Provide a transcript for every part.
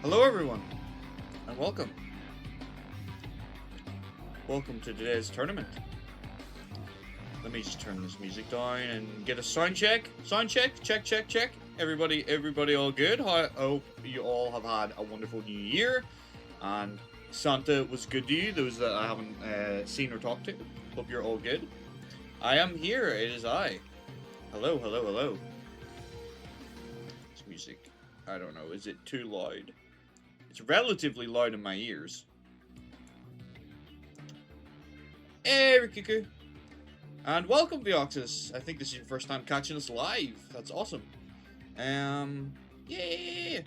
Hello everyone, and welcome. Welcome to today's tournament. Let me just turn this music down and get a sound check. Sound check, check. Everybody all good? I hope you all have had a wonderful new year, and Santa was good to you, those that I haven't seen or talked to. Hope you're all good. I am here, it is I. Hello. This music, I don't know, is it too loud? It's relatively loud in my ears. Hey, Rikiku. And welcome, Vioxis. I think this is your first time catching us live. That's awesome. Yeah.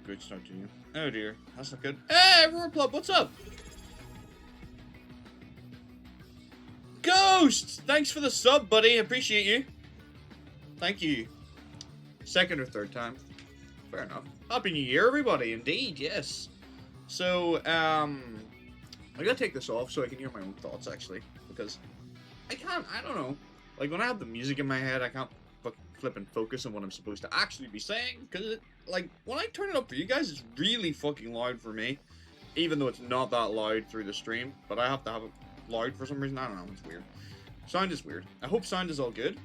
Good start to you. Oh dear, that's not good. Hey, Roarplug, what's up? Ghost! Thanks for the sub, buddy. Appreciate you. Thank you. Second or third time. Fair enough. Happy New Year, everybody. Indeed, yes. So, I gotta take this off so I can hear my own thoughts, actually. Because I don't know. Like, when I have the music in my head, I can't flip and focus on what I'm supposed to actually be saying. Because, like, when I turn it up for you guys, it's really fucking loud for me. Even though it's not that loud through the stream. But I have to have it loud for some reason. I don't know, it's weird. Sound is weird. I hope sound is all good.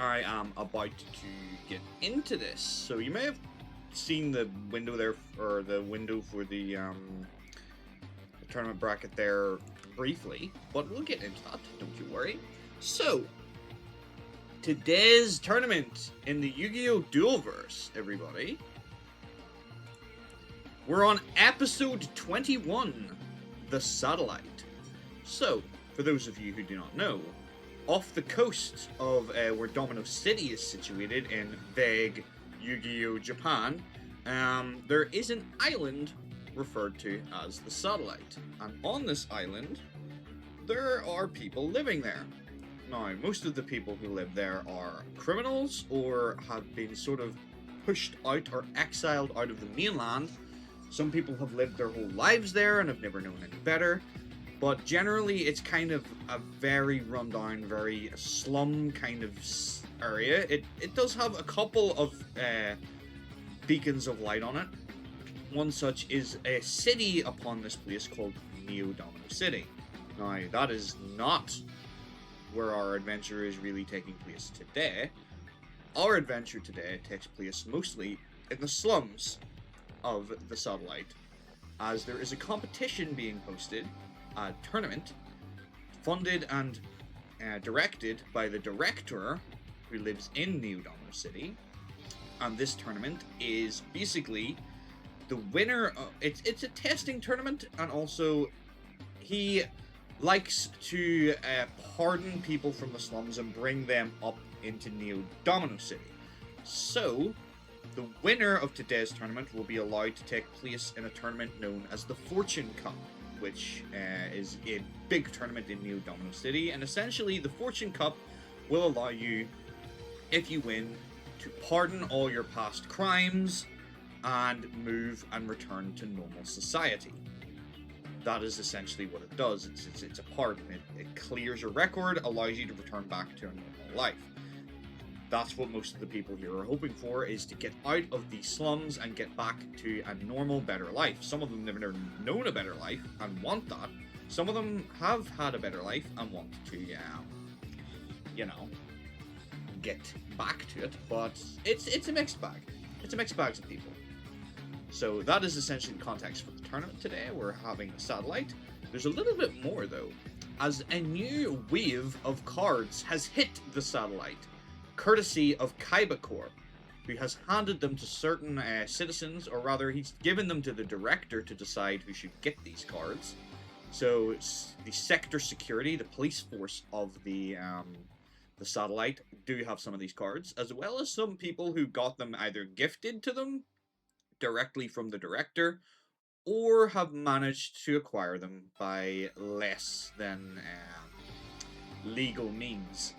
I am about to get into this. So you may have seen the window there, or the window for the tournament bracket there briefly, but we'll get into that, don't you worry. So, today's tournament in the Yu-Gi-Oh! Duelverse, everybody. We're on episode 21, The Satellite. So, for those of you who do not know, off the coast of where Domino City is situated in vague Yugioh, Japan, there is an island referred to as the Satellite. And on this island, there are people living there. Now, most of the people who live there are criminals or have been sort of pushed out or exiled out of the mainland. Some people have lived their whole lives there and have never known any better. But generally, it's kind of a very rundown, very slum kind of area. It does have a couple of beacons of light on it. One such is a city upon this place called Domino City. Now, that is not where our adventure is really taking place today. Our adventure today takes place mostly in the slums of the Satellite, as there is a competition being hosted, a tournament funded and directed by the director who lives in Domino City. And this tournament is basically the winner of, it's a testing tournament, and also he likes to pardon people from the slums and bring them up into Domino City. So the winner of today's tournament will be allowed to take place in a tournament known as the Fortune Cup, which is a big tournament in Domino City. And essentially, the Fortune Cup will allow you, if you win, to pardon all your past crimes and move and return to normal society. That is essentially what it does. It's a pardon. It clears your record, allows you to return back to a normal life. That's what most of the people here are hoping for, is to get out of these slums and get back to a normal, better life. Some of them have never known a better life and want that. Some of them have had a better life and want to, get back to it. But it's a mixed bag. It's a mixed bag of people. So that is essentially the context for the tournament today. We're having a Satellite. There's a little bit more, though, as a new wave of cards has hit the Satellite, courtesy of Kaiba Corp, who has handed them to certain citizens, or rather, he's given them to the director to decide who should get these cards. So the sector security, the police force of the Satellite, do have some of these cards, as well as some people who got them either gifted to them directly from the director, or have managed to acquire them by less than legal means.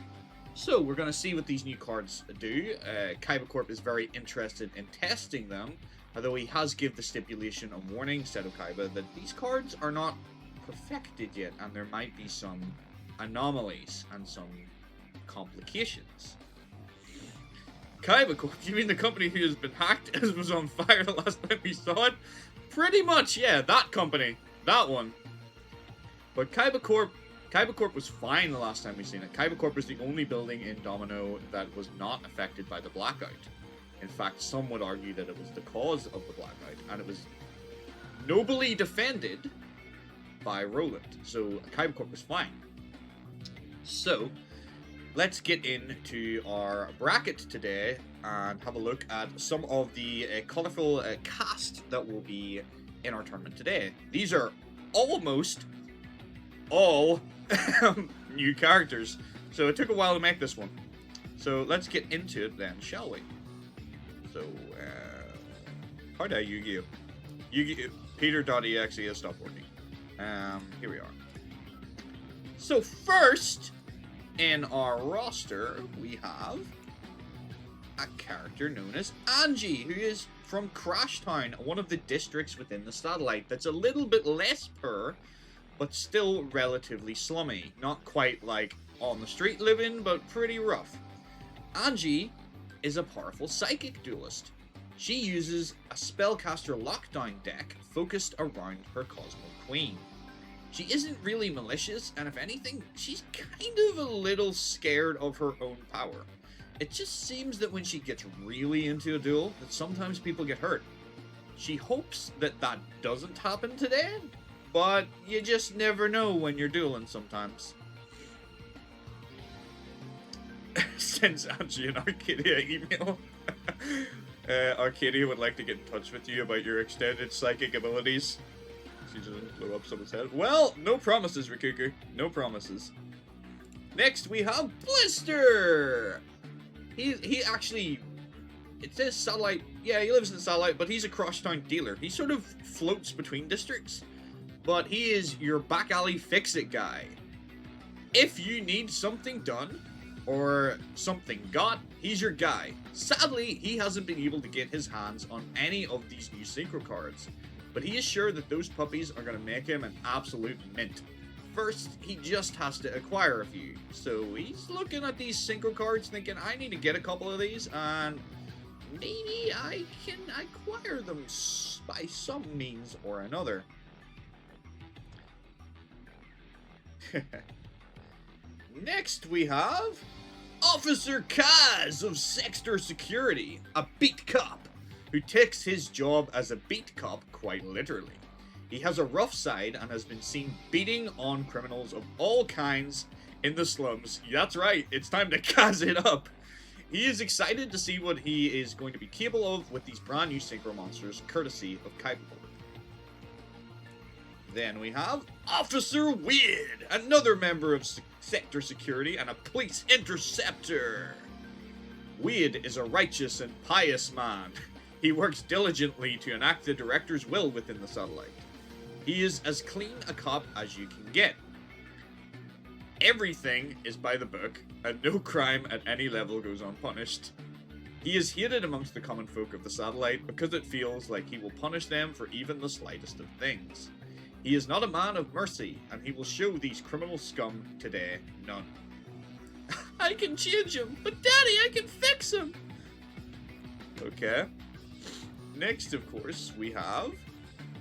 So we're going to see what these new cards do. Kaiba Corp is very interested in testing them, although he has given the stipulation of warning, instead of Kaiba, that these cards are not perfected yet, and there might be some anomalies and some complications. Kaiba Corp? You mean the company who has been hacked and was on fire the last time we saw it? Pretty much, yeah, that company. That one. But Kaiba Corp was fine the last time we seen it. Kaiba Corp was the only building in Domino that was not affected by the blackout. In fact, some would argue that it was the cause of the blackout, and it was nobly defended by Roland. So Kaiba Corp was fine. So let's get into our bracket today and have a look at some of the colourful cast that will be in our tournament today. These are almost all new characters, so it took a while to make this one. So let's get into it then, shall we? So, how do I Yu-Gi-Oh? Yu-Gi-Oh! Peter.exe has stopped working. Here we are. So first, in our roster, we have a character known as Angie, who is from Crash Town, one of the districts within the satellite that's a little bit less poor, but still relatively slummy. Not quite like on the street living, but pretty rough. Angie is a powerful psychic duelist. She uses a spellcaster lockdown deck focused around her Cosmo Queen. She isn't really malicious, and if anything, she's kind of a little scared of her own power. It just seems that when she gets really into a duel, that sometimes people get hurt. She hopes that that doesn't happen today, but you just never know when you're dueling sometimes. Sends Angie an Arcadia email. Arcadia would like to get in touch with you about your extended psychic abilities. She doesn't blow up someone's head. Well, no promises, Rikuku. No promises. Next, we have Blister! He actually... It says satellite... Yeah, he lives in the satellite, but he's a crosstown dealer. He sort of floats between districts. But he is your back alley fix-it guy. If you need something done, or something got, he's your guy. Sadly, he hasn't been able to get his hands on any of these new synchro cards, but he is sure that those puppies are going to make him an absolute mint. First, he just has to acquire a few, so he's looking at these synchro cards thinking, I need to get a couple of these, and maybe I can acquire them by some means or another. Next we have Officer Kaz of Sector Security, a beat cop who takes his job as a beat cop quite literally. He has a rough side and has been seen beating on criminals of all kinds in the slums. That's right, it's time to Kaz it up. He is excited to see what he is going to be capable of with these brand new synchro monsters, courtesy of Kaiba. Then we have Officer Weird, another member of Sector Security and a police interceptor. Weird is a righteous and pious man. He works diligently to enact the director's will within the satellite. He is as clean a cop as you can get. Everything is by the book, and no crime at any level goes unpunished. He is hated amongst the common folk of the satellite because it feels like he will punish them for even the slightest of things. He is not a man of mercy, and he will show these criminal scum today none. I can change him, but Daddy, I can fix him! Okay. Next, of course, we have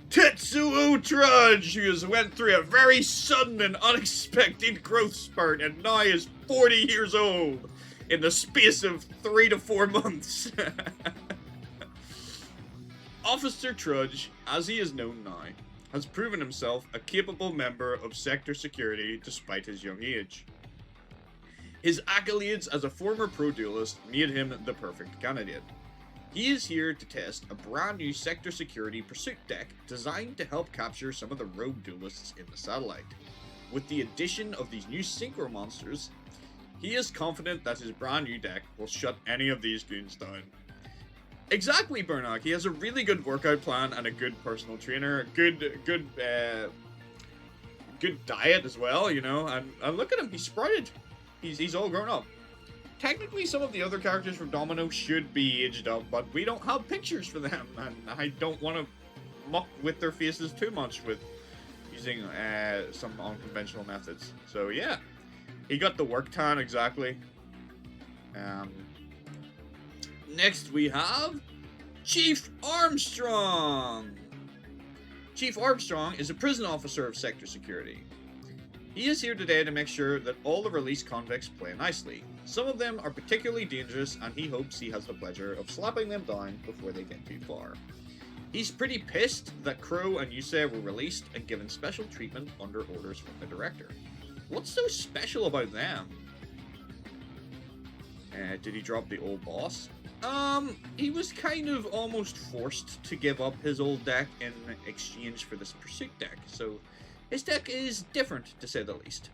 Tetsuo Trudge, who has went through a very sudden and unexpected growth spurt and now is 40 years old in the space of 3 to 4 months. Officer Trudge, as he is known now, has proven himself a capable member of Sector Security despite his young age. His accolades as a former pro duelist made him the perfect candidate. He is here to test a brand new Sector Security pursuit deck designed to help capture some of the rogue duelists in the satellite. With the addition of these new synchro monsters, he is confident that his brand new deck will shut any of these goons down. Exactly, Burnock. He has a really good workout plan and a good personal trainer, good diet as well, you know. And look at him, he's sprouted. He's all grown up. Technically, some of the other characters from Domino should be aged up, but we don't have pictures for them, and I don't want to muck with their faces too much with using some unconventional methods. So yeah, he got the work tan exactly. Next we have Chief Armstrong. Chief Armstrong is a prison officer of Sector Security. He is here today to make sure that all the released convicts play nicely. Some of them are particularly dangerous, and he hopes he has the pleasure of slapping them down before they get too far. He's pretty pissed that Crow and Yugioh were released and given special treatment under orders from the director. What's so special about them? Did he drop the old boss? He was kind of almost forced to give up his old deck in exchange for this Pursuit deck, so his deck is different, to say the least.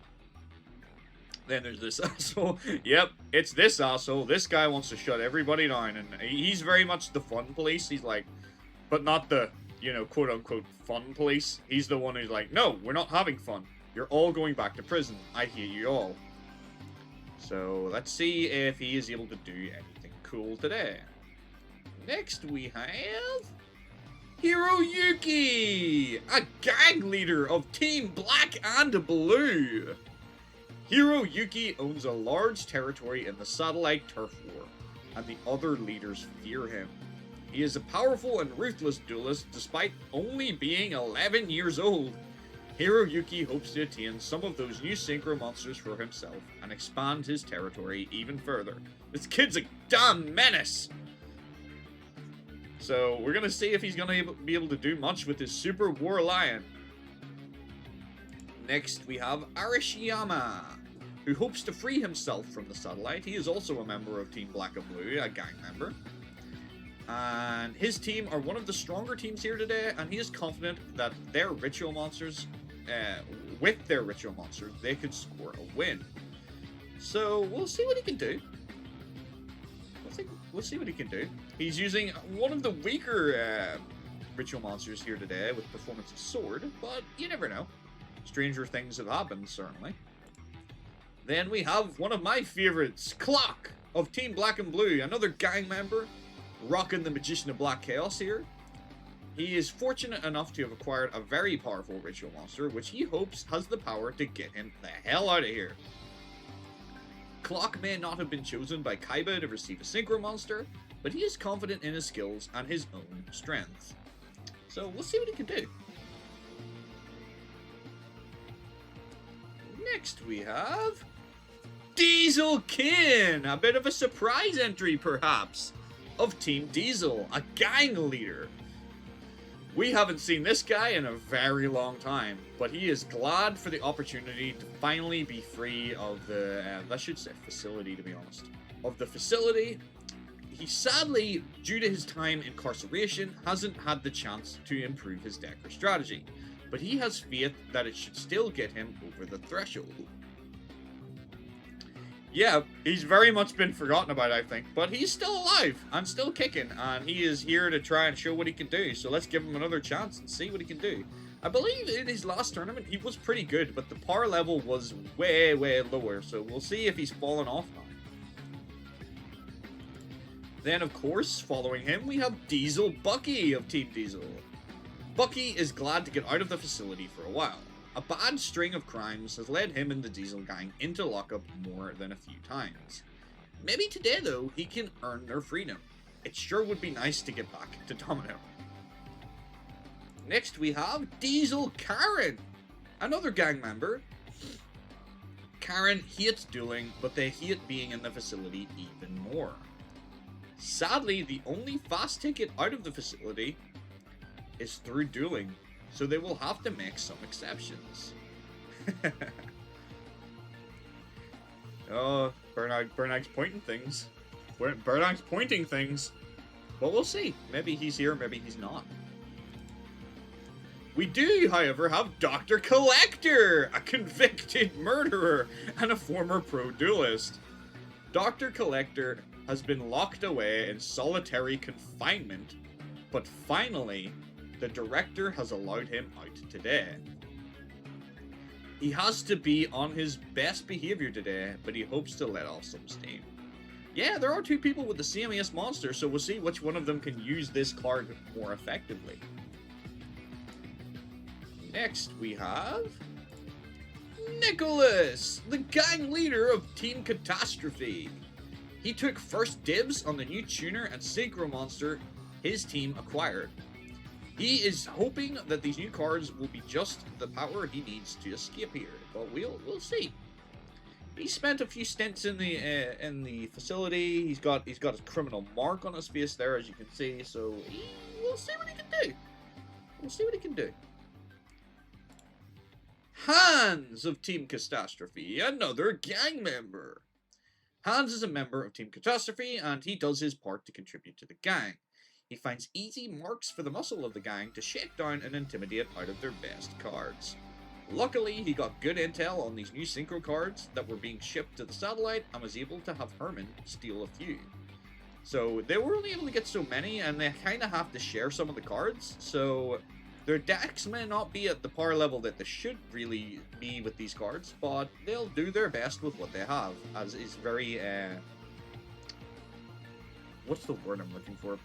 Then there's this asshole. Yep, it's this asshole. This guy wants to shut everybody down, and he's very much the fun police. He's like, but not the, you know, quote-unquote fun police. He's the one who's like, no, we're not having fun. You're all going back to prison. I hate you all. So, let's see if he is able to do anything cool today. Next we have Hiroyuki, a gang leader of Team Black and Blue. Hiroyuki owns a large territory in the Satellite Turf War, and the other leaders fear him. He is a powerful and ruthless duelist despite only being 11 years old. Hiroyuki hopes to attain some of those new synchro monsters for himself and expand his territory even further. This kid's a damn menace! So, we're gonna see if he's gonna be able to do much with his Super War Lion. Next, we have Arashiyama, who hopes to free himself from the satellite. He is also a member of Team Black and Blue, a gang member. And his team are one of the stronger teams here today, and he is confident that their ritual monsters, with their ritual monsters, they could score a win. So, we'll see what he can do. We'll see what he can do. He's using one of the weaker ritual monsters here today with Performance of Sword, but you never know. Stranger things have happened, certainly. Then we have one of my favorites, Clock of Team Black and Blue, another gang member, rocking the Magician of Black Chaos here. He is fortunate enough to have acquired a very powerful ritual monster, which he hopes has the power to get him the hell out of here. Clock may not have been chosen by Kaiba to receive a synchro monster, but he is confident in his skills and his own strength. So we'll see what he can do. Next we have Diesel Kin, a bit of a surprise entry perhaps, of Team Diesel, a gang leader. We haven't seen this guy in a very long time, but he is glad for the opportunity to finally be free of the, I should say facility to be honest, of the facility. He sadly, due to his time in incarceration, hasn't had the chance to improve his deck or strategy, but he has faith that it should still get him over the threshold. Yeah, he's very much been forgotten about, I think, but he's still alive and still kicking, and he is here to try and show what he can do, so let's give him another chance and see what he can do. I believe in his last tournament he was pretty good, but the power level was way lower, so we'll see if he's fallen off now. Then, of course, following him, we have Diesel Bucky of Team Diesel. Bucky is glad to get out of the facility for a while. A bad string of crimes has led him and the Diesel gang into lockup more than a few times. Maybe today, though, he can earn their freedom. It sure would be nice to get back to Domino. Next we have Diesel Karen, another gang member. Karen hates dueling, but they hate being in the facility even more. Sadly, the only fast ticket out of the facility is through dueling, so they will have to make some exceptions. Oh, Burnag's pointing things. Burnag's pointing things. But we'll see. Maybe he's here, maybe he's not. We do, however, have Dr. Collector, a convicted murderer and a former pro duelist. Dr. Collector has been locked away in solitary confinement, but finally, the director has allowed him out today. He has to be on his best behavior today, but he hopes to let off some steam. Yeah, there are two people with the same ace monster, so we'll see which one of them can use this card more effectively. Next we have Nicholas, the gang leader of Team Catastrophe. he took first dibs on the new tuner and synchro monster his team acquired. He is hoping that these new cards will be just the power he needs to escape here, but we'll see. He spent a few stints in the facility. He's got his criminal mark on his face there, as you can see. So we'll see what he can do. We'll see what he can do. Hans of Team Catastrophe, another gang member. Hans is a member of Team Catastrophe, and he does his part to contribute to the gang. He finds easy marks for the muscle of the gang to shake down and intimidate out of their best cards. Luckily, he got good intel on these new synchro cards that were being shipped to the satellite and was able to have Herman steal a few. So they were only able to get so many, and they kind of have to share some of the cards, so their decks may not be at the power level that they should really be with these cards, but they'll do their best with what they have, as is very, what's the word I'm looking for?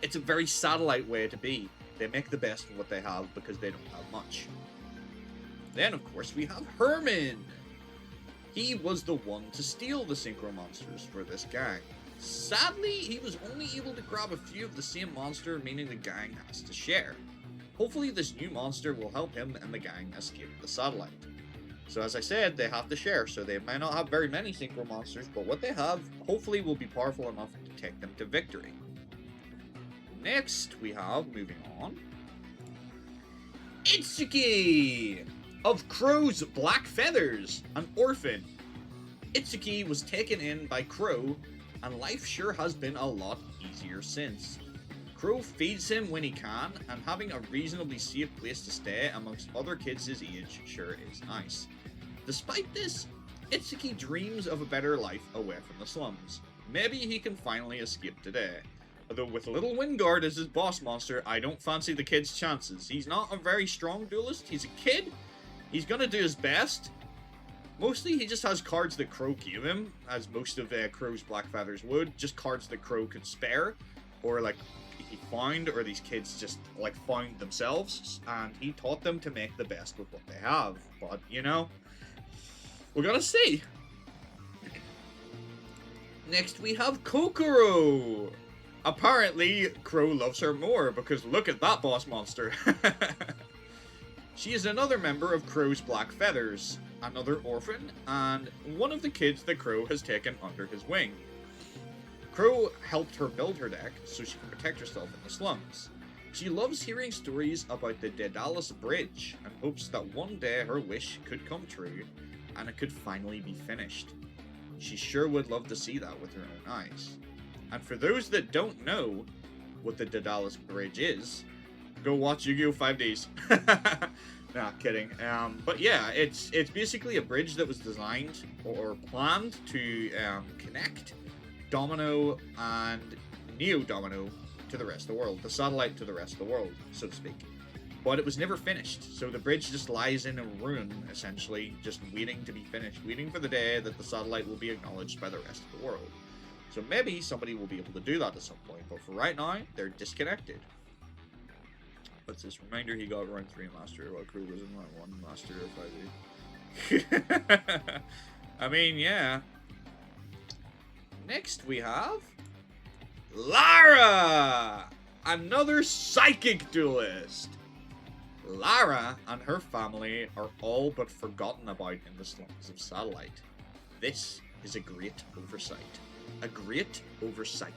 It's a very satellite way to be. They make the best of what they have because they don't have much. Then, of course, we have Herman. He was the one to steal the synchro monsters for this gang. Sadly, he was only able to grab a few of the same monster, meaning the gang has to share. Hopefully, this new monster will help him and the gang escape the satellite. So as I said, they have to share, so they might not have very many synchro monsters, but what they have, hopefully, will be powerful enough to take them to victory. Next, we have, moving on, Itsuki of Crow's Black Feathers, an orphan. Itsuki was taken in by Crow, and life sure has been a lot easier since. Crow feeds him when he can, and having a reasonably safe place to stay amongst other kids his age sure is nice. Despite this, Itsuki dreams of a better life away from the slums. Maybe he can finally escape today. Although with Little Wingard as his boss monster, I don't fancy the kid's chances. He's not a very strong duelist, he's a kid. He's gonna do his best. Mostly he just has cards that Crow gave him, as most of Crow's Black Feathers would. Just cards that Crow could spare, or like he found, or these kids just like found themselves, and he taught them to make the best with what they have. But, you know, we're gonna see. Next we have Kokoro. Apparently, Crow loves her more, because look at that boss monster. She is another member of Crow's Black Feathers, another orphan, and one of the kids that Crow has taken under his wing. Crow helped her build her deck so she can protect herself in the slums. She loves hearing stories about the Daedalus Bridge and hopes that one day her wish could come true and it could finally be finished. She sure would love to see that with her own eyes. And for those that don't know what the Daedalus Bridge is, go watch Yu-Gi-Oh! 5 Days. Nah, kidding. But yeah, it's basically a bridge that was designed or planned to connect Domino and Neo Domino to the rest of the world. The satellite to the rest of the world, so to speak. But it was never finished, so the bridge just lies in a ruin, essentially, just waiting to be finished, waiting for the day that the satellite will be acknowledged by the rest of the world. So maybe somebody will be able to do that at some point, but for right now, they're disconnected. What's this? Reminder, he got round 3 Master, while Crew was in round 1 Master of 5e. I mean, yeah. Next we have Lara! Another psychic duelist! Lara and her family are all but forgotten about in the slums of Satellite. This is a great oversight. A great oversight,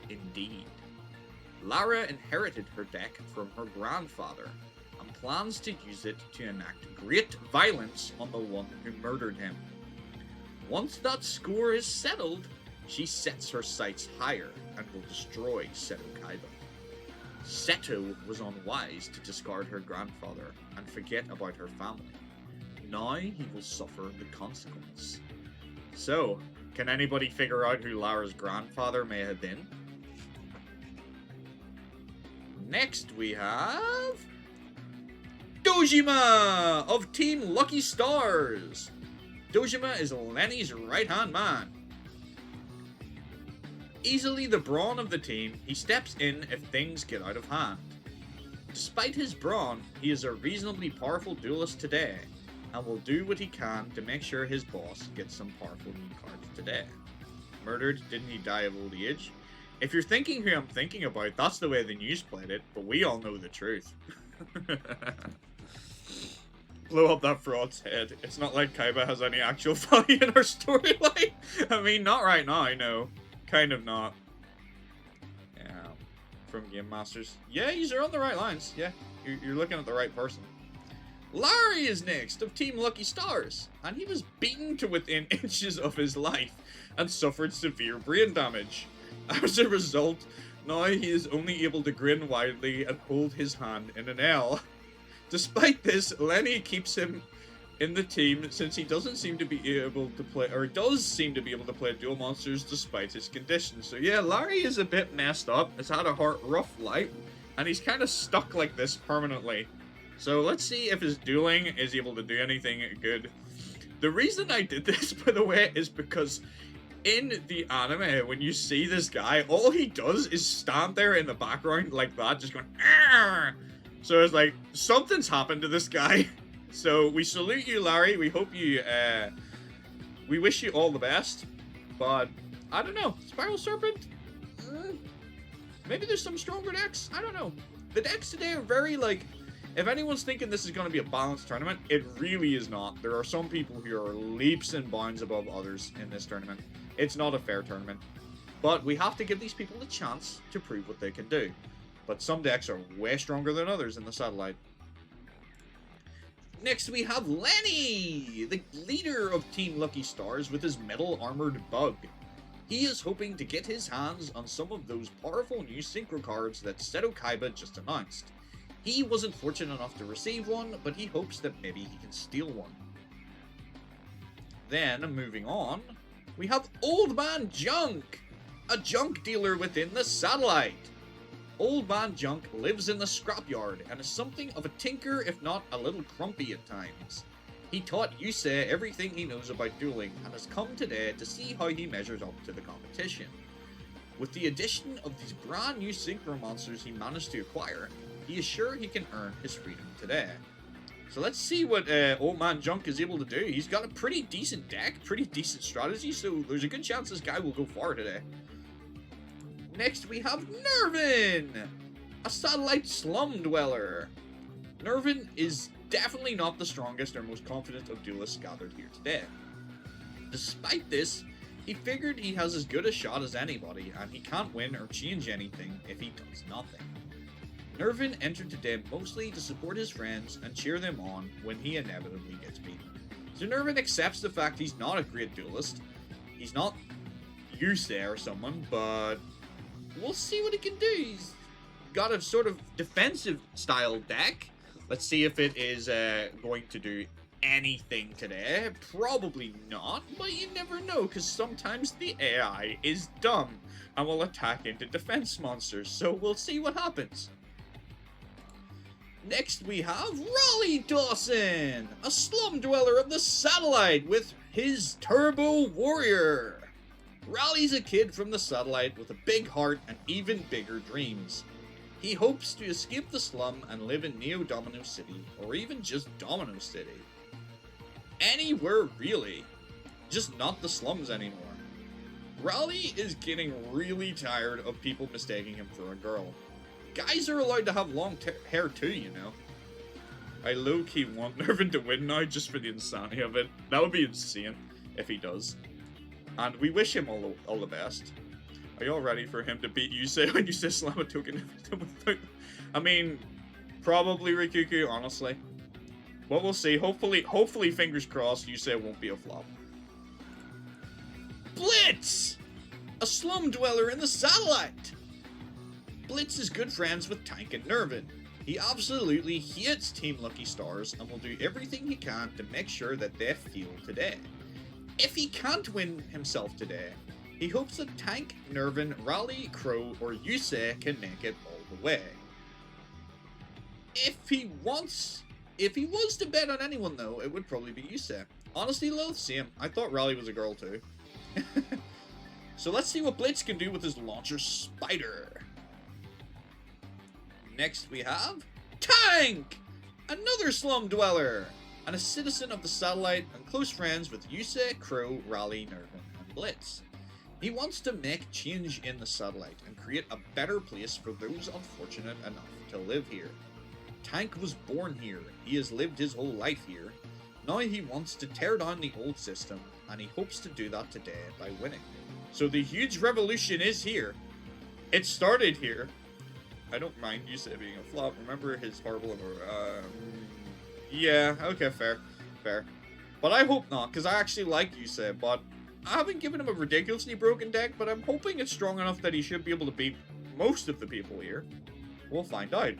indeed. Lara inherited her deck from her grandfather, and plans to use it to enact great violence on the one who murdered him. Once that score is settled, she sets her sights higher and will destroy Seto Kaiba. Seto was unwise to discard her grandfather and forget about her family. Now he will suffer the consequence. So, can anybody figure out who Lara's grandfather may have been? Next we have Dojima of Team Lucky Stars. Dojima is Lenny's right-hand man. Easily the brawn of the team, he steps in if things get out of hand. Despite his brawn, he is a reasonably powerful duelist today, and will do what he can to make sure his boss gets some powerful new cards today. murdered? Didn't he die of old age? If you're thinking who I'm thinking about, that's the way the news played it, but we all know the truth. Blow up that fraud's head. It's not like Kaiba has any actual value in our storyline. I mean, not right now, I know. Kind of not. Yeah. From Game Masters. Yeah, you're on the right lines. Yeah, you're looking at the right person. Larry is next, of Team Lucky Stars, and he was beaten to within inches of his life, and suffered severe brain damage. As a result, now he is only able to grin widely and hold his hand in an L. Despite this, Lenny keeps him in the team since he doesn't seem to be able to play, or does seem to be able to play Duel Monsters despite his condition. So yeah, Larry is a bit messed up, has had a rough life, and he's kind of stuck like this permanently. So let's see if his dueling is able to do anything good. The reason I did this, by the way, is because in the anime, when you see this guy, all he does is stand there in the background like that, just going, Arr! So it's like, something's happened to this guy. So we salute you, Larry. We hope you, we wish you all the best. But, I don't know. Spiral Serpent? Maybe there's some stronger decks? I don't know. The decks today are very, like, if anyone's thinking this is going to be a balanced tournament, it really is not. There are some people who are leaps and bounds above others in this tournament. It's not a fair tournament. But we have to give these people a chance to prove what they can do. But some decks are way stronger than others in the satellite. Next we have Lenny, the leader of Team Lucky Stars with his metal armored bug. He is hoping to get his hands on some of those powerful new synchro cards that Seto Kaiba just announced. He wasn't fortunate enough to receive one, but he hopes that maybe he can steal one. Then, moving on, we have Old Man Junk, a junk dealer within the satellite. Old Man Junk lives in the scrapyard and is something of a tinker, if not a little grumpy at times. He taught Yusei everything he knows about dueling and has come today to see how he measures up to the competition. With the addition of these brand new synchro monsters he managed to acquire, he is sure he can earn his freedom today. So let's see what Old Man Junk is able to do. He's got a pretty decent deck, pretty decent strategy, so there's a good chance this guy will go far today. Next we have Nervin, a satellite slum dweller. Nervin is definitely not the strongest or most confident of duelists gathered here today. Despite this, he figured he has as good a shot as anybody, and he can't win or change anything if he does nothing. Nervin entered today mostly to support his friends and cheer them on when he inevitably gets beaten. So Nervin accepts the fact he's not a great duelist. He's not Yusei or someone, but we'll see what he can do. He's got a sort of defensive style deck. Let's see if it is going to do anything today. Probably not, but you never know, because sometimes the AI is dumb and will attack into defense monsters, so we'll see what happens. Next we have Raleigh Dawson, a slum dweller of the satellite with his Turbo Warrior. Raleigh's a kid from the satellite with a big heart and even bigger dreams. He hopes to escape the slum and live in Neo Domino City, or even just Domino City. Anywhere really, just not the slums anymore. Raleigh is getting really tired of people mistaking him for a girl. Guys are allowed to have long hair too, you know. I low-key want Nervin to win now just for the insanity of it. That would be insane if he does. And we wish him all the best. Are y'all ready for him to beat Yusei when Yusei slam a token? I mean, probably Rikuku, honestly. But we'll see. Hopefully, fingers crossed, Yusei won't be a flop. Blitz! A slum dweller in the satellite! Blitz is good friends with Tank and Nervin. He absolutely hates Team Lucky Stars and will do everything he can to make sure that they feel today. If he can't win himself today, he hopes that Tank, Nervin, Raleigh, Crow, or Yusei can make it all the way. If he was to bet on anyone though, it would probably be Yusei. Honestly, Lilith, same. I thought Raleigh was a girl too. So let's see what Blitz can do with his launcher Spider. Next we have Tank! Another slum dweller! And a citizen of the satellite and close friends with Yusei, Crow, Raleigh, Nervin, and Blitz. He wants to make change in the satellite and create a better place for those unfortunate enough to live here. Tank was born here, he has lived his whole life here. Now he wants to tear down the old system, and he hopes to do that today by winning. So the huge revolution is here. It started here. I don't mind Yugioh being a flop. Remember his horrible... yeah, okay, fair. But I hope not, because I actually like Yugioh, but I haven't given him a ridiculously broken deck, but I'm hoping it's strong enough that he should be able to beat most of the people here. We'll find out.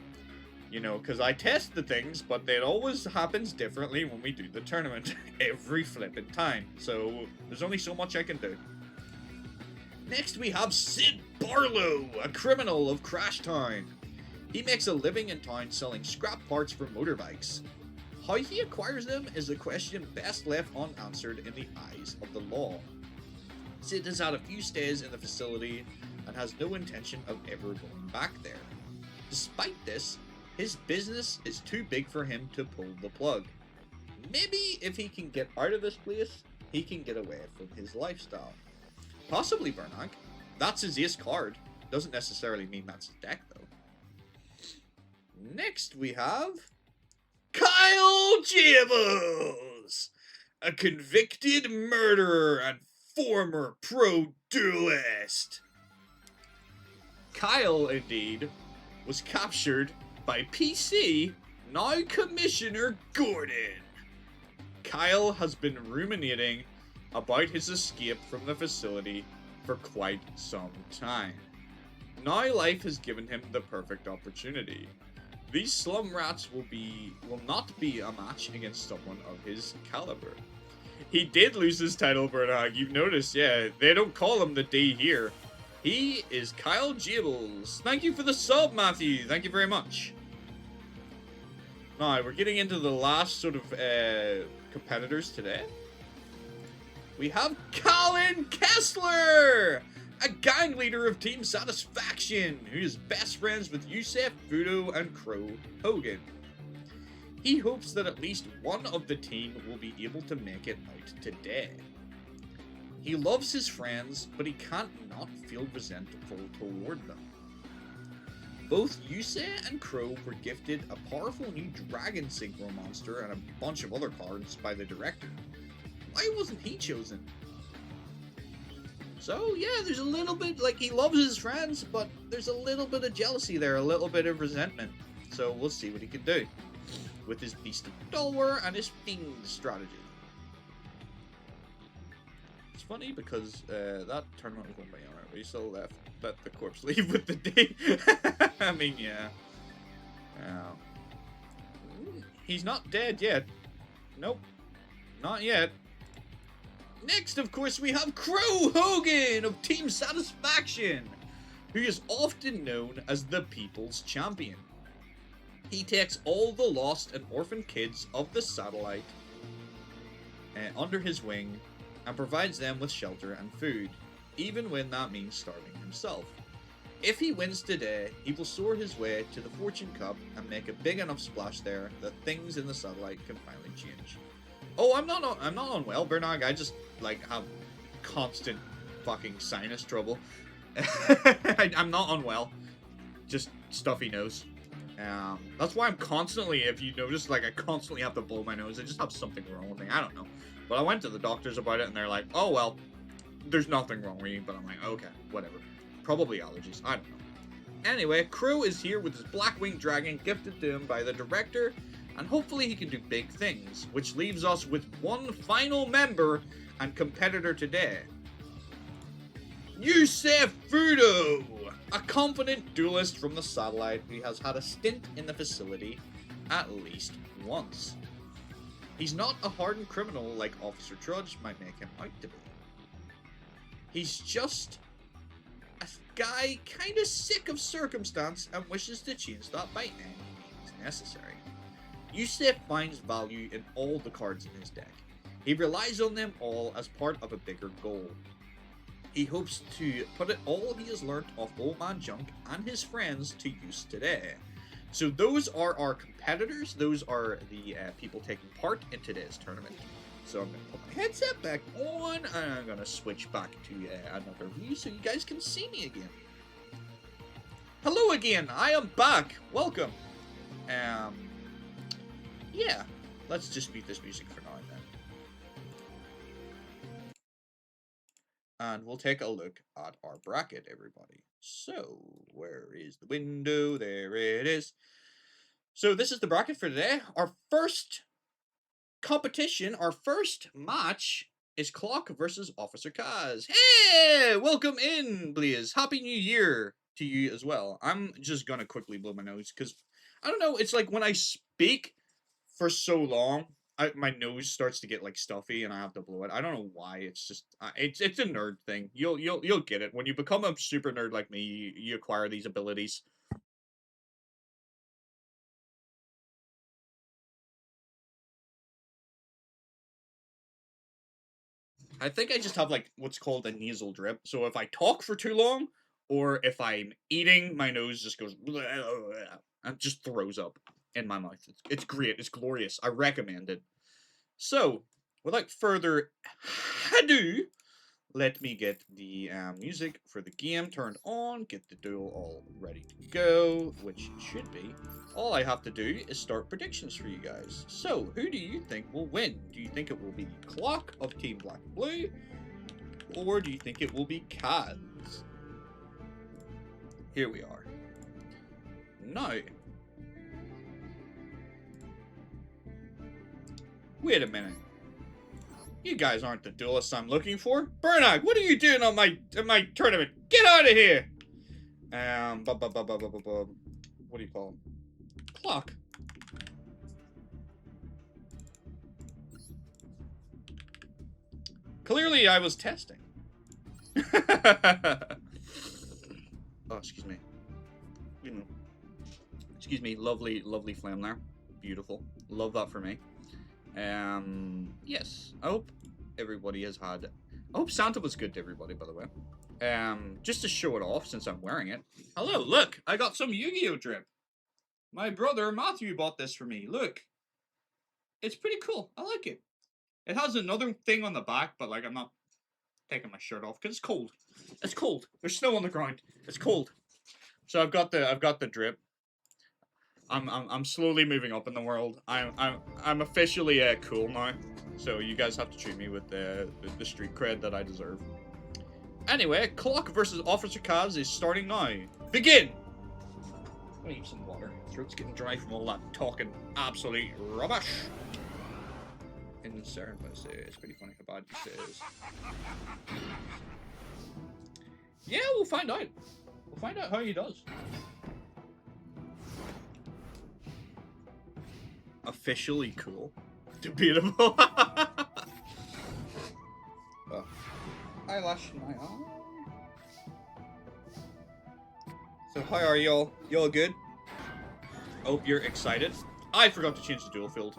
You know, because I test the things, but it always happens differently when we do the tournament. Every flippin' time. So, there's only so much I can do. Next we have Sid Barlow, a criminal of Crash Town. He makes a living in town selling scrap parts for motorbikes. How he acquires them is a question best left unanswered in the eyes of the law. Sid has had a few stays in the facility and has no intention of ever going back there. Despite this, his business is too big for him to pull the plug. Maybe if he can get out of this place, he can get away from his lifestyle. Possibly Bernag. That's his ace card. Doesn't necessarily mean that's his deck, though. Next we have... Kyle Jables! A convicted murderer and former pro duelist. Kyle, indeed, was captured by PC, now Commissioner Gordon. Kyle has been ruminating about his escape from the facility for quite some time. Now life has given him the perfect opportunity. These slum rats will not be a match against someone of his caliber. He did lose his title, Bernag. You've noticed, yeah. They don't call him the D here. He is Kyle Jables. Thank you for the sub, Matthew. Thank you very much. Now, we're getting into the last sort of competitors today. We have Colin Kessler, a gang leader of Team Satisfaction, who is best friends with Yugioh, Fudo, and Crow Hogan. He hopes that at least one of the team will be able to make it out today. He loves his friends, but he can't not feel resentful toward them. Both Yugioh and Crow were gifted a powerful new Dragon Synchro monster and a bunch of other cards by the director. Why wasn't he chosen? So yeah, there's a little bit, like, he loves his friends, but there's a little bit of jealousy there, a little bit of resentment. So we'll see what he can do with his Beast of Duelverse and his Fiend strategy. It's funny because that tournament was won by Yara. We still let the corpse leave with the D. I mean, yeah. He's not dead yet. Nope. Not yet. Next, of course, we have Crow Hogan of Team Satisfaction, who is often known as the People's Champion. He takes all the lost and orphaned kids of the satellite under his wing and provides them with shelter and food, even when that means starving himself. If he wins today, he will soar his way to the Fortune Cup and make a big enough splash there that things in the satellite can finally change. Oh, I'm not unwell, Bernag. I just, like, have constant fucking sinus trouble. I'm not unwell. Just stuffy nose. That's why I'm constantly, if you notice, like, I constantly have to blow my nose. I just have something wrong with me. I don't know. But I went to the doctors about it, and they're like, oh, well, there's nothing wrong with you. But I'm like, okay, whatever. Probably allergies. I don't know. Anyway, Crow is here with his Blackwing Dragon gifted to him by the director, and hopefully he can do big things, which leaves us with one final member and competitor today. Yugioh Fudo, a confident duelist from the satellite who has had a stint in the facility at least once. He's not a hardened criminal like Officer Trudge might make him out to be. He's just a guy kinda sick of circumstance and wishes to change that by any means necessary. Yugioh finds value in all the cards in his deck. He relies on them all as part of a bigger goal. He hopes to put it all he has learnt off Old Man Junk and his friends to use today. So those are our competitors. Those are the people taking part in today's tournament. So I'm going to put my headset back on, and I'm going to switch back to another view so you guys can see me again. Hello again, I am back. Welcome. Yeah, let's just beat this music for now then. And we'll take a look at our bracket, everybody. So, where is the window? There it is. So this is the bracket for today. Our first competition, our first match is Clock versus Officer Kaz. Hey! Welcome in, please. Happy New Year to you as well. I'm just gonna quickly blow my nose, because, I don't know, it's like when I speak for so long, my nose starts to get like stuffy and I have to blow it. I don't know why. It's just it's a nerd thing. You'll get it when you become a super nerd like me. You acquire these abilities. I think I just have like what's called a nasal drip. So if I talk for too long, or if I'm eating, my nose just goes and just throws up in my mouth. It's great. It's glorious. I recommend it. So, without further ado, let me get the music for the game turned on, get the duel all ready to go, which should be. All I have to do is start predictions for you guys. So, who do you think will win? Do you think it will be Clock of Team Black and Blue? Or do you think it will be Kaz? Here we are. Now, wait a minute. You guys aren't the duelists I'm looking for. Bernag, what are you doing on my tournament? Get out of here! What do you call him? Clock. Clearly I was testing. Oh, excuse me. Excuse me, lovely, lovely flame there. Beautiful. Love that for me. Yes. I hope everybody has had... I hope Santa was good to everybody, by the way. Just to show it off, since I'm wearing it. Hello, look! I got some Yu-Gi-Oh drip. My brother, Matthew, bought this for me. Look. It's pretty cool. I like it. It has another thing on the back, but, like, I'm not taking my shirt off, because it's cold. It's cold. There's snow on the ground. It's cold. So I've got the drip. I'm slowly moving up in the world. I'm officially cool now, so you guys have to treat me with the street cred that I deserve. Anyway, Clock versus Officer Kaz is starting now. Begin. I need some water. Throat's getting dry from all that talking absolute rubbish. In the certain place, it's pretty funny how bad this is. Yeah, we'll find out. We'll find out how he does. Officially cool. Debatable. Oh. Eyelash in my eye. So how are y'all? Y'all good? Hope you're excited. I forgot to change the duel field.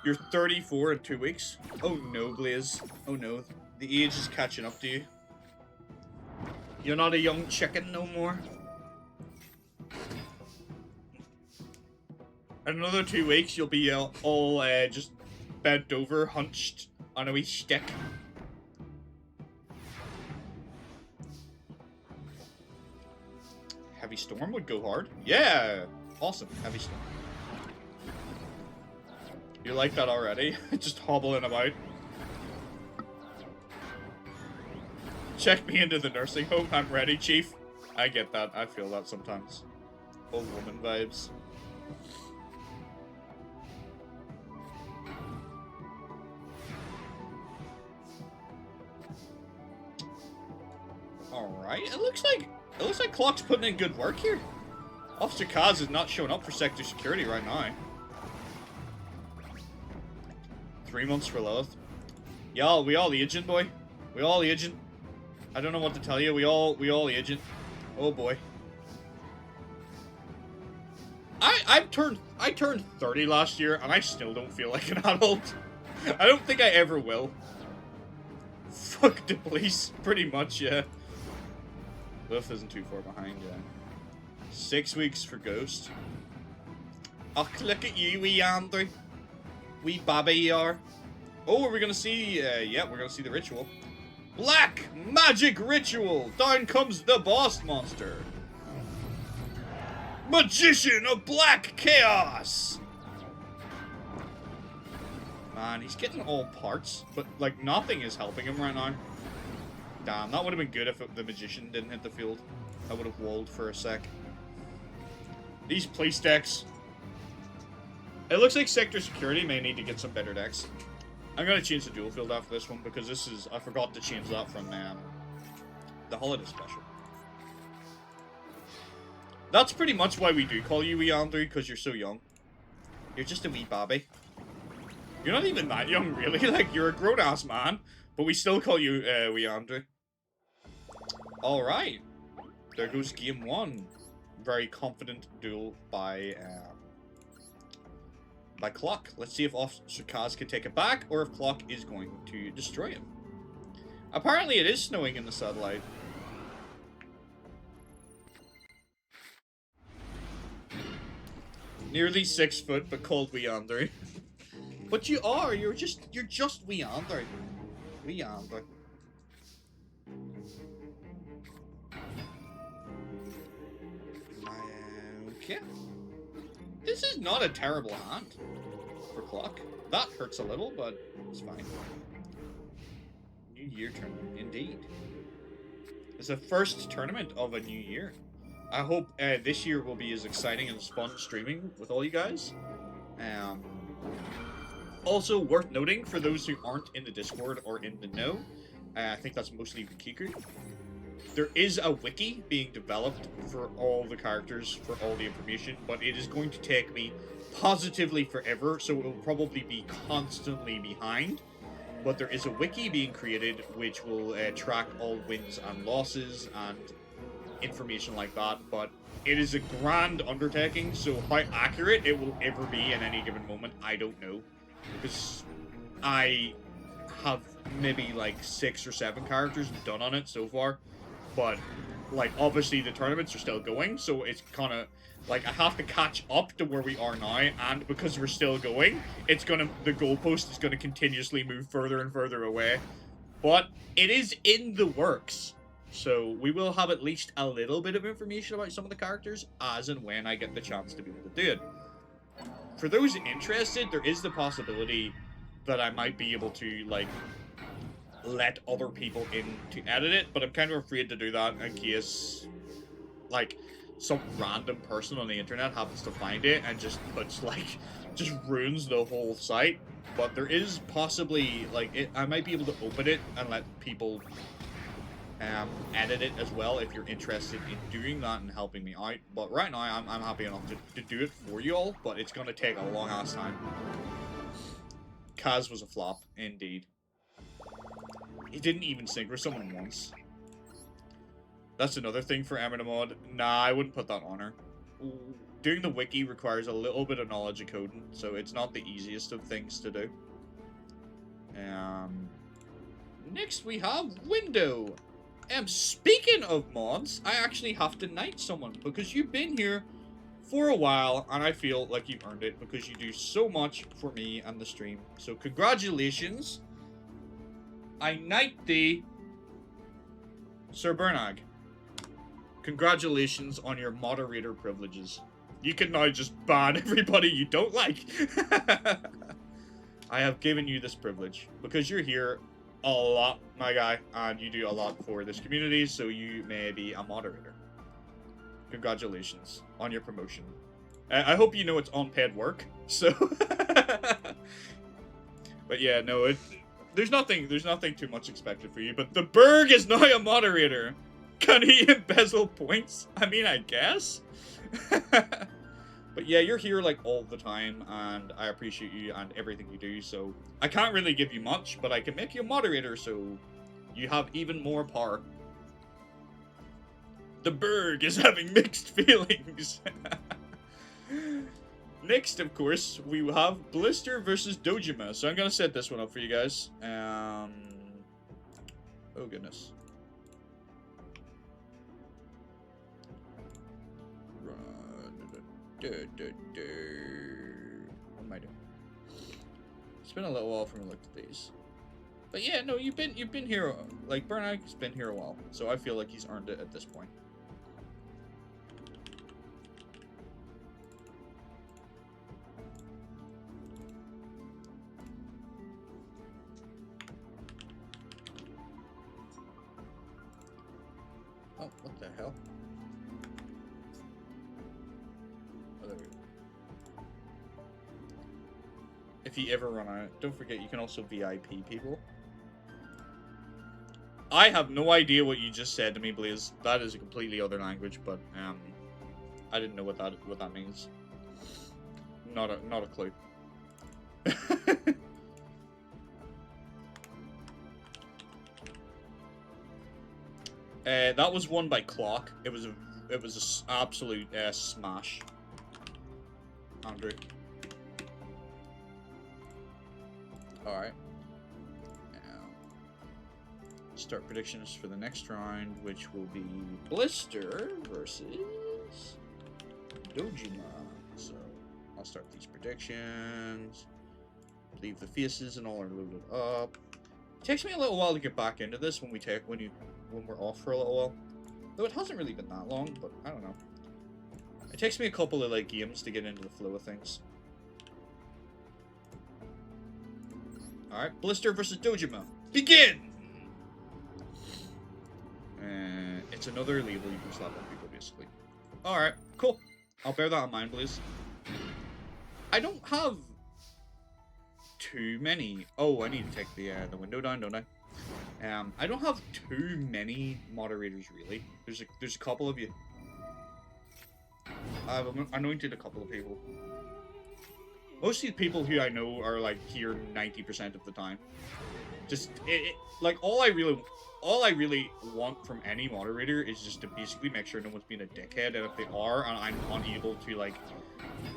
You're 34 in 2 weeks. Oh no, Blaze. Oh no. The age is catching up to you. You're not a young chicken no more. In another 2 weeks, you'll be all just bent over, hunched on a wee stick. Heavy Storm would go hard. Yeah! Awesome. Heavy Storm. You like that already? Just hobbling about. Check me into the nursing home. I'm ready, Chief. I get that. I feel that sometimes. Old woman vibes. Alright, it looks like Clock's putting in good work here. Officer Kaz is not showing up for sector security right now. 3 months for Lilith. Y'all, we all agent, boy. We all agent. I don't know what to tell you. We all agent. Oh boy. I turned 30 last year and I still don't feel like an adult. I don't think I ever will. Fuck the police, pretty much, yeah. Lilith isn't too far behind, yeah. 6 weeks for Ghost. Oh, look at you, wee Andrew. wee Baba you are. Oh, we're gonna see, yeah, we're gonna see the ritual. Black Magic Ritual! Down comes the boss monster. Magician of Black Chaos! Man, he's getting all parts, but, like, nothing is helping him right now. Damn, that would have been good if the Magician didn't hit the field. I would have walled for a sec. These police decks. It looks like Sector Security may need to get some better decks. I'm gonna change the dual field after this one, because this is... I forgot to change that from, the Holiday Special. That's pretty much why we do call you wee Andrew, because you're so young. You're just a wee babby. You're not even that young, really. Like, you're a grown-ass man, but we still call you, wee Andrew. Alright. There goes game one. Very confident duel by Clock. Let's see if Officer Kaz can take it back, or if Clock is going to destroy him. Apparently it is snowing in the satellite. Nearly 6 foot, but called wee Andrew. But you are, you're just wee Andrew. Wee Andrew. Okay. This is not a terrible hand for Clock. That hurts a little, but it's fine. New Year tournament, indeed. It's the first tournament of a new year. I hope this year will be as exciting and as fun streaming with all you guys. Also worth noting, for those who aren't in the Discord or in the know, I think that's mostly Wikiku. There is a wiki being developed for all the characters, for all the information, but it is going to take me positively forever, so it will probably be constantly behind. But there is a wiki being created which will track all wins and losses and information like that, but it is a grand undertaking, so how accurate it will ever be in any given moment, I don't know. Because I have maybe like 6 or 7 characters done on it so far, but like obviously the tournaments are still going, so it's kind of like I have to catch up to where we are now, and because we're still going, it's gonna, the goalpost is gonna continuously move further and further away. But it is in the works, so we will have at least a little bit of information about some of the characters as and when I get the chance to be able to do it. For those interested, there is the possibility that I might be able to, like, let other people in to edit it, but I'm kind of afraid to do that in case, like, some random person on the internet happens to find it and just puts, like, just ruins the whole site. But there is possibly, like, I might be able to open it and let people edit it as well if you're interested in doing that and helping me out. But right now, I'm happy enough to do it for you all, but it's going to take a long ass time. Kaz was a flop, indeed. He didn't even synchro someone once. That's another thing for Eminamod. Nah, I wouldn't put that on her. Doing the wiki requires a little bit of knowledge of coding, so it's not the easiest of things to do. Next we have Window. Speaking of mods, I actually have to knight someone, because you've been here for a while, and I feel like you've earned it, because you do so much for me and the stream. So congratulations. I knight thee, Sir Bernag. Congratulations on your moderator privileges. You can now just ban everybody you don't like. I have given you this privilege, because you're here a lot, my guy, and you do a lot for this community, so you may be a moderator. Congratulations on your promotion. I hope you know it's unpaid work, so... But yeah, no, there's nothing too much expected for you, but the Berg is now a moderator! Can he embezzle points? I mean, I guess? But yeah, you're here, like, all the time, and I appreciate you and everything you do, so... I can't really give you much, but I can make you a moderator, so... you have even more power. The Berg is having mixed feelings! Next, of course, we have Blister versus Dojima, so I'm gonna set this one up for you guys. Oh, goodness. What am I doing? It's been a little while from I looked at these. But yeah, no, you've been here, like, Bernag's been here a while, so I feel like he's earned it at this point. Oh, what the hell? Oh, there we go. If you ever run out, don't forget you can also VIP people. I have no idea what you just said to me, Blaze. That is a completely other language, but I didn't know what that means. Not a clue. That was won by Clock. It was a absolute smash. Andrew. Alright. Now, start predictions for the next round, which will be Blister versus Dojima. So, I'll start these predictions. Leave the faces and all are loaded up. It takes me a little while to get back into this when we're off for a little while. Though it hasn't really been that long, but I don't know. It takes me a couple of like games to get into the flow of things. Alright, Blister versus Dojima. Begin! It's another label you can slap on people, basically. Alright, cool. I'll bear that in mind, please. I don't have too many. Oh, I need to take the window down, don't I? I don't have too many moderators, really. There's a couple of you. I've anointed a couple of people. Most of the people who I know are like here 90% of the time. Just like all I really want from any moderator is just to basically make sure no one's being a dickhead, and if they are, and I'm unable to like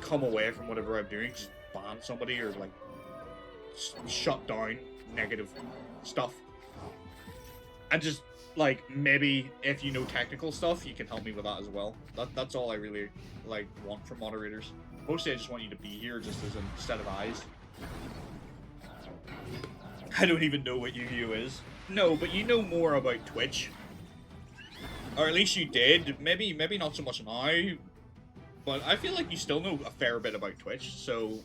come away from whatever I'm doing, just ban somebody or like shut down negative stuff. And just like maybe if you know technical stuff, you can help me with that as well. That's all I really like want from moderators. Mostly I just want you to be here just as a set of eyes. I don't even know what Yu-Gi-Oh is. No, but you know more about Twitch. Or at least you did. Maybe not so much now. But I feel like you still know a fair bit about Twitch, so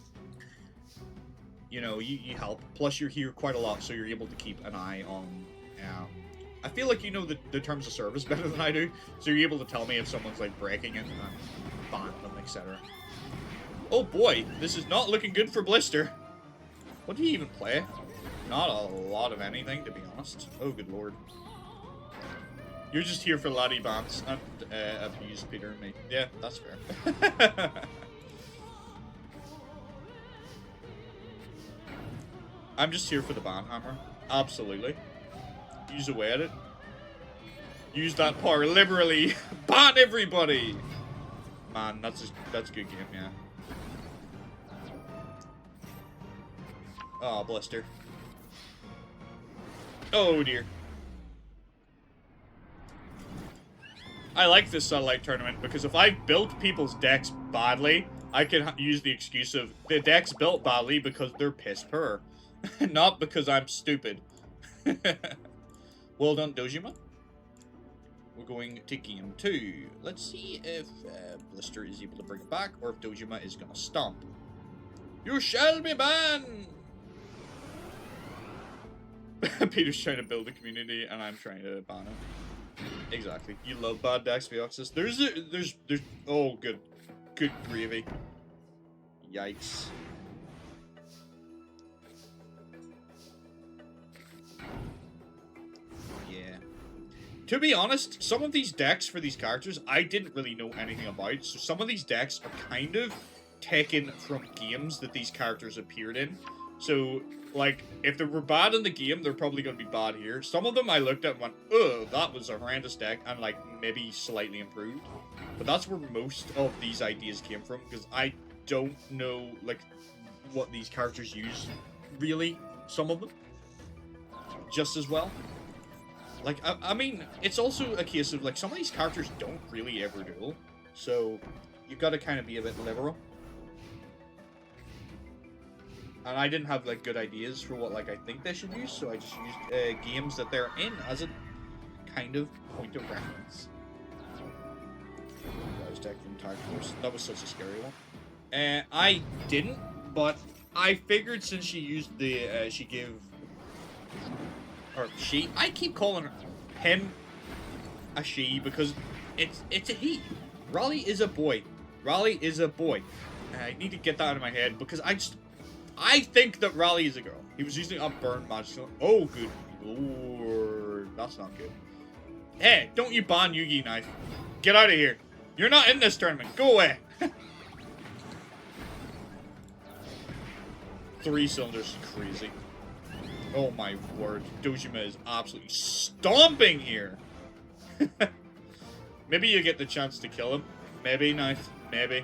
you know, you help. Plus you're here quite a lot, so you're able to keep an eye on I feel like you know the terms of service better than I do, so you're able to tell me if someone's like breaking it and ban them, etc. Oh boy, this is not looking good for Blister. What do you even play? Not a lot of anything, to be honest. Oh, good lord. You're just here for laddie bans and abuse Peter and me. Yeah, that's fair. I'm just here for the ban hammer. Absolutely. Use away at it. Use that power liberally. Ban everybody! Man, that's a good game, yeah. Oh, Blister. Oh dear. I like this satellite tournament because if I built people's decks badly, I can use the excuse of the deck's built badly because they're piss poor, not because I'm stupid. Well done, Dojima. We're going to game 2. Let's see if Blister is able to bring it back or if Dojima is going to stomp. You shall be banned! Peter's trying to build a community and I'm trying to ban it. Exactly. You love bad decks, Vioxis. There's oh good gravy. Yikes. Yeah. To be honest, some of these decks for these characters I didn't really know anything about, so some of these decks are kind of taken from games that these characters appeared in. So, like, if they were bad in the game, they're probably going to be bad here. Some of them I looked at and went, oh, that was a horrendous deck, and, like, maybe slightly improved. But that's where most of these ideas came from, because I don't know, like, what these characters use, really, some of them, just as well. Like, I mean, it's also a case of, like, some of these characters don't really ever duel, so you've got to kind of be a bit liberal. And I didn't have, like, good ideas for what, like, I think they should use, so I just used games that they're in as a kind of point of reference. Deck from Tag Force. That was such a scary one. I didn't, but I figured since she used the, she gave, or she, I keep calling him a she because it's a he. Raleigh is a boy. Raleigh is a boy. I need to get that out of my head because I think that Raleigh is a girl. He was using a burn magic. Oh, good lord. That's not good. Hey, don't you ban Yugi knife. Get out of here. You're not in this tournament. Go away. 3 cylinders is crazy. Oh my word. Dojima is absolutely stomping here. Maybe you get the chance to kill him. Maybe, knife. Maybe.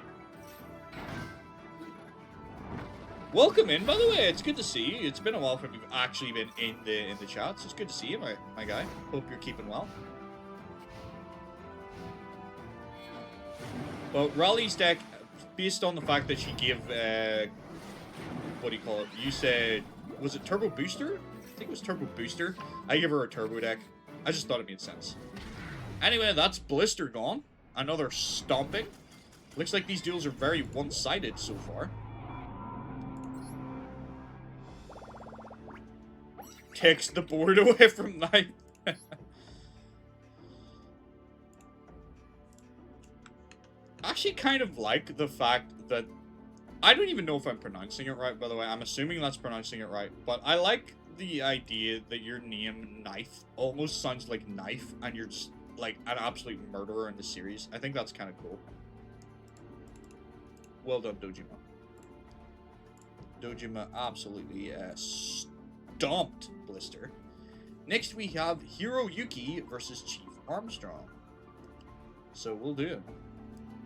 Welcome in, by the way. It's good to see you. It's been a while since you've actually been in the chats. It's good to see you, my guy. Hope you're keeping well. Well, Raleigh's deck, based on the fact that she gave, what do you call it? You said, was it Turbo Booster? I think it was Turbo Booster. I give her a Turbo deck. I just thought it made sense. Anyway, that's Blister gone. Another stomping. Looks like these duels are very one-sided so far. Takes the board away from Knight. I actually kind of like the fact that... I don't even know if I'm pronouncing it right, by the way. I'm assuming that's pronouncing it right. But I like the idea that your name, Knife, almost sounds like Knife, and you're just, like, an absolute murderer in the series. I think that's kind of cool. Well done, Dojima. Dojima absolutely stomped Blister. Next, we have Hiroyuki versus Chief Armstrong. So, we'll do it.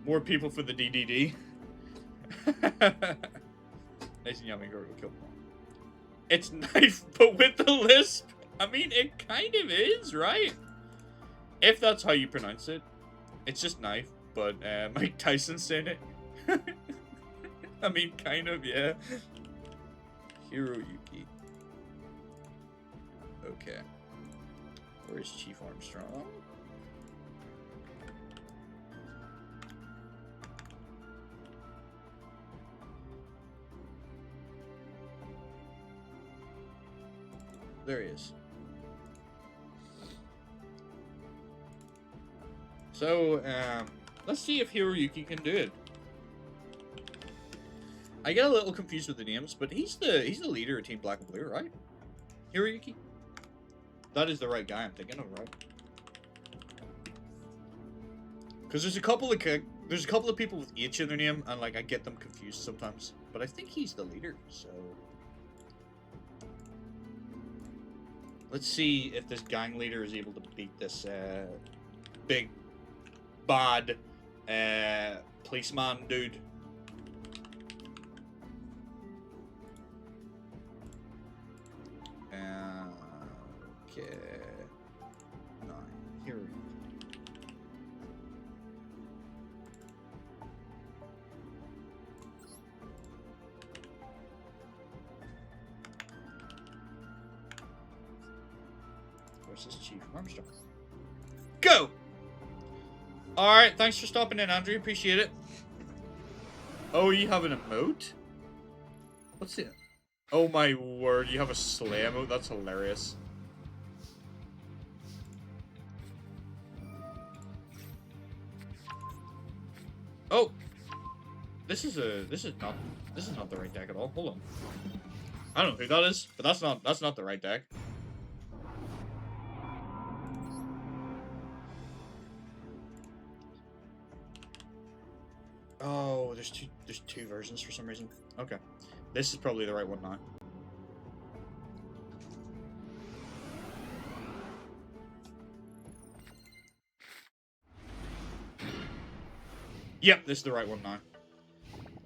More people for the DDD. Nice and yummy, girl, kill them. It's Knife, but with the lisp. I mean, it kind of is, right? If that's how you pronounce it. It's just Knife, but Mike Tyson's saying it. I mean, kind of, yeah. Hiroyuki. Okay. Where's Chief Armstrong? There he is. So, let's see if Hiroyuki can do it. I get a little confused with the names, but he's the leader of Team Black and Blue, right? Hiroyuki? That is the right guy I'm thinking of, right? Because there's a couple of people with H in their name, and like I get them confused sometimes. But I think he's the leader, so let's see if this gang leader is able to beat this big bad policeman dude. Okay. No, here. Versus Chief Armstrong. Go! Alright, thanks for stopping in, Andrew. Appreciate it. Oh, you have an emote? What's it? Oh my word, you have a sleigh emote? That's hilarious. Oh! This is not the right deck at all. Hold on. I don't know who that is, but that's not the right deck. Oh, there's two versions for some reason. Okay. This is probably the right one now. Yep, this is the right one now.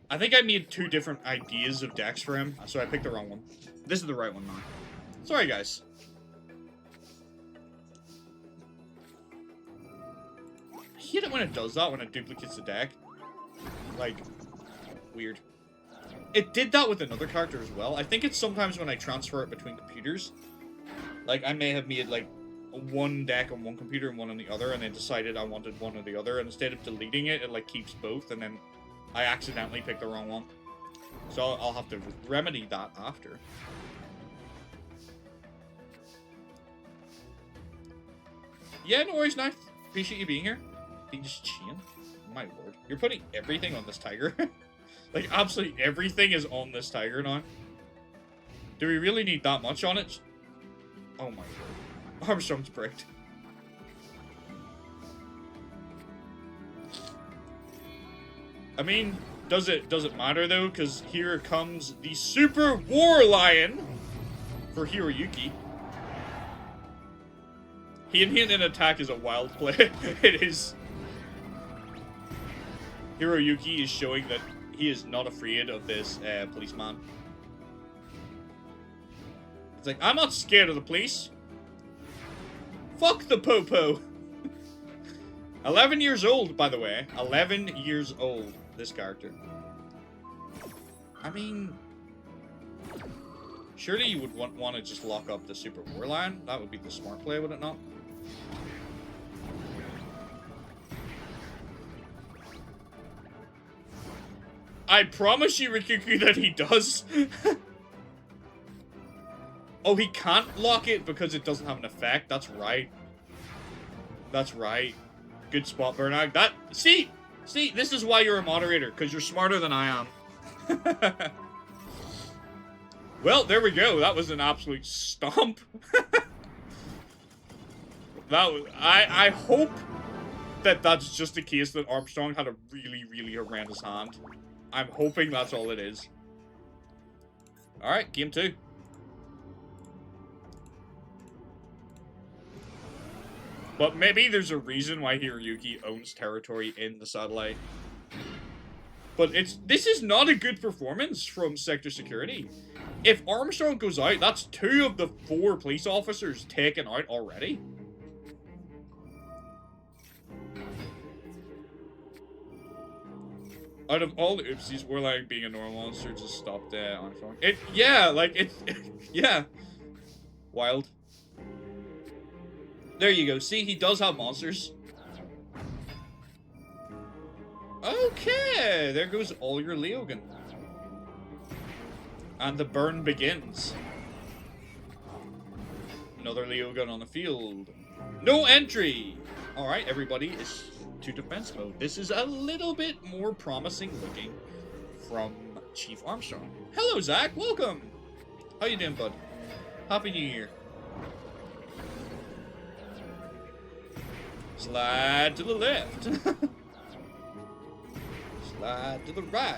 I think I made 2 different ideas of decks for him, so I picked the wrong one. This is the right one now. Sorry, guys. I hate it when it does that, when it duplicates the deck. Like, weird. It did that with another character as well. I think it's sometimes when I transfer it between computers. Like, I may have made, like, one deck on one computer and one on the other, and then decided I wanted one or the other, and instead of deleting it, it, like, keeps both, and then I accidentally picked the wrong one. So I'll have to remedy that after. Yeah, no worries, Knife. Appreciate you being here. You just cheating? My lord. You're putting everything on this tiger. Like, absolutely everything is on this tiger now. Do we really need that much on it? Oh my lord. Armstrong's bricked. I mean, does it matter though? Because here comes the Super War Lion for Hiroyuki. He and an attack is a wild play. It is. Hiroyuki is showing that he is not afraid of this policeman. It's like, I'm not scared of the police. Fuck the popo. 11 years old, by the way. 11 years old, this character. I mean, surely you would want to just lock up the Super War Lion. That would be the smart play, would it not? I promise you, Rikuku, that he does. Oh, he can't lock it because it doesn't have an effect. That's right. That's right. Good spot, Bernag. See, this is why you're a moderator, because you're smarter than I am. Well, there we go. That was an absolute stomp. I hope that that's just the case that Armstrong had a really, really horrendous hand. I'm hoping that's all it is. Alright, game 2. But maybe there's a reason why Hiroyuki owns territory in the satellite. But this is not a good performance from Sector Security. If Armstrong goes out, that's 2 of the 4 police officers taken out already. Out of all the oopsies, Warline being a normal monster just stopped Armstrong. Yeah, like, yeah. Wild. There you go. See, he does have monsters. Okay, there goes all your Leogan. And the burn begins. Another Leogun on the field. No entry! Alright, everybody is to defense mode. This is a little bit more promising looking from Chief Armstrong. Hello, Zach. Welcome. How you doing, bud? Happy New Year. Slide to the left. Slide to the right.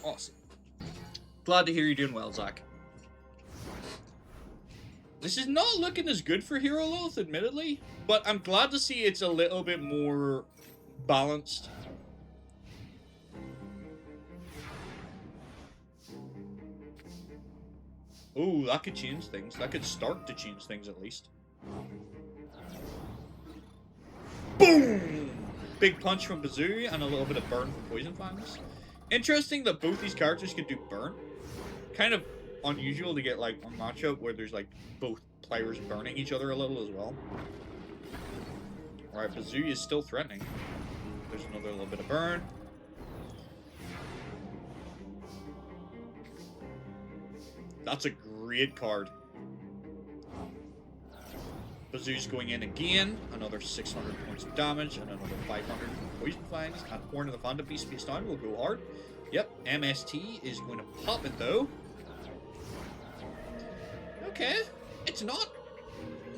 Awesome. Glad to hear you're doing well, Zach. This is not looking as good for Hero Lilith, admittedly, but I'm glad to see it's a little bit more balanced. Ooh, that could change things. That could start to change things, at least. Boom! Big punch from Bazoo and a little bit of burn from Poison Fangs. Interesting that both these characters could do burn. Kind of unusual to get, like, a matchup where there's, like, both players burning each other a little as well. Alright, Bazoo is still threatening. There's another little bit of burn. That's a great card. Bazoo's going in again. Another 600 points of damage and another 500 from Poison Fangs. And Horn of the Phantom Beast Space Down will go hard. Yep, MST is going to pop it though. Okay, it's not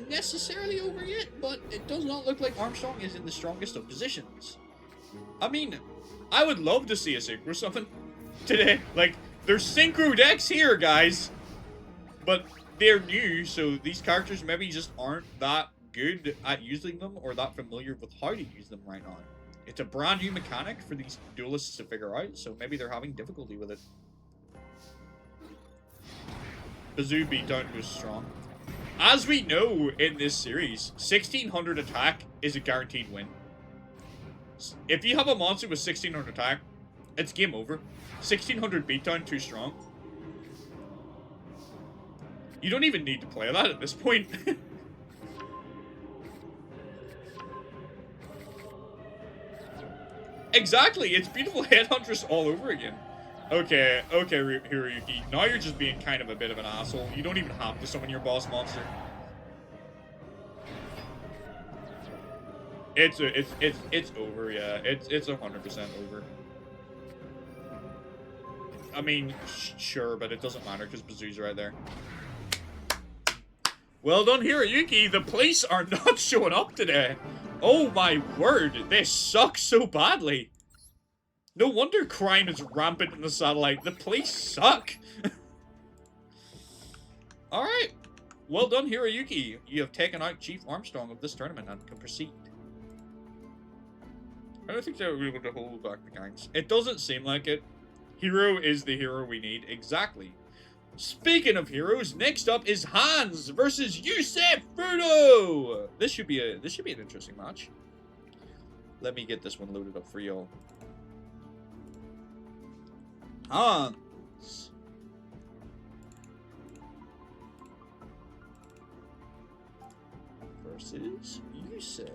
necessarily over yet, but it does not look like Armstrong is in the strongest of positions. I mean, I would love to see a Synchro Summon today. Like, there's Synchro decks here, guys. But they're new, so these characters maybe just aren't that good at using them or that familiar with how to use them right now. It's a brand new mechanic for these duelists to figure out, so maybe they're having difficulty with it. Bazoo beatdown goes strong. As we know in this series, 1600 attack is a guaranteed win. If you have a monster with 1600 attack, it's game over. 1600 beatdown too strong. You don't even need to play that at this point. Exactly, it's beautiful Headhunters all over again. Okay, Hiroyuki. Now you're just being kind of a bit of an asshole. You don't even have to summon your boss monster. It's over, yeah. It's 100% over. I mean, sure, but it doesn't matter because Bazoo's right there. Well done, Hiroyuki. The police are not showing up today. Oh my word, they suck so badly. No wonder crime is rampant in the satellite. The police suck. Alright. Well done, Hiroyuki. You have taken out Chief Armstrong of this tournament and can proceed. I don't think they'll be able to hold back the gangs. It doesn't seem like it. Hero is the hero we need. Exactly. Speaking of heroes, next up is Hans versus Yusef Fudo. This should be an interesting match. Let me get this one loaded up for y'all. Hans versus Yusef.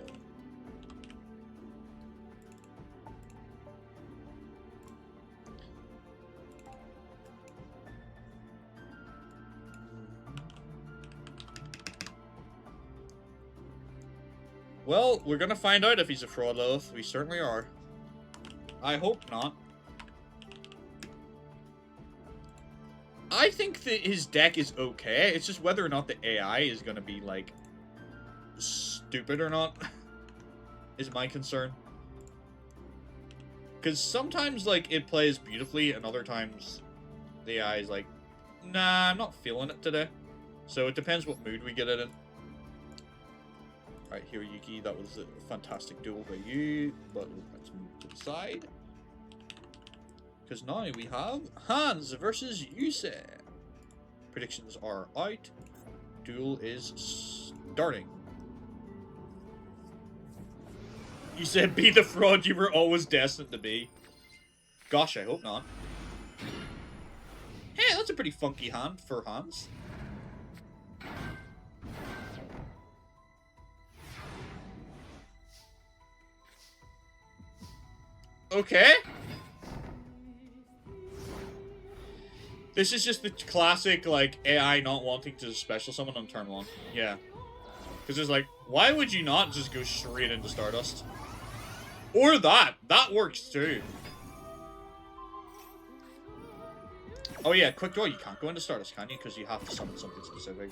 Well, we're gonna find out if he's a fraud, Lilith. We certainly are. I hope not. I think that his deck is okay. It's just whether or not the AI is gonna be, like, stupid or not is my concern. Because sometimes, like, it plays beautifully, and other times the AI is like, nah, I'm not feeling it today. So it depends what mood we get it in. Alright, Hiroyuki, that was a fantastic duel by you, but let's move to the side. Because now we have Hans versus Yusef. Predictions are out. Duel is starting. You said be the fraud you were always destined to be. Gosh, I hope not. Hey, that's a pretty funky hand for Hans. Okay. This is just the classic, like, AI not wanting to special summon on turn 1. Yeah. Because it's like, why would you not just go straight into Stardust? Or that. That works too. Oh yeah, quick draw. You can't go into Stardust, can you? Because you have to summon something specific.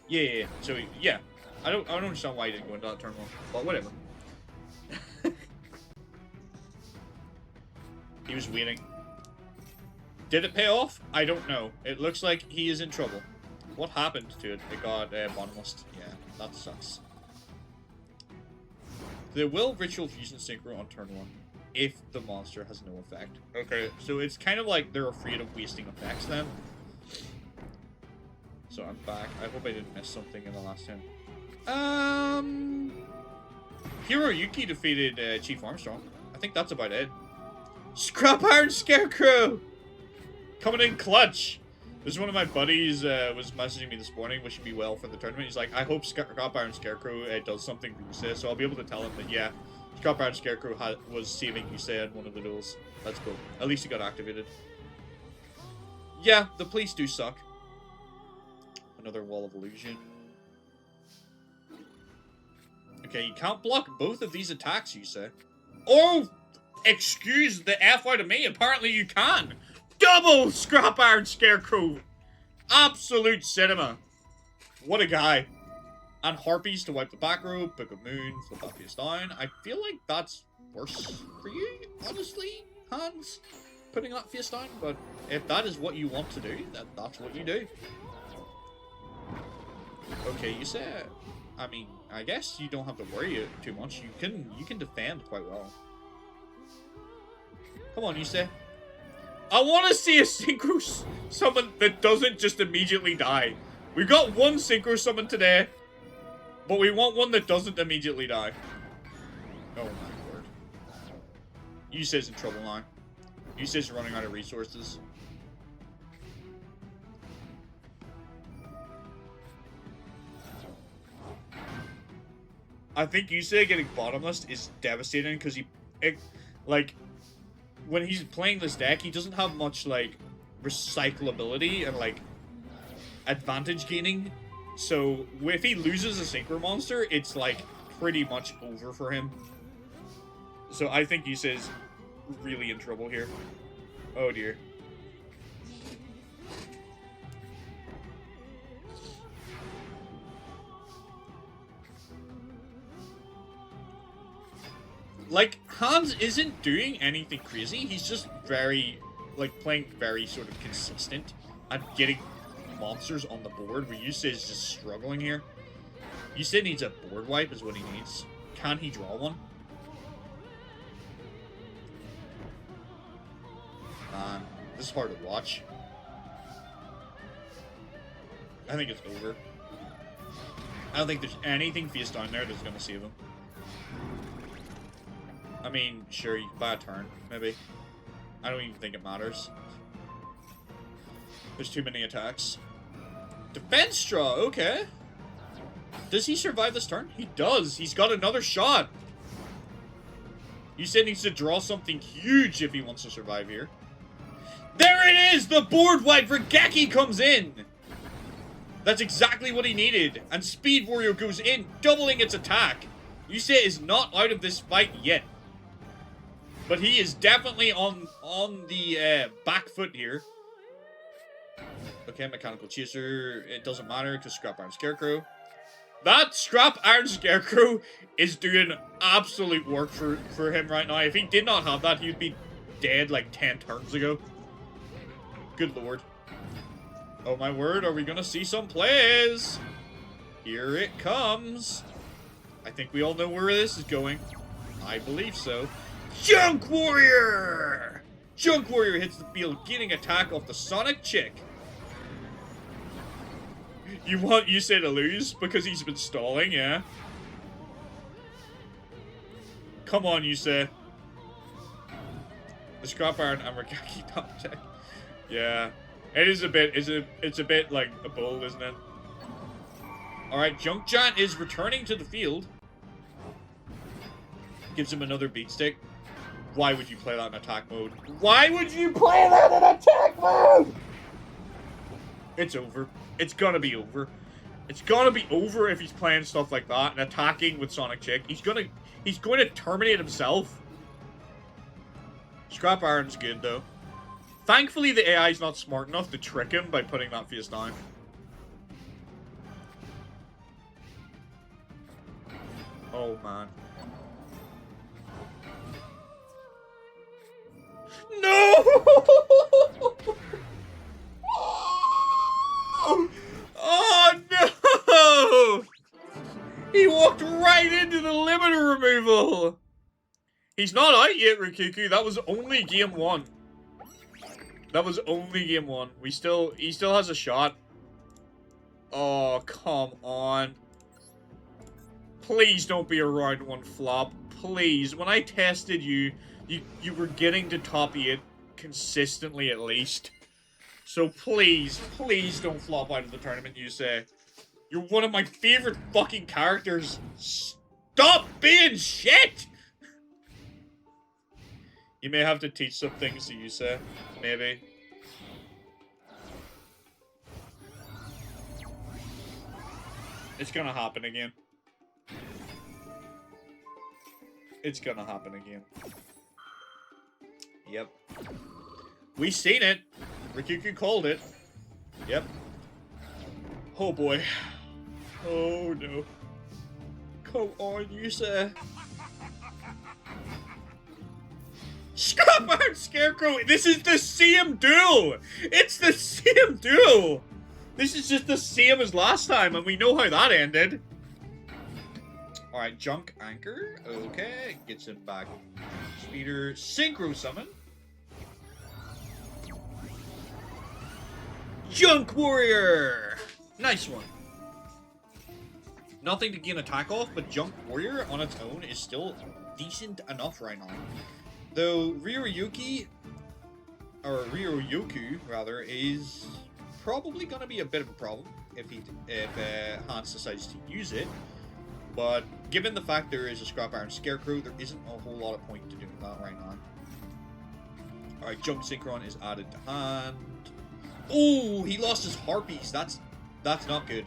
Yeah. So, yeah. I don't understand why you didn't go into that turn 1. But whatever. He was waiting. Did it pay off? I don't know. It looks like he is in trouble. What happened to it? It got bottomless. Yeah, that sucks. They will Ritual Fusion Synchro on turn 1 if the monster has no effect. Okay, so it's kind of like they're afraid of wasting effects then. So I'm back. I hope I didn't miss something in the last turn. Hiroyuki defeated Chief Armstrong. I think that's about it. Scrap Iron Scarecrow! Coming in clutch! This is one of my buddies was messaging me this morning, wishing me well for the tournament. He's like, I hope Scrap Iron Scarecrow does something for Yusei, so I'll be able to tell him that, yeah, Scrap Iron Scarecrow was saving Yusei in one of the duels. That's cool. At least he got activated. Yeah, the police do suck. Another Wall of Illusion. Okay, you can't block both of these attacks, Yusei. Oh! Excuse the F out of me, apparently you can! Double Scrap Iron Scarecrow! Absolute cinema. What a guy. And Harpies to wipe the back row, Book of Moon, flip that face down. I feel like that's worse for you, honestly, Hans, putting that face down. But if that is what you want to do, that's what you do. Okay, you say, I mean, I guess you don't have to worry too much. You can defend quite well. Come on, Yusei. I want to see a synchro summon that doesn't just immediately die. We got one synchro summon today, but we want one that doesn't immediately die. Oh my word. Yusei's in trouble now. Yusei's running out of resources. I think Yusei getting bottomless is devastating because when he's playing this deck, he doesn't have much, like, recyclability and, like, advantage gaining. So, if he loses a Synchro Monster, it's, like, pretty much over for him. So, I think Yusei's really in trouble here. Oh, dear. Like, Hans isn't doing anything crazy. He's just very, like, playing very sort of consistent and getting monsters on the board, where Yusei is just struggling here. Yusei needs a board wipe is what he needs. Can he draw one? This is hard to watch. I think it's over. I don't think there's anything face down there that's gonna save him. I mean, sure, you can buy a turn, maybe. I don't even think it matters. There's too many attacks. Defense draw, okay. Does he survive this turn? He does. He's got another shot. Yusei needs to draw something huge if he wants to survive here. There it is! The board wipe for Geki comes in! That's exactly what he needed. And Speed Warrior goes in, doubling its attack. Yusei is not out of this fight yet. But he is definitely on the back foot here. Okay, Mechanical Chaser. It doesn't matter because Scrap Iron Scarecrow. That Scrap Iron Scarecrow is doing absolute work for him right now. If he did not have that, he'd be dead like 10 turns ago. Good lord. Oh my word, are we gonna see some plays? Here it comes. I think we all know where this is going. I believe so. Junk Warrior! Junk Warrior hits the field, getting attack off the Sonic Chick. You want Yusei to lose because he's been stalling, yeah? Come on, Yusei. The Scrap Iron and Ragaki top deck. Yeah. It is a bit, it's a bit like a bold, isn't it? Alright, Junk Giant is returning to the field. Gives him another beat stick. Why would you play that in attack mode? Why would you play that in attack mode? It's over. It's gonna be over. It's gonna be over if he's playing stuff like that and attacking with Sonic Chick. He's going to terminate himself. Scrap Iron's good though. Thankfully the AI is not smart enough to trick him by putting that face down. Oh man. No! Oh no! He walked right into the limiter removal! He's not out yet, Rikuku. That was only game 1. That was only game 1. He still has a shot. Oh, come on. Please don't be a round 1 flop. Please. When I tested you were getting to top 8 consistently at least. So please, please don't flop out of the tournament, Yusei. You're one of my favorite fucking characters. Stop being shit! You may have to teach some things to Yusei. Maybe. It's gonna happen again. It's gonna happen again. Yep. We seen it. Rikuku called it. Yep. Oh boy. Oh no. Come on, Yusei. Scrap Iron Scarecrow! This is the same duel! It's the same duel! This is just the same as last time, and we know how that ended. Alright, Junk Anchor. Okay, gets him back. Speeder Synchro Summon. Junk Warrior! Nice one. Nothing to gain attack off, but Junk Warrior on its own is still decent enough right now. Though Ryoryuki, or Ryoryoku rather, is probably going to be a bit of a problem if Hans decides to use it. But given the fact there is a Scrap Iron Scarecrow, there isn't a whole lot of point to doing that right now. Alright, Jump Synchron is added to hand. Oh, he lost his Harpies. That's not good.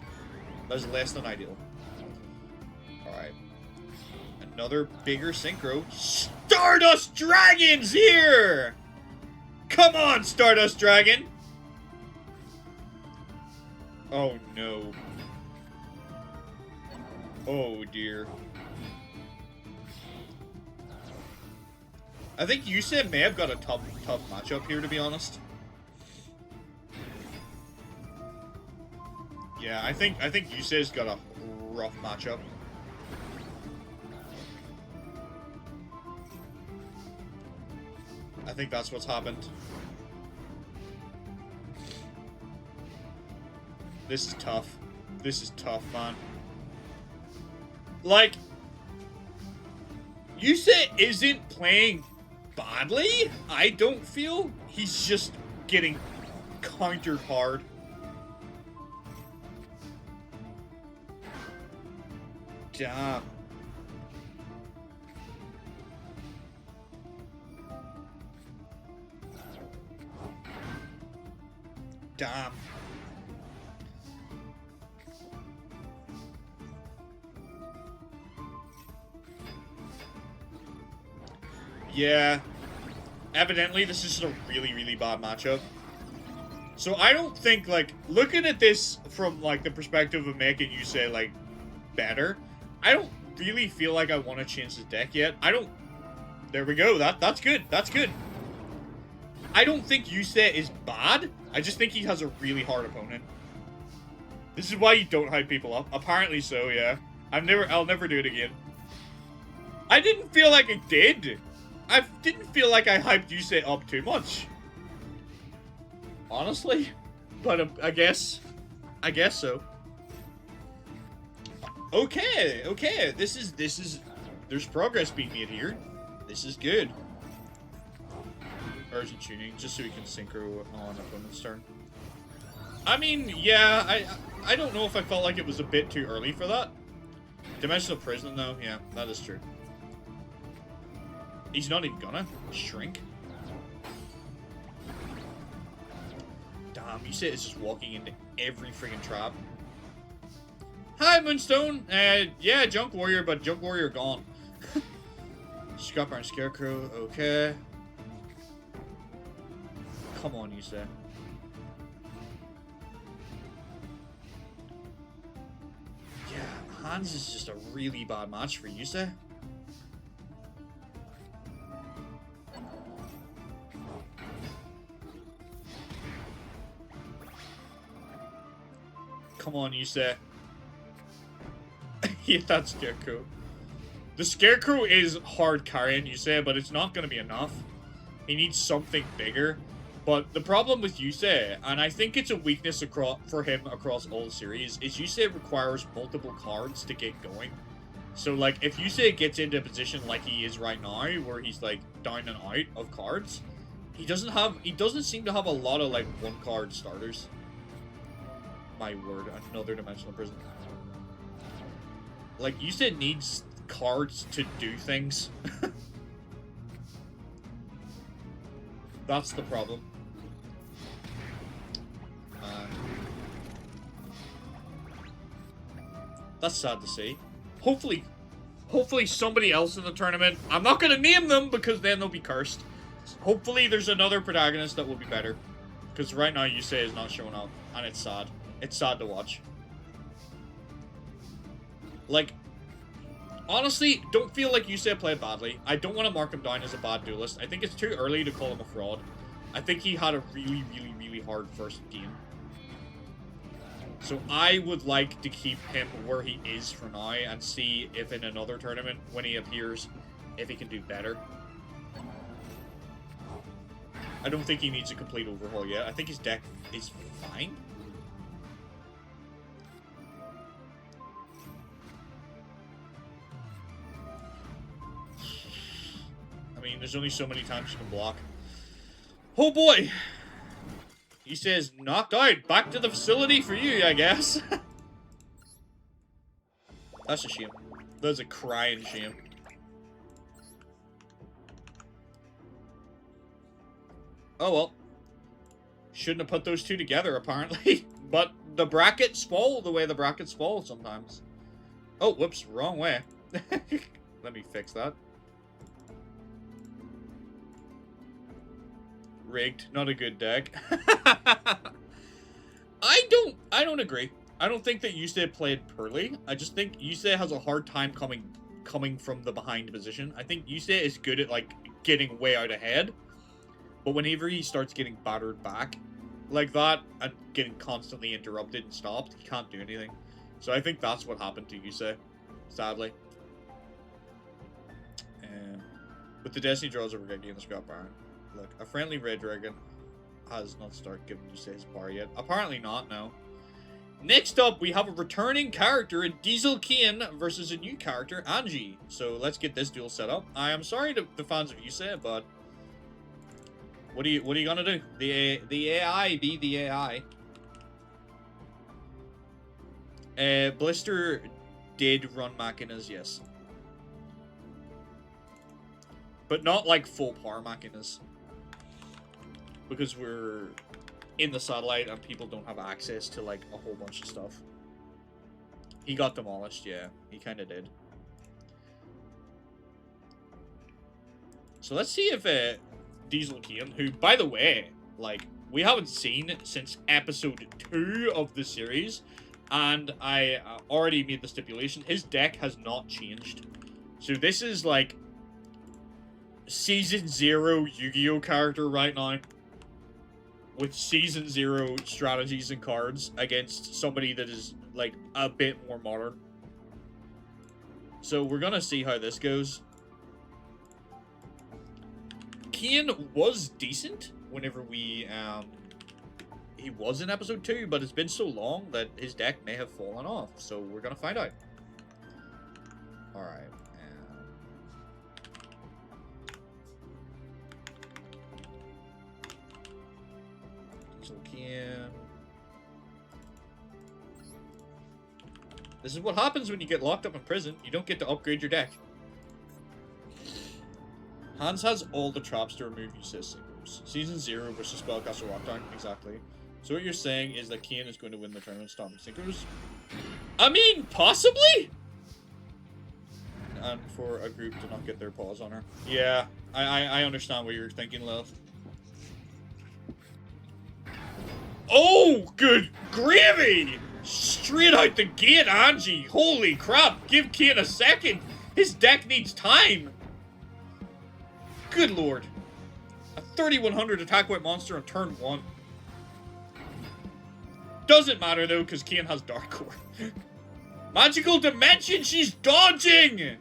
That's less than ideal. Alright. Another bigger Synchro. Stardust Dragon's here! Come on, Stardust Dragon! Oh no. Oh dear. I think Yusei may have got a tough matchup here, to be honest. Yeah, I think Yusei's got a rough matchup. I think that's what's happened. This is tough. This is tough, man. Like, Yusei isn't playing badly, I don't feel. He's just getting countered hard. Damn. Damn. Yeah. Evidently, this is just a really, really bad matchup. So I don't think, like, looking at this from, like, the perspective of making you say, like, better, I don't really feel like I want to change the deck yet. I don't... There we go. That's good. That's good. I don't think Yusei is bad. I just think he has a really hard opponent. This is why you don't hype people up. Apparently so, yeah. I'll never do it again. I didn't feel like I did. I didn't feel like I hyped Yusei up too much. Honestly. But I guess so. Okay, okay. This is there's progress being made here. This is good. Urgent tuning, just so we can synchro on opponent's turn. I mean, yeah, I don't know if I felt like it was a bit too early for that. Dimensional Prison, though, yeah, that is true. He's not even gonna shrink. Damn, you say it's just walking into every friggin' trap. Hi, Moonstone! Yeah, Junk Warrior, but Junk Warrior gone. Scrap Iron Scarecrow, okay. Come on, you say. Yeah, Hans is just a really bad match for you, say. Come on, you say. Yeah, that Scarecrow. The Scarecrow is hard carrying, you say, but it's not going to be enough. He needs something bigger. But the problem with Yusei, and I think it's a weakness for him across all the series, is Yusei requires multiple cards to get going. So, like, if Yusei gets into a position like he is right now, where he's, like, down and out of cards, he doesn't seem to have a lot of, like, one-card starters. My word, another Dimensional Prison. Like, Yusei needs cards to do things. That's the problem. That's sad to see. Hopefully somebody else in the tournament, I'm not going to name them because then they'll be cursed. Hopefully there's another protagonist that will be better. Because right now Yusei is not showing up, and it's sad. It's sad to watch. Like, honestly, don't feel like Yusei played badly. I don't want to mark him down as a bad duelist. I think it's too early to call him a fraud. I think he had a really, really, really hard first game. So I would like to keep him where he is for now and see if in another tournament, when he appears, if he can do better. I don't think he needs a complete overhaul yet. I think his deck is fine. I mean, there's only so many times you can block. Oh boy! He says, knocked out. Back to the facility for you, I guess. That's a shame. That's a crying shame. Oh well. Shouldn't have put those two together, apparently. But the brackets fall the way the brackets fall sometimes. Oh, whoops, wrong way. Let me fix that. Rigged, not a good deck. I don't agree. I don't think that Yugioh played poorly. I just think Yugioh has a hard time coming from the behind position. I think Yugioh is good at like getting way out ahead. But whenever he starts getting battered back like that and getting constantly interrupted and stopped, he can't do anything. So I think that's what happened to Yugioh, sadly. With the Destiny draws over Geki and the Scrap Baron. Look, a friendly Red Dragon has not started giving Yugioh his power yet. Apparently not, no. Next up, we have a returning character in Diesel Kian versus a new character, Angie. So let's get this duel set up. I am sorry to the fans of Yugioh, but what are you gonna do? The AI be the AI. Blister did run Machinas, yes. But not like full power Machinas. Because we're in the satellite and people don't have access to like a whole bunch of stuff. He got demolished, yeah. He kinda did. So let's see if Diesel Kian, who, by the way, like, we haven't seen since episode 2 of the series, and I already made the stipulation, his deck has not changed. So this is, like, Season 0 Yu-Gi-Oh! Character right now, with Season 0 strategies and cards against somebody that is, like, a bit more modern. So we're gonna see how this goes. Kian was decent whenever he was in episode 2, but it's been so long that his deck may have fallen off, so we're gonna find out. Alright. So Kian. This is what happens when you get locked up in prison. You don't get to upgrade your deck. Hans has all the traps to remove Yugioh synchros. Season 0 versus Spellcaster Lockdown, exactly. So what you're saying is that Kian is going to win the tournament stopping synchros? I mean, possibly? And for a group to not get their paws on her. Yeah, I understand what you're thinking, Lilith. Oh, good gravy! Straight out the gate, Angie! Holy crap, give Kian a second! His deck needs time! Good lord. A 3100 attack weight monster on turn 1. Doesn't matter though, because Kian has Dark Core. Magical Dimension, she's dodging!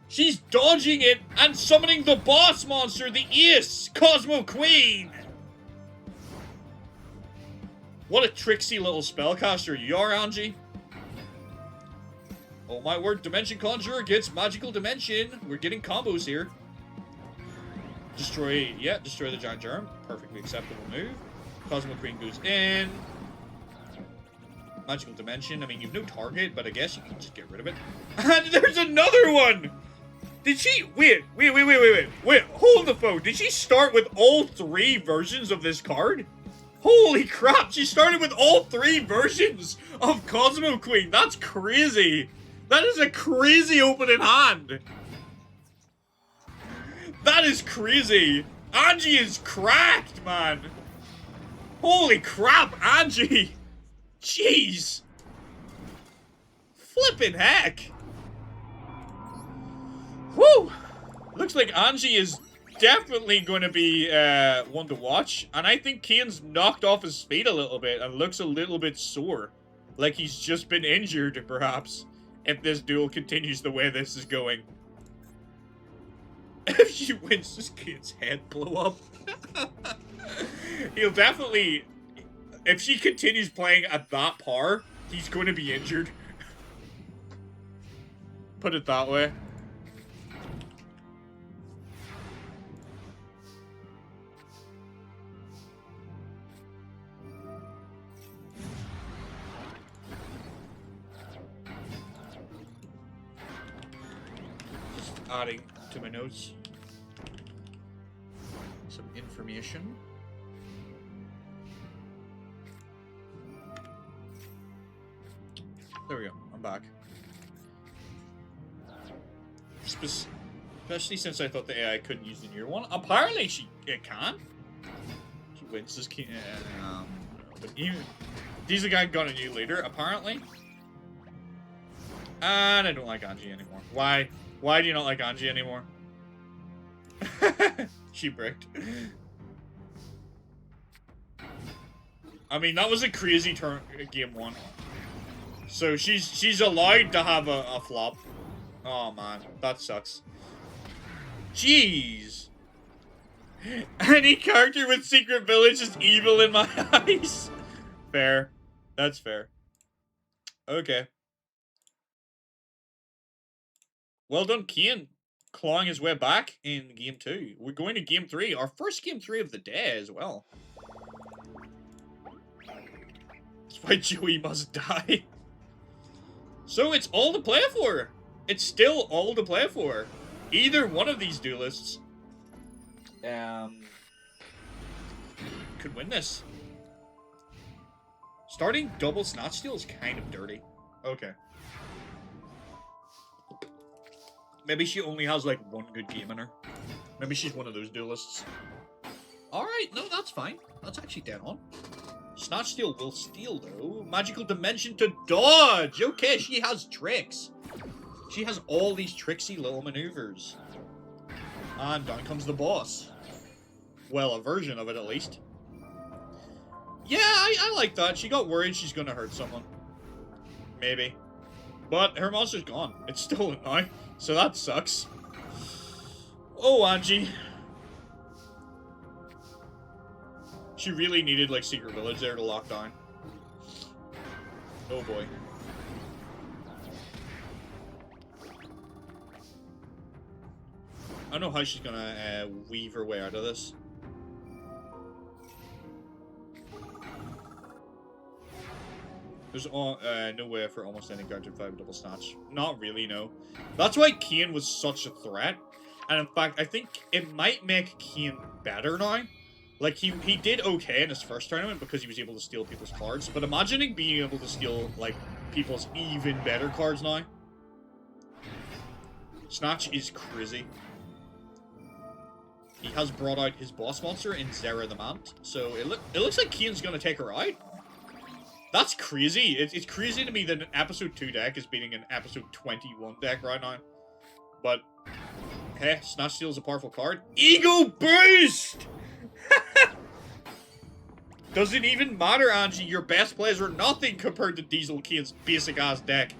She's dodging it and summoning the boss monster, the Ace, Cosmo Queen! What a tricksy little spellcaster you are, Angie. Oh my word, Dimension Conjurer gets Magical Dimension. We're getting combos here. Destroy the Giant Germ. Perfectly acceptable move. Cosmo Queen goes in. Magical Dimension. I mean, you've no target, but I guess you can just get rid of it. And there's another one! Did she... Wait, hold the phone. Did she start with all 3 versions of this card? Holy crap, she started with all 3 versions of Cosmo Queen. That's crazy. That is a crazy opening hand. That is crazy. Angie is cracked, man. Holy crap, Angie. Jeez. Flippin' heck. Whew. Looks like Angie is definitely going to be one to watch. And I think Kian's knocked off his feet a little bit and looks a little bit sore. Like he's just been injured, perhaps. If this duel continues the way this is going. If she wins, this kid's head blow up. He'll definitely... If she continues playing at that par, he's going to be injured. Put it that way. Just adding to my notes some information. There we go. I'm back. Especially since I thought the AI couldn't use the newer one. Apparently it can. She wins this key. But these guy got a new leader, apparently. And I don't like Angie anymore. Why? Why do you not like Angie anymore? She bricked. I mean, that was a crazy turn game one. So she's allowed to have a flop. Oh man, that sucks. Jeez. Any character with Secret Village is evil in my eyes. Fair. That's fair. Okay. Well done, Kian. Clawing his way back in game 2. We're going to game 3. Our first game 3 of the day as well. That's why Joey must die. So it's all to play for. It's still all to play for. Either one of these duelists could win this. Starting double snatch steal is kind of dirty. Okay. Maybe she only has like one good game in her. Maybe she's one of those duelists. Alright, no, that's fine. That's actually dead on. Snatch steal will steal though. Magical dimension to dodge! Okay, she has tricks. She has all these tricksy little maneuvers. And down comes the boss. Well, a version of it at least. Yeah, I like that. She got worried she's gonna hurt someone. Maybe. But her monster's gone. It's stolen now. So that sucks. Oh, Angie. She really needed, like, Secret Village there to lock down. Oh, boy. I don't know how she's gonna weave her way out of this. There's no way for almost any guard to 5 double snatch. Not really, no. That's why Kian was such a threat. And in fact, I think it might make Kian better now. Like, he did okay in his first tournament because he was able to steal people's cards. But imagining being able to steal, like, people's even better cards now. Snatch is crazy. He has brought out his boss monster in Zera the Mant. So it looks like Kian's gonna take her out. That's crazy. It's crazy to me that an episode 2 deck is beating an episode 21 deck right now. But, hey, Snatch Steal is a powerful card. Ego Boost! Doesn't even matter, Angie. Your best plays are nothing compared to Diesel Kian's basic-ass deck.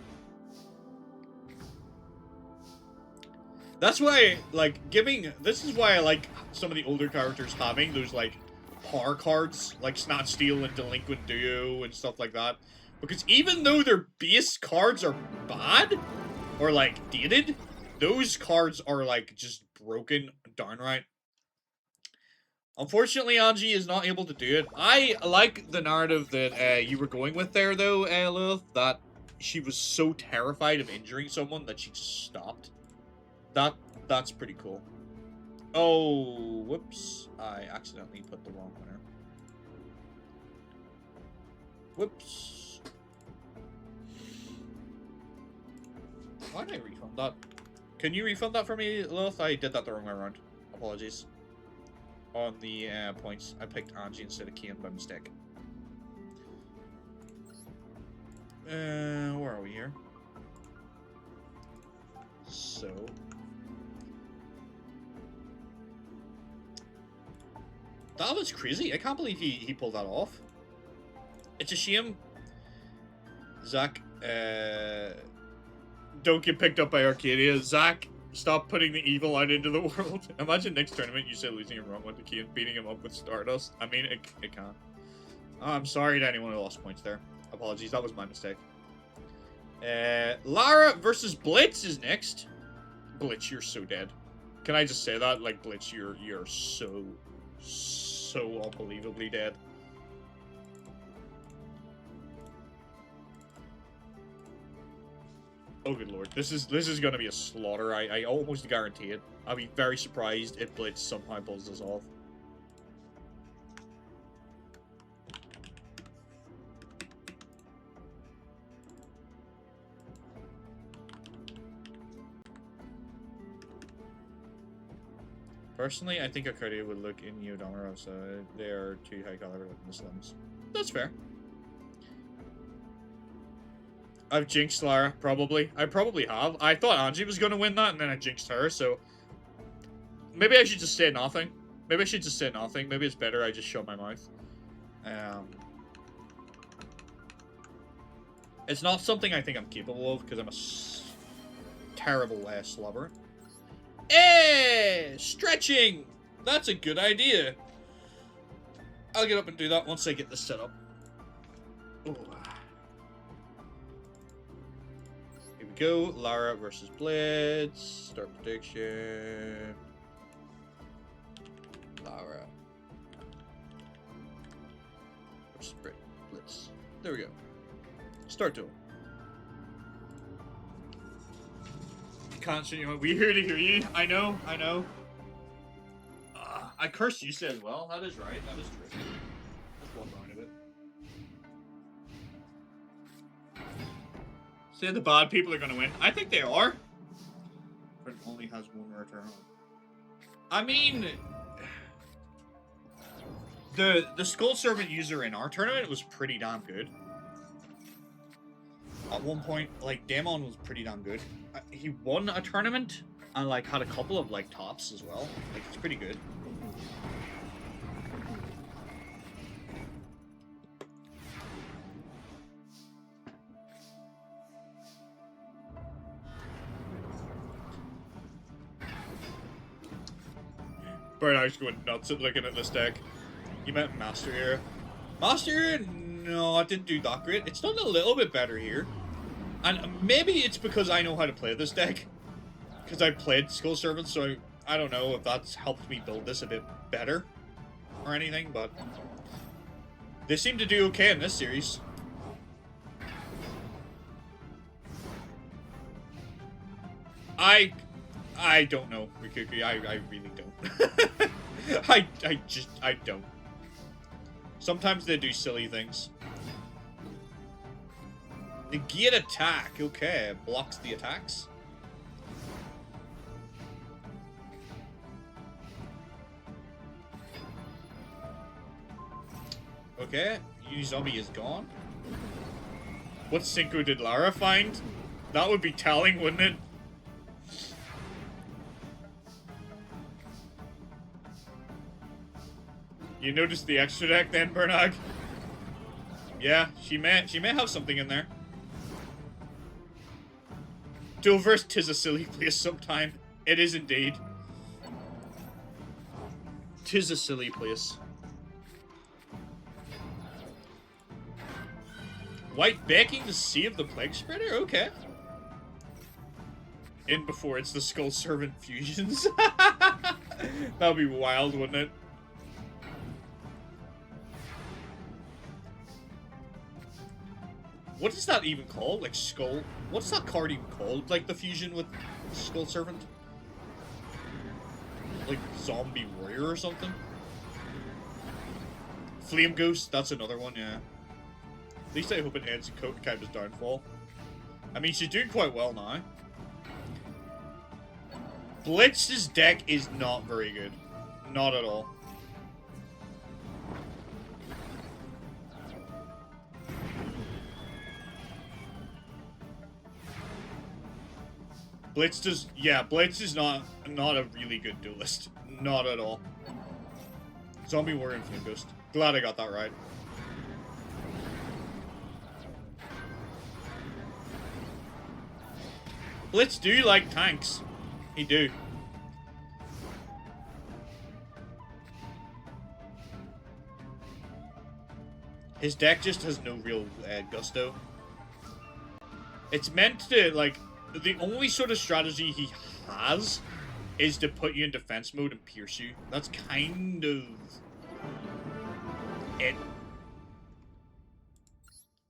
That's why, like, this is why I like some of the older characters having those, like, par cards, like Snatch Steal and Delinquent Duo and stuff like that. Because even though their base cards are bad, or, like, dated, those cards are, like, just broken downright. Unfortunately, Angie is not able to do it. I like the narrative that you were going with there, though, Lilith, that she was so terrified of injuring someone that she just stopped. That's pretty cool. Oh, whoops. I accidentally put the wrong winner. Whoops. Why did I refund that? Can you refund that for me, Lilith? I did that the wrong way around. Apologies. On the points, I picked Angie instead of Kian by mistake. Where are we here? So... that was crazy. I can't believe he pulled that off. It's a shame Zach don't get picked up by Arcadia. Zach Stop putting the evil out into the world. Imagine next tournament you say losing a wrong one to Key and beating him up with Stardust. I mean, it can. I'm sorry to anyone who lost points there. Apologies, that was my mistake. Lara versus Blitz is next. Blitz, you're so dead. Can I just say that? Like, Blitz, you're so unbelievably dead. Oh good lord, this is gonna be a slaughter. I almost guarantee it. I'll be very surprised if Blitz somehow pulls this off. Personally, I think Arcadia would look in Domino, so they are too high caliber with Muslims. That's fair. I've jinxed Lara, probably. I probably have. I thought Angie was going to win that, and then I jinxed her, so... Maybe I should just say nothing. Maybe I should just say nothing. Maybe it's better I just shut my mouth. It's not something I think I'm capable of, because I'm a terrible slobber. Hey! Stretching! That's a good idea. I'll get up and do that once I get this set up. Ooh. Here we go. Lara versus Blitz. Start prediction. Lara versus Blitz. There we go. Start duel. Can't show you. We're here to hear you. I know. I cursed you as well. That is right. That is true. That's one round of it. Say the bad people are going to win. I think they are. But it only has one return. I mean, the Skull Servant user in our tournament was pretty damn good. At one point, like, Damon was pretty damn good. He won a tournament and, like, had a couple of, like, tops as well. Like, it's pretty good. Bernard's going nuts at looking at this deck. You meant Master Era. Master Era? No, I didn't do that great. It's done a little bit better here. And maybe it's because I know how to play this deck. Because I played Skull Servant, so I don't know if that's helped me build this a bit better. Or anything, but... They seem to do okay in this series. I don't know, Rikuki. I really don't. I don't. Sometimes they do silly things. Negate attack. Okay, blocks the attacks. Okay, Unizombie is gone. What Cinco did Lara find? That would be telling, wouldn't it? You noticed the extra deck then, Bernag? Yeah, she may have something in there. Duelverse 'tis a silly place sometime. It is indeed. 'Tis a silly place. White begging to save the Plague Spreader? Okay. In before it's the Skull Servant fusions. That would be wild, wouldn't it? What is that even called? Like Skull? What's that card even called? Like the fusion with Skull Servant? Like Zombie Warrior or something? Flame Ghost, that's another one, yeah. At least I hope it ends in Kaiba's downfall. I mean, she's doing quite well now. Blitz's deck is not very good. Not at all. Blitz is not a really good duelist. Not at all. Zombie Warrior and Flame Ghost. Glad I got that right. Blitz do like tanks. He do. His deck just has no real gusto. It's meant to, like, the only sort of strategy he has is to put you in defense mode and pierce you. That's kind of it.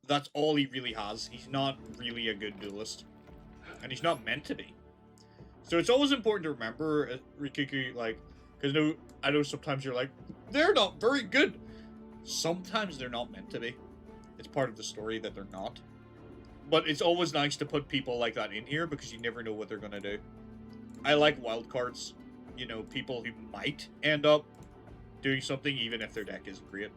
That's all he really has. He's not really a good duelist. And he's not meant to be. So it's always important to remember, Rikiku, like, because I know sometimes you're like, they're not very good. Sometimes they're not meant to be. It's part of the story that they're not. But it's always nice to put people like that in here because you never know what they're going to do. I like wild cards. You know, people who might end up doing something even if their deck isn't great.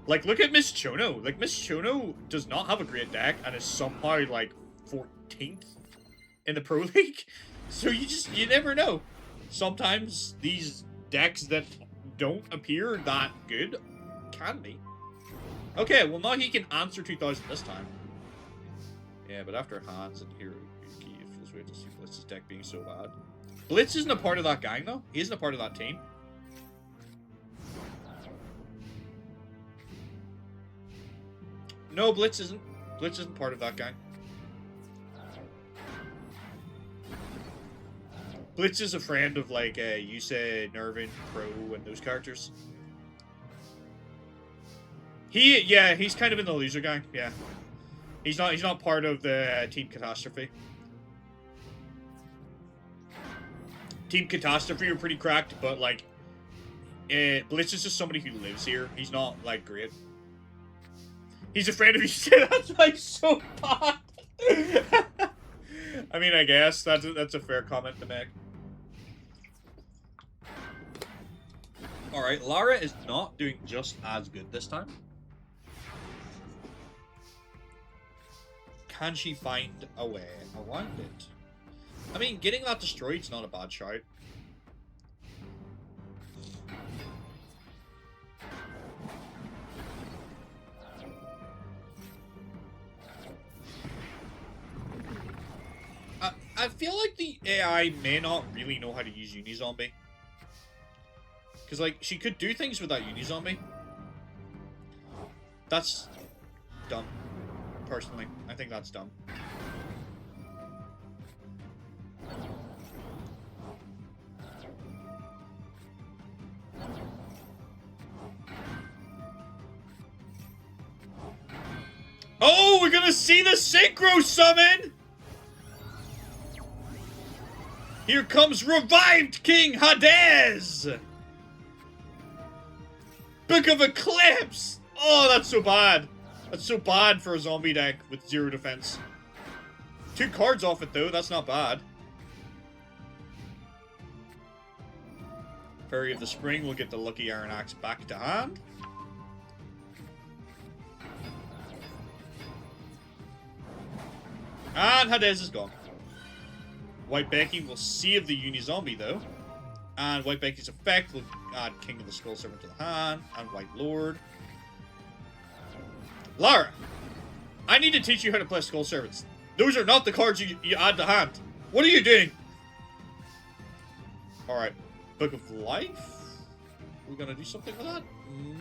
Like, look at Miss Chono. Like, Miss Chono does not have a great deck and is somehow, like, 14th in the Pro League. So you never know. Sometimes these decks that don't appear that good can be. Okay, well now he can answer 2000 this time. Yeah, but after Hans and Hiro, it feels weird to see Blitz's deck being so bad. Blitz isn't a part of that gang though. He isn't a part of that team. No, Blitz isn't. Blitz isn't part of that gang. Blitz is a friend of, like, Yusei, Nervin, Pro, and those characters. He's kind of in the loser gang, yeah. He's not part of the Team Catastrophe. Team Catastrophe are pretty cracked, but, like, Blitz is just somebody who lives here. He's not, like, great. He's a friend of Yusei, that's, like, so bad. I mean, I guess that's a fair comment to make. Alright, Lara is not doing just as good this time. Can she find a way around it? I mean, getting that destroyed is not a bad shout. I feel like the AI may not really know how to use Unizombie. Because, like, she could do things with that Unizombie. That's dumb. Personally, I think that's dumb. Oh, we're gonna see the Synchro Summon! Here comes revived King Hades! Book of Eclipse! Oh, that's so bad. That's so bad for a zombie deck with 0 defense. 2 cards off it, though. That's not bad. Fairy of the Spring will get the Lucky Iron Axe back to hand. And Hades is gone. White Becky will save the Unizombie, though. And White Becky's effect will add King of the Skull Servant to the hand. And White Lord. Lara! I need to teach you how to play Skull Servants. Those are not the cards you add to hand. What are you doing? Alright. Book of Life? We're gonna do something with that?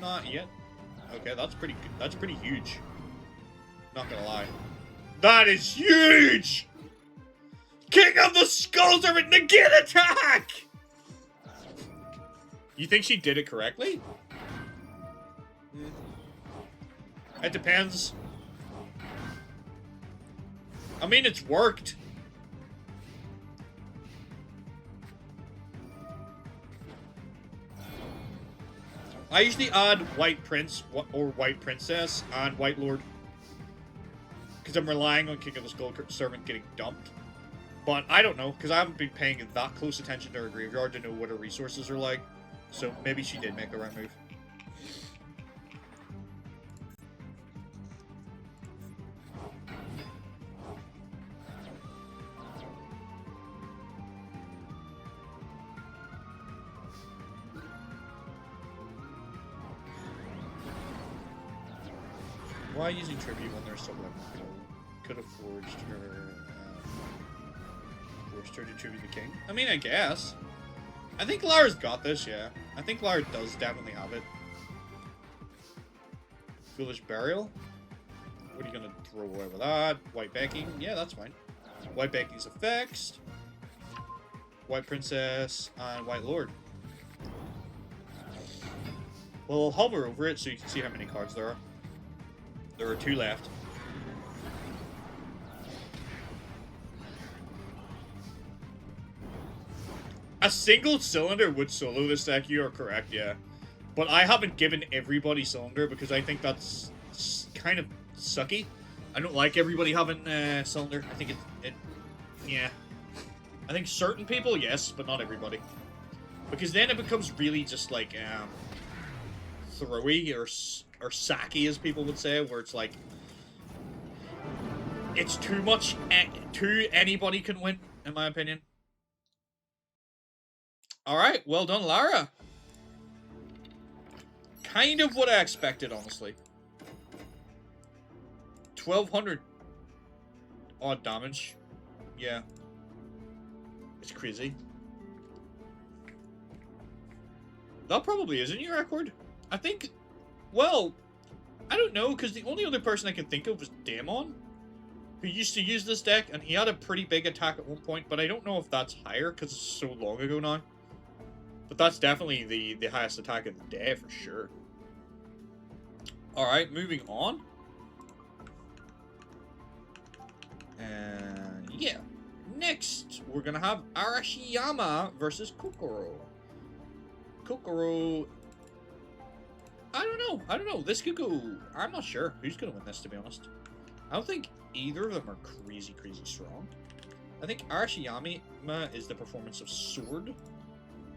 Not yet. Okay, that's pretty good. That's pretty huge. Not gonna lie. That is huge! King of the Skull Servant, negate attack! You think she did it correctly? It depends. I mean, it's worked. I usually add White Prince or White Princess and White Lord. Because I'm relying on King of the Skull Servant getting dumped. But I don't know, because I haven't been paying that close attention to her graveyard to know what her resources are like. So maybe she did make the right move. Why using tribute when there's someone who could have forged her forced her to tribute the king. I mean, I guess. I think Lara's got this, yeah. I think Lara does definitely have it. Foolish Burial? What are you gonna throw away with that? White Backing? Yeah, that's fine. White Backing's effects. White Princess and White Lord. Well, I'll hover over it so you can see how many cards there are. There are 2 left. A single cylinder would solo this deck, you are correct, yeah. But I haven't given everybody cylinder because I think that's kind of sucky. I don't like everybody having cylinder. I think yeah. I think certain people, yes, but not everybody. Because then it becomes really just like, throwy or sacky, as people would say, where it's like, it's too much, anybody can win, in my opinion. Alright, well done, Lara. Kind of what I expected, honestly. 1200 odd damage. Yeah. It's crazy. That probably isn't your record. I think, well, I don't know, because the only other person I can think of was Daemon, who used to use this deck, and he had a pretty big attack at one point, but I don't know if that's higher, because it's so long ago now. But that's definitely the highest attack of the day, for sure. Alright, moving on. And yeah. Next, we're gonna have Arashiyama versus Kokoro. Kokoro... I don't know. This could go... I'm not sure who's gonna win this, to be honest. I don't think either of them are crazy strong. I think Arashiyama is the performance of Sword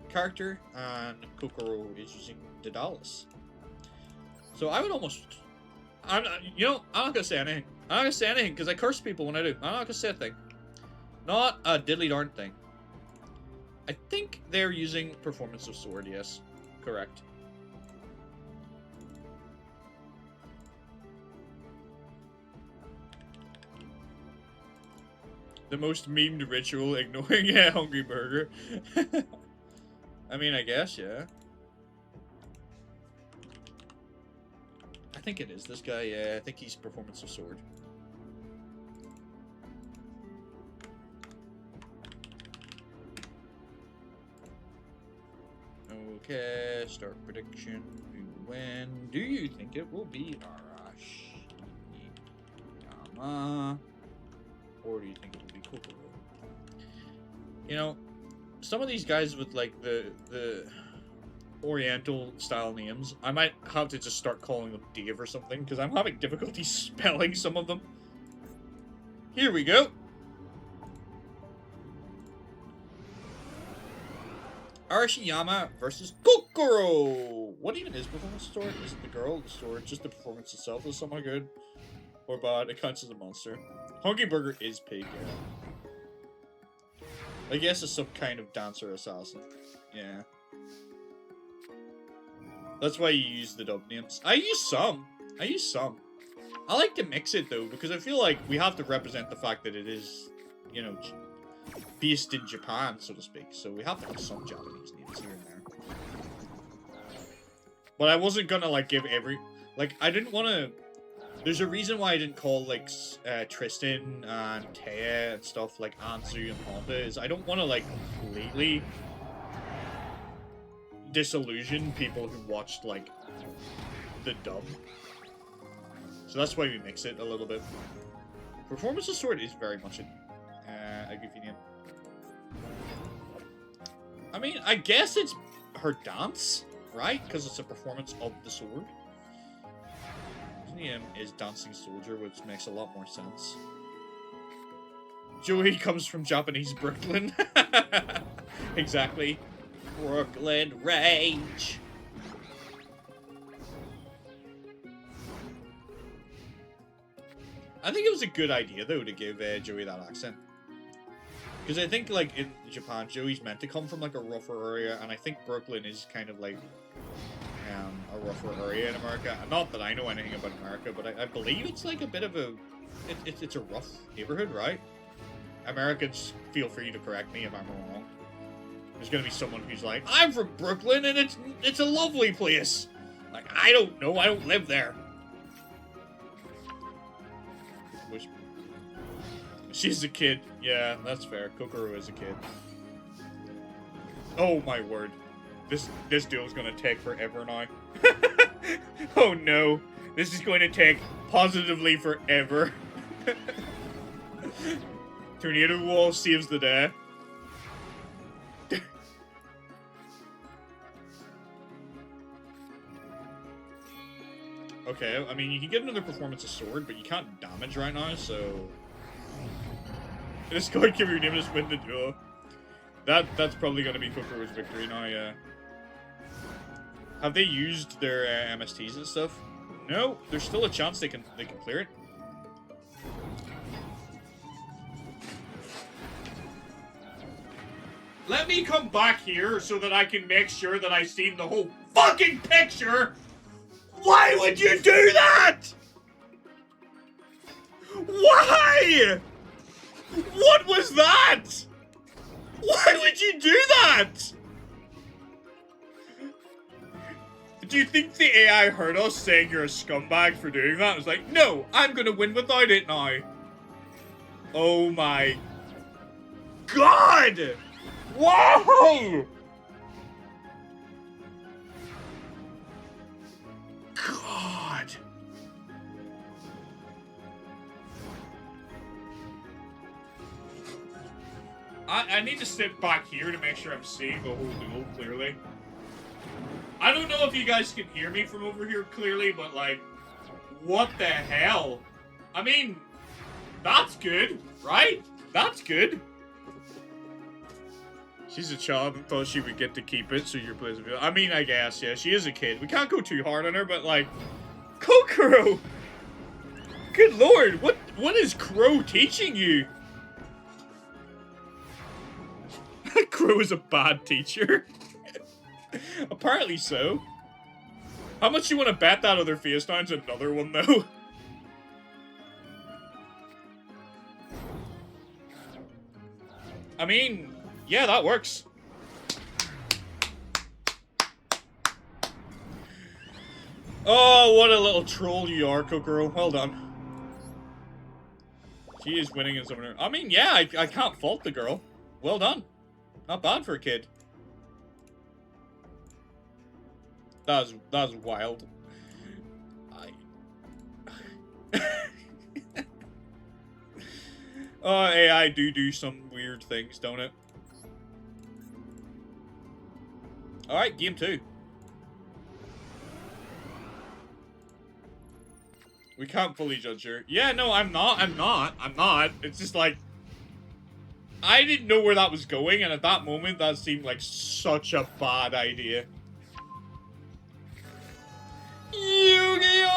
character, and Kokoro is using Daedalus. So I would almost... I'm not gonna say anything. I'm not gonna say anything, because I curse people when I do. I'm not gonna say a thing. Not a diddly darn thing. I think they're using performance of Sword, yes. Correct. The most memed ritual, ignoring a hungry burger. I mean, I guess, yeah. I think it is this guy, yeah. I think he's performance of Sword. Okay, start prediction. When do you think it will be Arashiyama? Or do you think it will be Kokoro? You know, some of these guys with like the Oriental style names, I might have to just start calling them Dave or something, because I'm having difficulty spelling some of them. Here we go. Arashiyama versus Kokoro. What even is performance of Sword? Is it the girl, the sword, just the performance itself is somehow good or bad? It counts as a monster. Hungry Burger is pig, yeah. I guess it's some kind of dancer assassin. Yeah. That's why you use the dub names. I use some. I like to mix it though, because I feel like we have to represent the fact that it is, you know, based in Japan, so to speak. So we have to have some Japanese names here and there. But I wasn't gonna like give every, like, I didn't want to. There's a reason why I didn't call like Tristan and Taya and stuff like Anzu and Honda, is I don't want to like completely disillusion people who watched like the dub. So that's why we mix it a little bit. Performance of Sword is very much a goofy name. I mean, I guess it's her dance, right? Because it's a performance of the sword. His name is Dancing Soldier, which makes a lot more sense. Joey comes from Japanese Brooklyn. Exactly. Brooklyn Rage. I think it was a good idea, though, to give Joey that accent. Because I think, like, in Japan, Joey's meant to come from, like, a rougher area, and I think Brooklyn is kind of, like, a rougher area in America. Not that I know anything about America, but I believe it's, like, a bit of a... It's a rough neighborhood, right? Americans, feel free to correct me if I'm wrong. There's gonna be someone who's like, I'm from Brooklyn and it's a lovely place. Like, I don't know, I don't live there. She's a kid. Yeah, that's fair. Kokoro is a kid. Oh my word. This duel's gonna take forever now. Oh no. This is going to take positively forever. Tornado Wall saves the day. Okay, I mean, you can get another performance of sword, but you can't damage right now, so... This card can be redeemed as win the duel. That's probably going to be Kokoro's victory now, yeah. Have they used their MSTs and stuff? No, there's still a chance they can clear it. Let me come back here so that I can make sure that I've seen the whole fucking picture! Why would you do that?! Why?! What was that?! Why would you do that?! Do you think the AI heard us saying you're a scumbag for doing that? It was like, no, I'm gonna win without it now. Oh my God! Why? God. I need to sit back here to make sure I'm seeing the whole duel clearly. I don't know if you guys can hear me from over here clearly, but like, what the hell? I mean, that's good, right? That's good. She's a child and thought she would get to keep it, so your place. I mean, I guess, yeah, she is a kid. We can't go too hard on her, but like, Kokoro! Good lord, what is Crow teaching you? Crow is a bad teacher. Apparently so. How much you want to bet that other face time's another one, though? I mean, yeah, that works. Oh, what a little troll you are, Kokoro. Well done. She is winning in some of her... I mean, yeah, I can't fault the girl. Well done. Not bad for a kid. That was wild. AI do some weird things, don't it? Alright, game 2. We can't fully judge her. Yeah, no, I'm not. It's just like... I didn't know where that was going, and at that moment, that seemed like such a bad idea. Yugioh!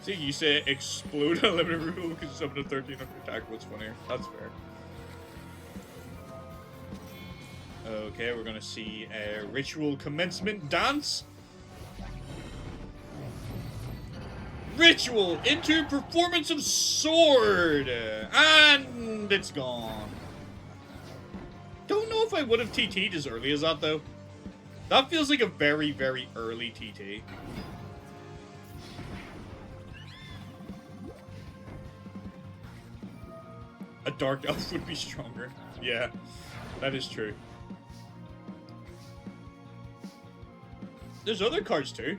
See, you say explode a limited rule because it's up to 1300 attack. What's funnier? That's fair. Okay, we're gonna see a ritual commencement dance. Ritual into performance of sword, and it's gone. Don't know if I would have TT'd as early as that, though. That feels like a very, very early TT. A dark elf would be stronger. Yeah, that is true. There's other cards, too.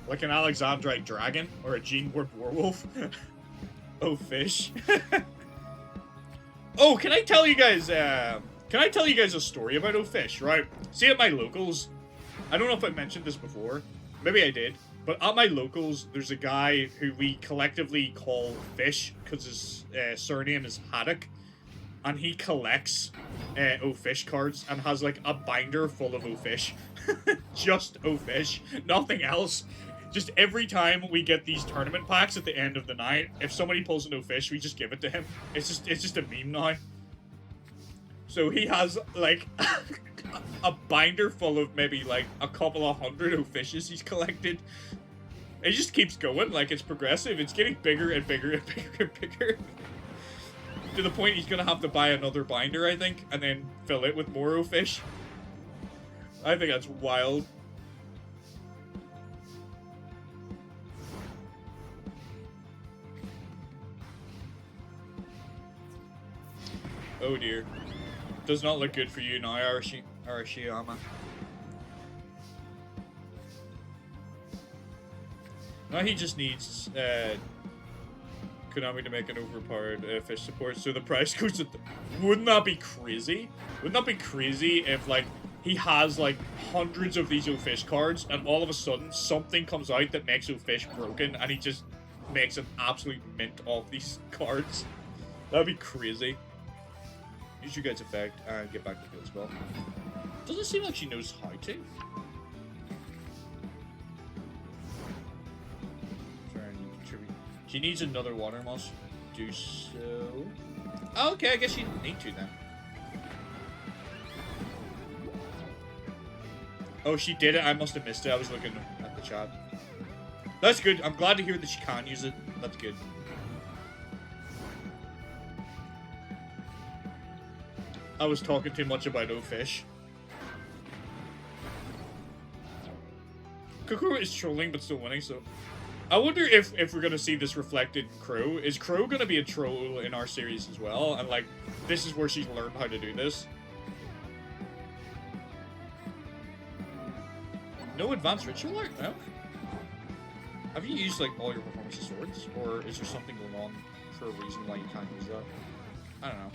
Like an Alexandrite Dragon, or a Gene Warped Werewolf. Oh, fish. Oh, can I tell you guys a story about O'Fish, right? See, at my locals, I don't know if I mentioned this before, maybe I did, but at my locals, there's a guy who we collectively call Fish, because his surname is Haddock, and he collects O'Fish cards, and has like a binder full of O'Fish. Just O'Fish, nothing else. Just every time we get these tournament packs at the end of the night, if somebody pulls an O'Fish, we just give it to him. It's just a meme now. So he has, like, a binder full of maybe, like, a couple of hundred O'Fishes he's collected. It just keeps going, like it's progressive. It's getting bigger and bigger and bigger and bigger. To the point he's gonna have to buy another binder, I think, and then fill it with more fish. I think that's wild. Oh dear. Does not look good for you now, Arashiyama. Now he just needs Konami to make an overpowered fish support, so the price goes at the... Wouldn't that be crazy? Wouldn't that be crazy if, like, he has, like, hundreds of these O-Fish cards, and all of a sudden, something comes out that makes O-Fish broken, and he just makes an absolute mint off these cards? That'd be crazy. Use your guys' effect, and get back to field spell. Doesn't seem like she knows how to. She needs another water moss. Do so. Oh, okay, I guess she didn't need to then. Oh, she did it. I must have missed it. I was looking at the chat. That's good. I'm glad to hear that she can use it. That's good. I was talking too much about O-Fish. Kokoro is trolling but still winning, so... I wonder if we're gonna see this reflected in Crow. Is Crow gonna be a troll in our series as well? And like, this is where she's learned how to do this. No advanced ritual art? No? Have you used like all your performance swords? Or is there something going on for a reason why you can't use that? I don't know.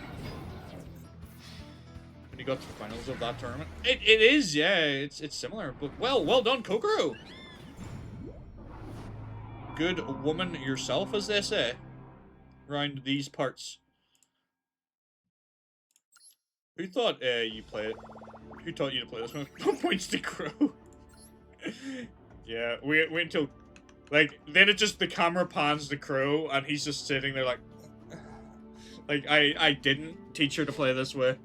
When you got to the finals of that tournament? It is, yeah, it's similar. But well done, Kokoro! Good woman yourself, as they say, around these parts. Who thought you play it? Who taught you to play this one? Points to Crow. Yeah, wait until, like, then it just, the camera pans to Crow, and he's just sitting there like I didn't teach her to play this way.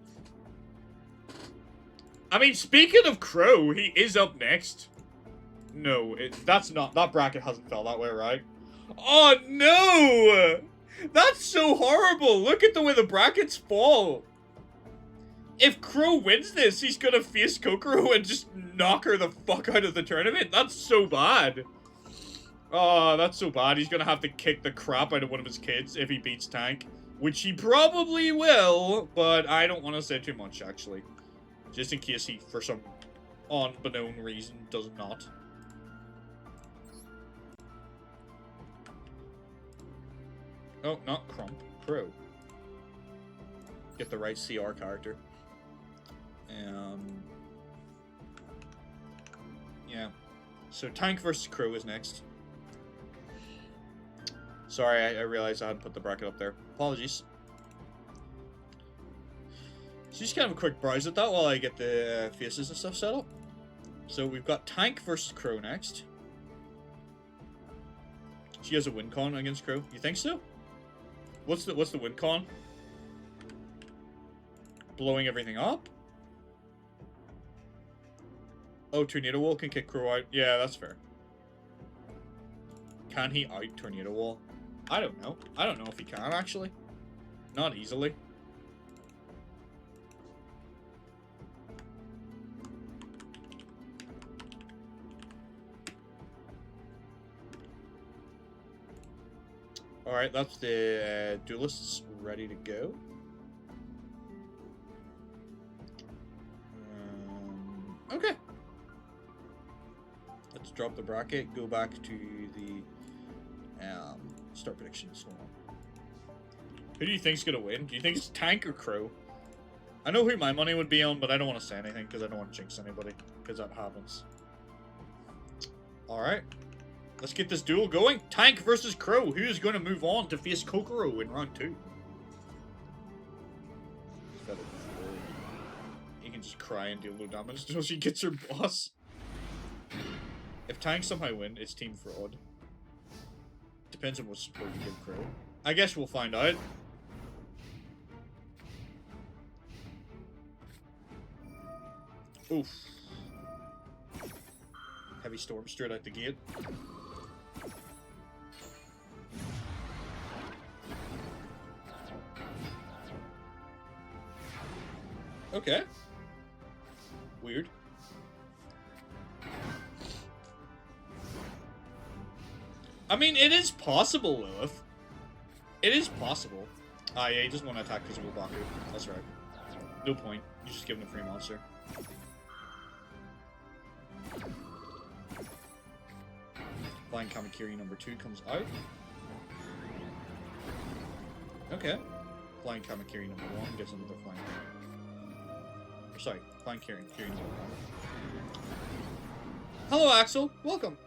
I mean, speaking of Crow, he is up next. No, that's not... That bracket hasn't fell that way, right? Oh, no! That's so horrible! Look at the way the brackets fall! If Crow wins this, he's gonna face Kokoro and just knock her the fuck out of the tournament. That's so bad. Oh, that's so bad. He's gonna have to kick the crap out of one of his kids if he beats Tank. Which he probably will, but I don't want to say too much, actually. Just in case he, for some unbeknown reason, does not. Oh, not Crump. Crow. Get the right CR character. Yeah. So Tank versus Crow is next. Sorry, I realized I hadn't put the bracket up there. Apologies. So just kind of a quick browse at that while I get the faces and stuff set up. So we've got Tank versus Crow next. She has a win con against Crow. You think so? What's the win con? Blowing everything up? Oh, Tornado Wall can kick Crow out. Yeah, that's fair. Can he out Tornado Wall? I don't know. I don't know if he can, actually. Not easily. Alright, that's the duelists ready to go. Okay. Let's drop the bracket, go back to the start predictions. Who do you think's gonna win? Do you think it's Tank or Crow? I know who my money would be on, but I don't want to say anything because I don't want to jinx anybody, because that happens. Alright. Let's get this duel going. Tank versus Crow. Who's going to move on to face Kokoro in round 2? He can just cry and deal low damage until she gets her boss. If Tank somehow win, it's team fraud. Depends on what support you give Crow. I guess we'll find out. Oof. Heavy storm straight out the gate. Okay. Weird. I mean, it is possible, Lilith. It is possible. Ah, yeah, he doesn't want to attack because of Baku. That's right. No point. You just give him a free monster. Flying Kamakiri number 2 comes out. Okay. Flying Kamakiri number 1 gives another flying. Sorry, Flying Kiri number 1. Hello, Axel. Welcome.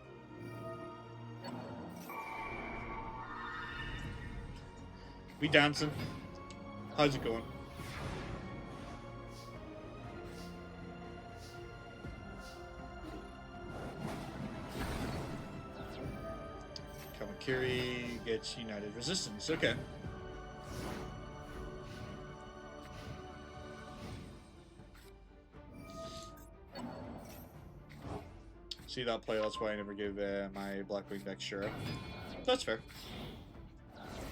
We dancing. How's it going? Kamakiri gets United Resistance. Okay. See that play? That's why I never give my Blackwing deck Shura. That's fair.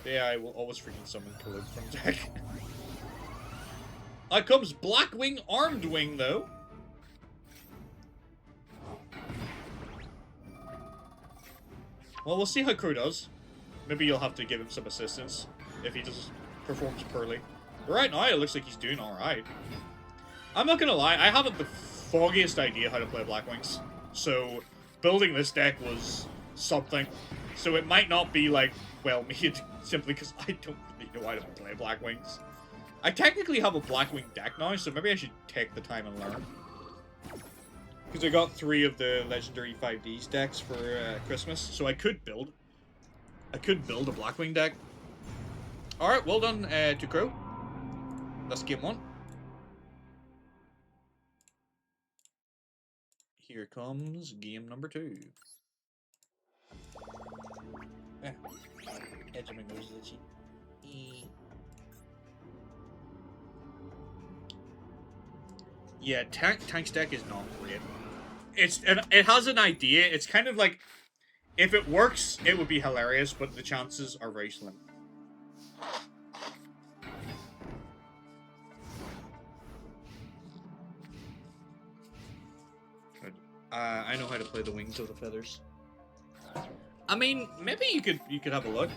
Yeah, I will always freaking summon Khalid from deck. Out comes Blackwing Armed Wing, though. Well, we'll see how Crow does. Maybe you'll have to give him some assistance if he just performs poorly. Right now, it looks like he's doing alright. I'm not gonna lie, I haven't the foggiest idea how to play Blackwings. So, building this deck was something. So it might not be, like, well made, simply because I don't really know how to play Blackwings. I technically have a Blackwing deck now, so maybe I should take the time and learn. Because I got 3 of the Legendary 5Ds decks for Christmas, so I could build a Blackwing deck. Alright, well done to Crow. That's game 1. Here comes game number 2. Yeah. Edge of my nose is itchy. Yeah, Tank's deck is not great. It has an idea. It's kind of like, if it works, it would be hilarious, but the chances are very slim. Good. I know how to play the Wings of the Feathers. I mean, maybe you could have a look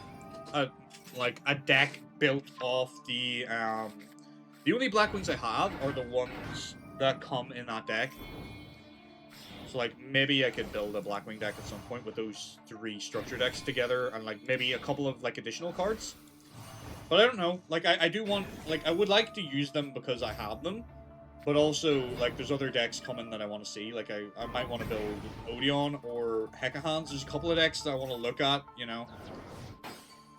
at like a deck built off the only Blackwings I have are the ones that come in that deck. So like maybe I could build a Blackwing deck at some point with those 3 structure decks together and like maybe a couple of like additional cards. But I don't know. Like I do want, like I would like to use them because I have them. But also, like, there's other decks coming that I want to see. Like, I might want to build Odeon or Hekahans. There's a couple of decks that I want to look at, you know.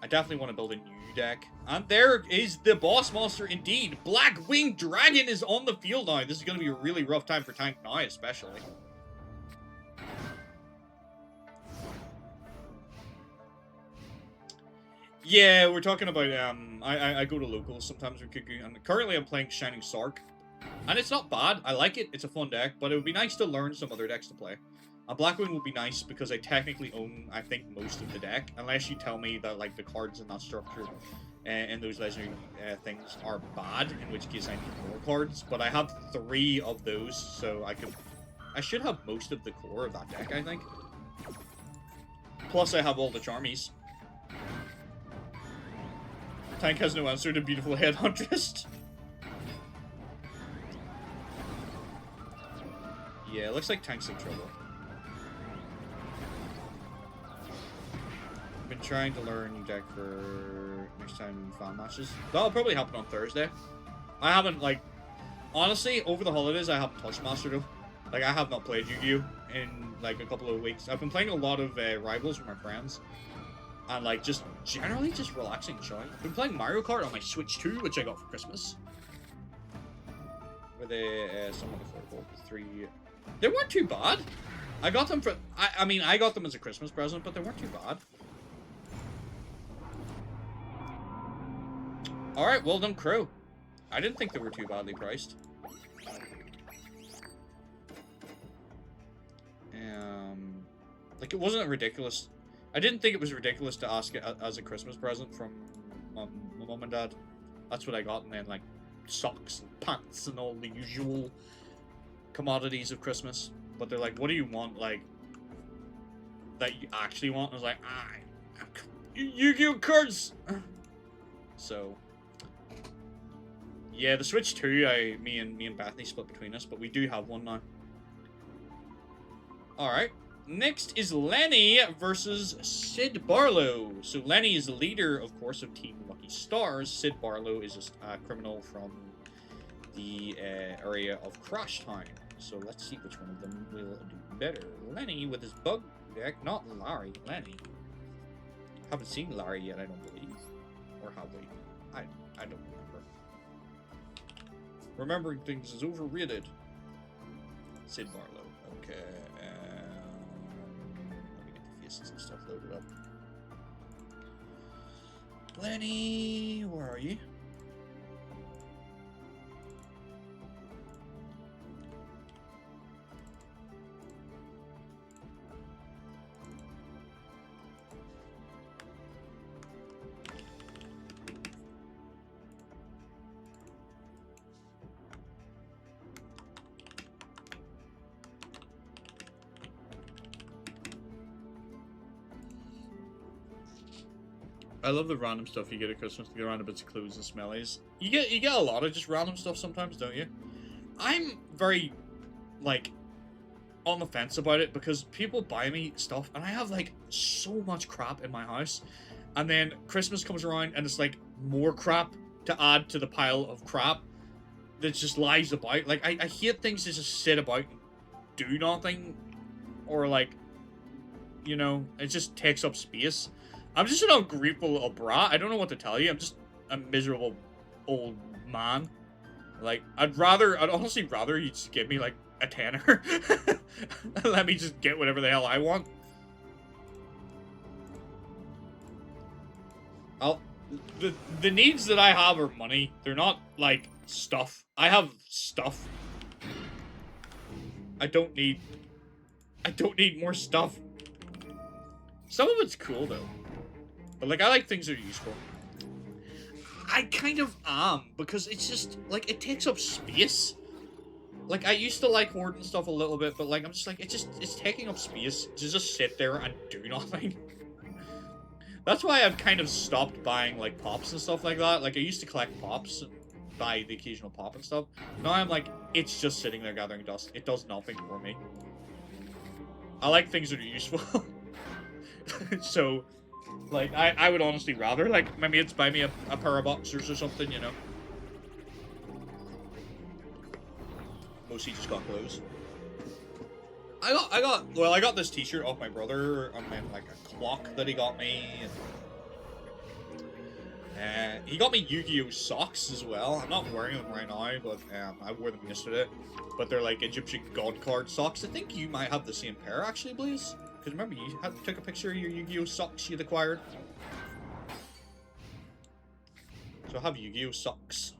I definitely want to build a new deck. And there is the boss monster indeed. Blackwing Dragon is on the field now. This is going to be a really rough time for Tank now, especially. Yeah, we're talking about, I go to locals sometimes with Cuckoo. And currently I'm playing Shining Sark. And it's not bad. I like it. It's a fun deck, but it would be nice to learn some other decks to play. A Blackwing would be nice because I technically own, I think, most of the deck. Unless you tell me that, like, the cards in that structure and those legendary things are bad, in which case I need more cards. But I have 3 of those, so I should have most of the core of that deck, I think. Plus I have all the Charmies. Tank has no answer to Beautiful Headhuntress. Yeah, it looks like Tank's in trouble. I've been trying to learn new deck for next time fan matches. That'll probably happen on Thursday. I haven't, like... Honestly, over the holidays, I haven't touched Master though. Like, I have not played Yu-Gi-Oh! In, like, a couple of weeks. I've been playing a lot of Rivals with my friends. And, like, just generally just relaxing and chilling. I've been playing Mario Kart on my Switch 2, which I got for Christmas. With some of the 3... They weren't too bad. I got them for... I mean, I got them as a Christmas present, but they weren't too bad. Alright, well done, Crow. I didn't think they were too badly priced. Like, it wasn't ridiculous. I didn't think it was ridiculous to ask it as a Christmas present from my mom and dad. That's what I got, and then, like, socks and pants and all the usual commodities of Christmas. But they're like, what do you want, like, that you actually want? And I was like, Yu-Gi-Oh cards! So, yeah, the Switch 2, me and Bethany split between us, but we do have one now. Alright. Next is Lenny versus Sid Barlow. So Lenny is the leader, of course, of Team Lucky Stars. Sid Barlow is a criminal from the area of Crash Town. So let's see which one of them will do better. Lenny with his bug deck, not Larry, Lenny. Haven't seen Larry yet, I don't believe. Or have we? I don't remember. Remembering things is overrated. Sid Barlow. Okay. Let me get the faces and stuff loaded up. Lenny, where are you? I love the random stuff you get at Christmas. You get random bits of clues and smellies. You get a lot of just random stuff sometimes, don't you? I'm very, like, on the fence about it because people buy me stuff and I have, like, so much crap in my house. And then Christmas comes around and it's, like, more crap to add to the pile of crap that just lies about. Like, I hate things that just sit about and do nothing. Or, like, you know, it just takes up space. I'm just an ungrateful little brat. I don't know what to tell you. I'm just a miserable old man. Like, I'd honestly rather you just give me, like, a tenner. And let me just get whatever the hell I want. The needs that I have are money. They're not, like, stuff. I have stuff. I don't need more stuff. Some of it's cool, though. But, like, I like things that are useful. I kind of am, because it's just, like, it takes up space. Like, I used to like hoarding stuff a little bit, but, like, I'm just like, it's taking up space to just sit there and do nothing. That's why I've kind of stopped buying, like, pops and stuff like that. Like, I used to collect pops and buy the occasional pop and stuff. Now I'm like, it's just sitting there gathering dust. It does nothing for me. I like things that are useful. So... like, I would honestly rather, like, my mates buy me a pair of boxers or something, you know? Mostly just got clothes. I got this t-shirt off my brother, and then, like, a clock that he got me, and he got me Yu-Gi-Oh socks as well. I'm not wearing them right now, but I wore them yesterday. But they're, like, Egyptian god card socks. I think you might have the same pair, actually, Blaze. Because remember, you took a picture of your Yu-Gi-Oh socks you'd acquired. So I have Yu-Gi-Oh socks.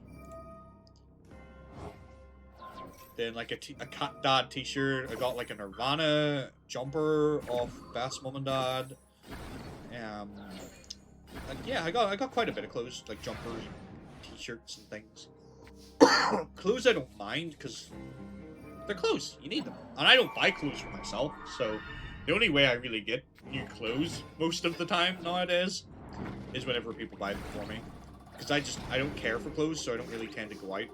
Then, like, a Cat Dad t-shirt. I got, like, a Nirvana jumper off Best Mom and Dad. Like, yeah, I got quite a bit of clothes, like jumpers, t-shirts, and things. Clothes I don't mind, because they're clothes. You need them. And I don't buy clothes for myself, so... the only way I really get new clothes most of the time nowadays is whenever people buy them for me. Because I don't care for clothes, so I don't really tend to go out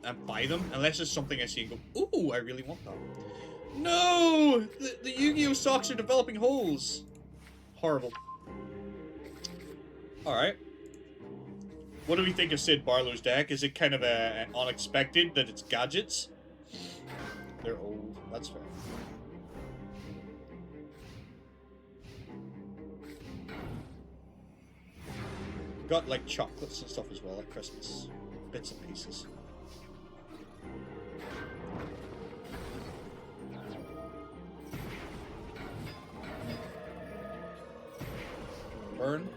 and buy them. Unless it's something I see and go, ooh, I really want that. No! The Yu-Gi-Oh socks are developing holes. Horrible. Alright. What do we think of Sid Barlow's deck? Is it kind of unexpected that it's gadgets? They're old. That's fair. Got, like, chocolates and stuff as well at Christmas. Bits and pieces. Burn.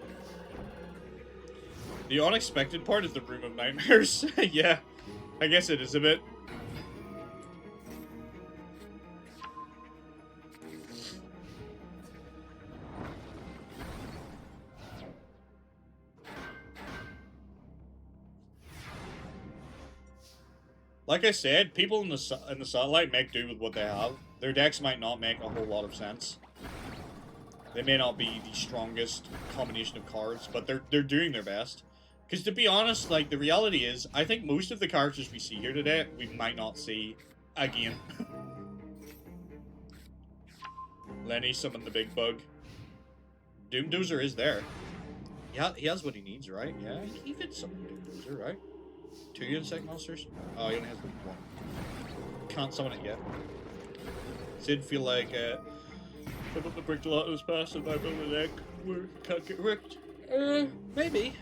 The unexpected part is the Room of Nightmares. Yeah, I guess it is a bit. Like I said, people in the satellite make do with what they have. Their decks might not make a whole lot of sense. They may not be the strongest combination of cards, but they're doing their best. Because to be honest, like, the reality is, I think most of the characters we see here today, we might not see again. Lenny summoned the big bug. Doomdozer is there. Yeah, he has what he needs, right? Yeah, he could summon Doomdozer, right? 2 insect monsters? Oh, he only has one. Can't summon it yet. Did feel like, I don't have bricked a lot of this past and I built a deck where it can't get wrecked. Maybe.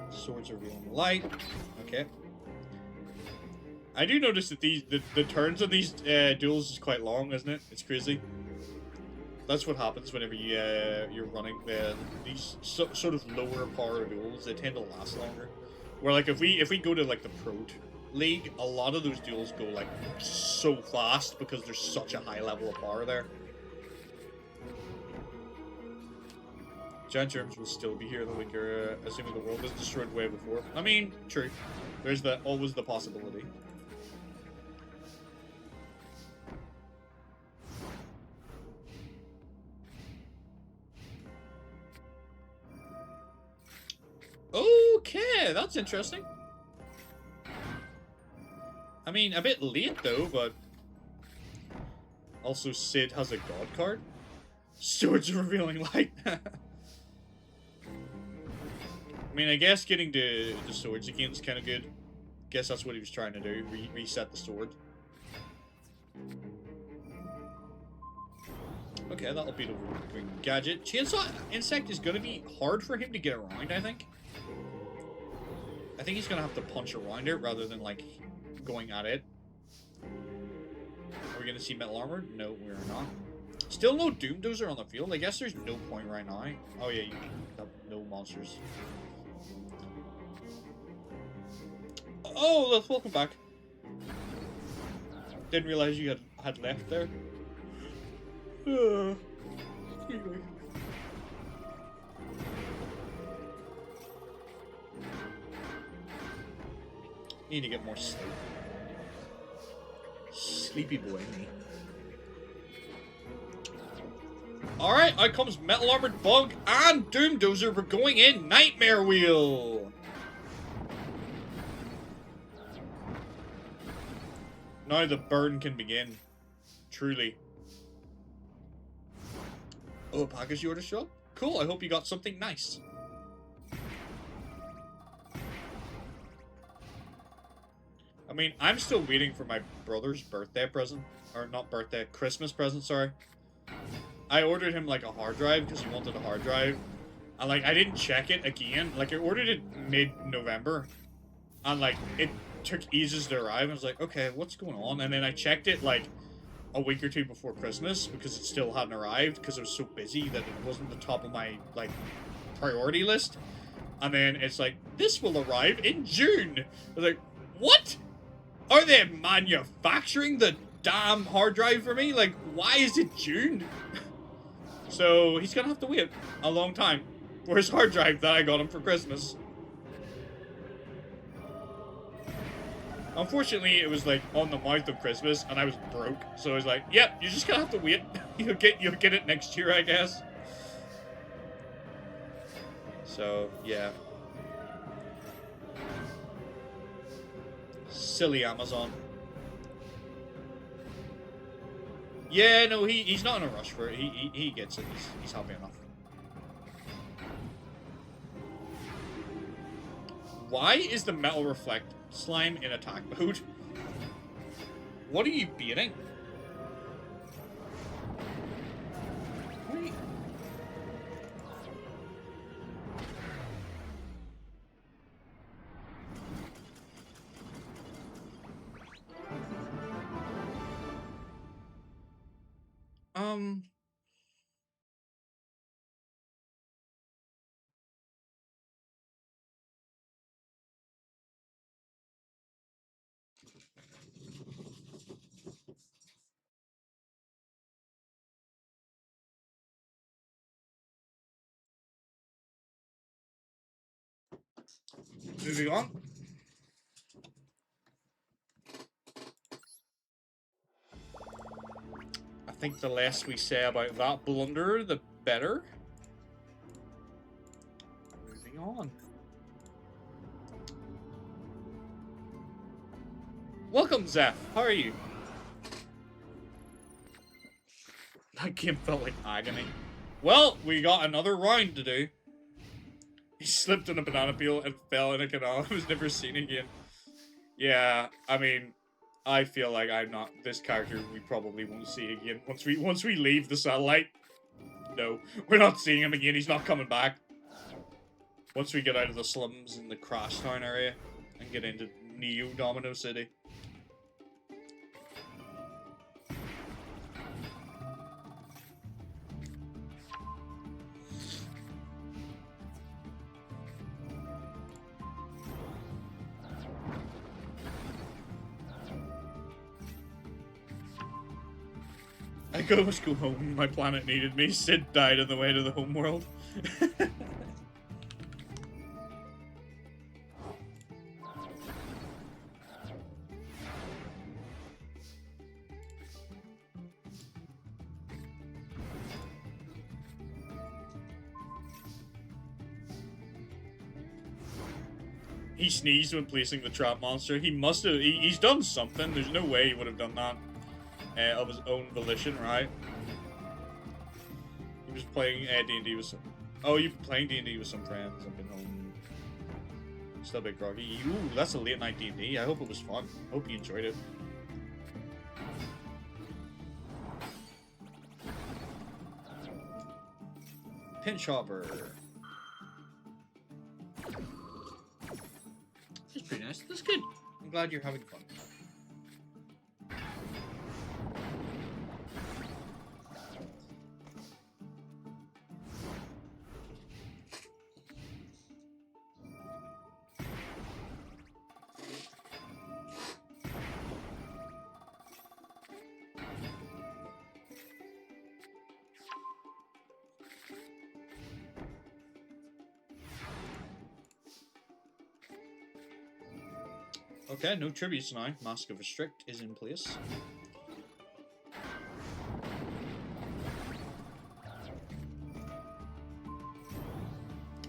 Swords are revealing light. Okay. I do notice that the turns on these duels is quite long, isn't it? It's crazy. That's what happens whenever you're running these sort of lower power duels. They tend to last longer. Where like if we go to like the Pro League, a lot of those duels go like so fast because there's such a high level of power there. Giant germs will still be here the week you're assuming the world was destroyed way before. I mean, true. There's always the possibility. Okay, that's interesting. I mean, a bit late though, but also Sid has a god card. Swords of Revealing Light. I mean, I guess getting the swords again is kind of good. Guess that's what he was trying to do. Reset the sword. Okay, that'll be the green gadget. Chainsaw Insect is going to be hard for him to get around, I think. I think he's going to have to punch around it rather than, like, going at it. Are we going to see Metal Armor? No, we're not. Still no Doomdozer on the field? I guess there's no point right now. Oh yeah, you have no monsters. Oh, let's welcome back. Didn't realize you had left there. Need to get more sleep. Sleepy boy, me. Alright, out comes Metal Armored Bug and Doomdozer. We're going in Nightmare Wheel. Now the burn can begin. Truly. Oh, a package you ordered shop? Cool, I hope you got something nice. I mean, I'm still waiting for my brother's birthday present. Or not birthday, Christmas present, sorry. I ordered him, like, a hard drive because he wanted a hard drive. And, like, I didn't check it again. Like, I ordered it mid-November. And, like, it took ages to arrive. I was like, okay, what's going on? And then I checked it, like, a week or two before Christmas because it still hadn't arrived because I was so busy that it wasn't the top of my, like, priority list. And then it's like, this will arrive in June. I was like, what? Are they manufacturing the damn hard drive for me? Like, why is it June? So he's gonna have to wait a long time for his hard drive that I got him for Christmas. Unfortunately, it was like on the month of Christmas, and I was broke. So I was like, "Yep, you're just gonna have to wait. you'll get it next year, I guess." So yeah, silly Amazon. Yeah, no, he's not in a rush for it. He gets it. He's happy enough. Why is the Metal Reflect slime in attack mode? What are you beating? Moving on. I think the less we say about that blunder, the better. Moving on. Welcome, Zeph. How are you? That game felt like agony. Well, we got another round to do. He slipped on a banana peel and fell in a canal and was never seen again. Yeah, I mean, I feel like I'm not this character. We probably won't see again once we leave the satellite. No, we're not seeing him again. He's not coming back. Once we get out of the slums in the Crash Town area and get into Neo Domino City. I could almost go home. My planet needed me. Sid died on the way to the home world. He sneezed when placing the trap monster. He must have. He's done something. There's no way he would have done that. Of his own volition, right? He was playing D&D with some... Oh, you've been playing D&D with some friends. I've been home. Still a bit groggy. Ooh, that's a late night D&D. I hope it was fun. Hope you enjoyed it. Pinch hopper. That's pretty nice. That's good. I'm glad you're having fun. Okay, no tributes now. Mask of Restrict is in place.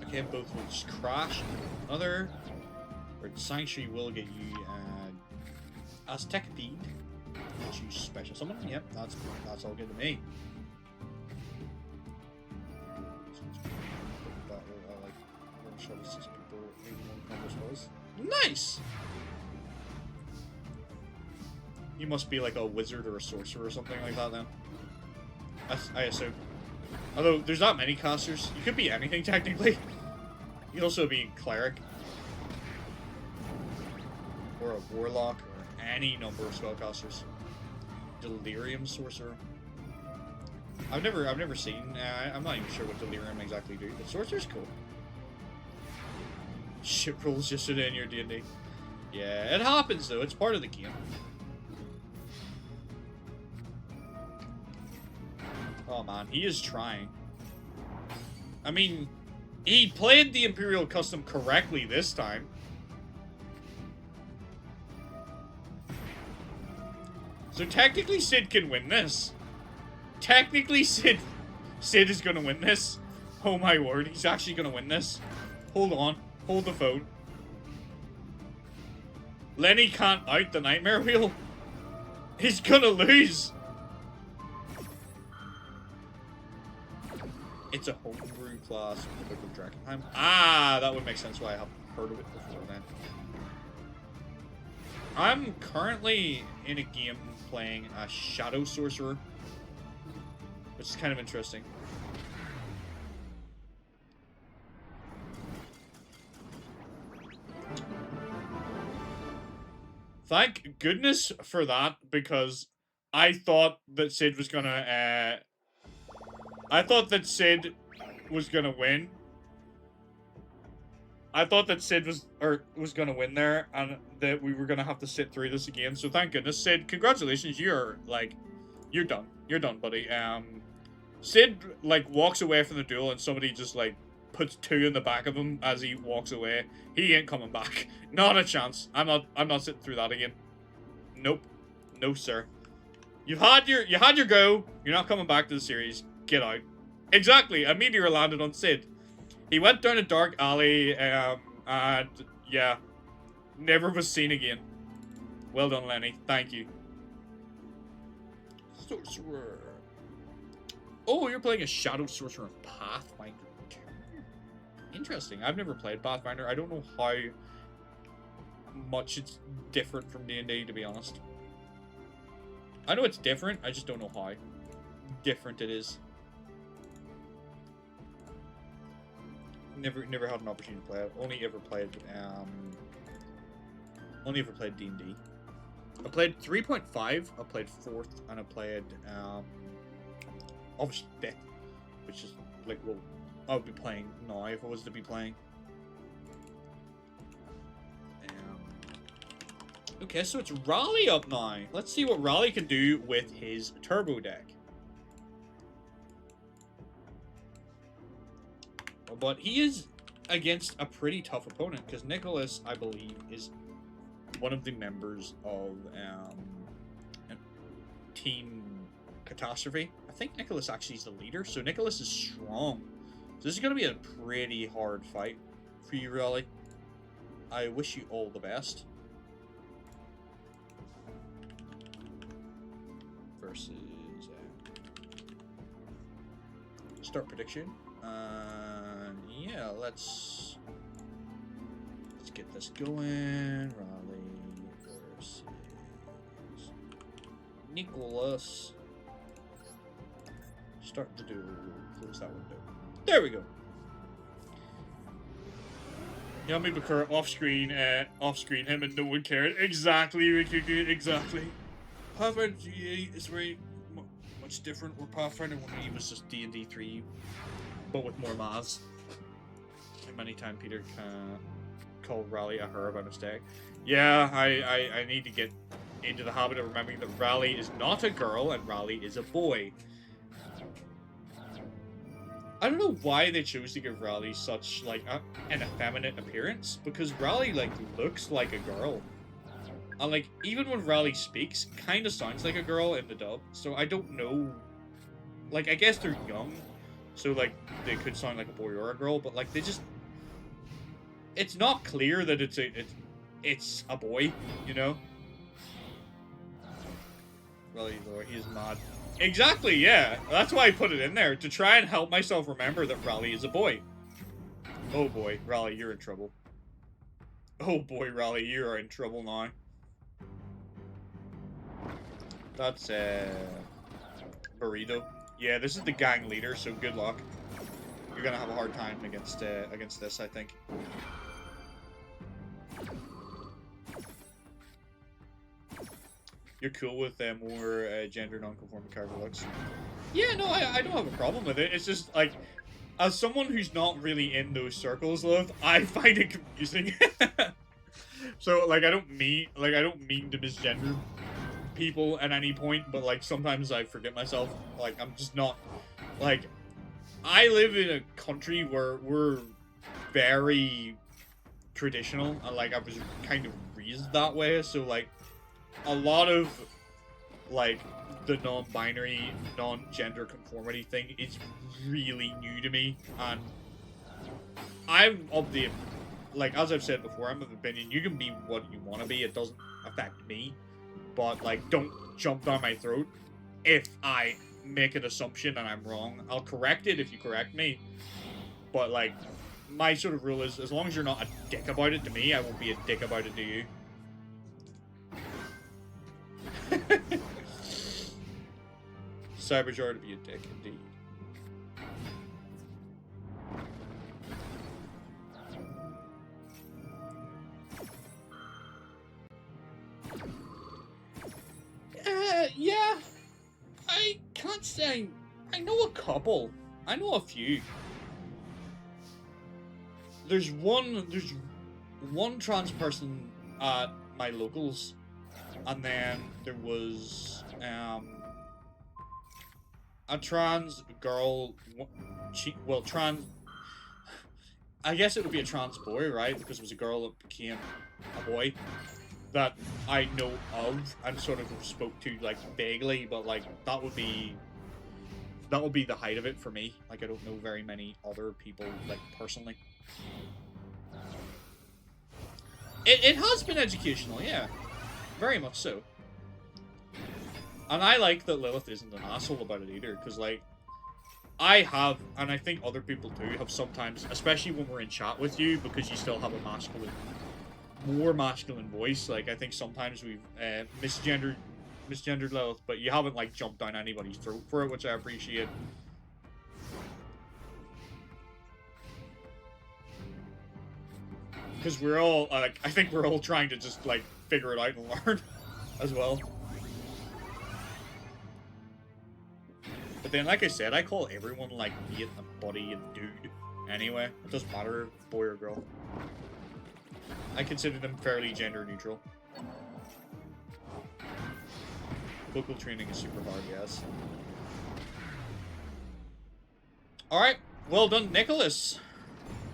Okay, both will just crash. Another. Or Sanctuary will get you Aztec Bead. Choose special summon. Yep, that's all good to me. Nice! You must be like a wizard or a sorcerer or something like that then. I assume. Although, there's not many casters. You could be anything technically. You could also be cleric. Or a warlock, or any number of spellcasters. Delirium sorcerer. I've never seen, I'm not even sure what Delirium exactly do, but sorcerer's cool. Shit rolls yesterday in your D&D. Yeah, it happens though, it's part of the game. Oh man, he is trying. I mean, he played the Imperial Custom correctly this time. So technically Sid can win this. Technically Sid is gonna win this. Oh my word, he's actually gonna win this. Hold on, hold the phone. Lenny can't out the Nightmare Wheel. He's gonna lose. It's a homebrew class with the Book of Drakenheim. Ah, that would make sense why I haven't heard of it before then. I'm currently in a game playing a Shadow Sorcerer, which is kind of interesting. Thank goodness for that, because I thought that Sid was gonna, I thought that Sid was gonna win. I thought that Sid was gonna win there, and that we were gonna have to sit through this again. So thank goodness, Sid. Congratulations, you're done. You're done, buddy. Sid like walks away from the duel, and somebody just like puts 2 in the back of him as he walks away. He ain't coming back. Not a chance. I'm not sitting through that again. Nope. No, sir. You had your go. You're not coming back to the series. Get out. Exactly. A meteor landed on Sid. He went down a dark alley, and yeah, never was seen again. Well done, Lenny. Thank you. Sorcerer. Oh, you're playing a Shadow Sorcerer of Pathfinder. Interesting. I've never played Pathfinder. I don't know how much it's different from D&D, to be honest. I know it's different. I just don't know how different it is. Never had an opportunity to play it. Only ever played D&D. I played 3.5, I played 4th, and I played obviously 5th, which is like what I would be playing now if I was to be playing. Okay, so it's Raleigh up now. Let's see what Raleigh can do with his turbo deck. But he is against a pretty tough opponent, because Nicholas, I believe, is one of the members of Team Catastrophe. I think Nicholas actually is the leader, so Nicholas is strong. So this is going to be a pretty hard fight for you, Raleigh. I wish you all the best. Versus... start prediction. Yeah, let's get this going. Raleigh versus Nicholas. Start the duel. Close that window. There we go. Yummy Bakura off screen him and no one cared. Exactly, Ricky, exactly. Pathfinder G8 is very much different. Where Pathfinder 1E was just D&D 3, but with more Maz. Many times Peter called Raleigh a her by mistake. Yeah, I need to get into the habit of remembering that Raleigh is not a girl and Raleigh is a boy. I don't know why they chose to give Raleigh such like an effeminate appearance, because Raleigh like looks like a girl, and like even when Raleigh speaks, kind of sounds like a girl in the dub. So I don't know. Like I guess they're young, so like they could sound like a boy or a girl, but like they just. It's not clear that it's a boy, you know? Raleigh, he is mad. Exactly, yeah. That's why I put it in there, to try and help myself remember that Raleigh is a boy. Oh boy, Raleigh, you're in trouble. Oh boy, Raleigh, you are in trouble now. That's, Burrito. Yeah, this is the gang leader, so good luck. You're gonna have a hard time against this, I think. You're cool with more gender non-conforming character looks. Yeah, no, I don't have a problem with it. It's just like, as someone who's not really in those circles, love, I find it confusing. So like I don't mean to misgender people at any point, but like sometimes I forget myself. Like I'm just not like. I live in a country where we're very traditional, and like I was kind of raised that way, so like a lot of like the non-binary, non-gender conformity thing is really new to me, and I'm of the, like as I've said before, I'm of the opinion you can be what you want to be, it doesn't affect me, but like don't jump down my throat if I make an assumption and I'm wrong. I'll correct it if you correct me, but like my sort of rule is as long as you're not a dick about it to me, I won't be a dick about it to you. Cyberjar to be a dick indeed. Yeah. I can't say. I know a couple. I know a few. There's one trans person at my locals, and then there was a trans girl. I guess it would be a trans boy, right? Because it was a girl that became a boy that I know of and sort of spoke to, like, vaguely, but, like, that would be the height of it for me. Like, I don't know very many other people, like, personally. It has been educational, yeah. Very much so. And I like that Lilith isn't an asshole about it either, because, like, I have, and I think other people too, have sometimes, especially when we're in chat with you, because you still have a more masculine voice, like, I think sometimes we've misgendered Lilith, but you haven't, like, jumped down anybody's throat for it, which I appreciate. Because we're all, like, I think we're all trying to just, like, figure it out and learn as well. But then, like I said, I call everyone, like, mate and buddy and dude anyway. It doesn't matter, boy or girl. I consider them fairly gender neutral. Vocal training is super hard, yes. Alright, well done, Nicholas.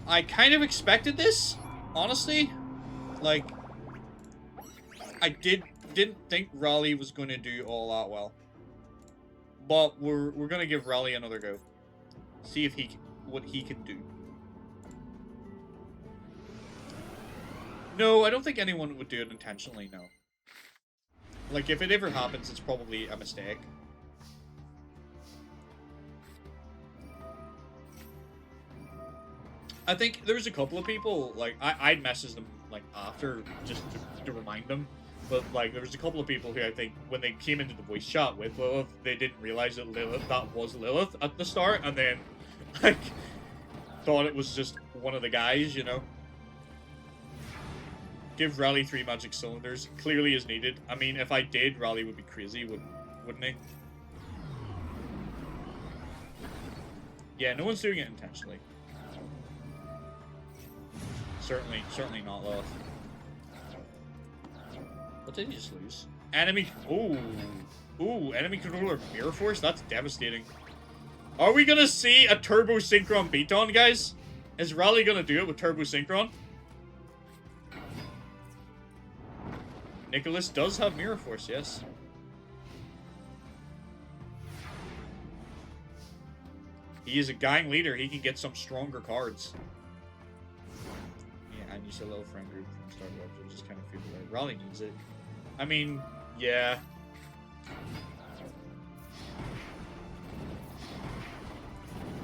I kind of expected this, honestly. Like, I didn't think Raleigh was going to do all that well. But we're gonna give Raleigh another go. See if what he can do. No, I don't think anyone would do it intentionally, no. Like, if it ever happens, it's probably a mistake. I think there was a couple of people, like, I'd message them, like, after, just to remind them. But, like, there was a couple of people who I think, when they came into the voice chat with Lilith, they didn't realize that that was Lilith at the start, and then, like, thought it was just one of the guys, you know? Give Raleigh 3 magic cylinders. Clearly is needed. I mean, if I did, Raleigh would be crazy, wouldn't he? Yeah, no one's doing it intentionally. Certainly not Lilith. What did he just lose? Enemy... Ooh, enemy controller Mirror Force? That's devastating. Are we gonna see a Turbo Synchron beat-on, guys? Is Raleigh gonna do it with Turbo Synchron? Nicholas does have Mirror Force, yes. He is a gang leader. He can get some stronger cards. Yeah, and you said a little friend group from Star Wars. I just kind of feel like Raleigh needs it. I mean, yeah.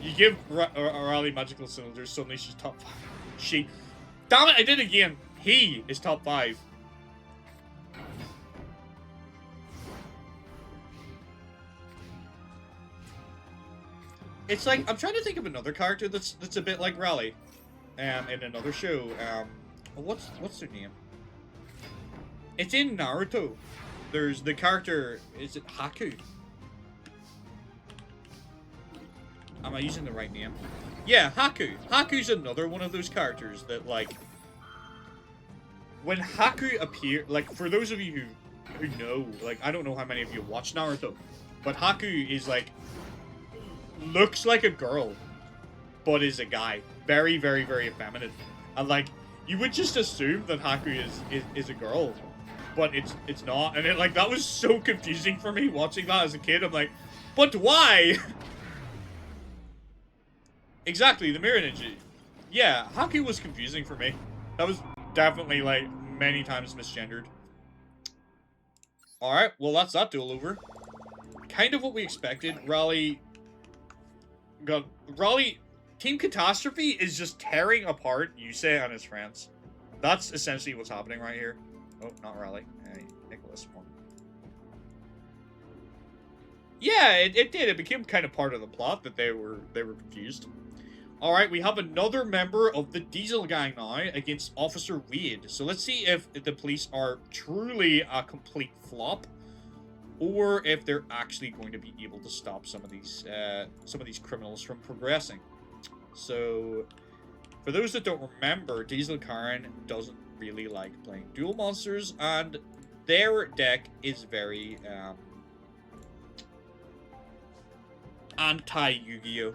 You give Raleigh magical cylinders, suddenly she's top 5. Damn it, I did it again. He is top 5. It's like, I'm trying to think of another character that's a bit like Raleigh. In another show. What's their name? It's in Naruto. There's the character, is it Haku? Am I using the right name? Yeah, Haku. Haku's another one of those characters that, like, when Haku appear, like, for those of you who know, like, I don't know how many of you watch Naruto, but Haku is, like, looks like a girl, but is a guy. Very, very, very effeminate. And, like, you would just assume that Haku is a girl, but it's not. And it, like, that was so confusing for me watching that as a kid. I'm like, but why? Exactly, the mirror ninja. Yeah, Haku was confusing for me. That was definitely, like, many times misgendered. Alright, well, that's that duel over. Kind of what we expected. Raleigh... Team Catastrophe is just tearing apart Yusei and his friends. That's essentially what's happening right here. Oh, not Raleigh. Nicholas won. Yeah, it did. It became kind of part of the plot that they were confused. Alright, we have another member of the Diesel Gang now against Officer Wade. So let's see if the police are truly a complete flop, or if they're actually going to be able to stop some of these criminals from progressing. So, for those that don't remember, Diesel Karen doesn't really like playing duel monsters, and their deck is very anti-Yugioh.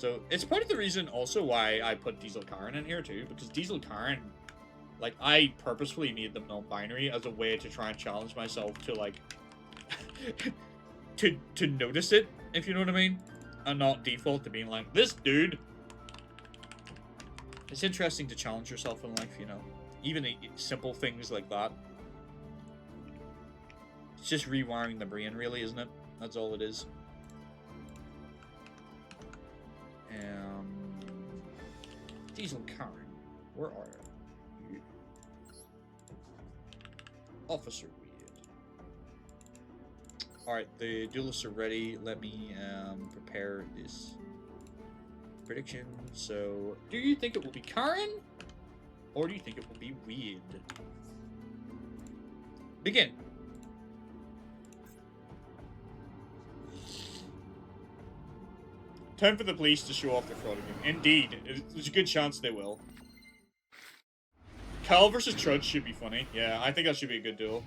So, it's part of the reason also why I put Diesel Karen in here too, because Diesel Karen, like, I purposefully made them non-binary as a way to try and challenge myself to, like, to notice it, if you know what I mean, and not default to being like, this dude. It's interesting to challenge yourself in life, you know, even simple things like that. It's just rewiring the brain, really, isn't it? That's all it is. Diesel Karen, where are you? Officer Weird. Alright, the duelists are ready. Let me prepare this prediction. So, do you think it will be Karen? Or do you think it will be Weird? Begin. Time for the police to show off their fraud again. Indeed. There's a good chance they will. Cal versus Trudge should be funny. Yeah, I think that should be a good duel.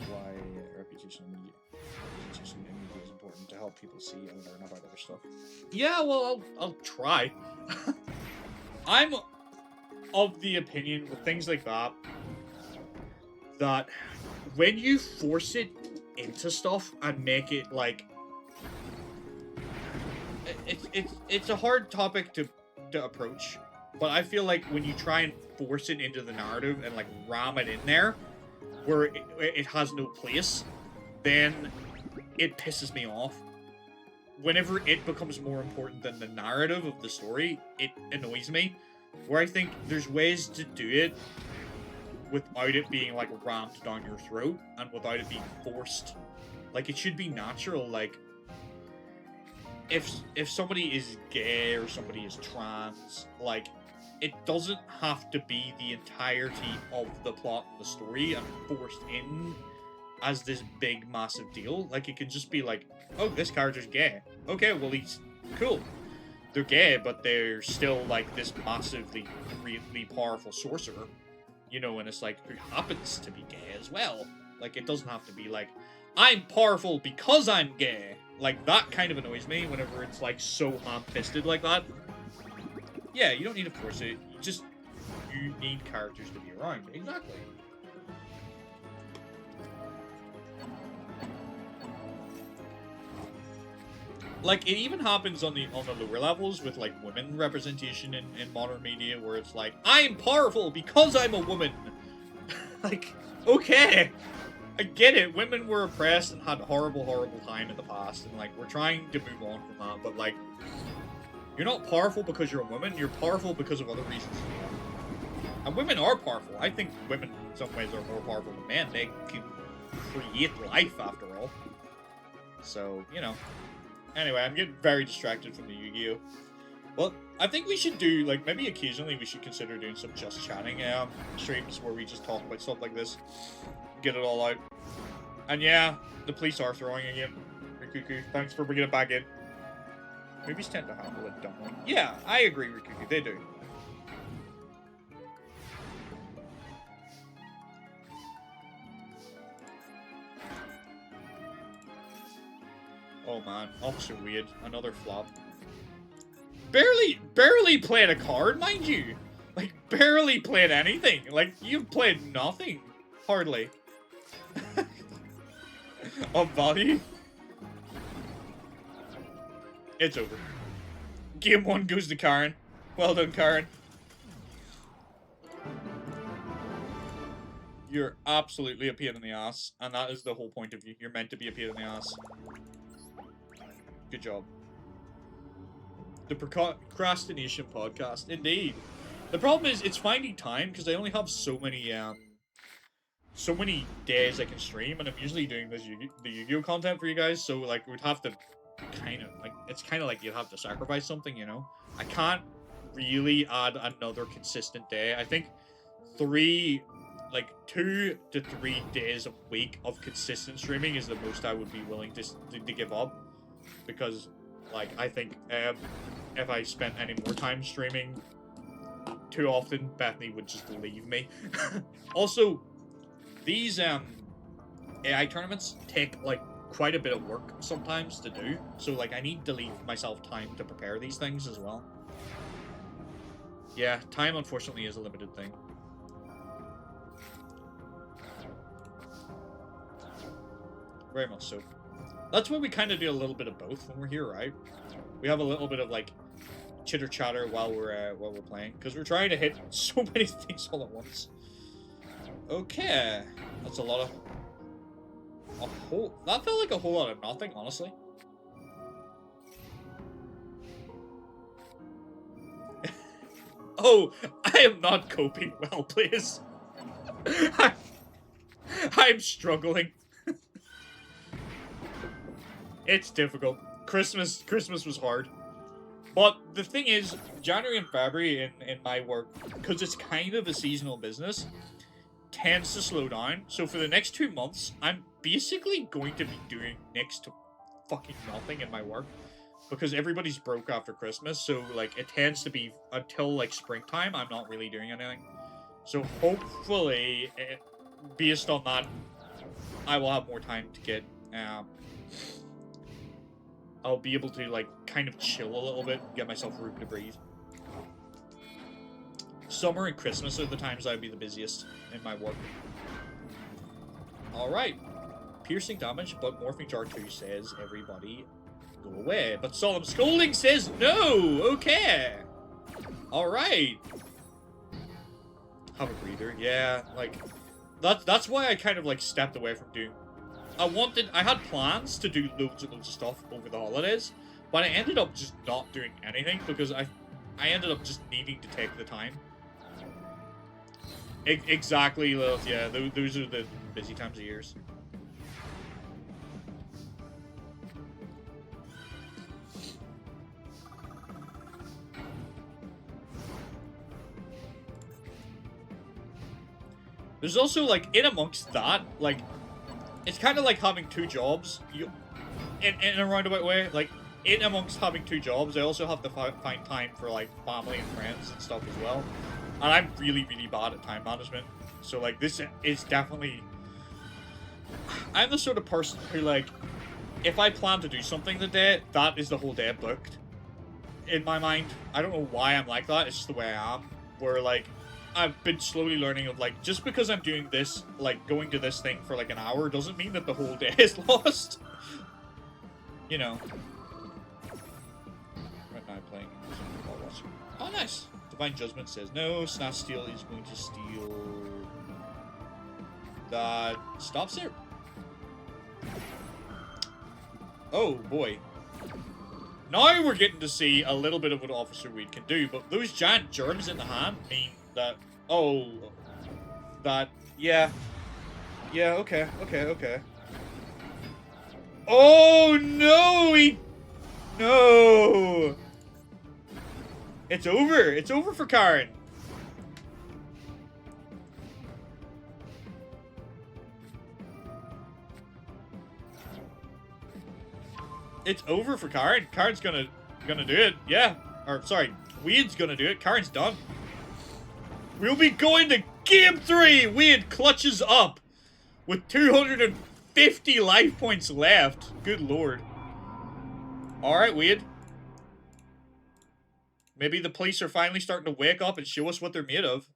Why reputation is important to help people see and learn about other stuff. Yeah, well, I'll try. I'm of the opinion with things like that, that when you force it into stuff and make it like it's a hard topic to approach, but I feel like when you try and force it into the narrative and like ram it in there where it has no place, then it pisses me off. Whenever it becomes more important than the narrative of the story, it annoys me. Where I think there's ways to do it without it being, like, rammed down your throat, and without it being forced. Like, it should be natural, like, if somebody is gay or somebody is trans, like, it doesn't have to be the entirety of the plot and the story and forced in as this big, massive deal. Like, it can just be like, oh, this character's gay. Okay, well, he's cool. They're gay, but they're still, like, this massively, really powerful sorcerer. You know, and it's like, who happens to be gay as well. Like, it doesn't have to be like, I'm powerful because I'm gay. Like, that kind of annoys me whenever it's, like, so ham-fisted like that. Yeah, you don't need to force it. You need characters to be around. Exactly. Like, it even happens on the lower levels with, like, women representation in modern media, where it's like, I'm powerful because I'm a woman! Like, okay! I get it, women were oppressed and had a horrible, horrible time in the past, and, like, we're trying to move on from that, but, like, you're not powerful because you're a woman, you're powerful because of other reasons. And women are powerful. I think women, in some ways, are more powerful than men. They can create life, after all. So, you know. Anyway, I'm getting very distracted from the Yu-Gi-Oh! Well, I think we should do, like, maybe occasionally we should consider doing some just chatting streams where we just talk about stuff like this. Get it all out. And yeah, the police are throwing again. Rikuku, thanks for bringing it back in. Movies tend to handle it dumbly. Yeah, I agree, Rikuku, they do. Oh man, Officer Weird, another flop. Barely played a card, mind you. Like, barely played anything. Like, you've played nothing. Hardly. Of value. It's over. Game 1 goes to Karen. Well done, Karen. You're absolutely a pain in the ass, and that is the whole point of you. You're meant to be a pain in the ass. Good job. The Procrastination Podcast. Indeed. The problem is, it's finding time, because I only have so many days I can stream, and I'm usually doing the Yu-Gi-Oh! Content for you guys, so, like, we'd have to kind of, like, it's kind of like you'd have to sacrifice something, you know? I can't really add another consistent day. I think 2 to 3 days a week of consistent streaming is the most I would be willing to give up. Because, like, I think if I spent any more time streaming too often, Bethany would just leave me. Also, these AI tournaments take, like, quite a bit of work sometimes to do. So, like, I need to leave myself time to prepare these things as well. Yeah, time, unfortunately, is a limited thing. Very much so. That's why we kind of do a little bit of both when we're here, right? We have a little bit of, like, chitter-chatter while we're playing. Because we're trying to hit so many things all at once. Okay. That's a lot of... That felt like a whole lot of nothing, honestly. Oh, I am not coping well, please. I'm struggling. It's difficult. Christmas was hard. But the thing is, January and February in my work, because it's kind of a seasonal business, tends to slow down. So for the next 2 months, I'm basically going to be doing next to fucking nothing in my work. Because everybody's broke after Christmas, so, like, it tends to be until, like, springtime, I'm not really doing anything. So hopefully, based on that, I will have more time to get, I'll be able to, like, kind of chill a little bit, get myself room to breathe. Summer and Christmas are the times I'd be the busiest in my work. Alright. Piercing damage, but Morphing Jar 2 says everybody go away. But Solemn Scolding says no! Okay! Alright. Have a breather. Yeah, like, that's why I kind of, like, stepped away from doing... I had plans to do loads and loads of stuff over the holidays, but I ended up just not doing anything because I ended up just needing to take the time. Exactly, Lilith, yeah, those are the busy times of years. There's also, like, in amongst that, like, it's kind of like having 2 jobs. In a roundabout way, like, in amongst having 2 jobs, I also have to find time for, like, family and friends and stuff as well. And I'm really, really bad at time management. So, like, this is definitely... I'm the sort of person who, like, if I plan to do something today, that is the whole day booked. In my mind. I don't know why I'm like that, it's just the way I am. Where, like, I've been slowly learning of, like, just because I'm doing this, like, going to this thing for, like, an hour doesn't mean that the whole day is lost. You know. Right now I'm playing. Oh, nice. Divine Judgment says no. Snatch Steal is going to steal... That stops it. Oh, boy. Now we're getting to see a little bit of what Officer Weed can do, but those giant germs in the hand mean that... Oh. That... Yeah. Yeah, okay. Oh, no! No! It's over! It's over for Karen! It's over for Karen. Karen's gonna do it. Yeah. Or, sorry. Weed's gonna do it. Karen's done. We'll be going to Game 3! Weed clutches up with 250 life points left. Good lord. Alright, Weed. Maybe the police are finally starting to wake up and show us what they're made of.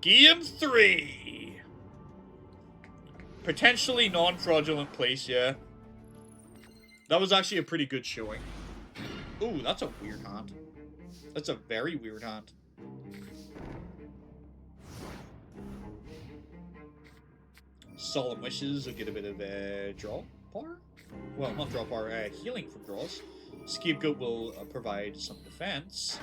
Game 3! Potentially non-fraudulent police, yeah. That was actually a pretty good showing. Ooh, that's a weird hand. That's a very weird hand. Solemn Wishes will get a bit of draw power? Well, not draw power, healing from draws. Scapegoat will provide some defense.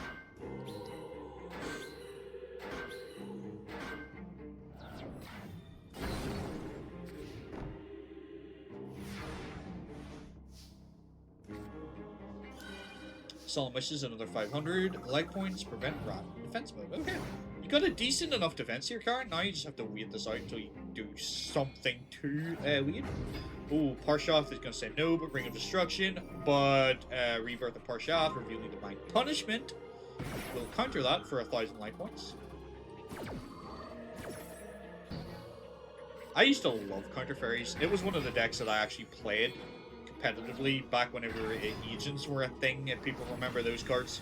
Solemn Wishes, another 500. Life points, prevent rat. Defense mode. Okay. You got a decent enough defense here, Karen. Now you just have to wait this out until you do something too weird. Ooh, Parshath is going to say no, but Ring of Destruction. But Rebirth of Parshath, revealing Divine Punishment. We'll counter that for 1,000 life points. I used to love Counter Fairies. It was one of the decks that I actually played competitively back whenever agents were a thing, if people remember those cards.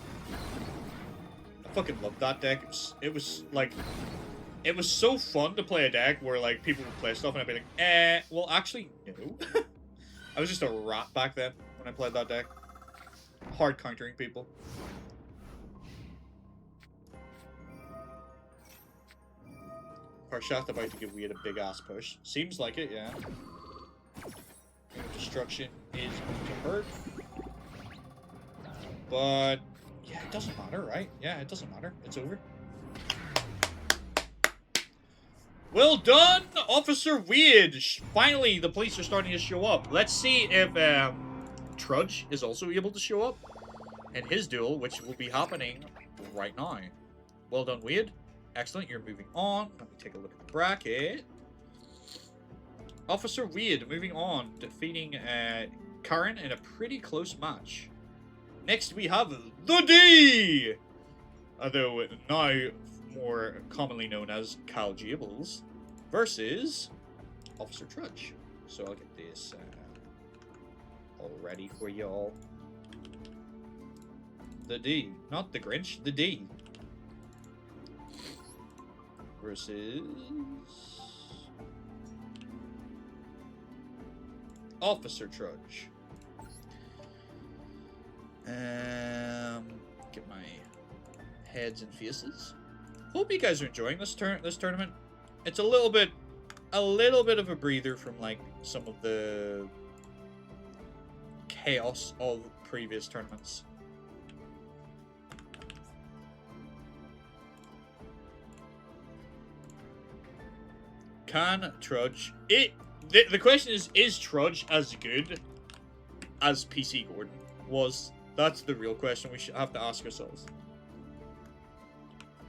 I fucking loved that deck. It was like, it was so fun to play a deck where like people would play stuff and I'd be like, well actually, no. I was just a rat back then when I played that deck. Hard countering people. Shaft about to give Weird a big ass push. Seems like it, yeah. Destruction is going to hurt. But yeah, it doesn't matter, right? Yeah, it doesn't matter. It's over. Well done, Officer Weird! Finally, the police are starting to show up. Let's see if Trudge is also able to show up in his duel, which will be happening right now. Well done, Weird. Excellent, you're moving on. Let me take a look at the bracket. Officer Weird moving on, defeating Karen in a pretty close match. Next we have the D! Although now more commonly known as Kyle Jables versus Officer Trudge. So I'll get this all ready for y'all. The D, not the Grinch, the D. Versus Officer Trudge. Get my heads and faces. Hope you guys are enjoying this tournament. It's a little bit of a breather from like some of the chaos of previous tournaments. Can Trudge... The question is Trudge as good as PC Gordon was? That's the real question we should have to ask ourselves.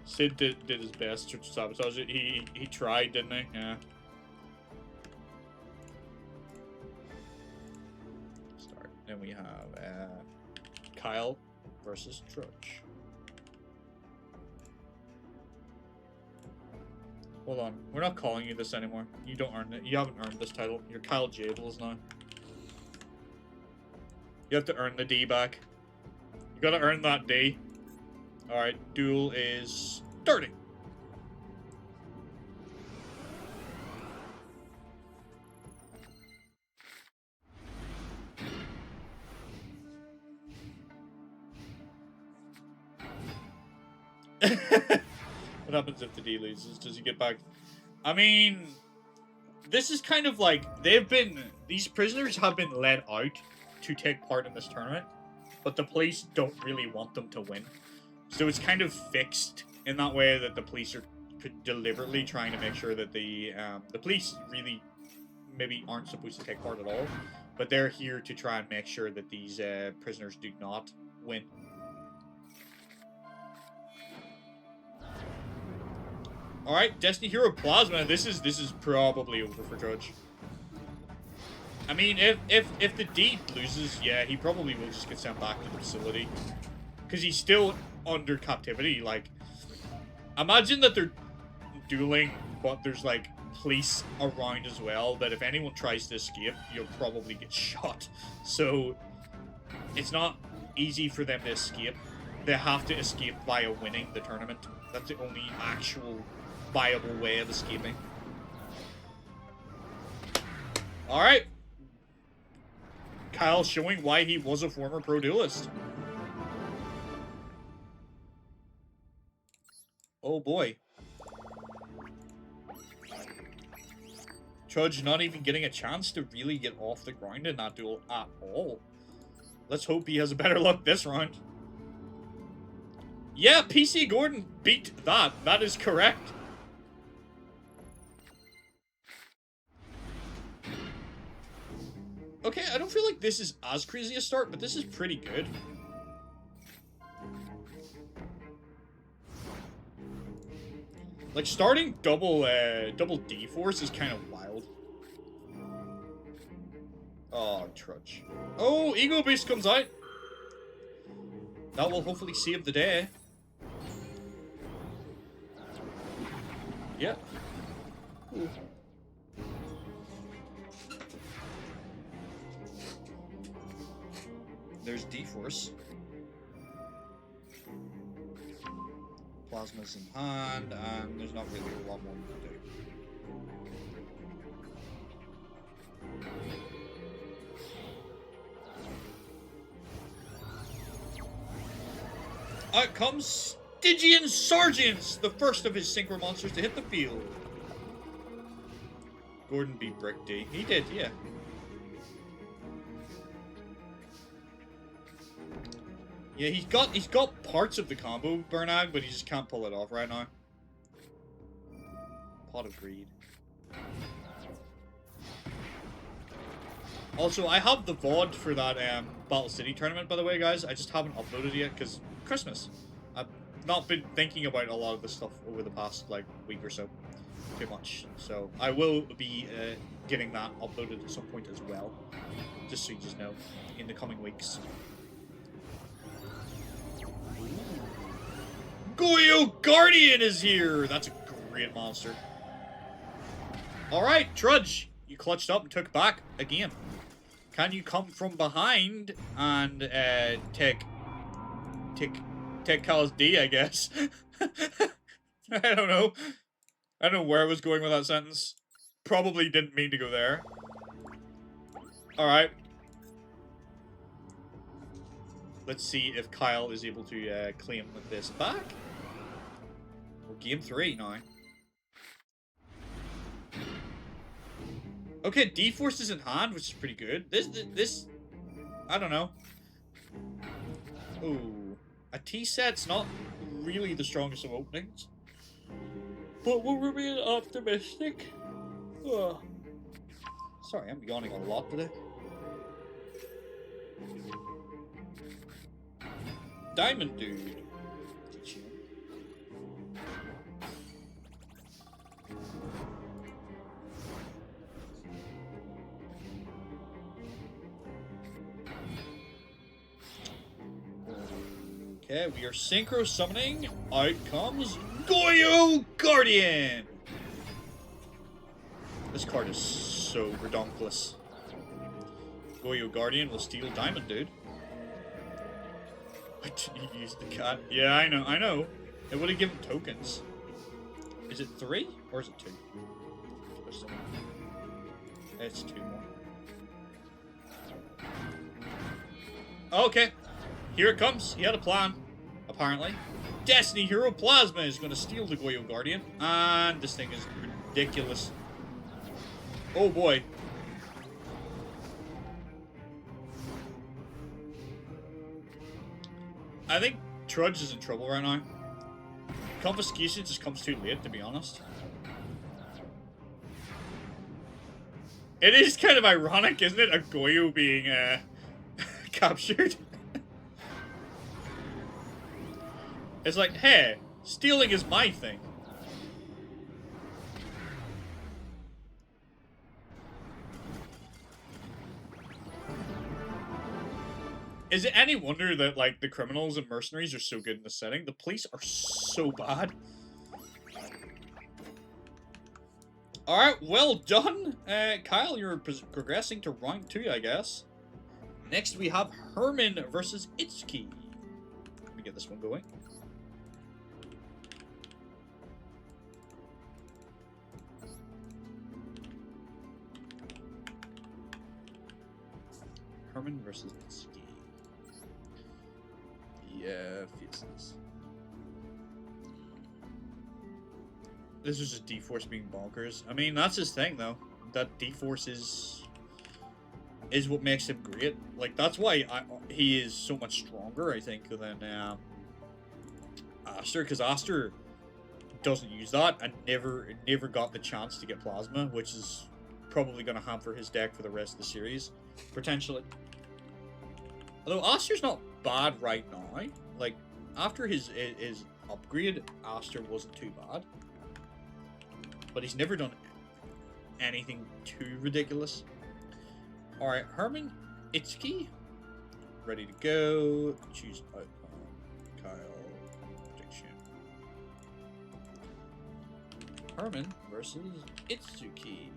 Sid did his best to sabotage it. He tried, didn't he? Yeah. Start. Then we have Kyle versus Trudge. Hold on, we're not calling you this anymore. You don't earn it. You haven't earned this title. You're Kyle Jables now. You have to earn the D back. You gotta earn that D. Alright, duel is starting. What happens if the D loses? Does he get back? I mean, this is kind of like, these prisoners have been let out to take part in this tournament, but the police don't really want them to win. So it's kind of fixed in that way that the police are deliberately trying to make sure that the police really maybe aren't supposed to take part at all, but they're here to try and make sure that these prisoners do not win. Alright, Destiny Hero Plasma, this is probably over for Trudge. I mean, if the D loses, yeah, he probably will just get sent back to the facility. Because he's still under captivity, like... Imagine that they're dueling, but there's, like, police around as well, that if anyone tries to escape, you'll probably get shot. So, it's not easy for them to escape. They have to escape via winning the tournament. That's the only actual viable way of escaping. Alright. Kyle showing why he was a former pro duelist. Oh boy. Trudge not even getting a chance to really get off the ground in that duel at all. Let's hope he has a better luck this round. Yeah, PC Gordon beat that. That is correct. Okay, I don't feel like this is as crazy a start, but this is pretty good. Like, starting double D-Force is kind of wild. Oh, Trudge. Oh, Ego Beast comes out. That will hopefully save the day. Yeah. Ooh. there's D-Force. Plasma's in hand, and there's not really a lot more we can do. Out comes Stygian Sergeants, the first of his synchro monsters to hit the field. Gordon beat Brick D. He did, yeah. Yeah, he's got parts of the combo, Bernag, but he just can't pull it off right now. Pot of Greed. Also, I have the VOD for that Battle City tournament, by the way, guys. I just haven't uploaded it yet, because Christmas. I've not been thinking about a lot of this stuff over the past, like, week or so. Too much. So, I will be getting that uploaded at some point as well. Just so you just know, in the coming weeks. Yugioh Guardian is here! That's a great monster. Alright, Trudge. You clutched up and took back again. Can you come from behind and take Cal's D, I guess? I don't know. I don't know where I was going with that sentence. Probably didn't mean to go there. Alright. Let's see if Kyle is able to claim this back. We're game 3 now. Okay, D-Force is in hand, which is pretty good. This, I don't know. Ooh, a T-set's not really the strongest of openings. But we'll remain optimistic. Ugh. Sorry, I'm yawning a lot today. Diamond Dude. Okay, we are synchro summoning. Out comes Yugioh Guardian! This card is so redonkulous. Yugioh Guardian will steal Diamond Dude. Why didn't you use the cat? Yeah, I know. It would have given tokens. Is it 3? Or is it 2? It's 2 more. Okay. Here it comes. He had a plan, apparently. Destiny Hero Plasma is going to steal the Yugioh Guardian. And this thing is ridiculous. Oh boy. I think Trudge is in trouble right now. Confiscation just comes too late, to be honest. It is kind of ironic, isn't it? A Yugioh being captured. It's like, hey, stealing is my thing. Is it any wonder that, like, the criminals and mercenaries are so good in this setting? The police are so bad. Alright, well done. Kyle, you're progressing to round 2, I guess. Next, we have Herman versus Itsuki. Let me get this one going. Herman versus Itsuki. Yeah, fierceness. This is just D-Force being bonkers. I mean, that's his thing, though. That D-Force is what makes him great. Like, that's why he is so much stronger, I think, than Aster, because Aster doesn't use that and never got the chance to get Plasma, which is probably going to hamper his deck for the rest of the series, potentially. Although Aster's not bad right now. Like, after his upgrade, Aster wasn't too bad. But he's never done anything too ridiculous. Alright, Herman Itsuki. Ready to go. Choose outcome. Kyle. Prediction. Herman versus Itsuki.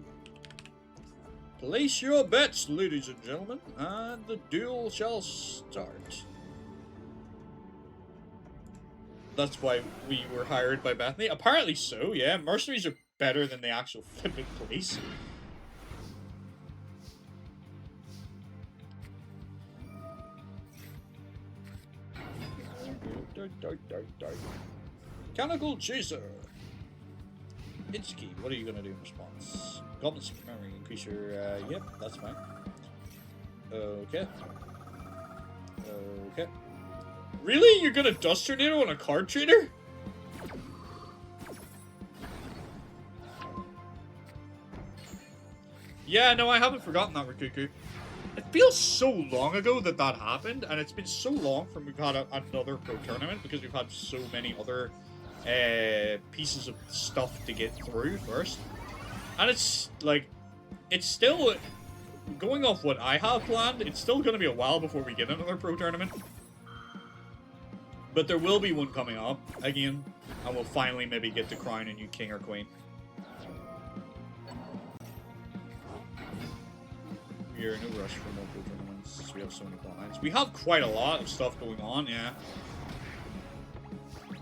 Place your bets, ladies and gentlemen, and the duel shall start. That's why we were hired by Bethany. Apparently so, yeah. Mercenaries are better than the actual flipping police. Mechanical Chaser. Itsuki, what are you gonna do in response? Goblin Secret Memory, increase your, yep, that's fine. Okay. Okay. Really? You're gonna Dust Tornado on a card trader? Yeah, no, I haven't forgotten that, Rikuku. It feels so long ago that that happened, and it's been so long from we've had another pro tournament because we've had so many other pieces of stuff to get through first. And it's like, it's still, going off what I have planned, it's still going to be a while before we get another pro tournament. But there will be one coming up again, and we'll finally maybe get to crown a new king or queen. We are in no rush for more pro tournaments. We have so many plotlines. We have quite a lot of stuff going on, yeah.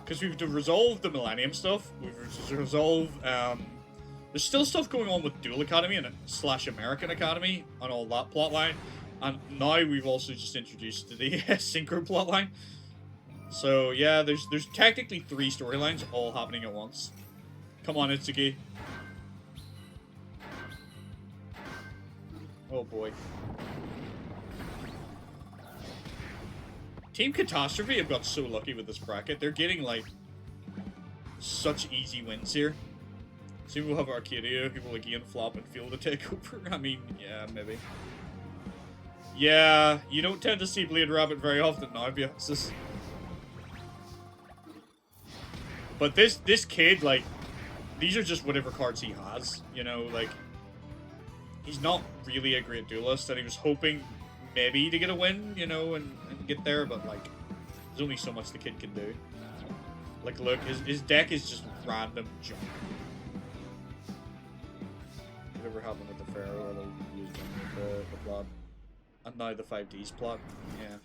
Because we've resolved the Millennium stuff. We've resolved, there's still stuff going on with Duel Academy and / American Academy on all that plotline. And now we've also just introduced the Synchro plotline. So yeah, there's technically 3 storylines all happening at once. Come on, Itsuki. Oh boy. Team Catastrophe have got so lucky with this bracket. They're getting like such easy wins here. Soon we'll have Arcadia, who will again flop and feel the takeover. I mean, yeah, maybe. Yeah, you don't tend to see Blade Rabbit very often now, Biasis. But this kid, like, these are just whatever cards he has, you know, like, he's not really a great duelist, and he was hoping maybe to get a win, you know, and get there, but, like, there's only so much the kid can do. Like, look, his deck is just random junk. Whatever happened with the Pharaoh, or they used him with the plot. And now the 5D's plot, yeah.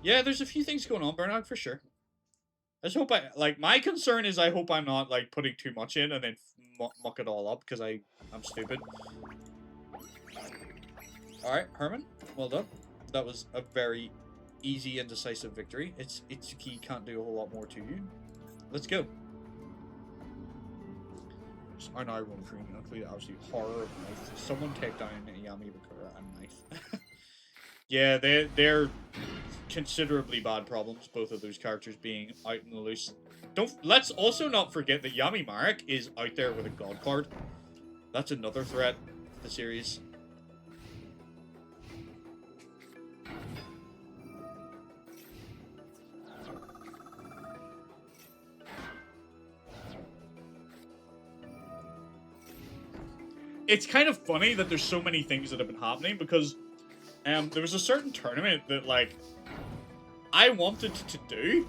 Yeah, there's a few things going on, Bernard, for sure. I just hope like, my concern is I hope I'm not, like, putting too much in and then muck it all up, because I'm stupid. Alright, Herman, well done. That was a very easy and decisive victory. Itsuki can't do a whole lot more to you. Let's go. Our now run through the absolute horror of knife. Someone take down Yami Bakura and knife. Yeah, they're considerably bad problems, both of those characters being out in the loose. Let's also not forget that Yami Marek is out there with a god card. That's another threat to the series. It's kind of funny that there's so many things that have been happening, because there was a certain tournament that, like, I wanted to do,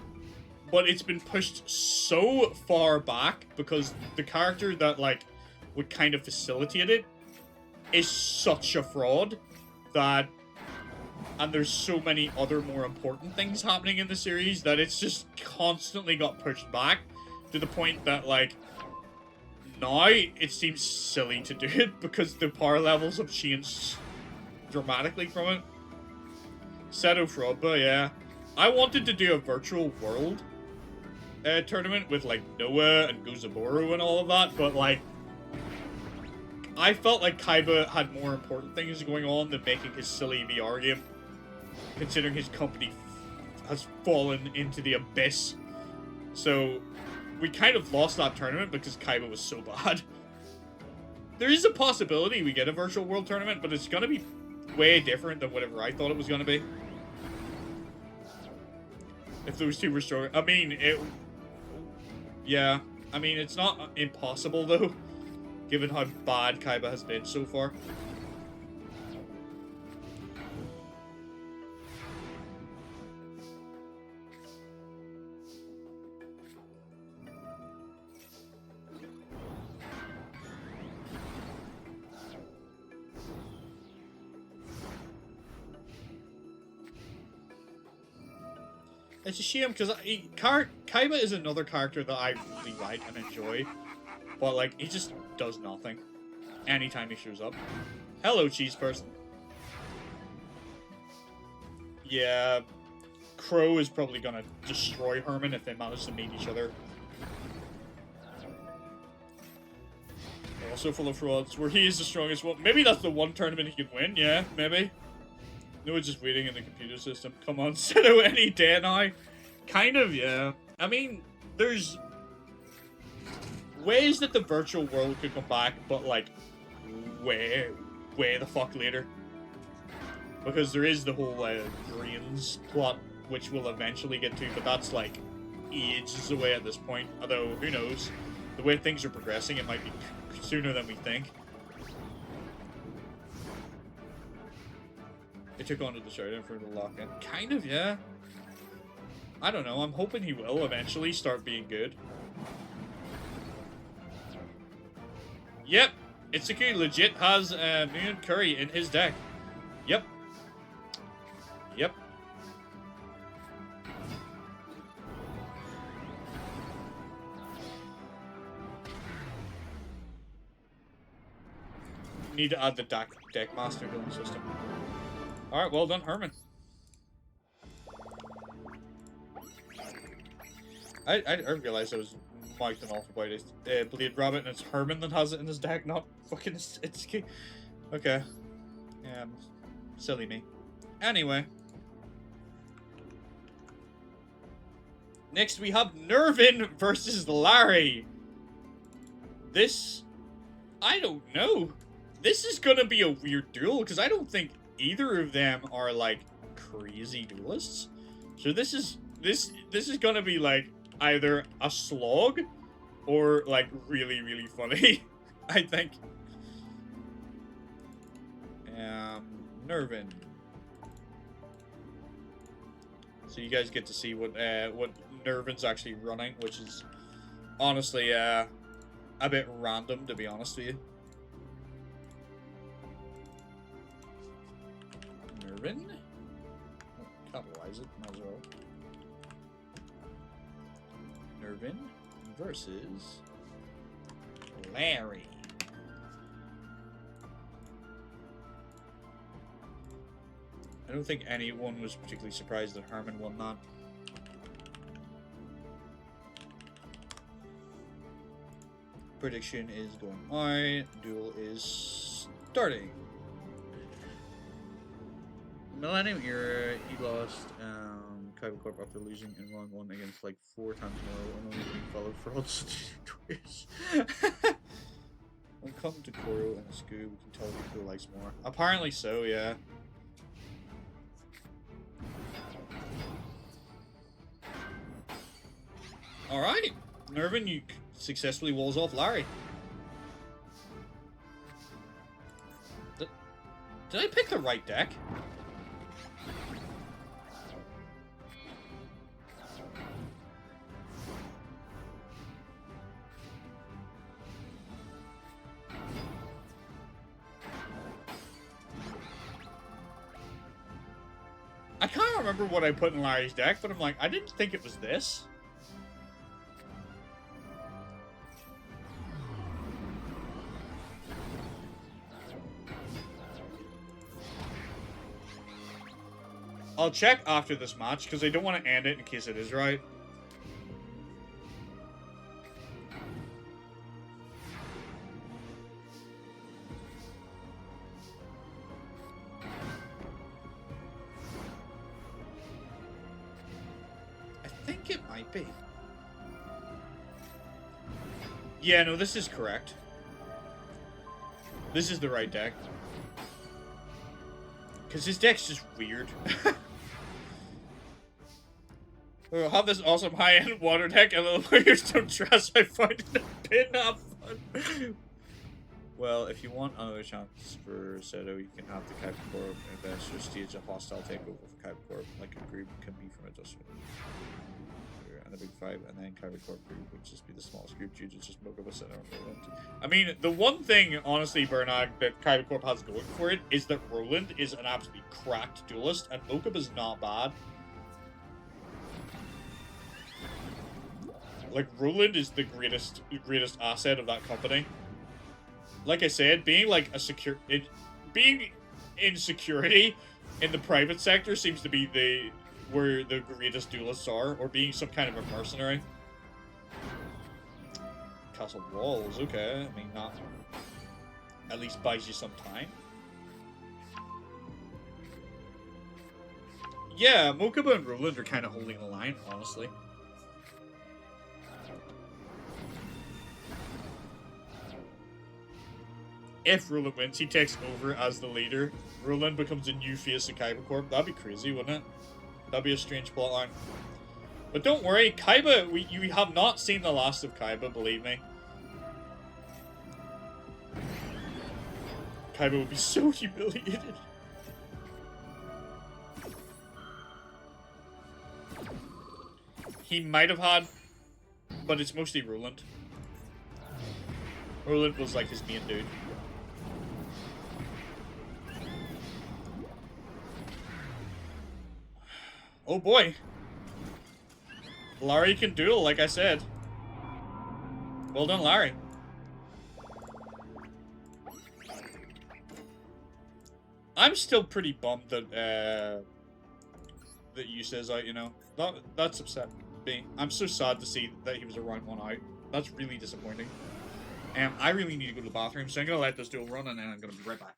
but it's been pushed so far back because the character that, like, would kind of facilitate it is such a fraud that, and there's so many other more important things happening in the series that it's just constantly got pushed back to the point that, like, now it seems silly to do it because the power levels have changed dramatically from it. Seto Frobba, yeah. I wanted to do a virtual world tournament with, like, Noah and Gozaboru and all of that, but, like, I felt like Kaiba had more important things going on than making his silly VR game, considering his company has fallen into the abyss. So we kind of lost that tournament because Kaiba was so bad. There is a possibility we get a virtual world tournament, but it's going to be way different than whatever I thought it was going to be. If those two were stronger. I mean, yeah. I mean, it's not impossible, though, given how bad Kaiba has been so far. It's a shame because Kaiba is another character that I really like and enjoy, but like he just does nothing anytime he shows up. Hello, cheese person. Yeah, Crow is probably gonna destroy Herman if they manage to meet each other. They're also full of frauds, where he is the strongest one. Maybe that's the one tournament he can win, yeah, maybe. No, it's just waiting in the computer system. Come on, Seto any day now. Kind of, yeah. I mean, there's ways that the virtual world could come back, but like, way the fuck later. Because there is the whole Greens plot, which we'll eventually get to, but that's like ages away at this point. Although, who knows? The way things are progressing, it might be sooner than we think. It took on to the showdown for the lock-in. Kind of, yeah. I don't know. I'm hoping he will eventually start being good. Yep. Itsuki legit has Moon Curry in his deck. Yep. Yep. Need to add the deck master building system. Alright, well done, Herman. I realized I was mic'd off about it. Blade Rabbit, and it's Herman that has it in his deck, not fucking Itsuki. Okay. Silly me. Anyway. Next we have Nervin versus Larry. This... I don't know. This is gonna be a weird duel, because I don't think either of them are, like, crazy duelists. So this is gonna be, like, either a slog or, like, really, really funny. I think. Nervin. So you guys get to see what Nervin's actually running, which is honestly a bit random, to be honest with you. Nervin? Oh, capitalize it, might as well. Nervin versus Larry. I don't think anyone was particularly surprised that Herman won that. Prediction is going on. Duel is starting. Millennium Era, he lost Kaiba Corp after losing in round 1 against like 4 times in a row and only being followed for all twice. When come to Koro and Scoo, we can tell who likes more. Apparently so, yeah. Alright, Nervin, you successfully walls off Larry. Did I pick the right deck? I can't remember what I put in Larry's deck, but I'm like, I didn't think it was this. I'll check after this match, because I don't want to end it in case it is right. I think it might be. Yeah, no, this is correct. This is the right deck. Because his deck's just weird. We'll have this awesome high-end water deck and little players don't trust. I find it a bit not fun. Well, if you want another chance for Seto, you can have the Kaiba Corp investor stage a hostile takeover for Kaiba Corp, like a group can be from a Dustman. And a big 5, and then Kaiba Corp group would just be the smallest group due to just Mokuba Seto and Roland. I mean, the one thing, honestly, Bernard, that Kaiba Corp has going for it is that Roland is an absolutely cracked duelist, and Mokuba's not bad. Like, Roland is the greatest asset of that company. Like I said, being like being in security in the private sector seems to be where the greatest duelists are, or being some kind of a mercenary. Castle walls, okay. I mean, not at least buys you some time. Yeah, Mokuba and Roland are kind of holding the line, honestly. If Roland wins, he takes over as the leader. Roland becomes a new face of Kaiba Corp. That'd be crazy, wouldn't it? That'd be a strange plotline. But don't worry, Kaiba, you have not seen the last of Kaiba, believe me. Kaiba would be so humiliated. He might have had, but it's mostly Roland. Roland was like his main dude. Oh boy. Larry can duel, like I said. Well done, Larry. I'm still pretty bummed that that Yusa's out, you know. That's upset me. I'm so sad to see that he was a round 1 out. That's really disappointing. I really need to go to the bathroom, so I'm gonna let this duel run and then I'm gonna be right back.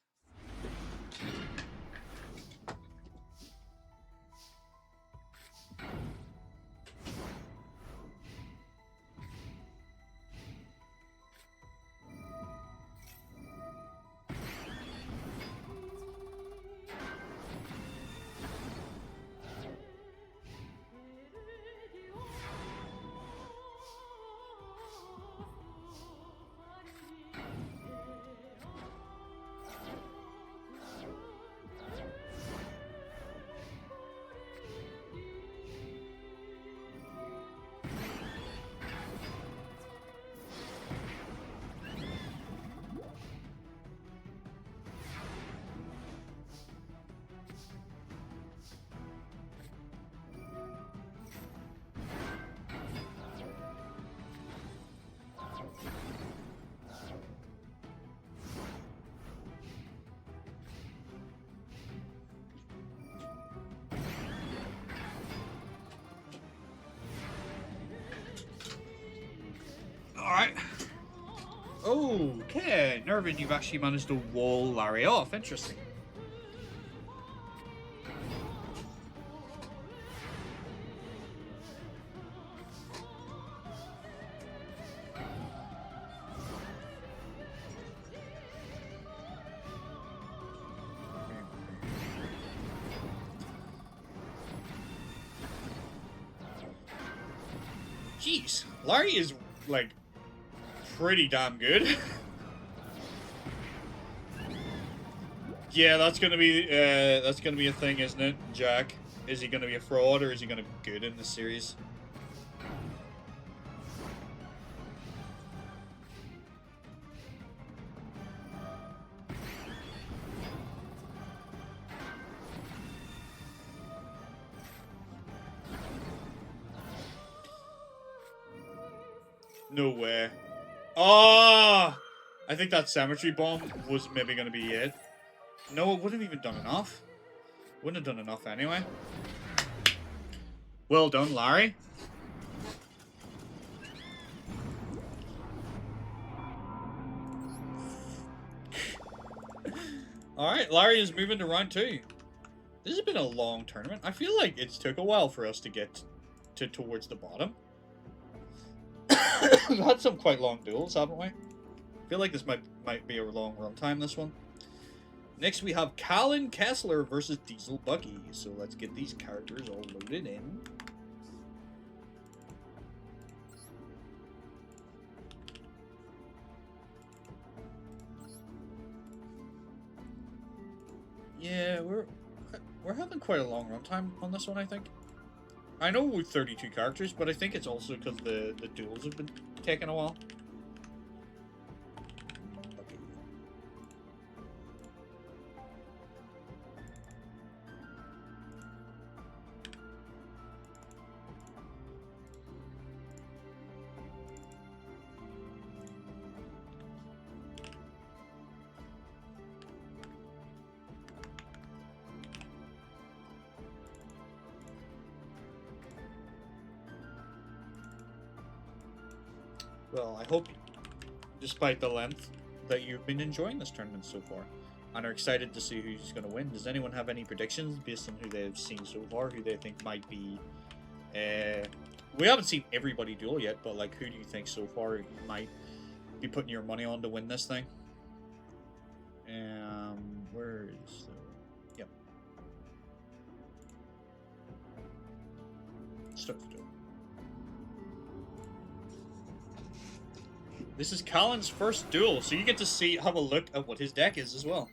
Alright. Okay, Nervin, you've actually managed to wall Larry off. Interesting. Jeez, Larry is, like, pretty damn good. Yeah, that's gonna be a thing, isn't it, Jack? Is he gonna be a fraud or is he gonna be good in this series? No way. Oh! I think that cemetery bomb was maybe going to be it. No, it wouldn't have even done enough. Wouldn't have done enough anyway. Well done, Larry. Alright, Larry is moving to round 2. This has been a long tournament. I feel like it's took a while for us to get towards the bottom. We've had some quite long duels, haven't we? I feel like this might be a long run time, this one. Next we have Callan Kessler versus Diesel Buggy. So let's get these characters all loaded in. Yeah, we're having quite a long run time on this one, I think. I know we're 32 characters, but I think it's also because the duels have been taking a while. Okay. Well, I hope, despite the length, that you've been enjoying this tournament so far, and are excited to see who's going to win. Does anyone have any predictions based on who they've seen so far, who they think might be... we haven't seen everybody duel yet, but like, who do you think so far you might be putting your money on to win this thing? Where is the... Yep. Start the duel. This is Colin's first duel, so you get to have a look at what his deck is as well.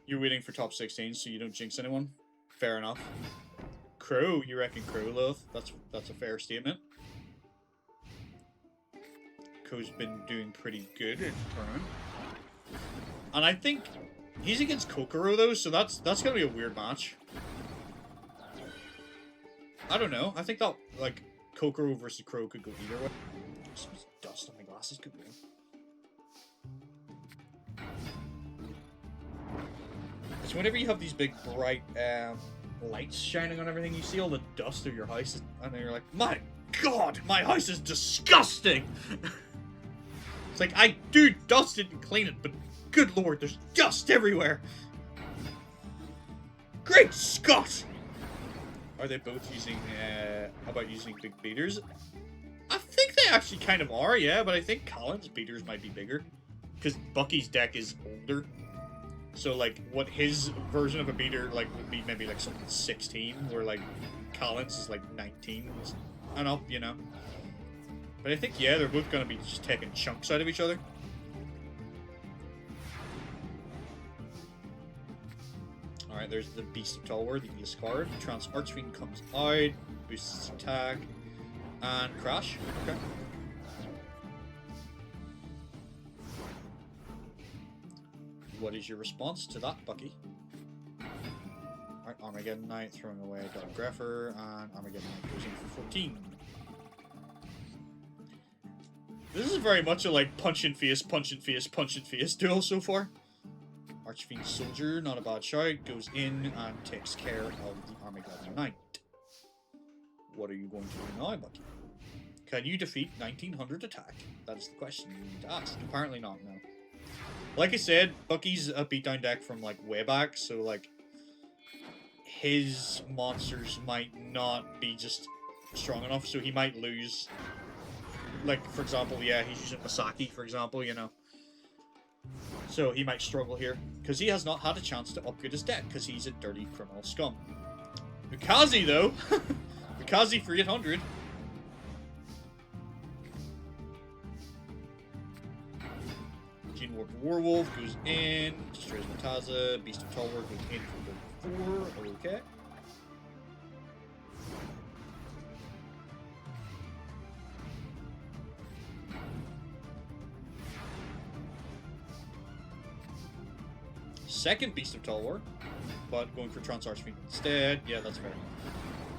You're waiting for top 16 so you don't jinx anyone? Fair enough. Crow, you reckon Crow, Lilith? That's a fair statement. Crow's been doing pretty good in tournament. And I think he's against Kokoro though, so that's gonna be a weird match. I don't know. I think that like Kokoro versus Crow could go either way. So much dust on my glasses could go. It's whenever you have these big bright lights shining on everything, you see all the dust of your house, and then you're like, my god, my house is disgusting! It's like, I do dust it and clean it, but good lord, there's dust everywhere! Great Scott! Are they both using, using big beaters? I think they actually kind of are, yeah, but I think Colin's beaters might be bigger. Because Bucky's deck is older. So, like, what his version of a beater, like, would be maybe, like, something 16, where, like, Colin's is, like, 19 and up, you know? But I think, yeah, they're both gonna be just taking chunks out of each other. Alright, there's the Beast of Talwar, the ace card. Trans Archfiend comes out, boosts attack, and crash. Okay. What is your response to that, Bucky? Alright, Armageddon Knight, throwing away Dark Grepher, and Armageddon Knight goes in for 14. This is very much a, like, punch and face duel so far. Archfiend Soldier, not a bad shout, goes in and takes care of the Armageddon Knight. What are you going to do now, Bucky? Can you defeat 1900 attack? That's the question you need to ask. Apparently not, no. Like I said, Bucky's a beatdown deck from, like, way back, so, like, his monsters might not be just strong enough, so he might lose. Like, for example, yeah, he's using Masaki, for example, you know. So he might struggle here, because he has not had a chance to upgrade his deck, because he's a dirty criminal scum. Mukazi, though! Mukazi for 800. Gene Warped Warwolf goes in, destroys Mataza, Beast of Talwar goes in for 4, okay. Second Beast of Talwar, but going for Trans Archfiend instead. Yeah, that's fair.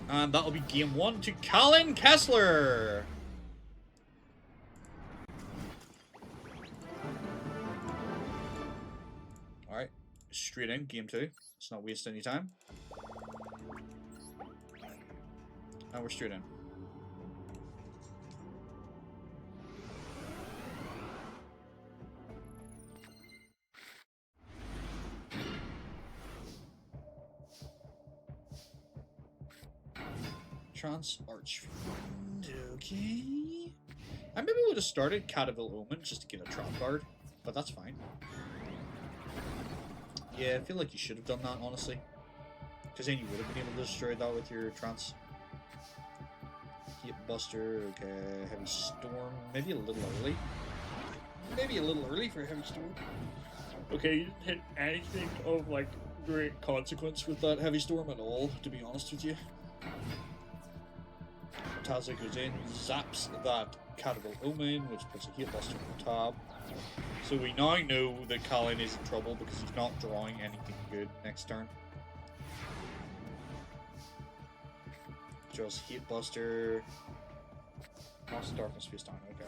And that'll be game 1 to Colin Kessler! Alright, straight in, game 2. Let's not waste any time. And we're straight in. Trans Archfiend, okay. I maybe would have started Cataville Omen just to get a trap card, but that's fine. Yeah, I feel like you should have done that, honestly. Because then you would have been able to destroy that with your Trans. Heat Buster, okay. Heavy Storm, maybe a little early. Maybe a little early for a Heavy Storm. Okay, you didn't hit anything of, like, great consequence with that Heavy Storm at all, to be honest with you. Taza goes in, zaps that Cataville Omen, which puts a Heat Buster on top. So we now know that Colin is in trouble because he's not drawing anything good next turn. Just Heat Buster. Lost Darkness face down, okay.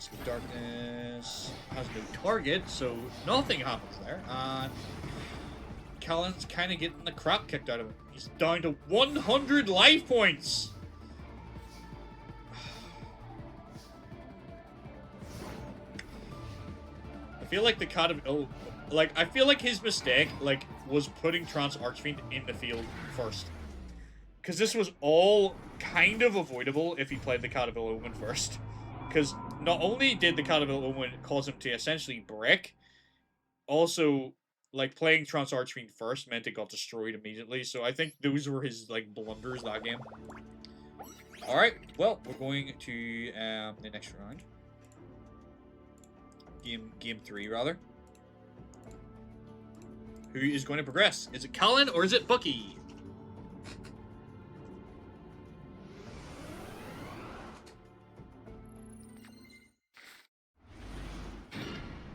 Mask of Darkness has no target, so nothing happens there. And Callan's kind of getting the crap kicked out of him. He's down to 100 life points. I feel like the I feel like his mistake, was putting Trance Archfiend in the field first. Because this was all kind of avoidable if he played the Caterpillar Omen first. Because not only did the Caterpillar Omen cause him to essentially break, also, playing Trance Archfiend first meant it got destroyed immediately. So I think those were his, blunders that game. Alright, well, we're going to the next round. Game 3, rather. Who is going to progress? Is it Callan or is it Bucky?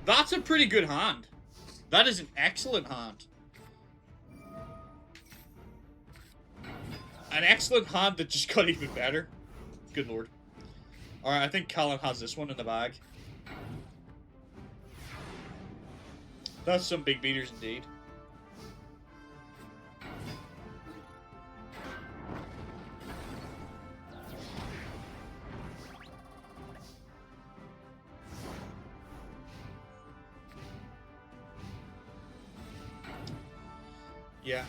That's a pretty good hand. That is an excellent hand. An excellent hand that just got even better. Good lord. Alright, I think Callan has this one in the bag. That's some big beaters indeed. Yeah,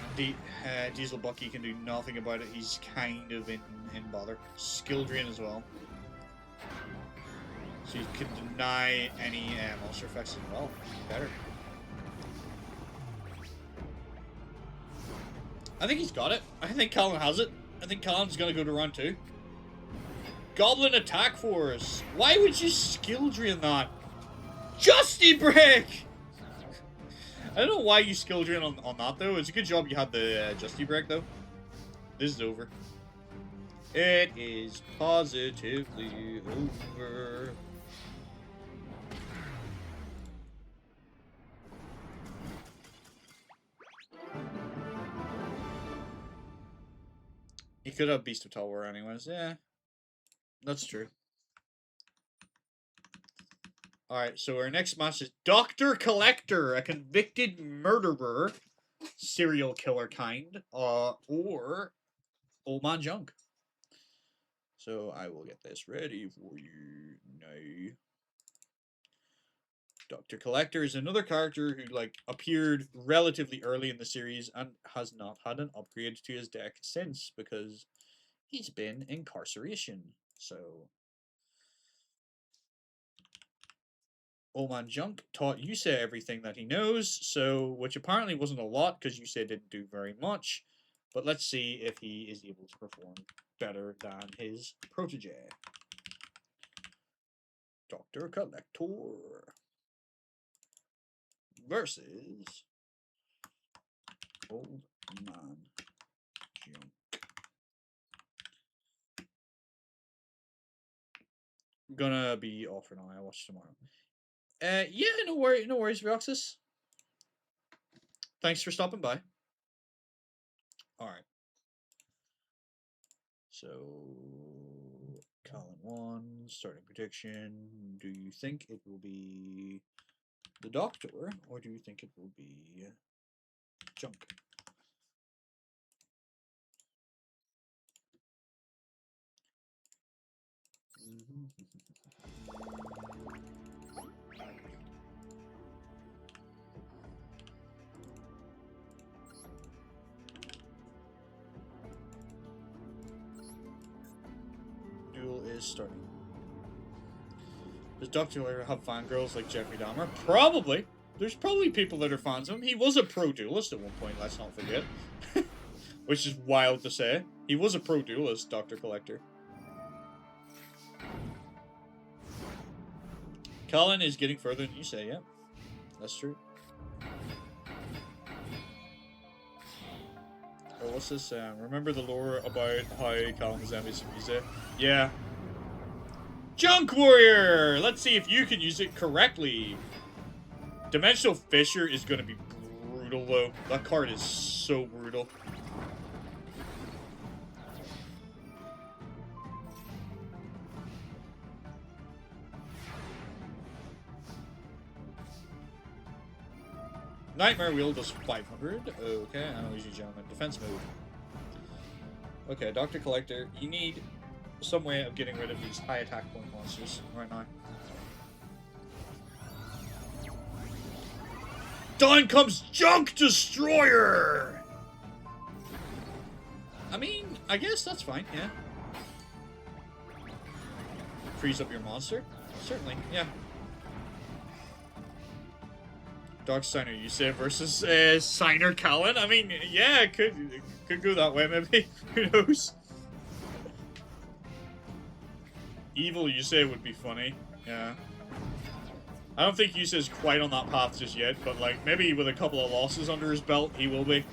Diesel Bucky can do nothing about it. He's kind of in bother. Skill drain as well. So you can deny any monster effects as well. Better. I think he's got it. I think Callan has it. I think Callan's gonna go to round 2. Goblin Attack Force. Why would you skill drain that? Justy Break! I don't know why you skill drain on that, though. It's a good job you had the Justy Break, though. This is over. It is positively over. He could have Beast of Tower anyways. Yeah, that's true. Alright, so our next match is Dr. Collector, a convicted murderer, serial killer kind, or Old Man Junk. So I will get this ready for you now. Dr. Collector is another character who appeared relatively early in the series and has not had an upgrade to his deck since because he's been incarceration. So Old Man Junk taught Yusei everything that he knows, which apparently wasn't a lot because Yusei didn't do very much. But let's see if he is able to perform better than his protege. Dr. Collector versus Old Man Junk. I'm gonna be off for now. I'll watch tomorrow. Yeah, no worries, Roxas. Thanks for stopping by. Alright. So, Colin 1, starting prediction. Do you think it will be the Doctor, or do you think it will be Junk? Duel is starting. Does Dr. Lair have fangirls like Jeffrey Dahmer? Probably. There's probably people that are fans of him. He was a pro duelist at one point, let's not forget. Which is wild to say. He was a pro duelist, Dr. Collector. Colin is getting further than you say, yeah. That's true. Oh, what's this? Remember the lore about how Colin was envious of Yusei? Yeah. Junk Warrior! Let's see if you can use it correctly. Dimensional Fissure is going to be brutal, though. That card is so brutal. Nightmare Wheel does 500. Okay, and ladies and gentlemen, defense mode. Okay, Dr. Collector, you need some way of getting rid of these high attack point monsters right now. Down comes Junk Destroyer! I mean, I guess that's fine, yeah. Freeze up your monster? Certainly, yeah. Dark Signer Yusei versus Signer Callan? I mean, yeah, it could go that way, maybe. Who knows? Evil Yusei would be funny, yeah. I don't think Yusei's quite on that path just yet, but like, maybe with a couple of losses under his belt, he will be.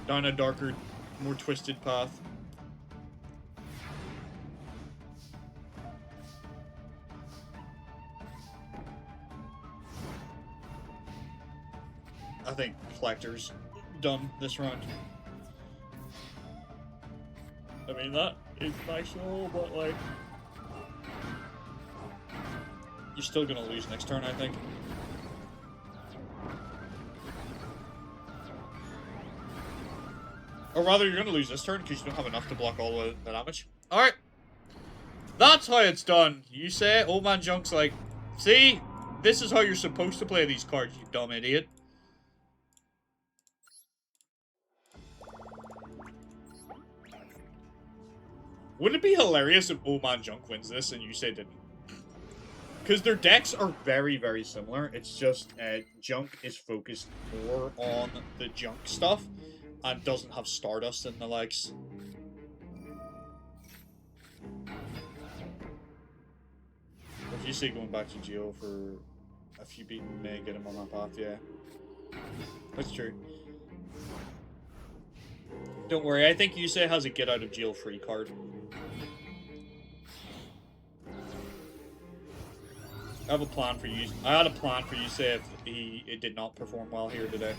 Down a darker, more twisted path. I think Collector's done this round. I mean, that is nice and all, but like... You're still gonna lose next turn, I think. Or rather, you're gonna lose this turn because you don't have enough to block all the damage. Alright. That's how it's done. You say, Old Man Junk's like, see? This is how you're supposed to play these cards, you dumb idiot. Wouldn't it be hilarious if Old Man Junk wins this and you say didn't? Because their decks are very, very similar. It's just Junk is focused more on the Junk stuff and doesn't have Stardust and the likes. If you say going back to Yugioh for a few beat may get him on that path, yeah. That's true. Don't worry, I think Yusei has a get out of jail free card. I have a plan for you. I had a plan for Yusei if it did not perform well here today.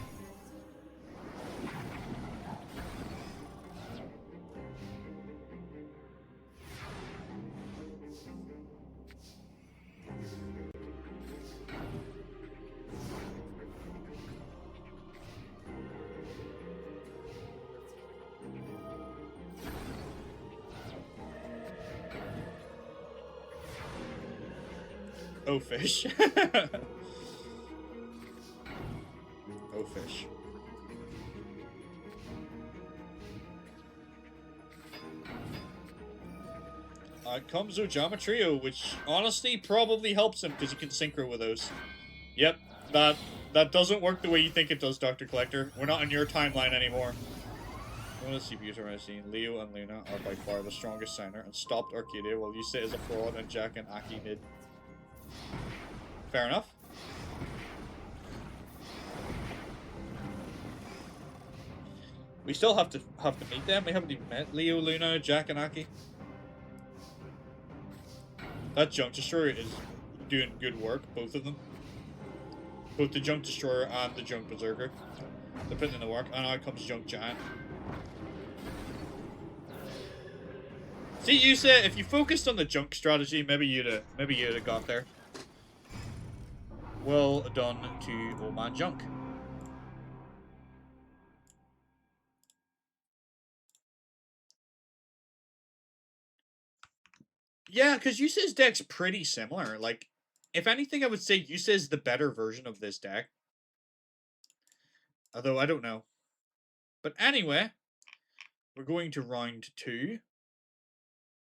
Oh, fish. Oh, fish. Comes Ojama Trio, which honestly probably helps him because you can synchro with those. Yep, that doesn't work the way you think it does, Dr. Collector. We're not in your timeline anymore. One of the CPUs are seen. Leo and Luna are by far the strongest signer and stopped Arcadia while Yusei is a fraud and Jack and Aki mid. Fair enough. We still have to meet them. We haven't even met Leo, Luna, Jack, and Aki. That Junk Destroyer is doing good work, both of them. Both the Junk Destroyer and the Junk Berserker. They're putting in the work, and now comes Junk Giant. See, you said if you focused on the Junk strategy, maybe you'd have got there. Well done to Old Man Junk. Yeah, because Yusei's deck's pretty similar. Like, if anything, I would say Yusei's the better version of this deck. Although, I don't know. But anyway, we're going to round 2.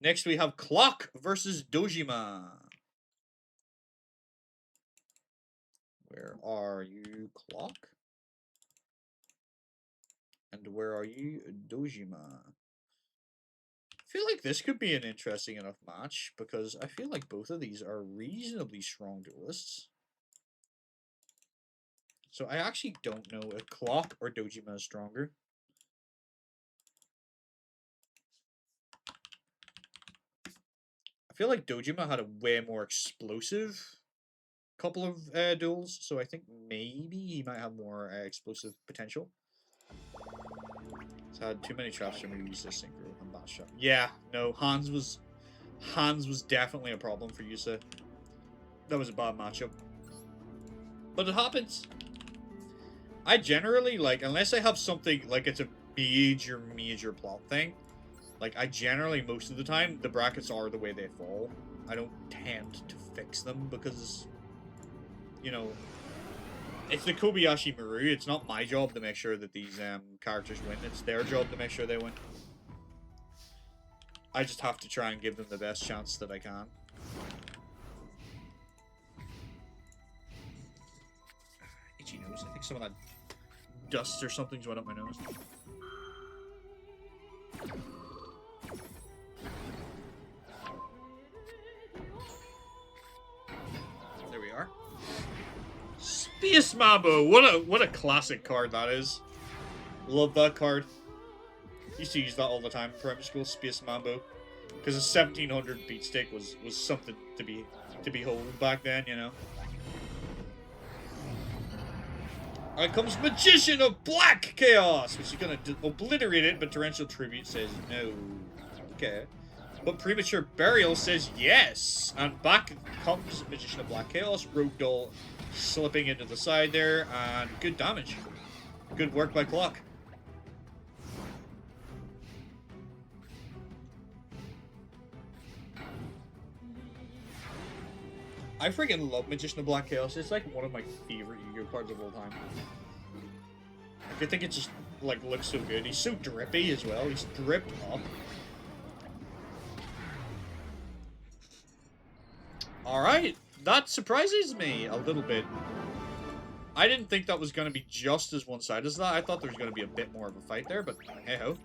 Next, we have Clock versus Dojima. Where are you, Clock? And where are you, Dojima? I feel like this could be an interesting enough match, because I feel like both of these are reasonably strong duelists. So I actually don't know if Clock or Dojima is stronger. I feel like Dojima had a way more explosive couple of duels, so I think maybe he might have more explosive potential. He's had too many traps for me to use this synchro and bat shot. Yeah, no, Hans was definitely a problem for Yusei. That was a bad matchup. But it happens. I generally, like, unless I have something, like, it's a major plot thing, like, I generally, most of the time, the brackets are the way they fall. I don't tend to fix them because, you know, it's the Kobayashi Maru. It's not my job to make sure that these characters win. It's their job to make sure they win. I just have to try and give them the best chance that I can. Itchy nose. I think some of that dust or something's went up my nose. There we are. Space Mambo! What a classic card that is. Love that card. Used to use that all the time in primary school, Space Mambo. Because a 1700 beat stick was something to behold back then, you know. Alright, comes Magician of Black Chaos, which is gonna obliterate it, but Torrential Tribute says no. Okay. But Premature Burial says yes. And back comes Magician of Black Chaos, Rogue Doll slipping into the side there, and good damage. Good work by Clock. I freaking love Magician of Black Chaos. It's like one of my favorite Yu-Gi-Oh cards of all time. Like, I think it just like looks so good. He's so drippy as well. He's dripped up. Alright, that surprises me a little bit. I didn't think that was going to be just as one-sided as that. I thought there was going to be a bit more of a fight there, but hey-ho.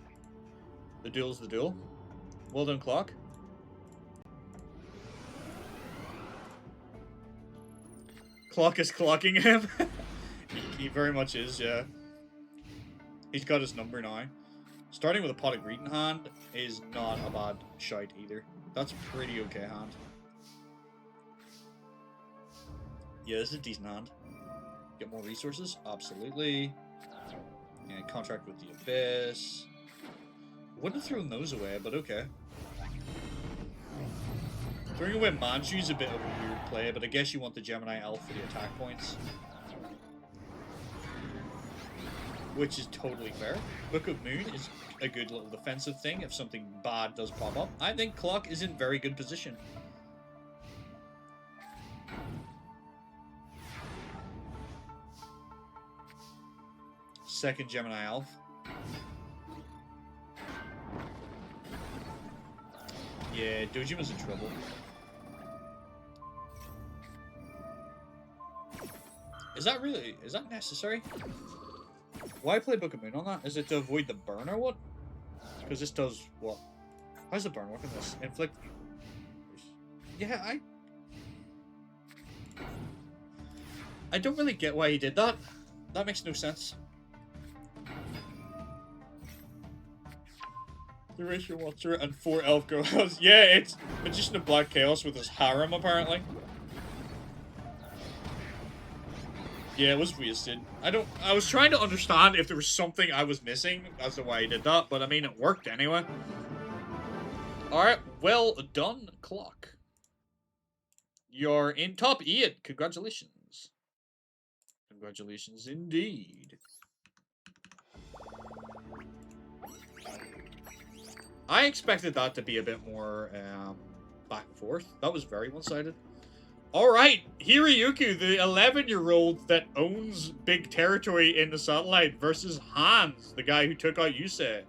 The duel's the duel. Well done, Clock. Clock is clocking him. he very much is, yeah. He's got his number now. Starting with a pot of greed in hand is not a bad shite either. That's a pretty okay hand. Yeah, this is a decent hand. Get more resources? Absolutely. And contract with the Abyss. Wouldn't have thrown those away, but okay. Throwing away Manchu is a bit of a weird play, but I guess you want the Gemini Elf for the attack points. Which is totally fair. Book of Moon is a good little defensive thing if something bad does pop up. I think Clock is in very good position. Second Gemini Elf. Yeah, Dojima's in trouble. Is that necessary? Why play Book of Moon on that? Is it to avoid the burn or what? Because this does what? How's the burn work in this? Inflict... Yeah, I don't really get why he did that. That makes no sense. The ratio monster and 4 elf girls. Yeah, it's Magician of Black Chaos with his harem, apparently. Yeah, it was wasted. I was trying to understand if there was something I was missing as to why he did that, but I mean, it worked anyway. Alright, well done, Clock. You're in top 8. Congratulations. Congratulations indeed. I expected that to be a bit more back and forth. That was very one-sided. Alright, Hiroyuki, the 11-year-old that owns big territory in the satellite, versus Hans, the guy who took out Yusei.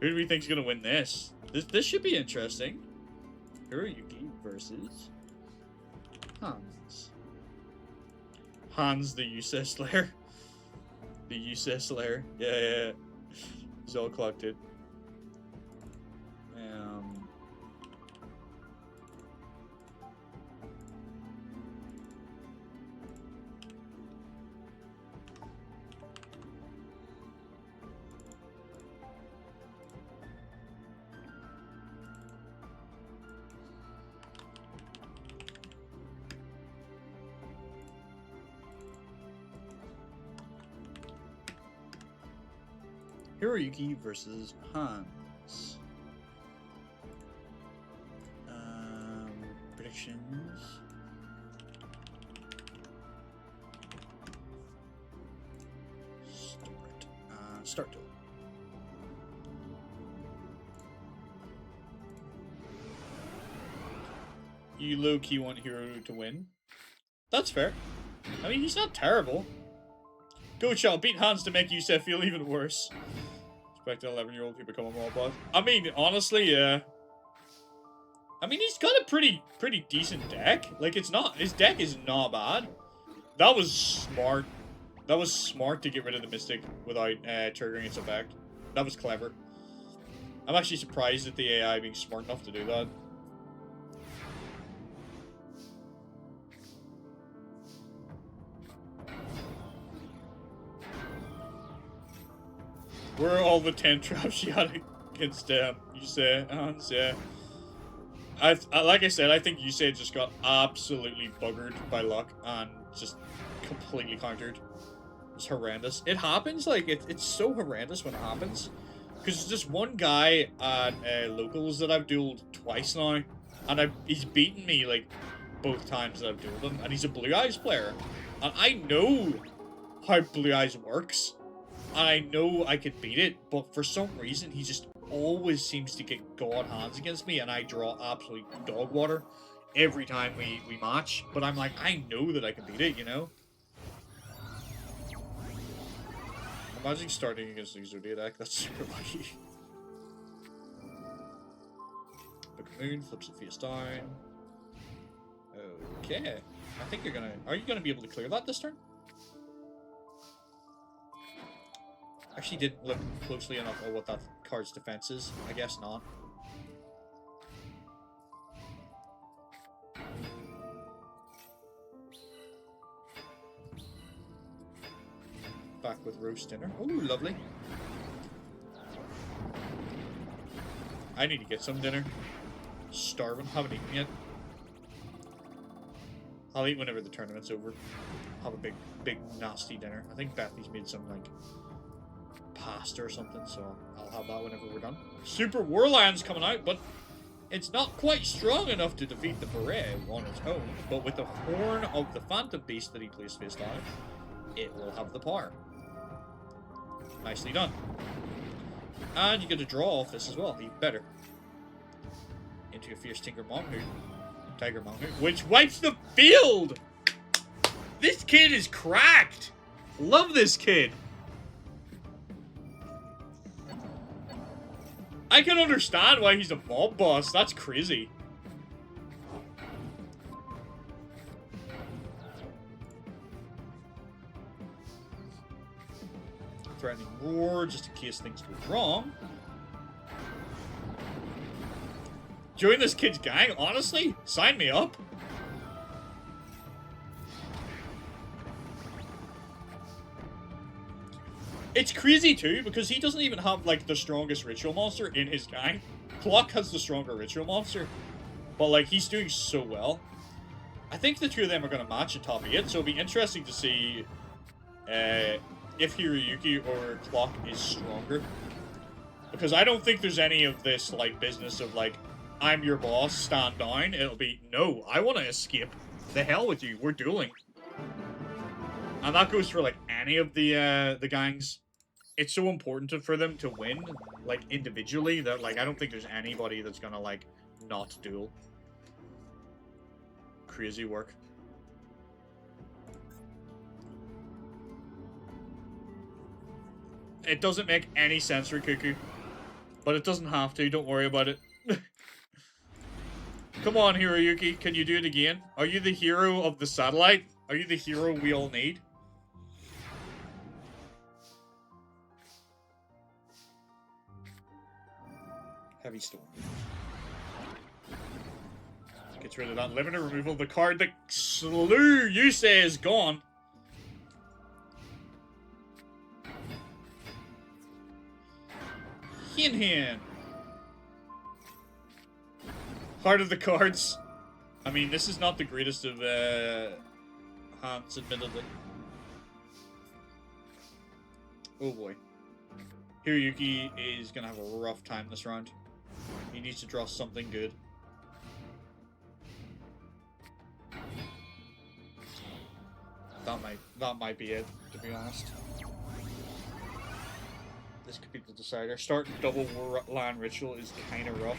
Who do we think's gonna win this? This should be interesting. Hiroyuki versus Hans. Hans, the Yusei Slayer. The Yusei Slayer. Yeah. He's all clocked it. Hiroyuki versus Hans. Predictions. start duel. You low-key want Hero to win. That's fair. I mean, he's not terrible. Go, child. Beat Hans to make Yusef feel even worse. Expect an 11-year-old to become a mob boss. I mean, honestly, yeah. I mean, he's got a pretty decent deck. Like, it's not... His deck is not bad. That was smart. That was smart to get rid of the Mystic without triggering its effect. That was clever. I'm actually surprised at the AI being smart enough to do that. Where are all the 10 traps you had against you say, Hans? Yeah. Like I said, I think Yusei just got absolutely buggered by luck and just completely countered. It's horrendous. It happens, like, it's so horrendous when it happens. Because there's just one guy at locals that I've dueled twice now, and he's beaten me, like, both times that I've dueled him, and he's a Blue Eyes player. And I know how Blue Eyes works, and I know I could beat it, but for some reason, he just always seems to get god hands against me, and I draw absolute dog water every time we match. But I'm like, I know that I can beat it, you know? Imagine starting against the Exodia deck, that's super lucky. Book of Moon, flips it face down. Okay. I think you're gonna... Are you gonna be able to clear that this turn? Actually didn't look closely enough at what that card's defense is. I guess not. Back with roast dinner. Oh, lovely. I need to get some dinner. Starving. Haven't eaten yet. I'll eat whenever the tournament's over. Have a big nasty dinner. I think Bethany's made some, like, pasta or something, so I'll have that whenever we're done. Super Warland's coming out, but it's not quite strong enough to defeat the Beret on its own, but with the Horn of the Phantom Beast that he plays face down, it will have the power. Nicely done. And you get to draw off this as well, even better. Into a Fierce Tiger Mongoose, which wipes the field! This kid is cracked! Love this kid! I can understand why he's a mob boss. That's crazy. Threatening roar, just in case things go wrong. Join this kid's gang? Honestly? Sign me up. It's crazy too, because he doesn't even have, like, the strongest ritual monster in his gang. Clock has the stronger ritual monster. But, like, he's doing so well. I think the two of them are going to match in top 8, so it'll be interesting to see if Hiroyuki or Clock is stronger. Because I don't think there's any of this, like, business of, like, I'm your boss, stand down. It'll be, no, I want to escape. The hell with you, we're dueling. And that goes for, like, any of the gangs. It's so important for them to win, like, individually, that, like, I don't think there's anybody that's gonna, like, not duel. Crazy work. It doesn't make any sense for Cuckoo. But it doesn't have to, don't worry about it. Come on, Hiroyuki, can you do it again? Are you the hero of the satellite? Are you the hero we all need? Heavy Storm. Gets rid of that limiter removal. The card that slew Yusei is gone. Hin. Heart of the cards. I mean, this is not the greatest of hands, admittedly. Oh boy. Hiroyuki is gonna have a rough time this round. He needs to draw something good. That might be it, to be honest. this could be the decider. Starting double war land ritual is kind of rough.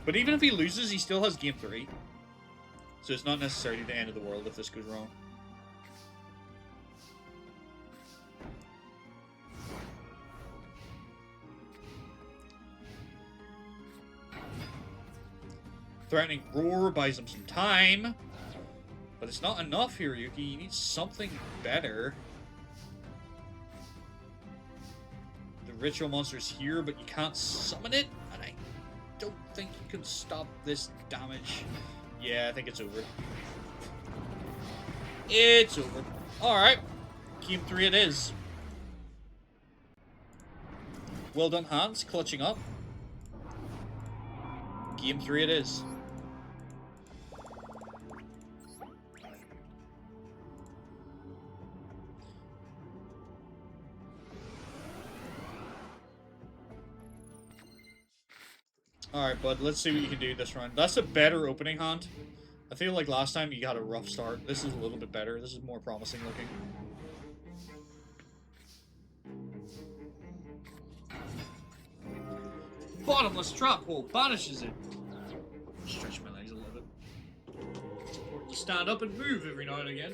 But even if he loses, he still has game 3. So it's not necessarily the end of the world if this goes wrong. Threatening roar buys him some time. But it's not enough here, Yuki. You need something better. The ritual monster's here, but you can't summon it. And I don't think you can stop this damage. Yeah, I think it's over. It's over. Alright. Game 3 it is. Well done, Hans. Clutching up. Game 3 it is. Alright, bud, let's see what you can do this round. That's a better opening hand. I feel like last time you got a rough start. This is a little bit better. This is more promising looking. Bottomless trap hole banishes it. Stretch my legs a little bit. It's important to stand up and move every now and again.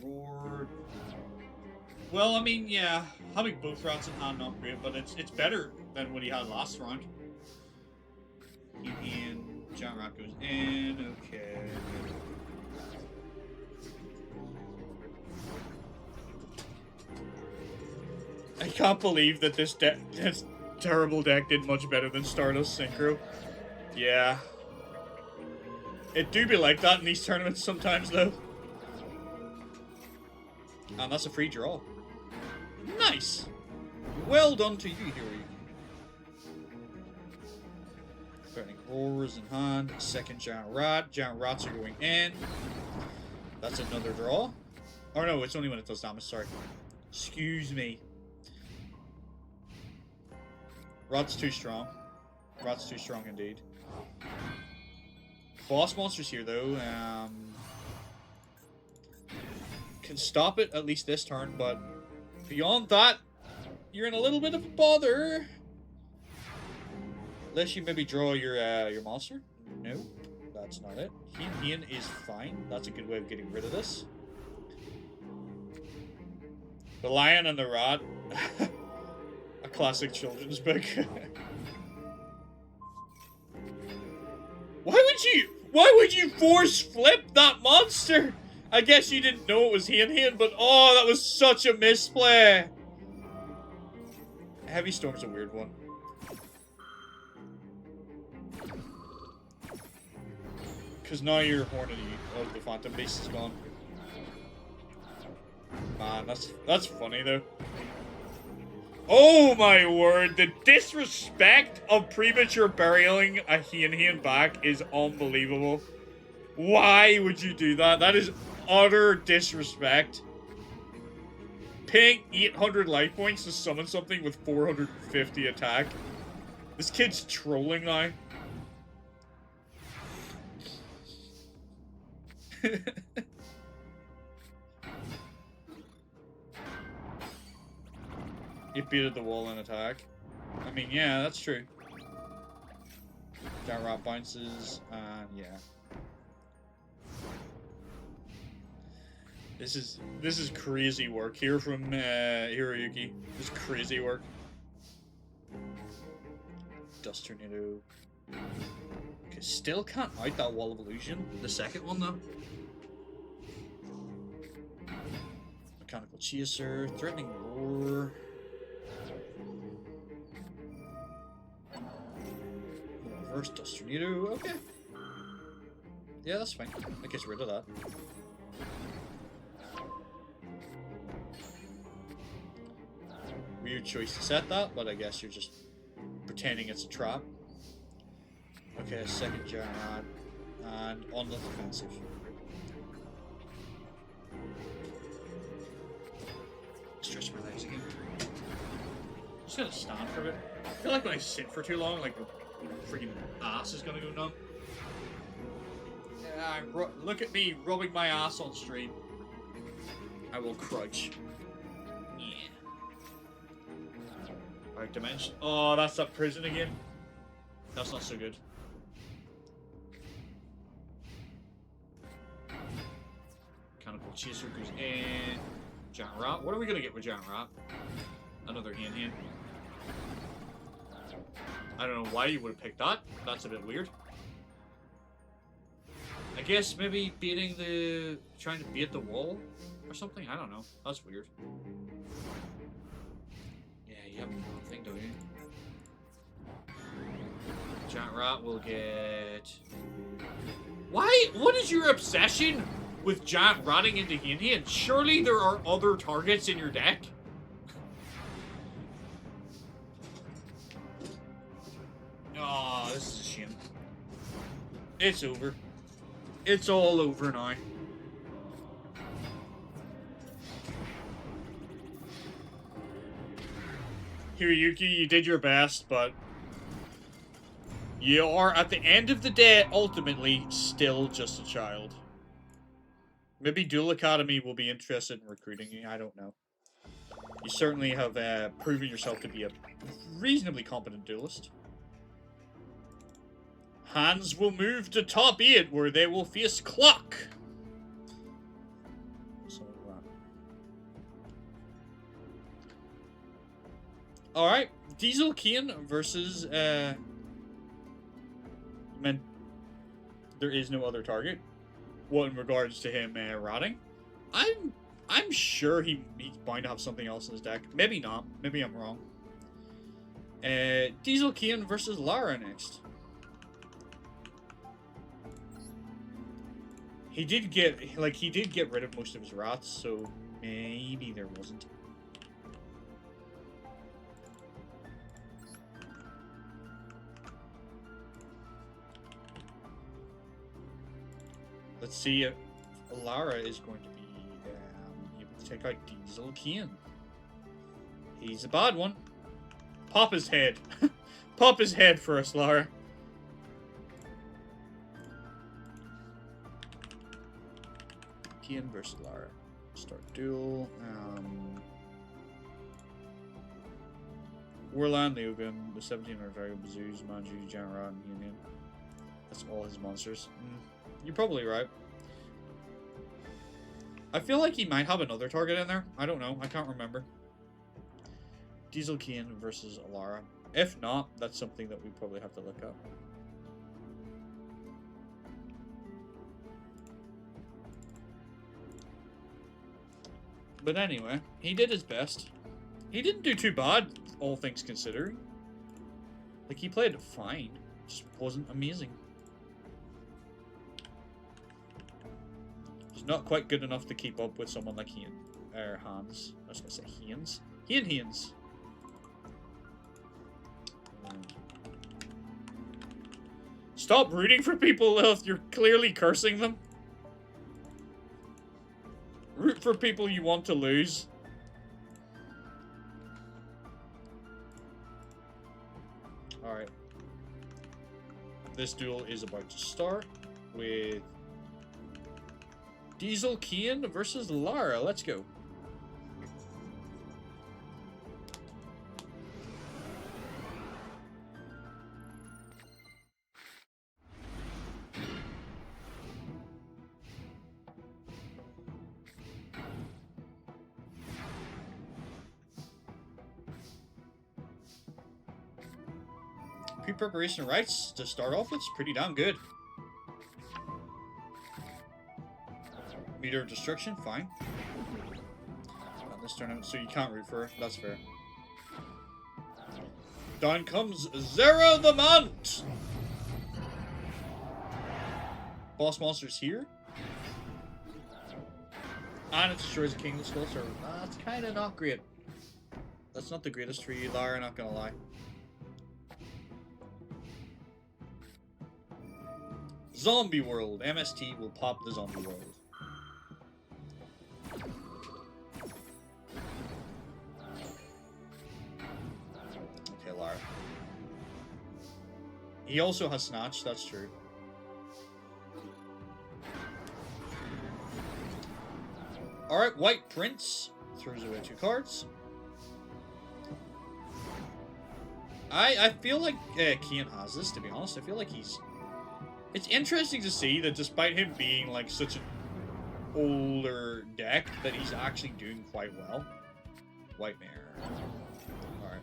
Roar. Well, I mean, yeah, having both rats in hand not great, but it's better than what he had last round. In, giant rat goes in, okay. I can't believe that this terrible deck did much better than Stardust Synchro. Yeah. It do be like that in these tournaments sometimes, though. And that's a free draw. Nice! Well done to you, Huey. Threatening roars in hand. Second giant rat. Giant rats are going in. That's another draw. Oh no, it's only when it does damage, sorry. Excuse me. Rat's too strong. Rat's too strong indeed. Boss monster's here though. Can stop it at least this turn, but beyond that, you're in a little bit of a bother. Unless you maybe draw your monster. No, that's not it. Hien is fine. That's a good way of getting rid of this. The Lion and the Rat. A classic children's book. Why would you force flip that monster? I guess you didn't know it was Hien, but oh, that was such a misplay. Heavy Storm's a weird one. Because now your Hornady of the Phantom Beast is gone. Man, that's funny though. Oh my word, the disrespect of premature burying a Hien back is unbelievable. Why would you do that? That is utter disrespect. Paying 800 life points to summon something with 450 attack. This kid's trolling now. You beat the wall in attack. I mean, yeah, that's true. Giant rat bounces, and yeah. This is crazy work here from Hiroyuki. This is crazy work. Dust Tornado. Okay, still can't out that Wall of Illusion. The second one though. Mechanical Chaser, Threatening Roar. Reverse Dust Tornado, okay. Yeah, that's fine. That gets rid of that. Weird choice to set that, but I guess you're just pretending it's a trap. Okay, second giant rat, and on the defensive. Stretch my legs again. Just gotta stand for a bit. I feel like when I sit for too long, like my freaking ass is gonna go numb. Look at me rubbing my ass on stream. I will crouch. Yeah. Alright, dimension. Oh, that's that prison again. That's not so good. Cannibal Chaser goes in. Giant Rat. What are we gonna get with Giant Rat? Another hand. I don't know why you would have picked that. That's a bit weird. I guess maybe trying to bait the wall or something. I don't know. That's weird. Yeah, you have nothing, don't you? Giant Rat will get. Why? What is your obsession with Giant Ratting into hand? Surely there are other targets in your deck. Oh, this is a shame. It's over. It's all over now. Hiroyuki, you did your best, but you are, at the end of the day, ultimately, still just a child. Maybe Duel Academy will be interested in recruiting you, I don't know. You certainly have proven yourself to be a reasonably competent duelist. Hands will move to top 8, where they will face Clock. Alright, Diesel Kane versus, there is no other target. What in regards to him ratting? I'm sure he's bound to have something else in his deck. Maybe not. Maybe I'm wrong. Diesel Kane versus Lara next. He did get rid of most of his rats, so maybe there wasn't. Let's see if Lara is going to be able to take out Diesel Kane. He's a bad one. Pop his head. Pop his head for us, Lara. Kane versus Lara. Start duel. Warland, Leogun, the 1700 Dragon, Bazoos, Manju, Janra, and Union. That's all his monsters. You're probably right. I feel like he might have another target in there. I don't know. I can't remember. Diesel Kane versus Alara. If not, that's something that we probably have to look up. But anyway, he did his best. He didn't do too bad, all things considering. Like, he played fine. Just wasn't amazing. He's not quite good enough to keep up with someone like Hans. I was going to say Haynes. Haynes. Stop rooting for people, Lilith. You're clearly cursing them. Root for people you want to lose. Alright. This duel is about to start with Diesel Kane versus Lara. Let's go. Pre-preparation rights to start off with is pretty damn good. Meter of Destruction, fine. Not this tournament, so you can't root for her. That's fair. Down comes Zera the Mount! Boss monster's here. And it destroys a Kingdom Skull, so that's kind of not great. That's not the greatest for you, Lara, not gonna lie. Zombie World. MST will pop the Zombie World. Okay, Lara. He also has Snatch, that's true. Alright, White Prince throws away 2 cards. I feel like Kian has this, to be honest. I feel like he's... It's interesting to see that despite him being like such an older deck, that he's actually doing quite well. White Mare. Alright.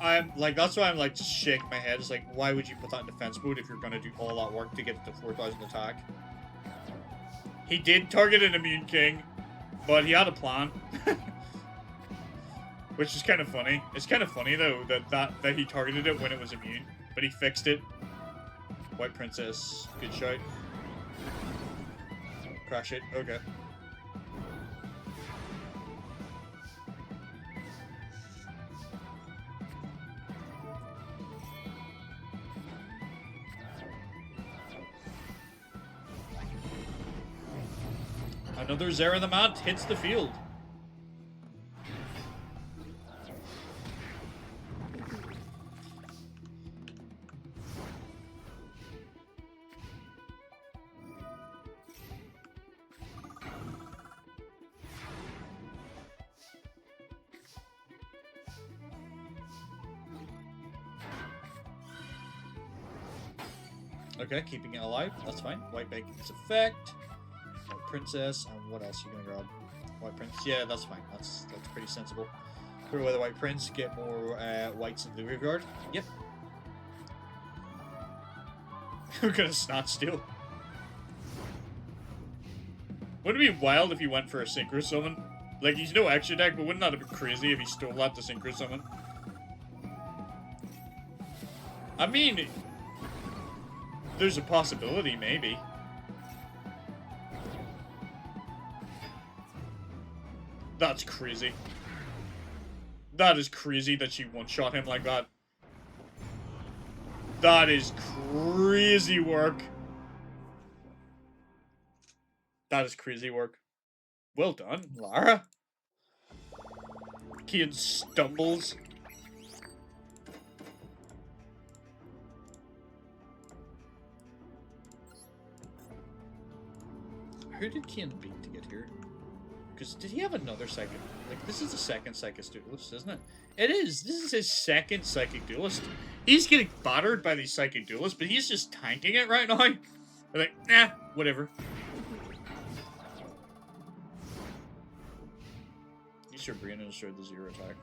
I'm like, that's why I'm like just shaking my head. It's like, why would you put that in defense mode if you're gonna do all that work to get to 4,000 attack? He did target an Immune King, but he had a plan. Which is kind of funny. It's kind of funny though that he targeted it when it was immune, but he fixed it. White Princess, good shout. Crash it, okay. Another Zera the Mount hits the field. Okay, keeping it alive. That's fine. White Bank its effect. White Princess, and what else are you gonna grab? White Prince, yeah, that's fine. That's pretty sensible. Throw away the White Prince, get more whites in the graveyard. Yep. We're gonna Snatch Steal. Wouldn't it be wild if he went for a Synchro Summon? Like, he's no extra deck, but wouldn't that have been crazy if he stole that to Synchro Summon? I mean, there's a possibility, maybe. That's crazy. That is crazy that she one-shot him like that. That is crazy work. That is crazy work. Well done, Lara. Kian stumbles. Who did Kian beat to get here? Because did he have another second? Like, this is the second Psychic Duelist, isn't it? It is. This is his second Psychic Duelist. He's getting battered by these Psychic Duelists, but he's just tanking it right now. They're like, nah, whatever. You sure Brianna destroyed the 0 attack.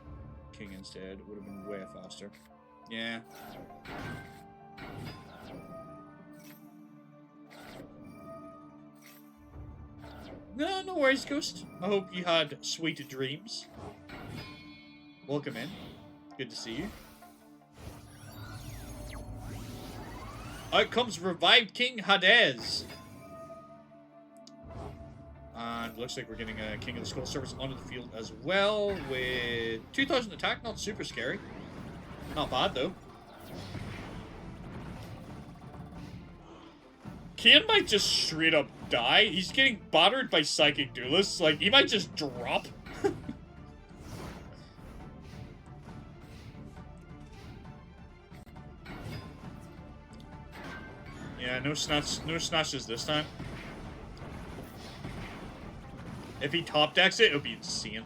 King instead would have been way faster. Yeah. No, no worries, Ghost. I hope you had sweet dreams. Welcome in. Good to see you. Out comes Revived King Hades. And looks like we're getting a King of the Skull Service onto the field as well with 2,000 attack. Not super scary. Not bad, though. Kian might just straight up die. He's getting battered by Psychic Duelists. Like, he might just drop. Yeah, no snatches this time. If he top decks it, it'll be insane.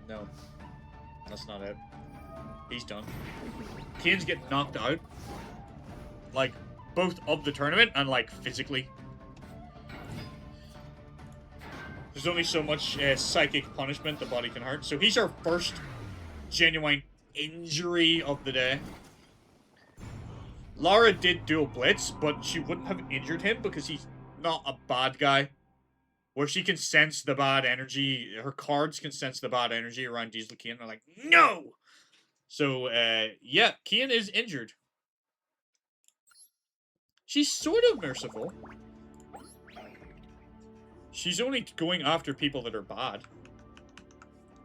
No. That's not it. He's done. Kian's getting knocked out. Like, both of the tournament and, like, physically. There's only so much psychic punishment the body can hurt. So he's our first genuine injury of the day. Lara did dual blitz, but she wouldn't have injured him because he's not a bad guy. Where she can sense the bad energy. Her cards can sense the bad energy around Diesel Kian. They're like, no! So, yeah, Kian is injured. She's sort of merciful. She's only going after people that are bad.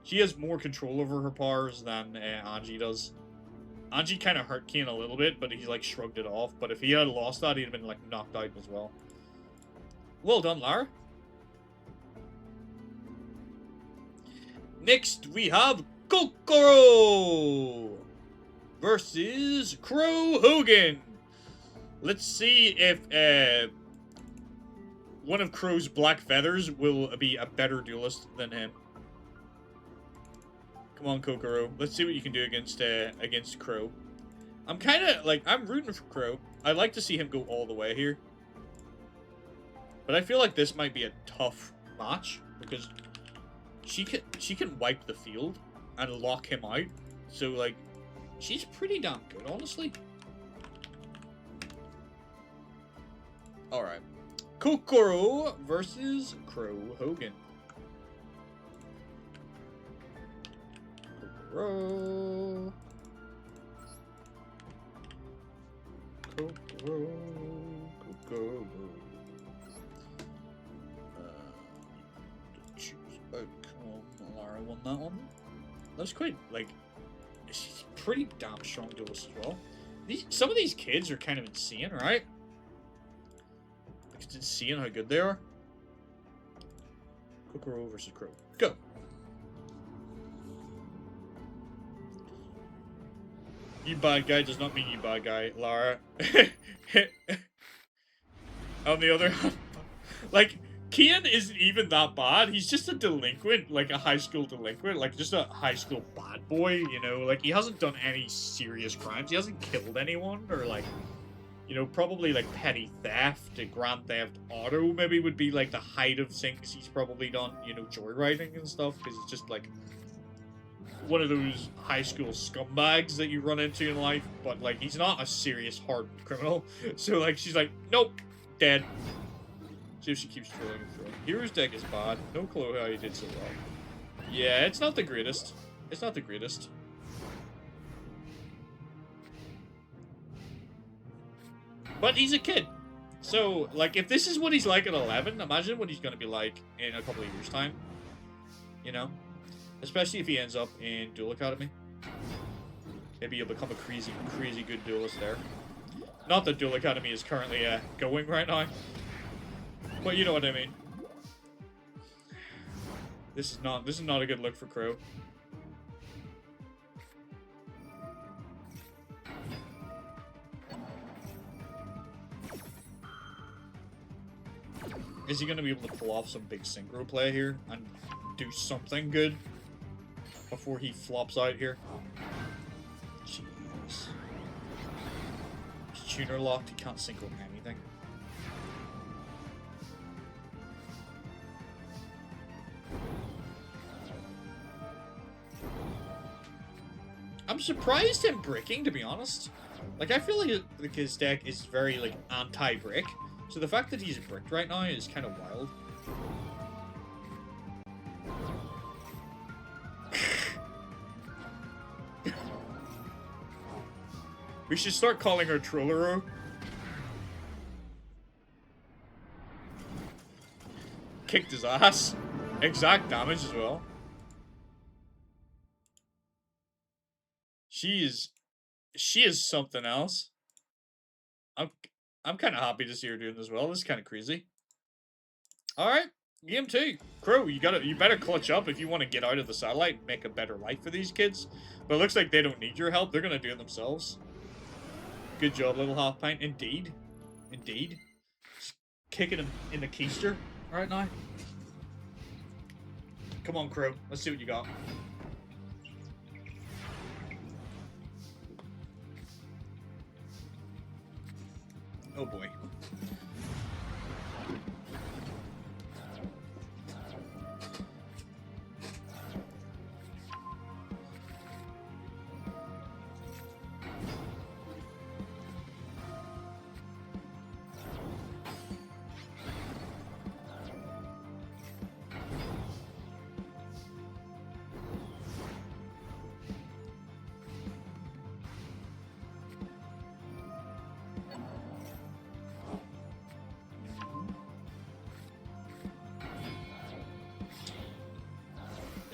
She has more control over her powers than Angie does. Angie kind of hurt Kian a little bit, but he's like shrugged it off. But if he had lost that, he'd have been like knocked out as well. Well done, Lara. Next, we have Kokoro versus Crow Hogan. Let's see if one of Crow's black feathers will be a better duelist than him. Come on, Kokoro. Let's see what you can do against Crow. I'm kind of like, I'm rooting for Crow. I'd like to see him go all the way here. But I feel like this might be a tough match because she can wipe the field and lock him out. So like, she's pretty damn good, honestly. All right, Kokoro versus Crow Hogan. Kokoro. Kokoro. Choose outcome. Lara won that one. That was quite, like, she's pretty damn strong duelist as well. Some of these kids are kind of insane, right? It's insane how good they are. Kokoro versus Crow. Go! You bad guy does not mean you bad guy, Lara. On the other hand, like, Kian isn't even that bad. He's just a delinquent, like a high school delinquent, like just a high school bad boy, you know? Like, he hasn't done any serious crimes. He hasn't killed anyone, or like, you know, probably like petty theft, grand theft auto maybe would be like the height of things he's probably done, you know, joyriding and stuff, because he's just like one of those high school scumbags that you run into in life, but like, he's not a serious hard criminal. So like, she's like, nope, dead. See if she keeps throwing and throwing. Hero's deck is bad. No clue how he did so well. Yeah, it's not the greatest. It's not the greatest. But he's a kid. So, like, if this is what he's like at 11, imagine what he's going to be like in a couple of years' time. You know? Especially if he ends up in Duel Academy. Maybe he'll become a crazy, crazy good duelist there. Not that Duel Academy is currently going right now. But you know what I mean. This is not a good look for Crow. Is he going to be able to pull off some big synchro play here and do something good before he flops out here? Jeez. He's tuner locked, he can't synchro anything. I'm surprised him bricking, to be honest. Like, I feel like his deck is very, like, anti-brick. So the fact that he's bricked right now is kind of wild. We should start calling her Trollero. Kicked his ass. Exact damage as well. She is something else. I'm kind of happy to see her doing this well. This is kind of crazy. All right, game 2. Crow, you better clutch up if you want to get out of the satellite and make a better life for these kids. But it looks like they don't need your help. They're gonna do it themselves. Good job, little half pint. Indeed, indeed. Just kicking him in the keister right now. Come on, Crow. Let's see what you got. Oh boy.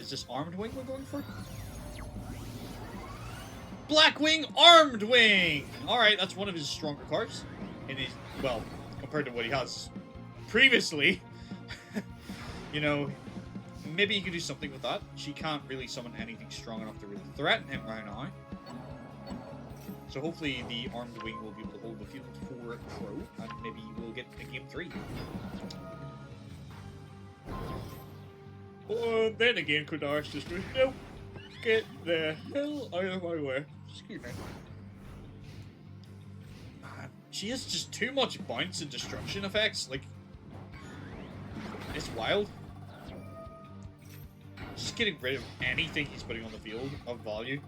Is this Armed Wing we're going for? Blackwing Armed Wing! Alright, that's one of his stronger cards. In his, well, compared to what he has previously. You know, maybe he could do something with that. She can't really summon anything strong enough to really threaten him right now. So hopefully the Armed Wing will be able to hold the field for Crow, and maybe we'll get a game 3. Oh, then again, Kodar's just goes, nope, get the hell out of my way. Excuse me. Man, she has just too much bounce and destruction effects, like, it's wild. Just getting rid of anything he's putting on the field of value.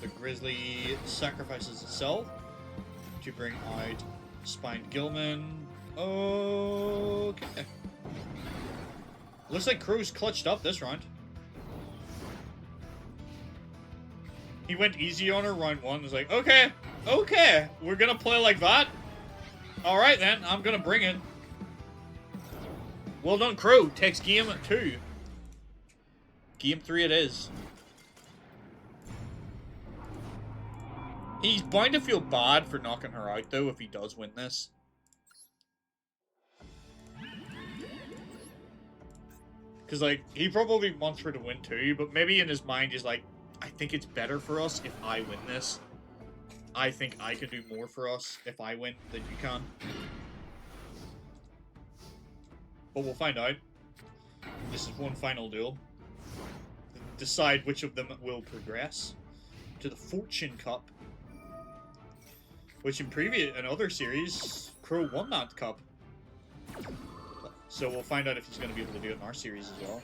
The Grizzly sacrifices itself to bring out Spined Gilman. Okay. Looks like Crow's clutched up this round. He went easy on her round 1. He's like, okay, we're gonna play like that. Alright then, I'm gonna bring it. Well done, Crow. Takes game 2. Game 3 it is. He's bound to feel bad for knocking her out, though, if he does win this. Because, like, he probably wants her to win too, but maybe in his mind he's like, I think it's better for us if I win this. I think I can do more for us if I win than you can. But we'll find out. This is one final duel. Decide which of them will progress to the Fortune Cup. Which in other series, Crow won that cup. So we'll find out if he's going to be able to do it in our series as well.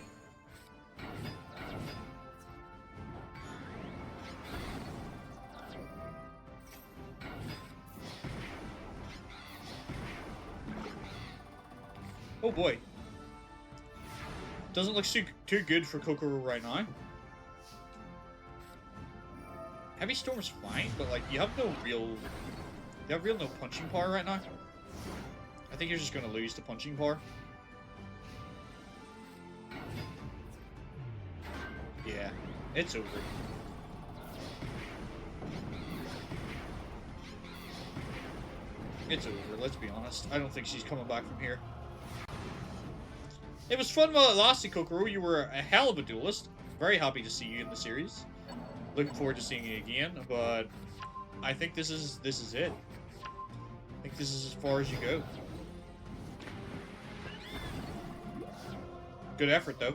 Oh boy. Doesn't look too good for Kokoro right now. Heavy Storm's fine, but like you have no punching power right now. I think you're just gonna lose the punching power. Yeah, it's over. It's over, let's be honest. I don't think she's coming back from here. It was fun while it lasted, Kokoro. You were a hell of a duelist. Very happy to see you in the series. Looking forward to seeing you again, but I think this is it. I think this is as far as you go. Good effort, though.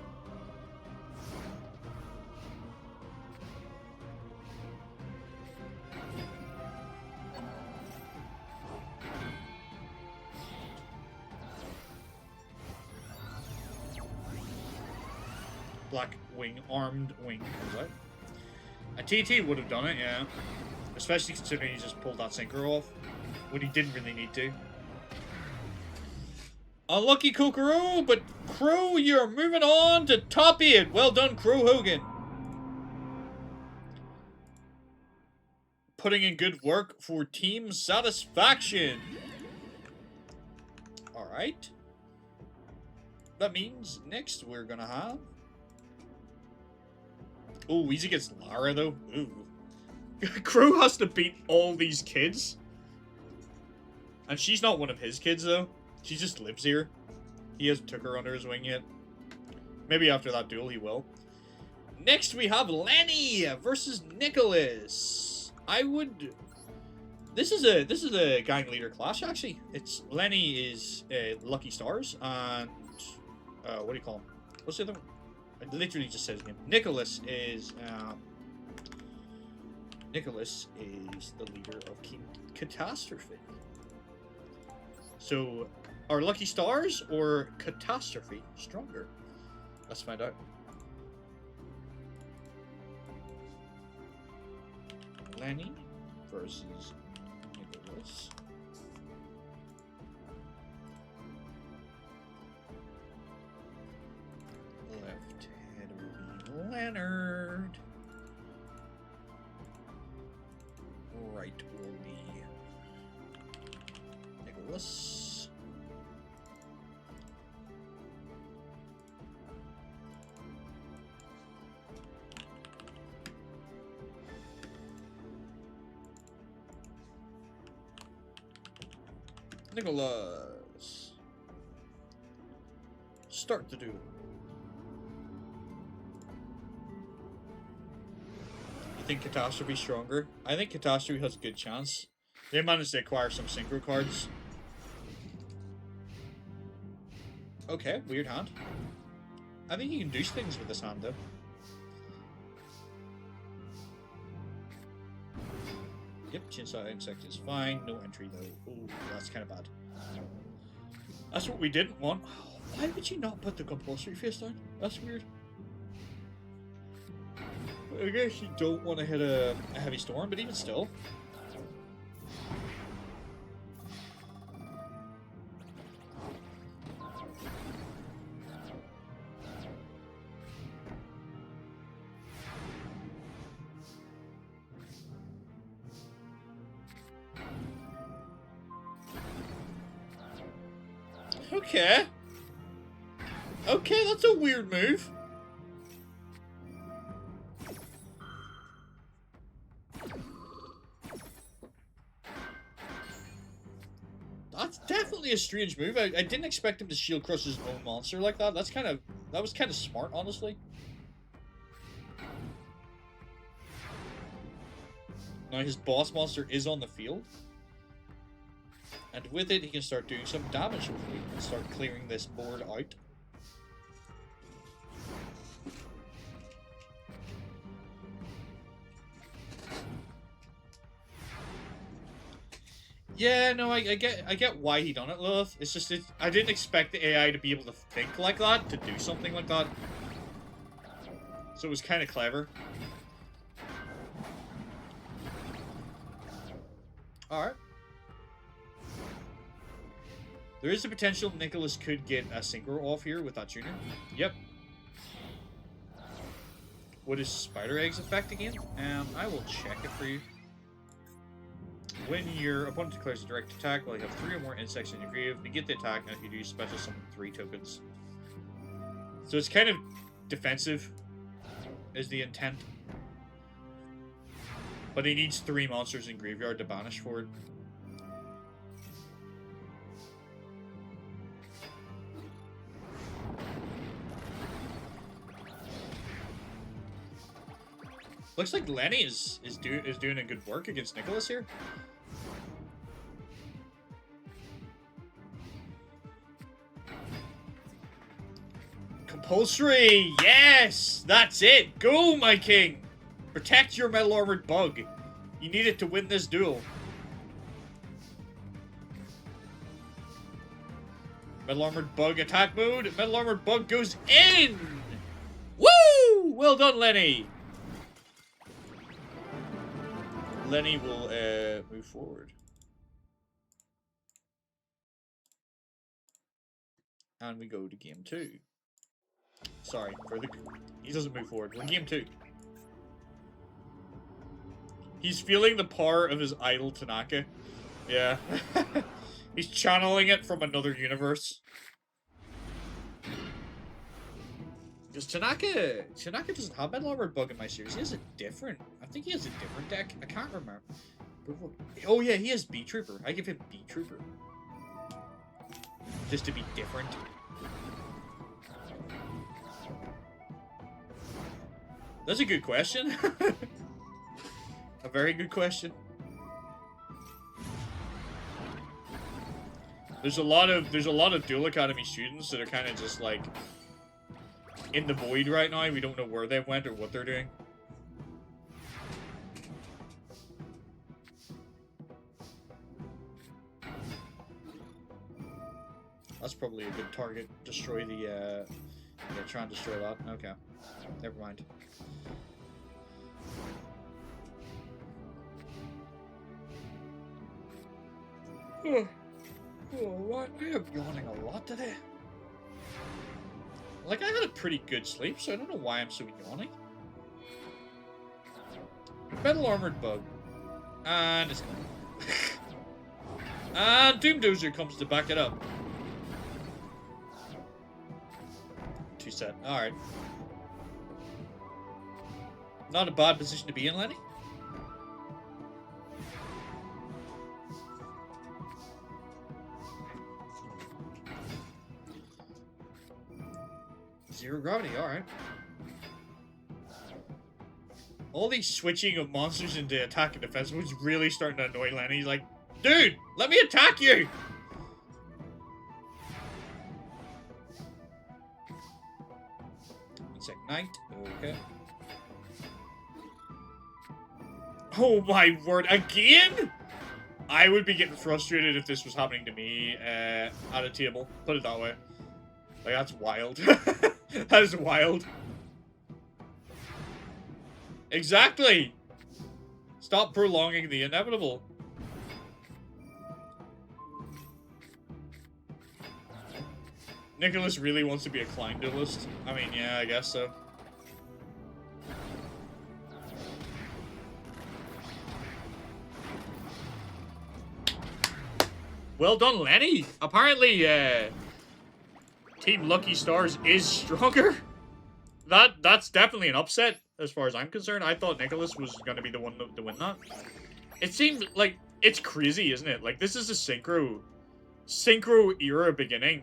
Black wing, armed wing. Is that? A TT would have done it, yeah. Especially considering he just pulled that sinker off when he didn't really need to. Unlucky Kokoro, but Crow, you're moving on to top 8. Well done, Crow Hogan. Putting in good work for team satisfaction. Alright. That means next we're gonna have... Oh, he's against Lara, though. Ooh. Crow has to beat all these kids. And she's not one of his kids, though. She just lives here. He hasn't took her under his wing yet. Maybe after that duel he will. Next we have Lenny versus Nicholas. This is a gang leader clash, actually. It's Lenny is Lucky Stars, and what do you call him? What's the other one? It literally just says his name. Nicholas is the leader of King Catastrophe. So, are Lucky Stars or Catastrophe stronger? Let's find out. Lenny versus Nicholas. Left head will be Leonard. Nicholas. Start the duel. You think Catastrophe's stronger? I think Catastrophe has a good chance. They managed to acquire some synchro cards. Okay, weird hand. I think you can do things with this hand, though. Yep, Chainsaw Insect is fine. No entry, though. Ooh, that's kind of bad. That's what we didn't want. Why would you not put the compulsory face down? That's weird. I guess you don't want to hit a heavy storm, but even still. Okay. Okay, that's a weird move. That's definitely a strange move. I didn't expect him to shield crush his own monster like that. That was kind of smart, honestly. Now his boss monster is on the field. And with it, he can start doing some damage, hopefully, and start clearing this board out. Yeah, no, I get why he done it, Lilith. It's just, I didn't expect the AI to be able to think like that, to do something like that. So it was kind of clever. Alright. There is the potential Nicholas could get a synchro off here with that tuner. Yep. What is Spider Egg's effect again? I will check it for you. When your opponent declares a direct attack, while you have 3 or more insects in your grave, negate the attack, and if you do, special summon 3 tokens. So it's kind of defensive, is the intent. But he needs 3 monsters in graveyard to banish for it. Looks like Lenny is doing a good work against Nicholas here. Compulsory! Yes! That's it! Go, my king! Protect your Metal Armored Bug. You need it to win this duel. Metal Armored Bug attack mode. Metal Armored Bug goes in! Woo! Well done, Lenny! Lenny will move forward. And we go to game 2. Sorry, he doesn't move forward. We're in game 2. He's feeling the power of his idol Tanaka. Yeah. He's channeling it from another universe. Because Tanaka doesn't have Metal Armored Bug in my series. He has a different... I think he has a different deck. I can't remember. Oh yeah, he has B-Trooper. I give him B-Trooper. Just to be different. That's a good question. A very good question. There's a lot of Duel Academy students that are kind of just like in the void right now. We don't know where they went or what they're doing. That's probably a good target. Destroy the yeah, try and destroy that. Okay. Never mind. Oh, what? I am yawning a lot today. Like, I had a pretty good sleep, so I don't know why I'm so yawning. Metal Armored Bug. And it's gone. And Doomdozer comes to back it up. 2 set. Alright. Not a bad position to be in, Lenny. Zero gravity, alright. All these switching of monsters into attack and defense was really starting to annoy Lenny. He's like, dude, let me attack you! Insect Knight, okay. Oh my word, again?! I would be getting frustrated if this was happening to me at a table. Put it that way. Like, that's wild. That is wild. Exactly! Stop prolonging the inevitable. Nicholas really wants to be a Klein duelist. I mean, yeah, I guess so. Well done, Lenny! Apparently, Team Lucky Stars is stronger. That's definitely an upset, as far as I'm concerned. I thought Nicholas was going to be the one to win that. It seemed like... It's crazy, isn't it? Like, this is a Synchro era beginning.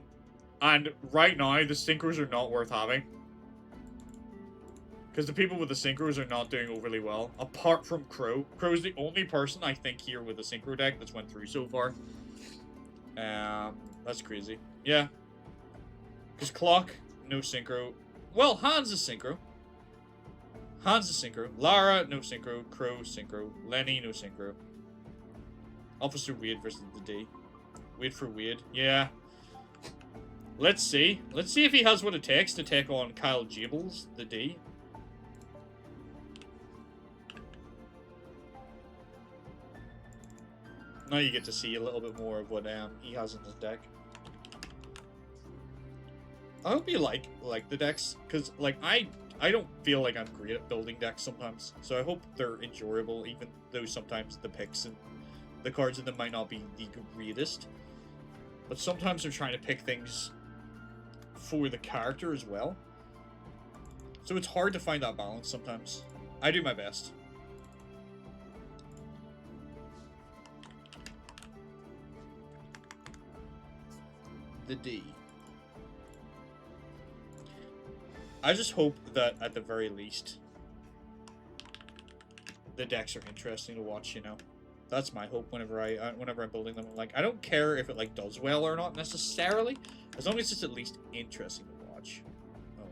And right now, the Synchros are not worth having. Because the people with the Synchros are not doing overly well. Apart from Crow. Crow is the only person, I think, here with a Synchro deck that's went through so far. That's crazy. Yeah. Because Clock, no Synchro. Well, Hans is Synchro. Hans is Synchro. Lara, no Synchro. Crow, Synchro. Lenny, no Synchro. Officer Wade versus the D. Wade for Wade. Yeah. Let's see. Let's see if he has what it takes to take on Kyle Jables, the D. Now you get to see a little bit more of what he has in his deck. I hope you like the decks, because like I don't feel like I'm great at building decks sometimes. So I hope they're enjoyable, even though sometimes the picks and the cards in them might not be the greatest. But sometimes they're trying to pick things for the character as well. So it's hard to find that balance sometimes. I do my best. The D. I just hope that at the very least the decks are interesting to watch, you know. That's my hope whenever I'm building them. Like, I don't care if it like does well or not necessarily, as long as it's at least interesting to watch. Oh.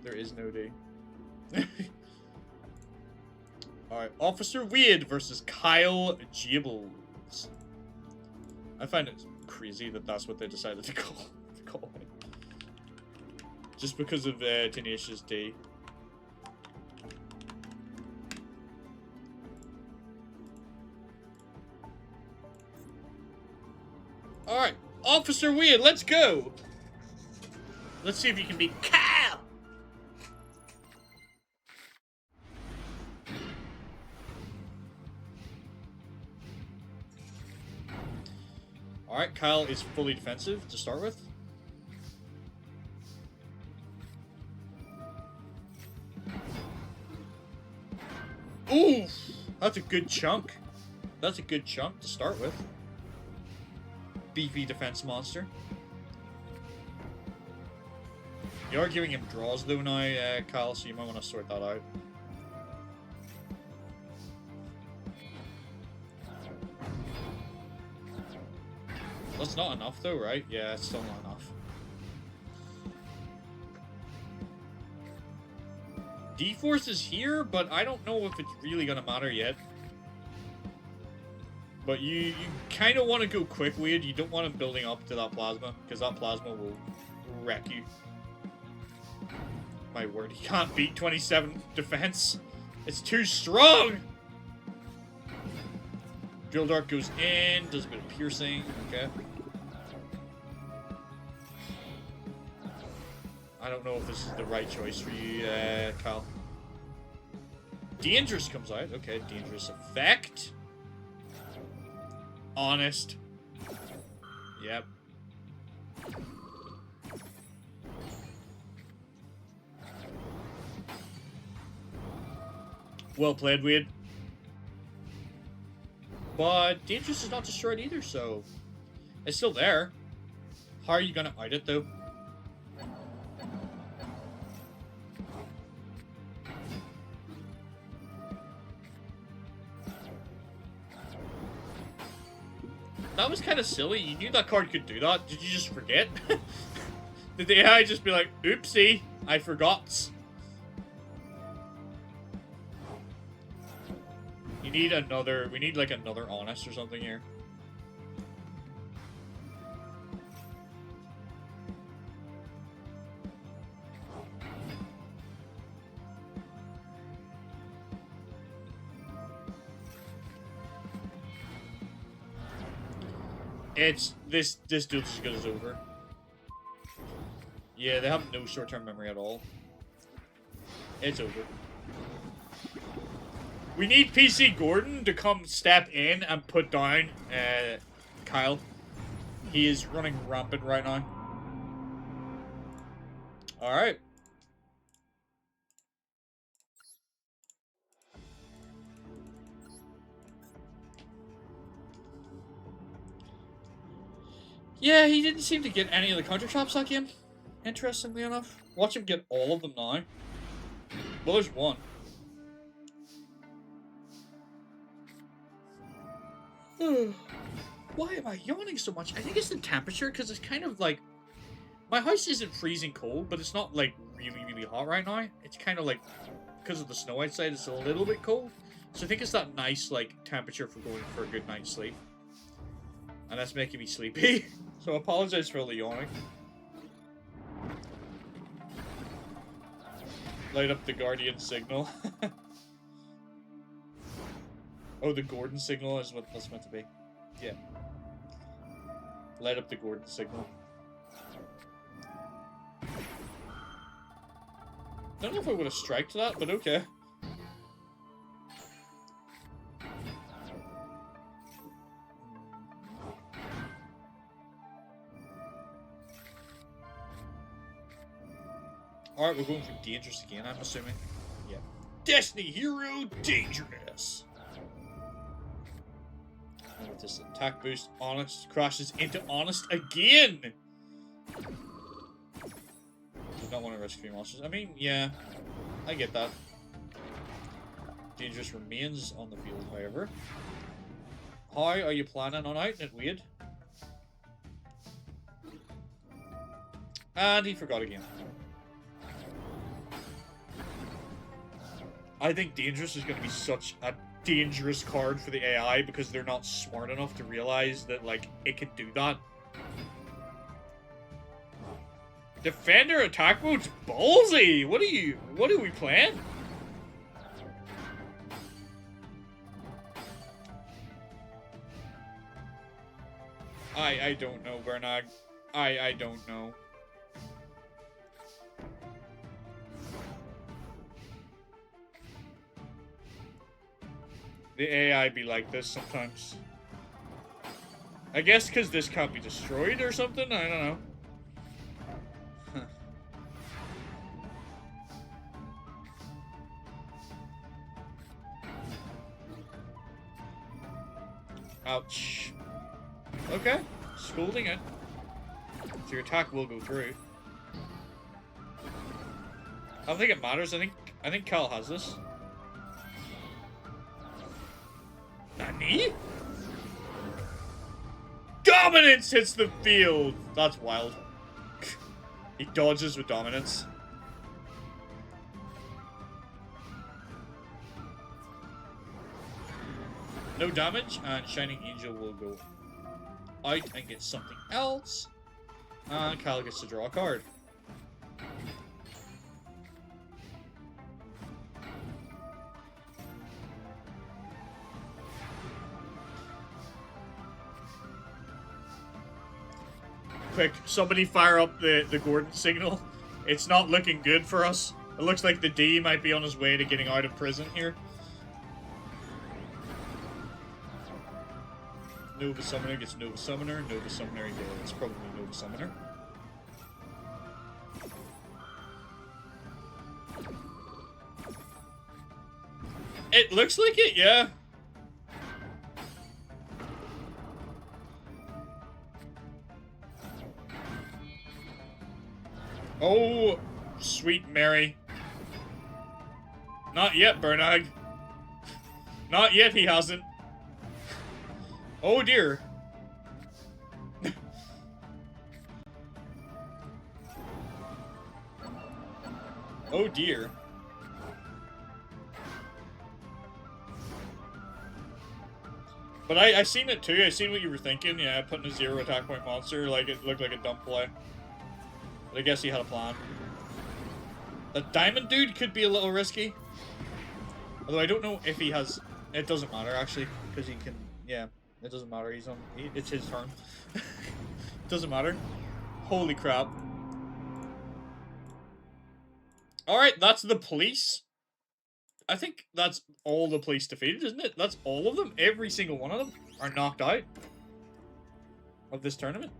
There is no D. Alright, Officer Weird versus Kyle Jables. I find it crazy that that's what they decided to call it. Just because of Tenacious D. Alright, Officer Weird, let's go! Let's see if you can beat Kyle! Alright, Kyle is fully defensive to start with. Ooh! That's a good chunk. That's a good chunk to start with. Beefy defense monster. You are giving him draws though now, Kyle, so you might want to sort that out. That's not enough though, right? Yeah, it's still not enough. D-Force is here, but I don't know if it's really gonna matter yet. But you kind of want to go quick, Wade. You don't want him building up to that plasma, because that plasma will wreck you. My word, he can't beat 27 defense. It's too strong! Drill Dart goes in, does a bit of piercing, okay. I don't know if this is the right choice for you, Kyle. Dangerous comes out. Okay, Dangerous effect. Honest. Yep. Well played, Wade. But Dangerous is not destroyed either, so it's still there. How are you gonna out it though? That was kind of silly. You knew that card could do that. Did you just forget? Did the AI just be like, oopsie, I forgot? You need another, we need like another Honest or something here. It's, this dude's as good as over. Yeah, they have no short-term memory at all. It's over. We need PC Gordon to come step in and put down Kyle. He is running rampant right now. Alright. Yeah, he didn't seem to get any of the counter traps that game, interestingly enough. Watch him get all of them now. Well, there's one. Why am I yawning so much? I think it's the temperature, because it's kind of like... My house isn't freezing cold, but it's not, like, really, really hot right now. It's kind of like, because of the snow outside, it's a little bit cold. So I think it's that nice, like, temperature for going for a good night's sleep. And that's making me sleepy. So I apologize for the yawning. Light up the Guardian signal. Oh, the Gordon signal is what that's meant to be. Yeah. Light up the Gordon signal. Don't know if I would have striked that, but okay. Alright, we're going for Dangerous again, I'm assuming. Yeah. Destiny Hero Dangerous! And with this attack boost, Honest crashes into Honest again! Do not want to rescue monsters. I mean, yeah, I get that. Dangerous remains on the field, however. How are you planning on outing it, Wade? And he forgot again. I think Dangerous is going to be such a dangerous card for the AI because they're not smart enough to realize that, like, it can do that. Defender attack mode's ballsy! What are we playing? I don't know, Bernag. I don't know. The AI be like this sometimes. I guess because this can't be destroyed or something? I don't know. Huh. Ouch. Okay. Scolding it. So your attack will go through. I don't think it matters. I think Cal has this. Nani? Dominance hits the field! That's wild. He dodges with Dominance. No damage, and Shining Angel will go out and get something else. And Kyle gets to draw a card. Quick, somebody fire up the Gordon signal. It's not looking good for us. It looks like the D might be on his way to getting out of prison here. Nova Summoner gets Nova Summoner. Nova Summoner gets probably Nova Summoner. It looks like it, yeah. Oh, sweet Mary. Not yet, Bernag. Not yet, he hasn't. Oh dear. Oh dear. But I seen it too. I seen what you were thinking. Yeah, putting a 0 attack point monster, like it looked like a dumb play. But I guess he had a plan. The diamond dude could be a little risky. Although I don't know if he has. It doesn't matter actually, because he can. Yeah, it doesn't matter. He's on. It's his turn. Doesn't matter. Holy crap. Alright, that's the police. I think that's all the police defeated, isn't it? That's all of them. Every single one of them are knocked out of this tournament.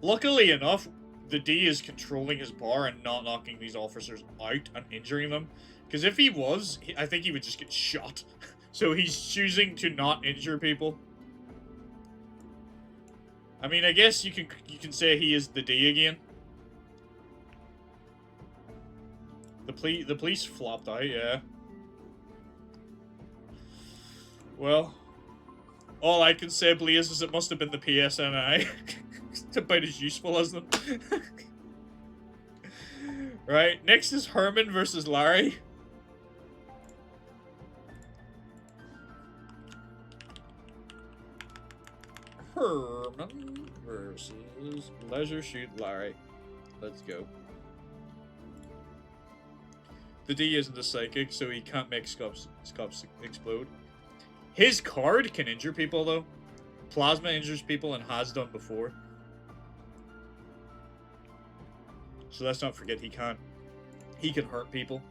Luckily enough, the D is controlling his bar and not knocking these officers out and injuring them. Because if he was, I think he would just get shot. So he's choosing to not injure people. I mean, I guess you can say he is the D again. The police flopped out, yeah. Well, all I can say, Blaze, is it must have been the PSNI. It's about as useful as them. Right, next is Herman versus Larry. Herman versus Leisure Shoot Larry. Let's go. The D isn't a psychic, so he can't make scuffs explode. His card can injure people, though. Plasma injures people and has done before. So let's not forget he can hurt people.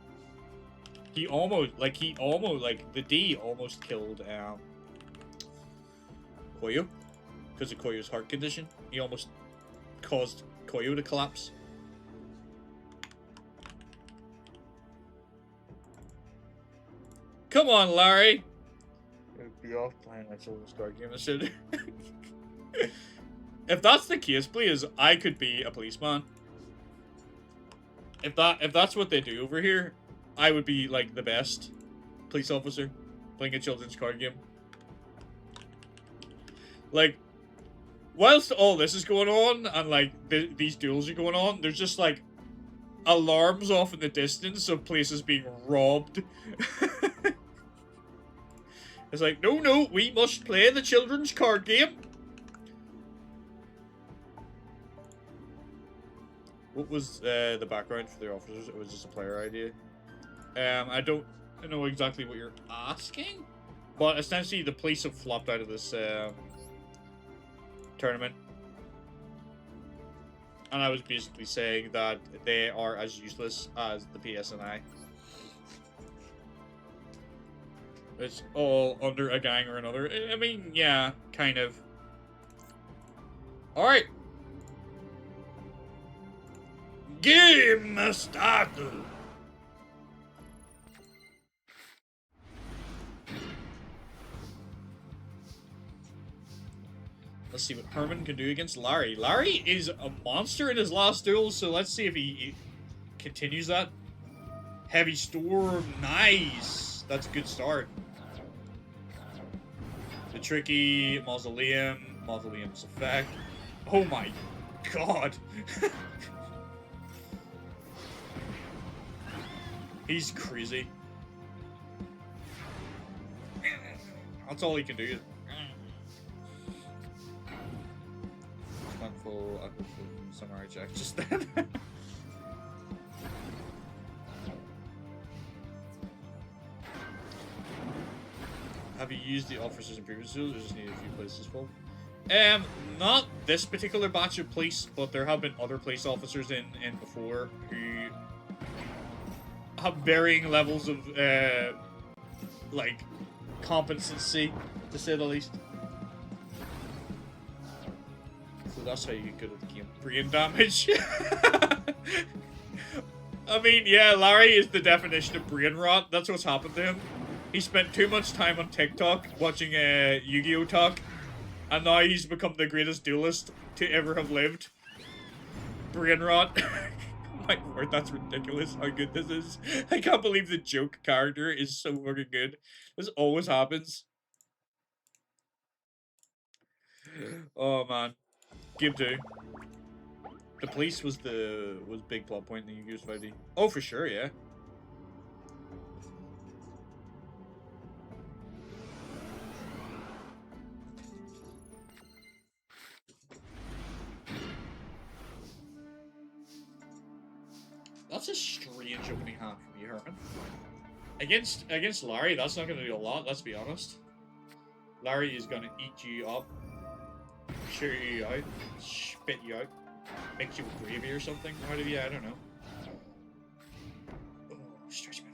The D almost killed Koyo because of Koyo's heart condition. He almost caused Koyo to collapse. Come on, Larry. Be off playing my children's card game. Shit. If that's the case, please, I could be a policeman. If that's what they do over here, I would be like the best police officer playing a children's card game. Like, whilst all this is going on and like these duels are going on, there's just like alarms off in the distance of places being robbed. It's like, no, we must play the children's card game. What was the background for the officers? It was just a player idea. I don't know exactly what you're asking, but essentially the police have flopped out of this tournament. And I was basically saying that they are as useless as the PSNI. It's all under a gang or another. I mean, yeah, kind of. Alright. Game started. Let's see what Herman can do against Larry. Larry is a monster in his last duel, so let's see if he continues that. Heavy Storm, nice. That's a good start. The tricky Mausoleum's effect. Oh my god. He's crazy. That's all he can do. Full samurai check just then. Have you used the officers in previous duels? I just need a few places full. Not this particular batch of police, but there have been other police officers in before who have varying levels of like competency, to say the least. So that's how you get good at the game. Brain damage. I mean, yeah, Larry is the definition of brain rot. That's what's happened to him. He spent too much time on TikTok watching Yu-Gi-Oh talk, And now he's become the greatest duelist to ever have lived. Brain rot. My word, that's ridiculous how good this is. I can't believe the joke character is so fucking good. This always happens. Oh man. Game 2. The police was big plot point in the Yugioh 5D. Oh, for sure, yeah. That's a strange opening hand for me, Herman. Against Larry, that's not gonna do a lot, let's be honest. Larry is gonna eat you up, chew you out, spit you out, make you a gravy or something out of you, I don't know. Oh, stretch my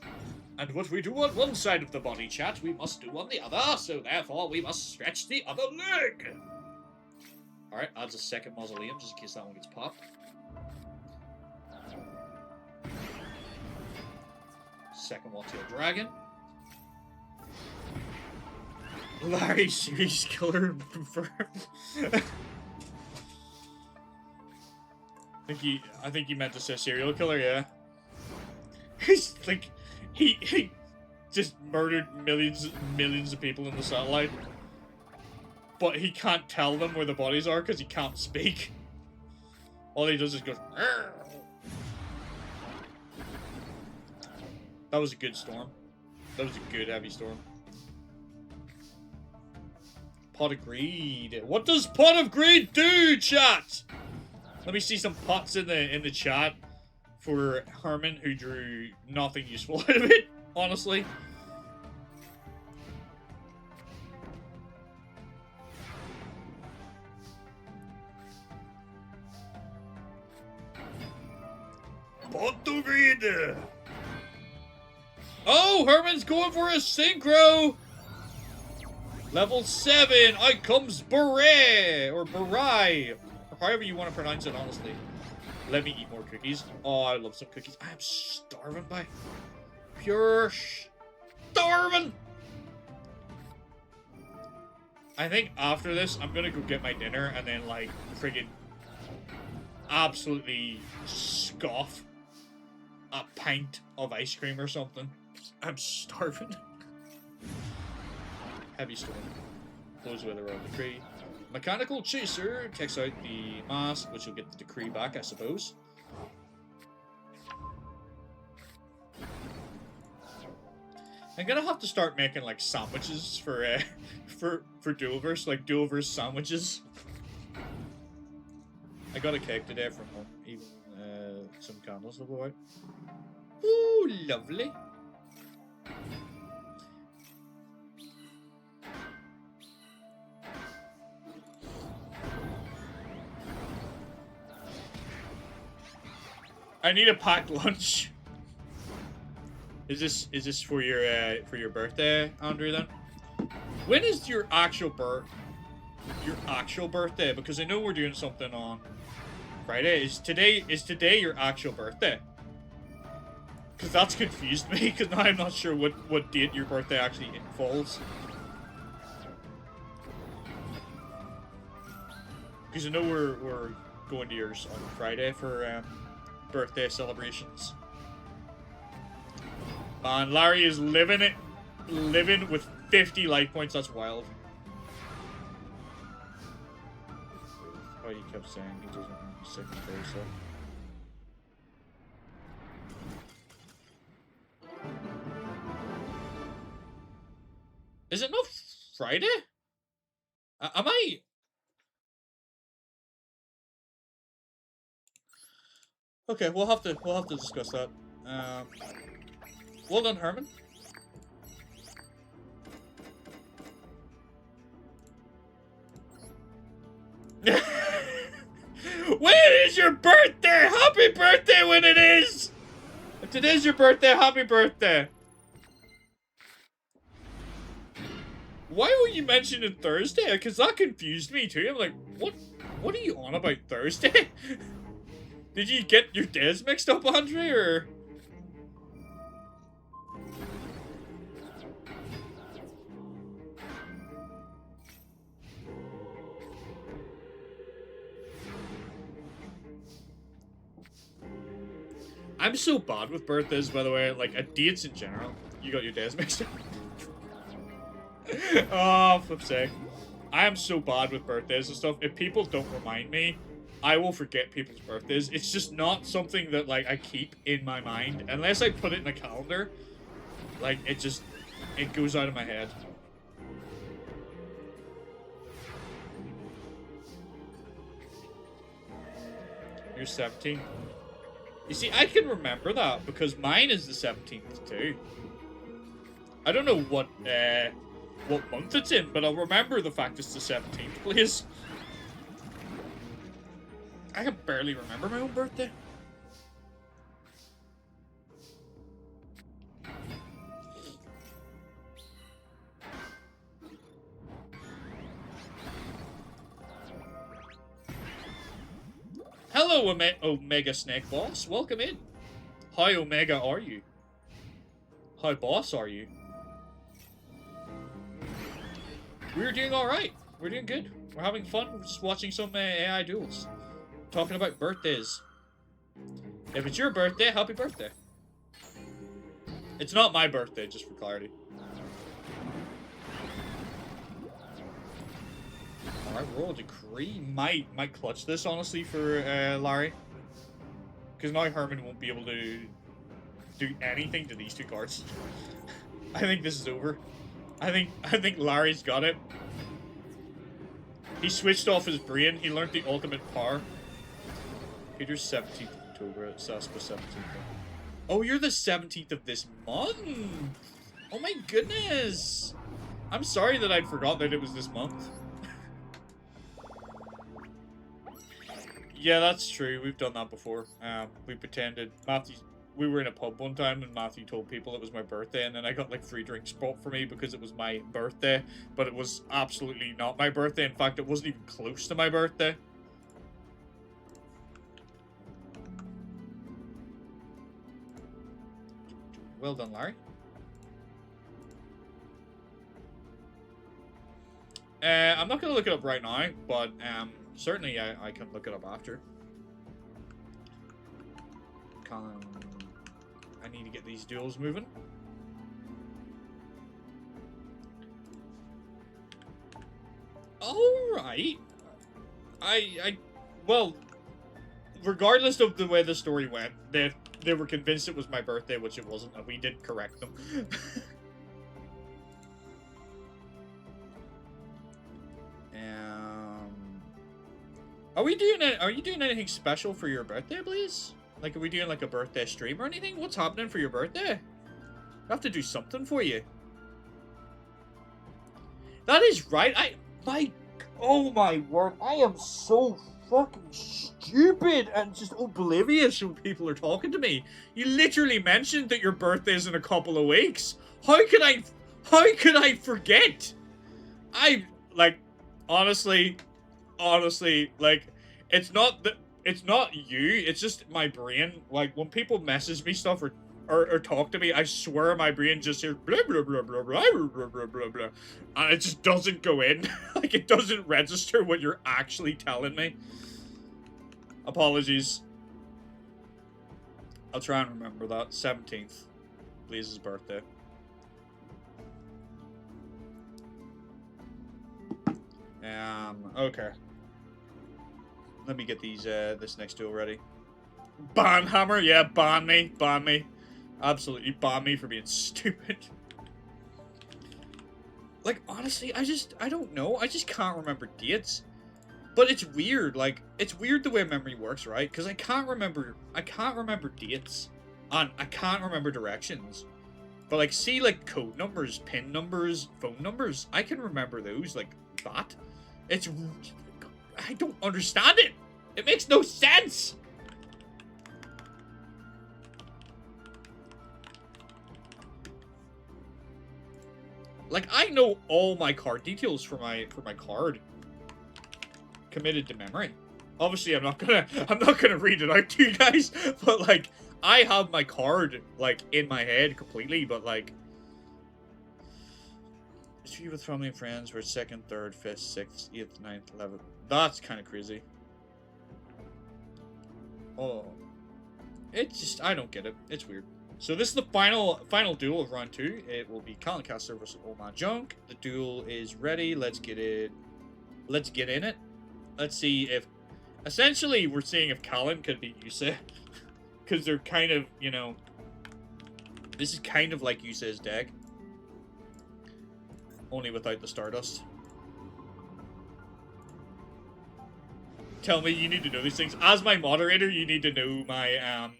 leg. And what we do on one side of the body, chat, we must do on the other, so therefore we must stretch the other leg! Alright, adds a second mausoleum, just in case that one gets popped. Second one-tailed dragon. Larry, serious killer confirmed. I think he meant to say serial killer, yeah. He's like, he just murdered millions of people in the satellite. But he can't tell them where the bodies are because he can't speak. All he does is go. Arr! That was a good storm. That was a good heavy storm. Pot of Greed. What does Pot of Greed do, chat? Let me see some pots in the chat for Herman, who drew nothing useful out of it, honestly. Pot of Greed. Oh, Herman's going for a synchro! Level 7, out comes Beret, or Barai, or however you want to pronounce it, honestly. Let me eat more cookies. Oh, I love some cookies. I am starving by pure starving! I think after this, I'm gonna go get my dinner and then, like, friggin' absolutely scoff a pint of ice cream or something. I'm starving. Heavy storm. Blows away the royal decree. Mechanical chaser takes out the mask, which will get the decree back, I suppose. I'm gonna have to start making like sandwiches for Duelverse, like Duelverse sandwiches. I got a cake today from home, even some candles will go out. Ooh, lovely. I need a packed lunch. Is this for your birthday, Andrew? Then, when is your actual birthday? Because I know we're doing something on Friday. Is today your actual birthday? Because that's confused me. Because now I'm not sure what date your birthday actually falls. Because I know we're going to yours on Friday for birthday celebrations. Man, Larry is living with 50 life points. That's wild. Oh, he kept saying he doesn't want to be sick and so. Is it not Friday? Am I? Okay, we'll have to discuss that. Well done, Herman. When is your birthday? Happy birthday when it is! If today's your birthday, happy birthday. Why were you mentioning Thursday? Because that confused me too. I'm like, what are you on about Thursday? Did you get your days mixed up, Andre, or? I'm so bad with birthdays, by the way. Like, at dates in general. You got your days mixed up. Oh, flip's sake. I am so bad with birthdays and stuff. If people don't remind me, I will forget people's birthdays. It's just not something that, like, I keep in my mind. Unless I put it in a calendar, like, it goes out of my head. You're 17. You see, I can remember that because mine is the 17th too. I don't know what month it's in, but I'll remember the fact it's the 17th, please. I can barely remember my own birthday. Hello, Omega Snake Boss. Welcome in. How Omega are you? How boss are you? We're doing alright. We're doing good. We're having fun. We're just watching some AI duels. Talking about birthdays. If it's your birthday, happy birthday. It's not my birthday, just for clarity. Alright, roll a decree. Might clutch this, honestly, for Larry. Because now Herman won't be able to do anything to these two cards. I think this is over. I think Larry's got it. He switched off his brain. He learned the ultimate power. Peter's 17th of October. Saspa 17th. Oh, you're the 17th of this month. Oh my goodness. I'm sorry that I'd forgot that it was this month. Yeah, that's true. We've done that before. We pretended. We were in a pub one time and Matthew told people it was my birthday, and then I got like free drinks bought for me because it was my birthday, but it was absolutely not my birthday. In fact, it wasn't even close to my birthday. Well done, Larry. I'm not going to look it up right now, but certainly I can look it up after. I need to get these duels moving. Alright. Well, regardless of the way the story went, they were convinced it was my birthday, which it wasn't, and we did correct them. Are you doing anything special for your birthday, please? Like, are we doing like a birthday stream or anything? What's happening for your birthday? I have to do something for you. That is right. Oh my word, I am so fucking stupid and just oblivious when people are talking to me. You literally mentioned that your birthday is in a couple of weeks. How could I forget? Honestly, like, it's not you, it's just my brain. Like, when people message me stuff or talk to me, I swear my brain just hears blah blah blah blah blah blah blah blah blah, and it just doesn't go in. Like, it doesn't register what you're actually telling me. Apologies. I'll try and remember that. 17th. Blaze's birthday. Okay. Let me get these, this next duel ready. Ban Hammer? Yeah, ban me. Ban me. Absolutely ban me for being stupid. Like, honestly, I don't know. I just can't remember dates. But it's weird, like, it's weird the way memory works, right? Because I can't remember dates. And I can't remember directions. But, like, see, like, code numbers, pin numbers, phone numbers, I can remember those, like, that. I don't understand it. It makes no sense. Like, I know all my card details for my card committed to memory. Obviously, I'm not gonna read it out to you guys, but like, I have my card like in my head completely, but like, it's you with family and friends where 2nd, 3rd, 5th, 6th, 8th, 9th, 11th. That's kind of crazy. Oh. It's just, I don't get it. It's weird. So this is the final duel of round 2. It will be Callan Caster versus Old Man Junk. The duel is ready. Let's get in it. Let's see if... Essentially, we're seeing if Callan could beat Yusa. Because they're kind of, you know... This is kind of like Yusa's deck. Only without the Stardust. Tell me, you need to know these things. As my moderator, you need to know my,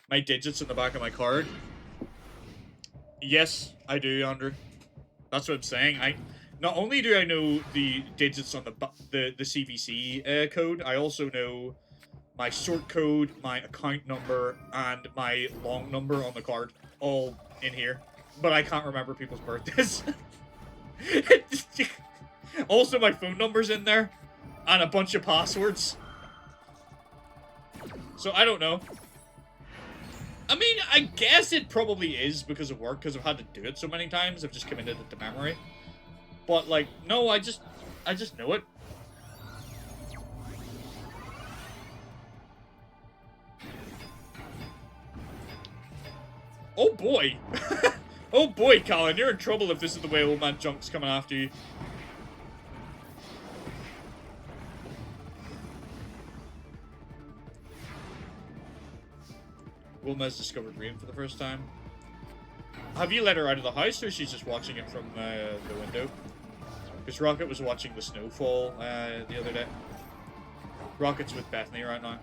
my digits in the back of my card. Yes, I do, Andrew. That's what I'm saying. Not only do I know the digits on the CVC code, I also know my sort code, my account number, and my long number on the card. All in here. But I can't remember people's birthdays. Also, my phone number's in there. And a bunch of passwords. So, I don't know. I mean, I guess it probably is because of work, because I've had to do it so many times. I've just committed it to memory. But, like, no, I just know it. Oh, boy. Oh, boy, Colin, you're in trouble if this is the way Old Man Junk's coming after you. Wilma's discovered rain for the first time. Have you let her out of the house, or she's just watching it from the window? Because Rocket was watching the snowfall the other day. Rocket's with Bethany right now.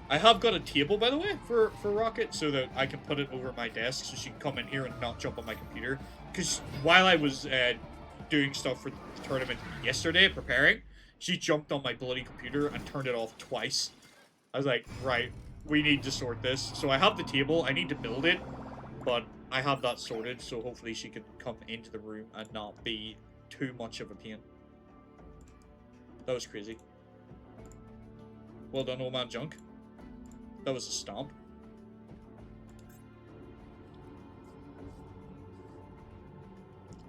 I have got a table, by the way, for Rocket, so that I can put it over my desk so she can come in here and not jump on my computer. Because while I was doing stuff for the tournament yesterday, preparing, she jumped on my bloody computer and turned it off twice. I was like, right, we need to sort this. So I have the table, I need to build it, but I have that sorted, so hopefully she can come into the room and not be too much of a pain. That was crazy. Well done, Old Man Junk. That was a stomp.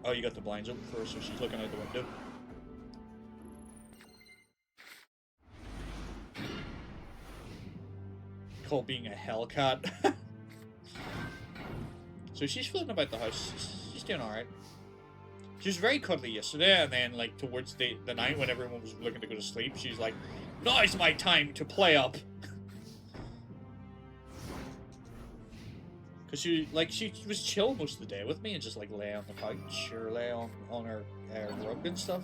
Oh, you got the blinds open first, so she's looking out the window. Called being a Hellcat. So she's floating about the house. She's doing alright. She was very cuddly yesterday, and then, like, towards the night when everyone was looking to go to sleep, she's like, now's my time to play up. Because she was chill most of the day with me and just, like, lay on the couch or lay on her rug and stuff.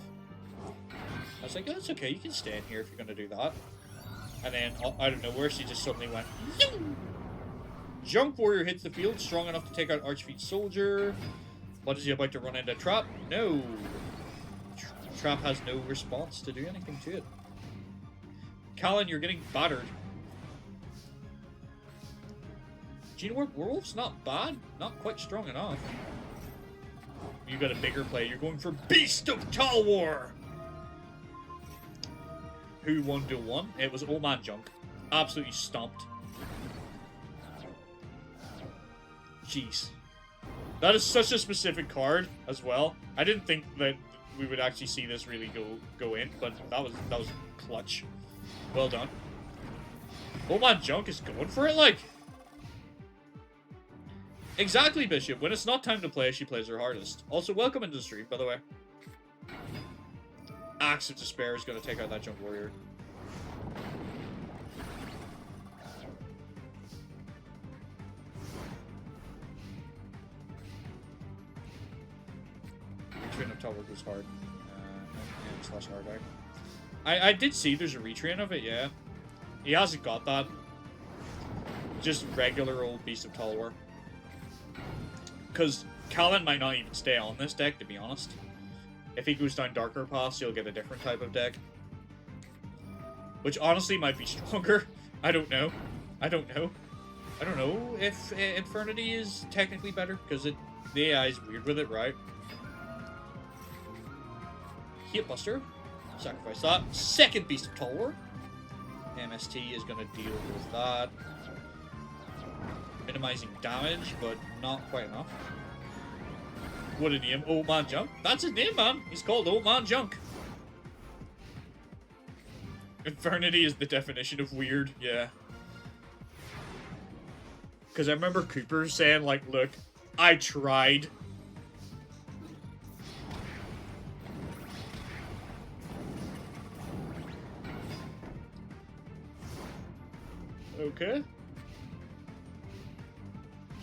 I was like, oh, it's okay, you can stay in here if you're going to do that. And then, out of nowhere, she just suddenly went, zoom! Junk Warrior hits the field, strong enough to take out Archfeet Soldier. What, is he about to run into Trap? No. Trap has no response to do anything to it. Callan, you're getting battered. Gene Werewolf's not bad. Not quite strong enough. You got a bigger play. You're going for Beast of Talwar! Who won Duel 1? It was Old Man Junk. Absolutely stomped. Jeez. That is such a specific card as well. I didn't think that we would actually see this really go in, but that was clutch. Well done. Old Man Junk is going for it, like. Exactly, Bishop. When it's not time to play, she plays her hardest. Also, welcome into the stream, by the way. Axe of Despair is going to take out that Junk Warrior. Retrain of Talwar goes hard. And slash hard out. I did see there's a retrain of it, yeah. He hasn't got that. Just regular old Beast of Talwar. Because Callan might not even stay on this deck, to be honest. If he goes down darker paths, he'll get a different type of deck. Which honestly might be stronger. I don't know. I don't know. I don't know if Infernity is technically better, because the AI is weird with it, right? Hit Buster. Sacrifice that. Second Beast of Talwar. MST is going to deal with that. Minimizing damage, but not quite enough. What a name, Old Man Junk. That's his name, man. He's called Old Man Junk. Infernity is the definition of weird, yeah. Because I remember Cooper saying, like, look, I tried. Okay.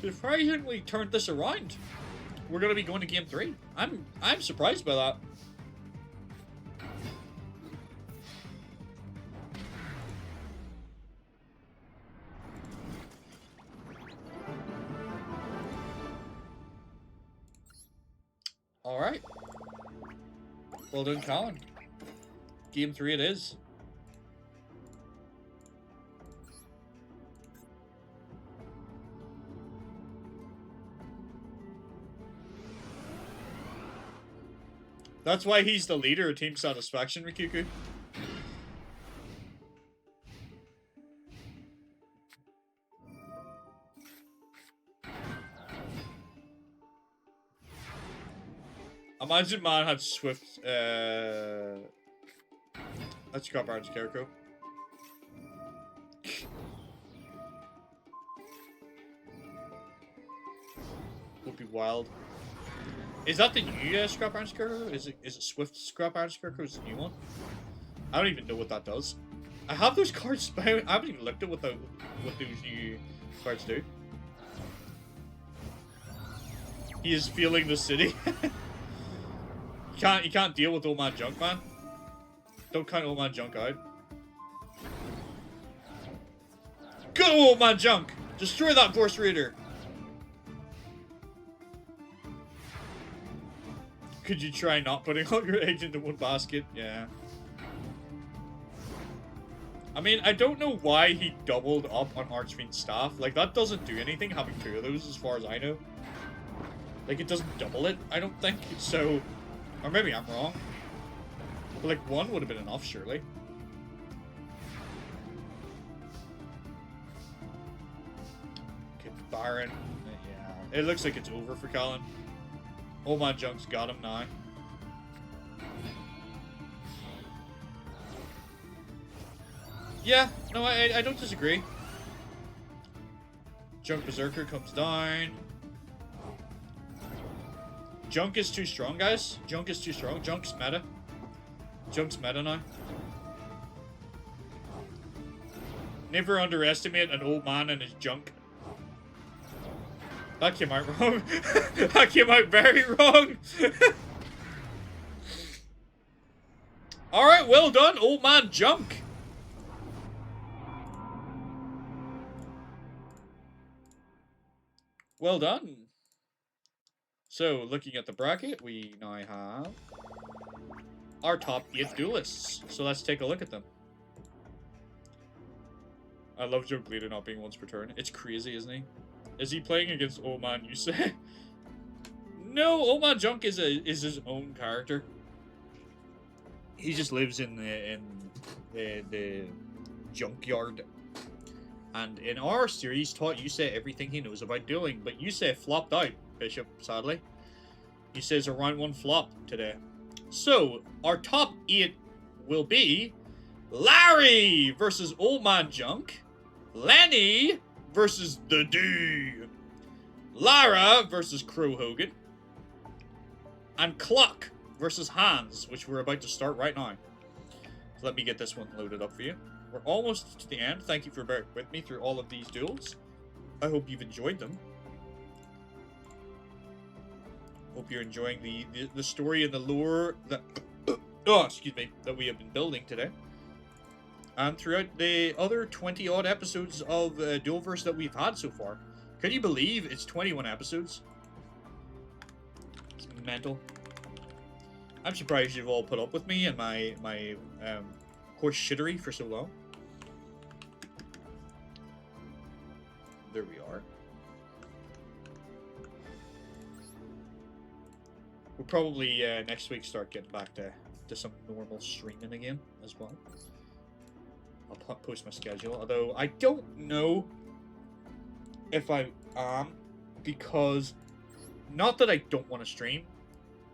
Surprisingly turned this around. We're gonna be going to game 3. I'm surprised by that. Alright. Well done, Colin. Game 3 it is. That's why he's the leader of Team Satisfaction, Rikuku. Imagine man had Swift, let's drop Iron Scarecrow. Would be wild. Is that the new Scrap Iron Scarecrow? Is it Swift Scrap Iron Scarecrow? Is the new one? I don't even know what that does. I have those cards, but I haven't even looked at what those new cards do. He is feeling the city. You can't deal with old man junk, man. Don't count old man junk out. Go old man junk! Destroy that Force Raider! Could you try not putting all your eggs into one basket? Yeah. I mean, I don't know why he doubled up on Archfiend's staff. Like, that doesn't do anything, having 2 of those, as far as I know. Like, it doesn't double it, I don't think. So, or maybe I'm wrong. But, like, 1 would have been enough, surely. Okay, Baron. Yeah. It looks like it's over for Colin. Old man Junk's got him now. Yeah, no, I don't disagree. Junk Berserker comes down. Junk is too strong, guys. Junk is too strong. Junk's meta. Junk's meta now. Never underestimate an old man and his junk. That came out wrong. That came out very wrong. Alright, well done, old man junk. Well done. So, looking at the bracket, we now have our top 8 duelists. So let's take a look at them. I love Junk Leader not being once per turn. It's crazy, isn't he? Is he playing against Old Man Yusei? No, Old Man Junk is his own character. He just lives in the junkyard. And in our series, taught Yusei everything he knows about dueling, but Yusei flopped out, Bishop, sadly. Yusei's a round 1 flop today. So, our top 8 will be Larry versus Old Man Junk, Lenny versus The D, Lara versus Crow Hogan, and Cluck versus Hans, which we're about to start right now. So let me get this one loaded up for you. We're almost to the end. Thank you for bearing with me through all of these duels. I hope you've enjoyed them. Hope you're enjoying the story and the lore that that we have been building today. And throughout the other 20-odd episodes of Duelverse that we've had so far. Can you believe it's 21 episodes? It's mental. I'm surprised you've all put up with me and my horse shittery for so long. There we are. We'll probably next week start getting back to some normal streaming again as well. I'll post my schedule, although I don't know if I am, because not that I don't want to stream,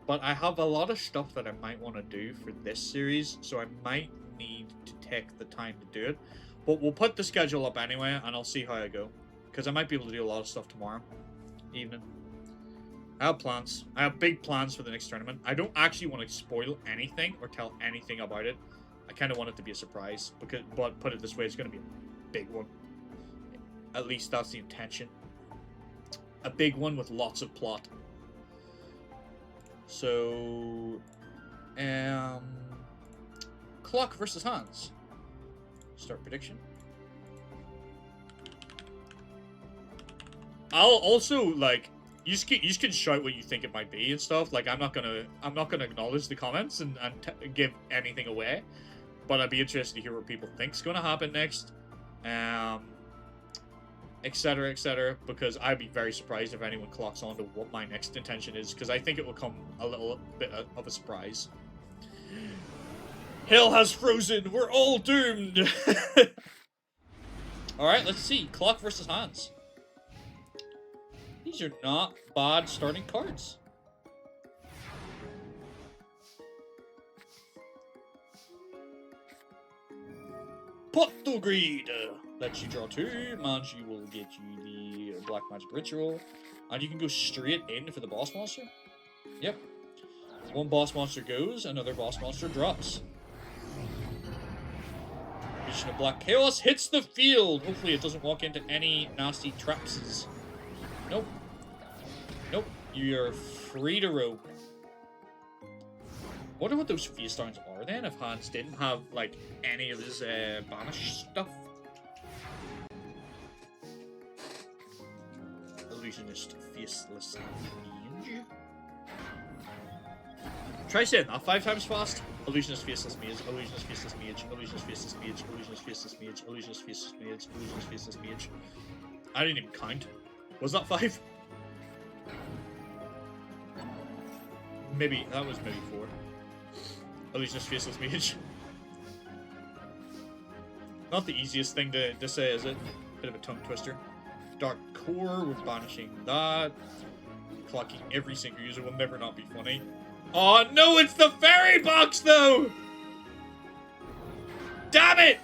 but I have a lot of stuff that I might want to do for this series, so I might need to take the time to do it. But we'll put the schedule up anyway, and I'll see how I go. because I might be able to do a lot of stuff tomorrow evening. I have plans. I have big plans for the next tournament. I don't actually want to spoil anything or tell anything about it. I kind of want it to be a surprise, but put it this way, it's going to be a big one. At least that's the intention. A big one with lots of plot. So, Clock versus Hans. Start prediction. I'll also, like, you just can shout what you think it might be and stuff. Like, I'm not gonna acknowledge the comments and give anything away, but I'd be interested to hear what people think's gonna happen next, etc., etc. Because I'd be very surprised if anyone clocks on to what my next intention is, because I think it will come a little bit of a surprise. Hell has frozen. We're all doomed. All right, let's see. Clock versus Hans. These are not bad starting cards. Pot to Greed. Lets you draw 2. Manji will get you the Black Magic Ritual. And you can go straight in for the boss monster. Yep. One boss monster goes, another boss monster drops. Vision of Black Chaos hits the field. Hopefully it doesn't walk into any nasty trapses. Nope. Nope. You're free to roam. Wonder what those face downs are then, if Hans didn't have, like, any of his banish stuff. Illusionist Faceless Mage. Try saying that 5 times fast. Illusionist Faceless Mage, Illusionist Faceless Mage, Illusionist Faceless Mage, Illusionist Faceless Mage, Illusionist Faceless Mage, Illusionist Faceless Mage. I didn't even count. Was that 5? Maybe, that was maybe 4. Illusionist Faceless Mage. Not the easiest thing to say, is it? Bit of a tongue twister. Dark Core, we're banishing that. Clocking every single user will never not be funny. Oh no, it's the fairy box though! Damn it!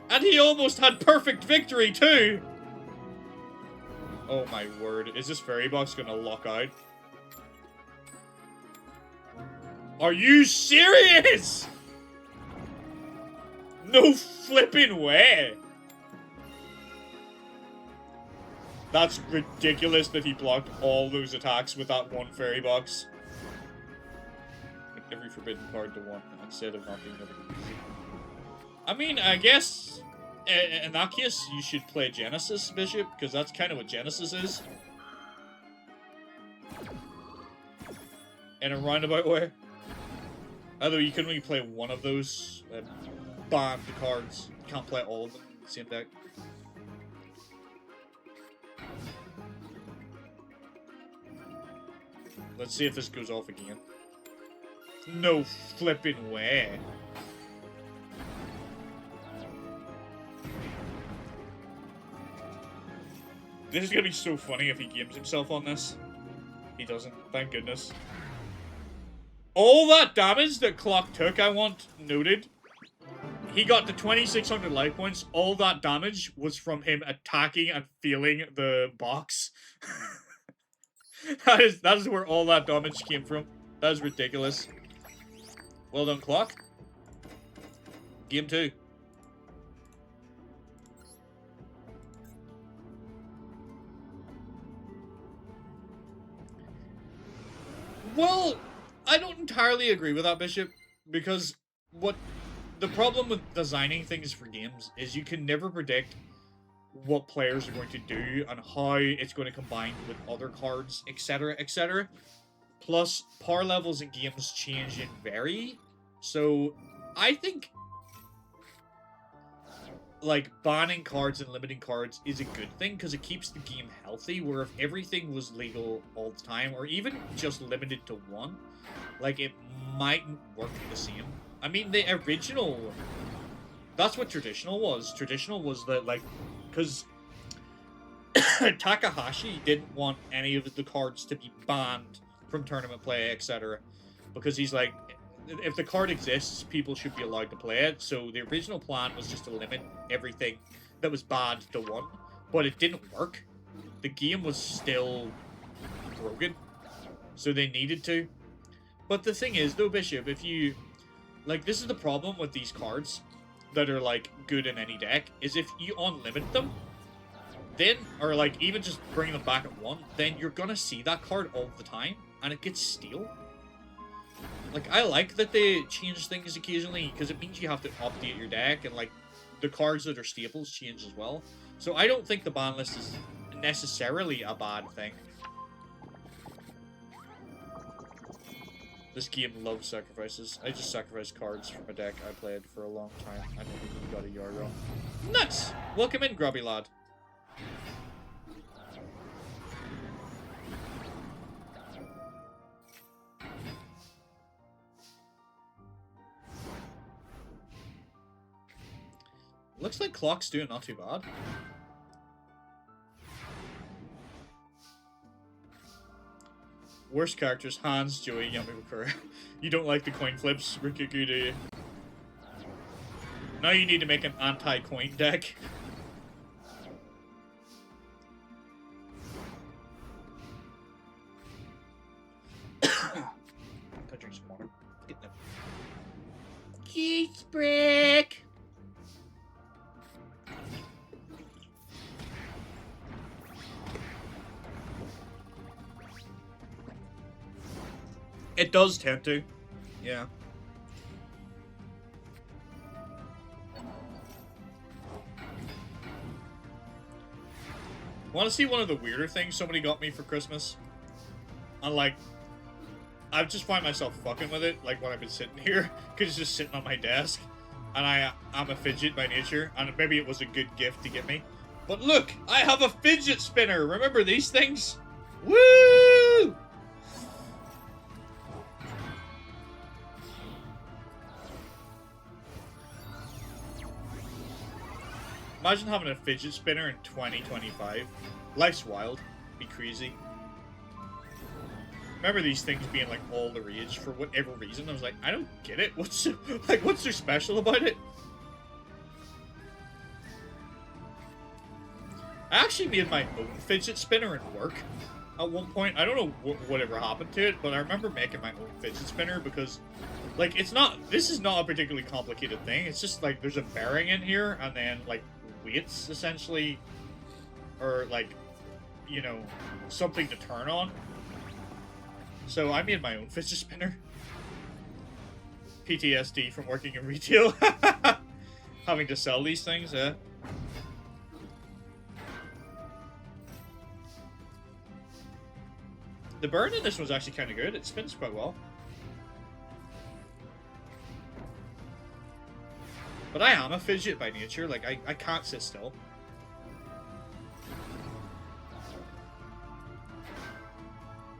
And he almost had perfect victory too! Oh my word, is this fairy box gonna lock out? Are you serious? No flipping way! That's ridiculous that he blocked all those attacks with that one fairy box. Like every forbidden card to one instead of not being able to use it. I mean, I guess in that case you should play Genesis Bishop, because that's kind of what Genesis is. In a roundabout way. Although you can only play one of those banned cards. You can't play all of them in the same deck. Let's see if this goes off again. No flipping way. This is gonna be so funny if he games himself on this. He doesn't, thank goodness. All that damage that Clock took, I want noted. He got to 2,600 life points. All that damage was from him attacking and feeling the box. That is where all that damage came from. That is ridiculous. Well done, Clock. Game 2. Well, I don't entirely agree with that, Bishop, because the problem with designing things for games is you can never predict what players are going to do and how it's going to combine with other cards, etc., etc. Plus, power levels in games change and vary. So, I think, like, banning cards and limiting cards is a good thing because it keeps the game healthy, where if everything was legal all the time, or even just limited to one, like, it mightn't work the same. I mean, the original... That's what Traditional was. Traditional was that, like... Because Takahashi didn't want any of the cards to be banned from tournament play, etc. Because he's like, if the card exists, people should be allowed to play it. So the original plan was just to limit everything that was bad to 1, but it didn't work. The game was still broken, so they needed to. But the thing is, though, Bishop, if you... Like, this is the problem with these cards that are, like, good in any deck, is if you unlimit them, then, or, like, even just bring them back at 1, then you're gonna see that card all the time, and it gets stale. Like, I like that they change things occasionally, because it means you have to update your deck, and, like, the cards that are staples change as well. So I don't think the ban list is necessarily a bad thing. This game loves sacrifices. I just sacrificed cards from a deck I played for a long time. I don't even got a Yugioh. Nuts! Welcome in, grubby lad. Looks like Clock's doing not too bad. Worst characters, Hans, Joey, Yamamukura. You don't like the coin flips, Rikuku, do you? Now you need to make an anti-coin deck. Gotta drink some water. Get them. Cheese brick! It does tend to. Yeah. Want to see one of the weirder things somebody got me for Christmas? And, like, I just find myself fucking with it, like, when I've been sitting here, because it's just sitting on my desk. And I'm a fidget by nature, and maybe it was a good gift to get me. But look, I have a fidget spinner! Remember these things? Woo! Imagine having a fidget spinner in 2025. Life's wild. Be crazy. Remember these things being like all the rage for whatever reason. I was like, I don't get it. What's so special about it? I actually made my own fidget spinner in work at one point. I don't know whatever happened to it, but I remember making my own fidget spinner because, like, this is not a particularly complicated thing. It's just like there's a bearing in here and then like weights essentially, or like, you know, something to turn on. So I made my own fidget spinner. PTSD from working in retail. Having to sell these things, yeah. The burn in this was actually kind of good. It spins quite well. But I am a fidget by nature. Like, I can't sit still.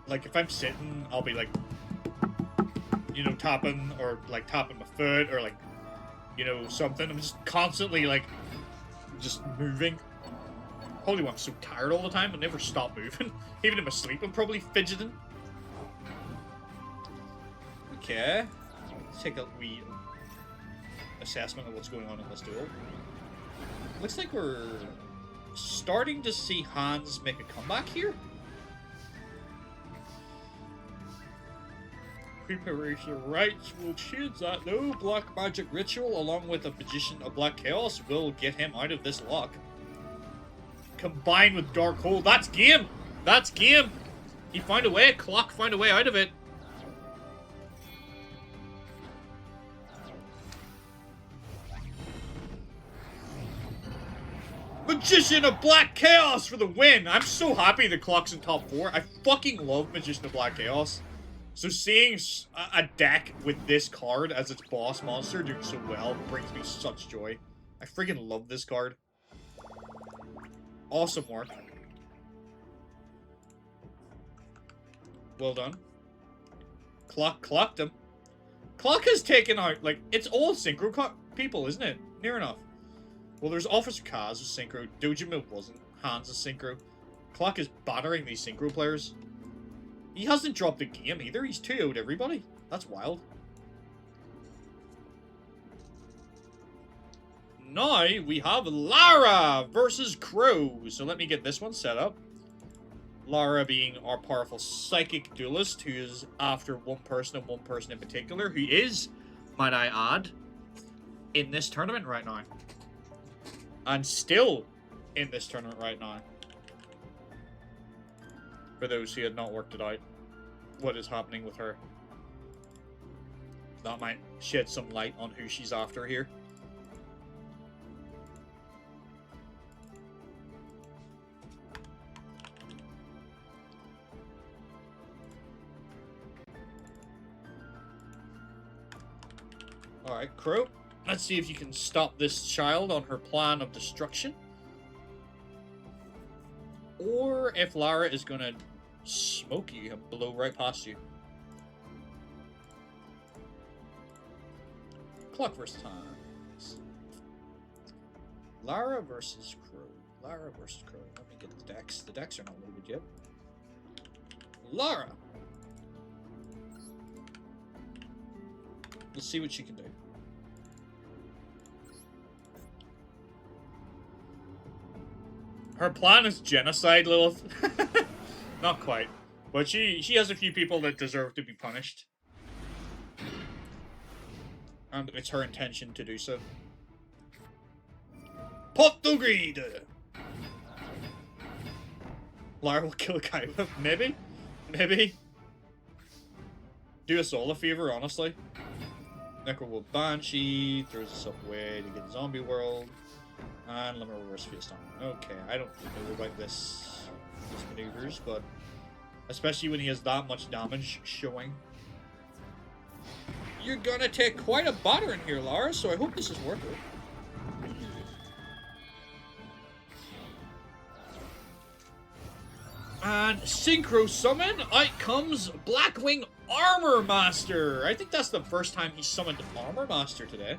Like, if I'm sitting, I'll be like, you know, tapping, or like tapping my foot, or like, you know, something. I'm just constantly like, just moving. Probably why I'm so tired all the time. I never stop moving. Even in my sleep, I'm probably fidgeting. Okay. Let's take a wee assessment of what's going on in this duel. Looks like we're starting to see Hans make a comeback here. Preparation rites will change that though. Black magic ritual along with a magician of black chaos will get him out of this lock. Combined with dark hole, that's game! That's game! He found a way, Clock found a way out of it. Magician of Black Chaos for the win! I'm so happy the Clock's in top 4. I fucking love Magician of Black Chaos. So seeing a deck with this card as its boss monster doing so well brings me such joy. I freaking love this card. Awesome work. Well done. Clock clocked him. Clock has taken out, like, it's all synchro people, isn't it? Near enough. Well, there's Officer Kaz with synchro. Dojima wasn't. Hans is synchro. Clock is battering these synchro players. He hasn't dropped a game either. He's 2-0'd everybody. That's wild. now we have Lara versus Crow. So let me get this one set up. Lara being our powerful psychic duelist who is after one person and one person in particular, who is, might I add, in this tournament right now. And still in this tournament right now. For those who had not worked it out, what is happening with her. That might shed some light on who she's after here. Alright, Crow. Let's see if you can stop this child on her plan of destruction. Or if Lara is gonna smoke you and blow right past you. Clock versus times. Lara versus Crow. Lara versus Crow. Let me get the decks. The decks are not loaded yet. Lara! Let's see what she can do. Her plan is genocide, Lilith. Not quite. But she has a few people that deserve to be punished. And it's her intention to do so. Pot the greed! Lara will kill a guy with maybe? Maybe? Do us all a favor, honestly. Necro will Banshee, throws himself away to get the zombie world. And let me reverse face down. Okay, I don't know about these maneuvers, but especially when he has that much damage showing. You're gonna take quite a battering here, Lara, so I hope this is worth it. And Synchro Summon, out comes Blackwing Armor Master. I think that's the first time he summoned Armor Master today.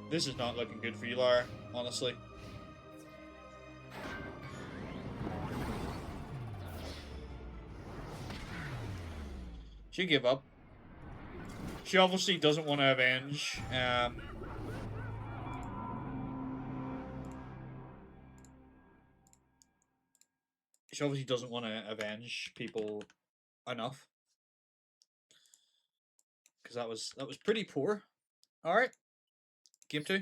This is not looking good for you, Lara, honestly. She gave up. She obviously doesn't want to avenge. She obviously doesn't want to avenge people enough. Because that was pretty poor. Alright. Game 2.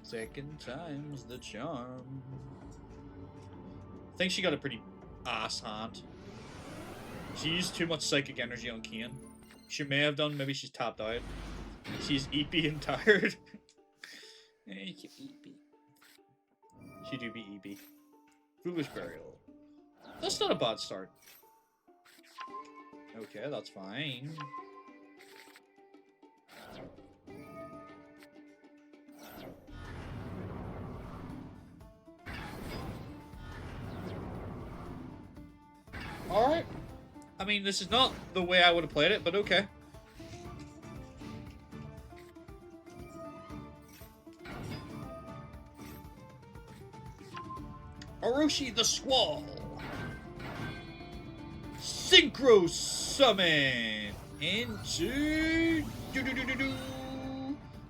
Second time's the charm. I think she got a pretty ass hand. She used too much psychic energy on Kian. She may have done, maybe she's tapped out. She's EP and tired. EP. She do be EP. Foolish Burial. That's not a bad start. Okay, that's fine. Alright. I mean, this is not the way I would have played it, but okay. Orochi the Squall. Synchro Summon into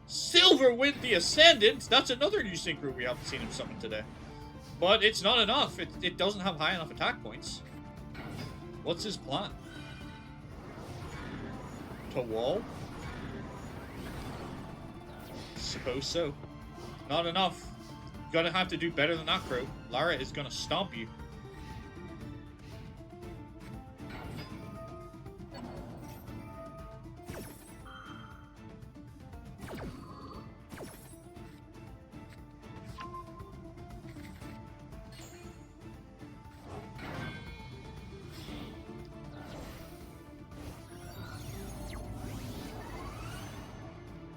Silverwind the Ascendant. That's another new synchro we haven't seen him summon today. But it's not enough. It doesn't have high enough attack points. What's his plan? To wall? Suppose so. Not enough. You're gonna have to do better than that, Crow. Lara is gonna stomp you.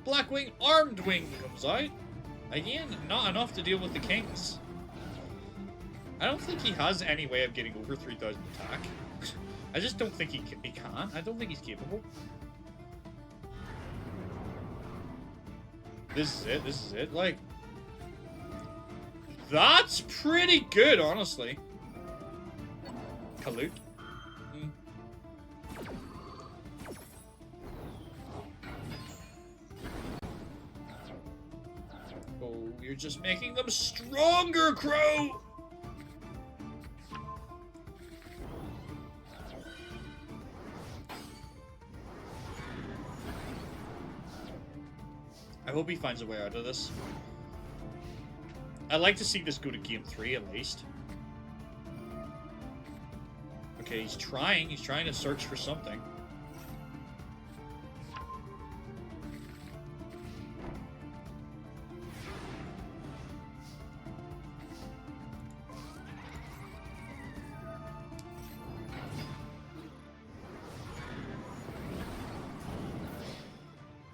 Blackwing Armed Wing comes out. Again, not enough to deal with the Kings. I don't think he has any way of getting over 3,000 attack. I just don't think he can. I don't think he's capable. This is it. This is it. Like, that's pretty good, honestly. Kalut. You're just making them stronger, Crow! I hope he finds a way out of this. I'd like to see this go to game 3 at least. Okay, he's trying to search for something.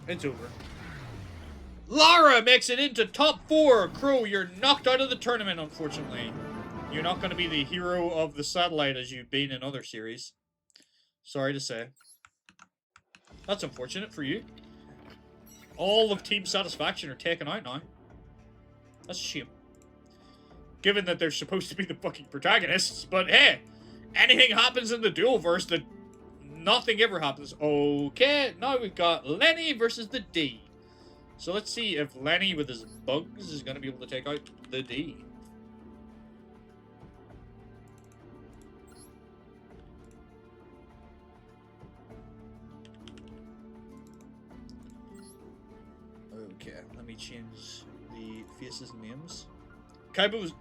It's over. Lara makes it into top 4. Crow, you're knocked out of the tournament, unfortunately. You're not going to be the hero of the satellite as you've been in other series. Sorry to say. That's unfortunate for you. All of Team Satisfaction are taken out now. That's a shame. Given that they're supposed to be the fucking protagonists, but hey, anything happens in the Duelverse that nothing ever happens. Okay, now we've got Lenny versus the D. So let's see if Lenny with his bugs is going to be able to take out the D. Okay, let me change the faces and names. Kaiba was...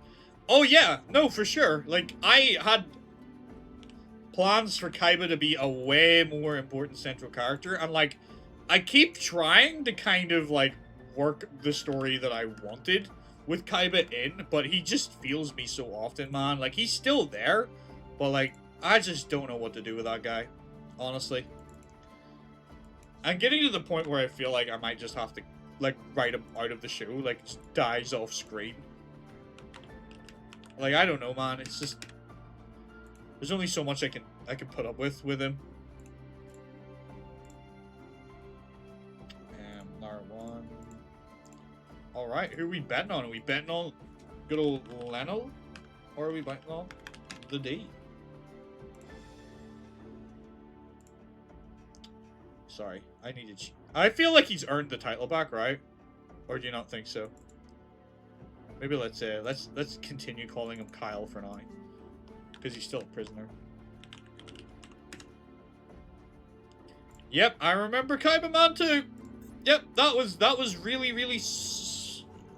Oh yeah, no, for sure. Like, I had plans for Kaiba to be a way more important central character, and like, I keep trying to kind of like work the story that I wanted with Kaiba in, but he just feels me so often, man. Like, he's still there, but like, I just don't know what to do with that guy, honestly. I'm getting to the point where I feel like I might just have to like write him out of the show, like just dies off screen. Like, I don't know, man. It's just there's only so much I can put up with him. R1. Alright, who are we betting on? Are we betting on good old Leno? Or are we betting on the D? Sorry, I needed... I feel like he's earned the title back, right? Or do you not think so? Maybe let's continue calling him Kyle for now. Because he's still a prisoner. Yep, I remember Kaiba Man too! Yep, that was really, really...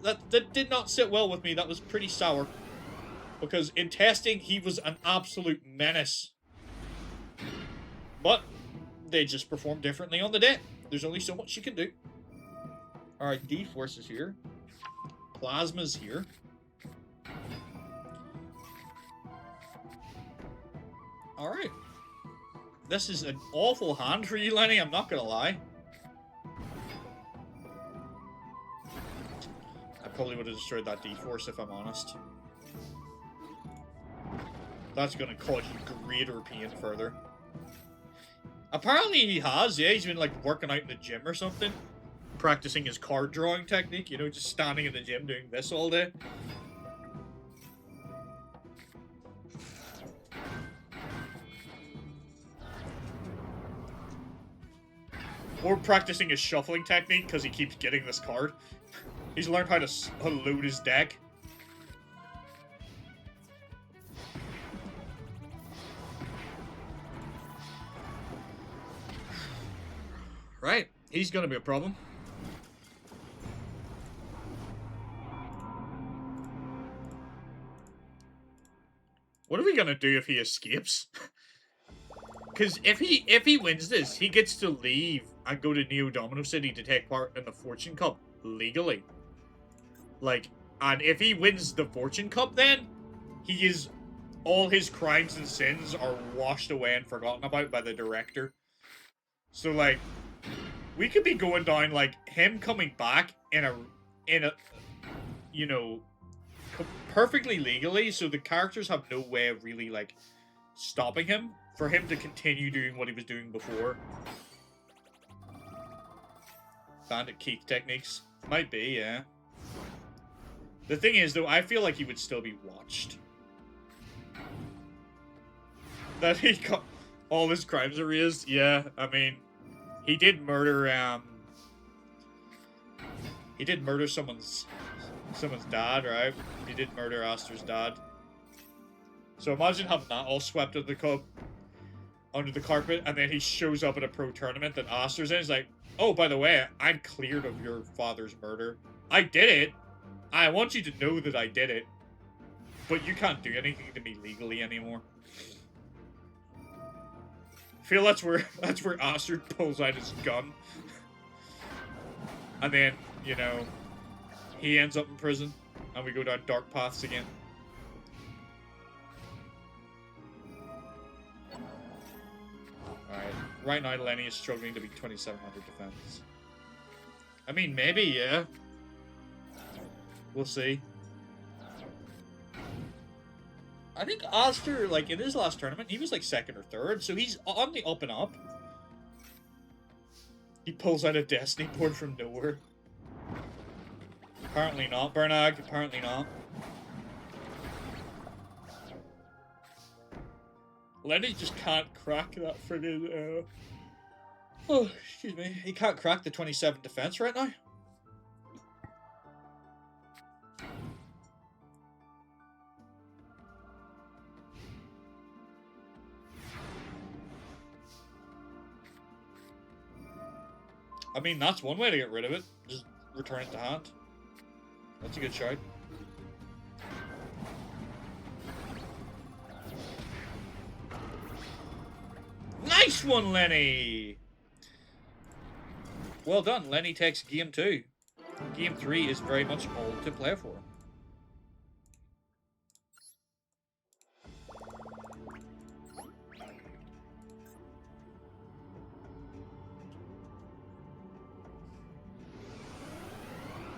That did not sit well with me. That was pretty sour. Because in testing, he was an absolute menace. But they just perform differently on the day. There's only so much you can do. Alright, D-Force is here. Plasma's here. Alright. This is an awful hand for you, Lenny, I'm not gonna lie. I probably would have destroyed that D-Force if I'm honest. That's gonna cause you greater pain further. Apparently he has, yeah, he's been like working out in the gym or something. Practicing his card drawing technique, you know, just standing in the gym doing this all day. Or practicing his shuffling technique because he keeps getting this card. He's learned how to load his deck. Right, he's gonna be a problem. What are we gonna do if he escapes? Because if he wins this, he gets to leave and go to Domino City to take part in the Fortune Cup legally. Like, and if he wins the Fortune Cup, then all his crimes and sins are washed away and forgotten about by the director. So like, we could be going down like him coming back in a you know, perfectly legally, so the characters have no way of really like stopping him, for him to continue doing what he was doing before. Bandit Keith techniques. Might be, yeah. The thing is, though, I feel like he would still be watched. That he got all his crimes erased? Yeah, I mean, he did murder, he did murder someone's someone's dad, right? He did murder Aster's dad. So imagine having that all swept under the carpet, and then he shows up at a pro tournament that Aster's in. He's like, oh, by the way, I'm cleared of your father's murder. I did it. I want you to know that I did it. But you can't do anything to me legally anymore. I feel that's where Aster pulls out his gun. And then, you know, he ends up in prison, and we go down dark paths again. Alright, right now Lenny is struggling to beat 2700 defense. I mean, maybe, yeah. We'll see. I think Aster, like, in his last tournament, he was like 2nd or 3rd, so he's on the up and up. He pulls out a Destiny board from nowhere. Apparently not, Bernag. Apparently not. Lenny just can't crack that friggin', oh, excuse me. He can't crack the 27 defense right now. I mean, that's one way to get rid of it. Just return it to hand. That's a good shout. Nice one, Lenny! Well done. Lenny takes game 2. Game 3 is very much all to play for.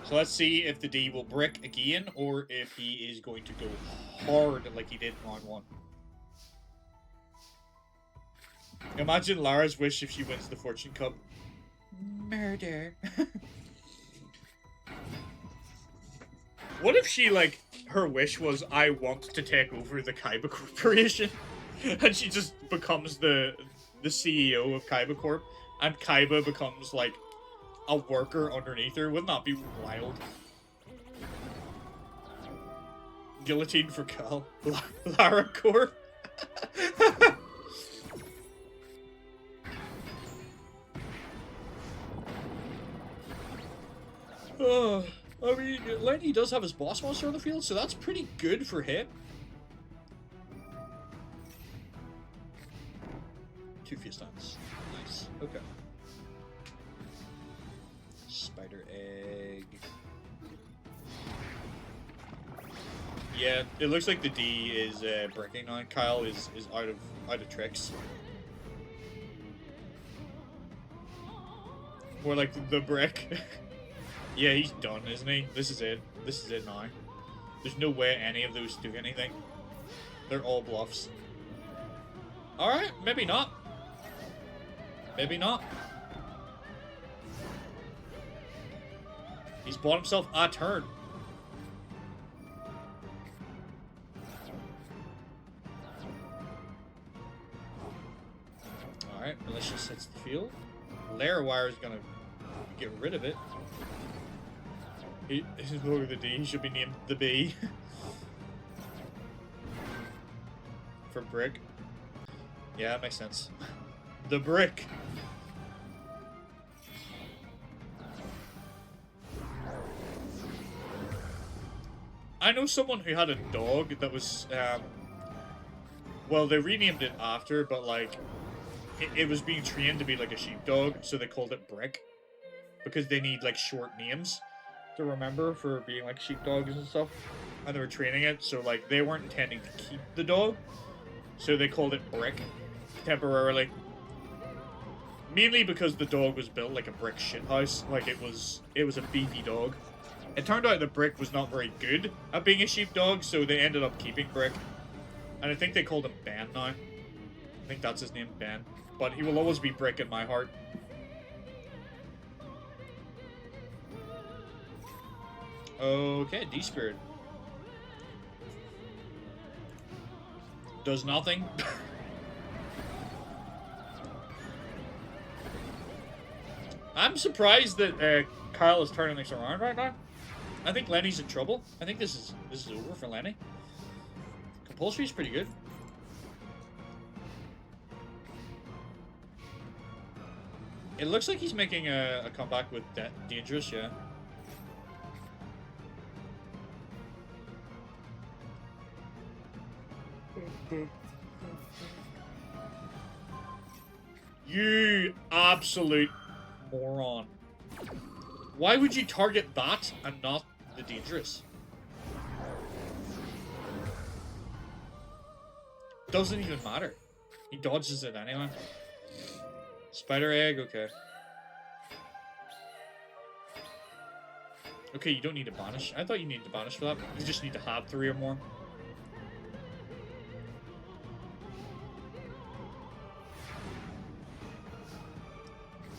So let's see if the D will brick again, or if he is going to go hard like he did in round 1. Imagine Lara's wish if she wins the Fortune Cup. Murder. What if she, like, her wish was, I want to take over the Kaiba Corporation? And she just becomes the CEO of Kaiba Corp, and Kaiba becomes, like, a worker underneath her? Wouldn't that be wild? Guillotine for Cal. Lara Corp. I mean, Lenny does have his boss monster on the field, so that's pretty good for him. 2 Fiestans. Nice. Okay. Spider egg. Yeah, it looks like the D is breaking now. Kyle is out of tricks. More like the brick. Yeah, he's done, isn't he? This is it. This is it now. There's no way any of those do anything. They're all bluffs. Alright, maybe not. Maybe not. He's bought himself a turn. Alright, Malicious hits the field. Lair Wire is gonna get rid of it. Look at the D, he should be named the B. For brick. Yeah, that makes sense. The brick. I know someone who had a dog that was, well, they renamed it after, but, like, it was being trained to be, like, a sheepdog, so they called it Brick. Because they need, like, short names to remember for being, like, sheepdogs and stuff. And they were training it, so, like, they weren't intending to keep the dog. So they called it Brick, temporarily. Mainly because the dog was built like a brick shithouse. Like, it was a beefy dog. It turned out that Brick was not very good at being a sheepdog, so they ended up keeping Brick. And I think they called him Ben now. I think that's his name, Ben. But he will always be Brick in my heart. Okay, D-Spirit. Does nothing. I'm surprised that Kyle is turning this around right now. I think Lenny's in trouble. I think this is over for Lenny. Compulsory's pretty good. It looks like he's making a comeback with Dangerous, yeah. You absolute moron. Why would you target that and not the Dangerous? Doesn't even matter. He dodges it anyway. Spider egg, okay. Okay, you don't need to banish. I thought you needed to banish for that. You just need to have 3 or more.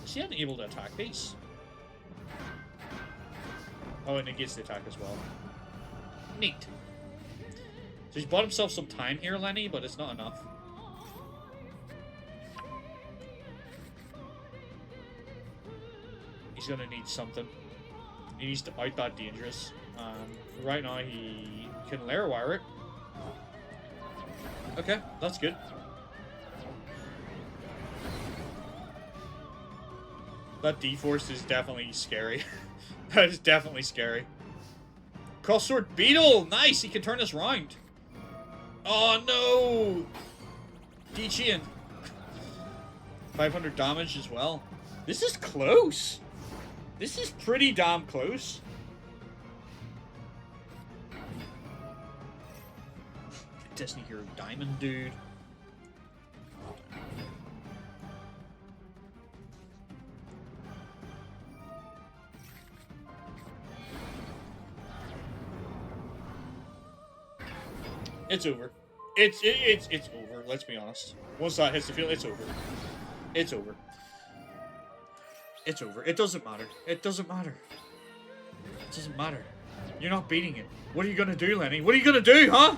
Is he unable to attack these? Oh, it negates the attack as well. Neat. So he's bought himself some time here, Lenny, but it's not enough. He's gonna need something. He needs to out that Dangerous. Right now he can layer wire it. Okay, that's good. That D-Force is definitely scary. That is definitely scary. Cross-sword Beetle! Nice! He can turn this round. Oh no! D-Chain. 500 damage as well. This is close! This is pretty damn close. Destiny Hero Diamond Dude. It's over. It's over. Let's be honest. Once that hits the field, it's over. It's over. It's over. It doesn't matter. It doesn't matter. It doesn't matter. You're not beating it. What are you gonna do, Lenny? What are you gonna do, huh?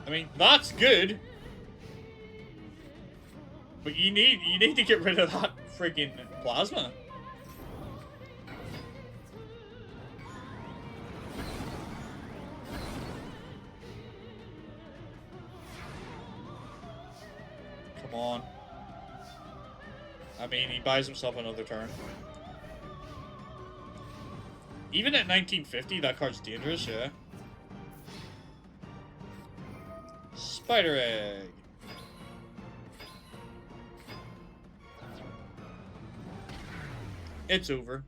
I mean, that's good. But you need to get rid of that freaking plasma. Come on. I mean, he buys himself another turn. Even at 1950, that card's dangerous, yeah. Spider Egg. It's over.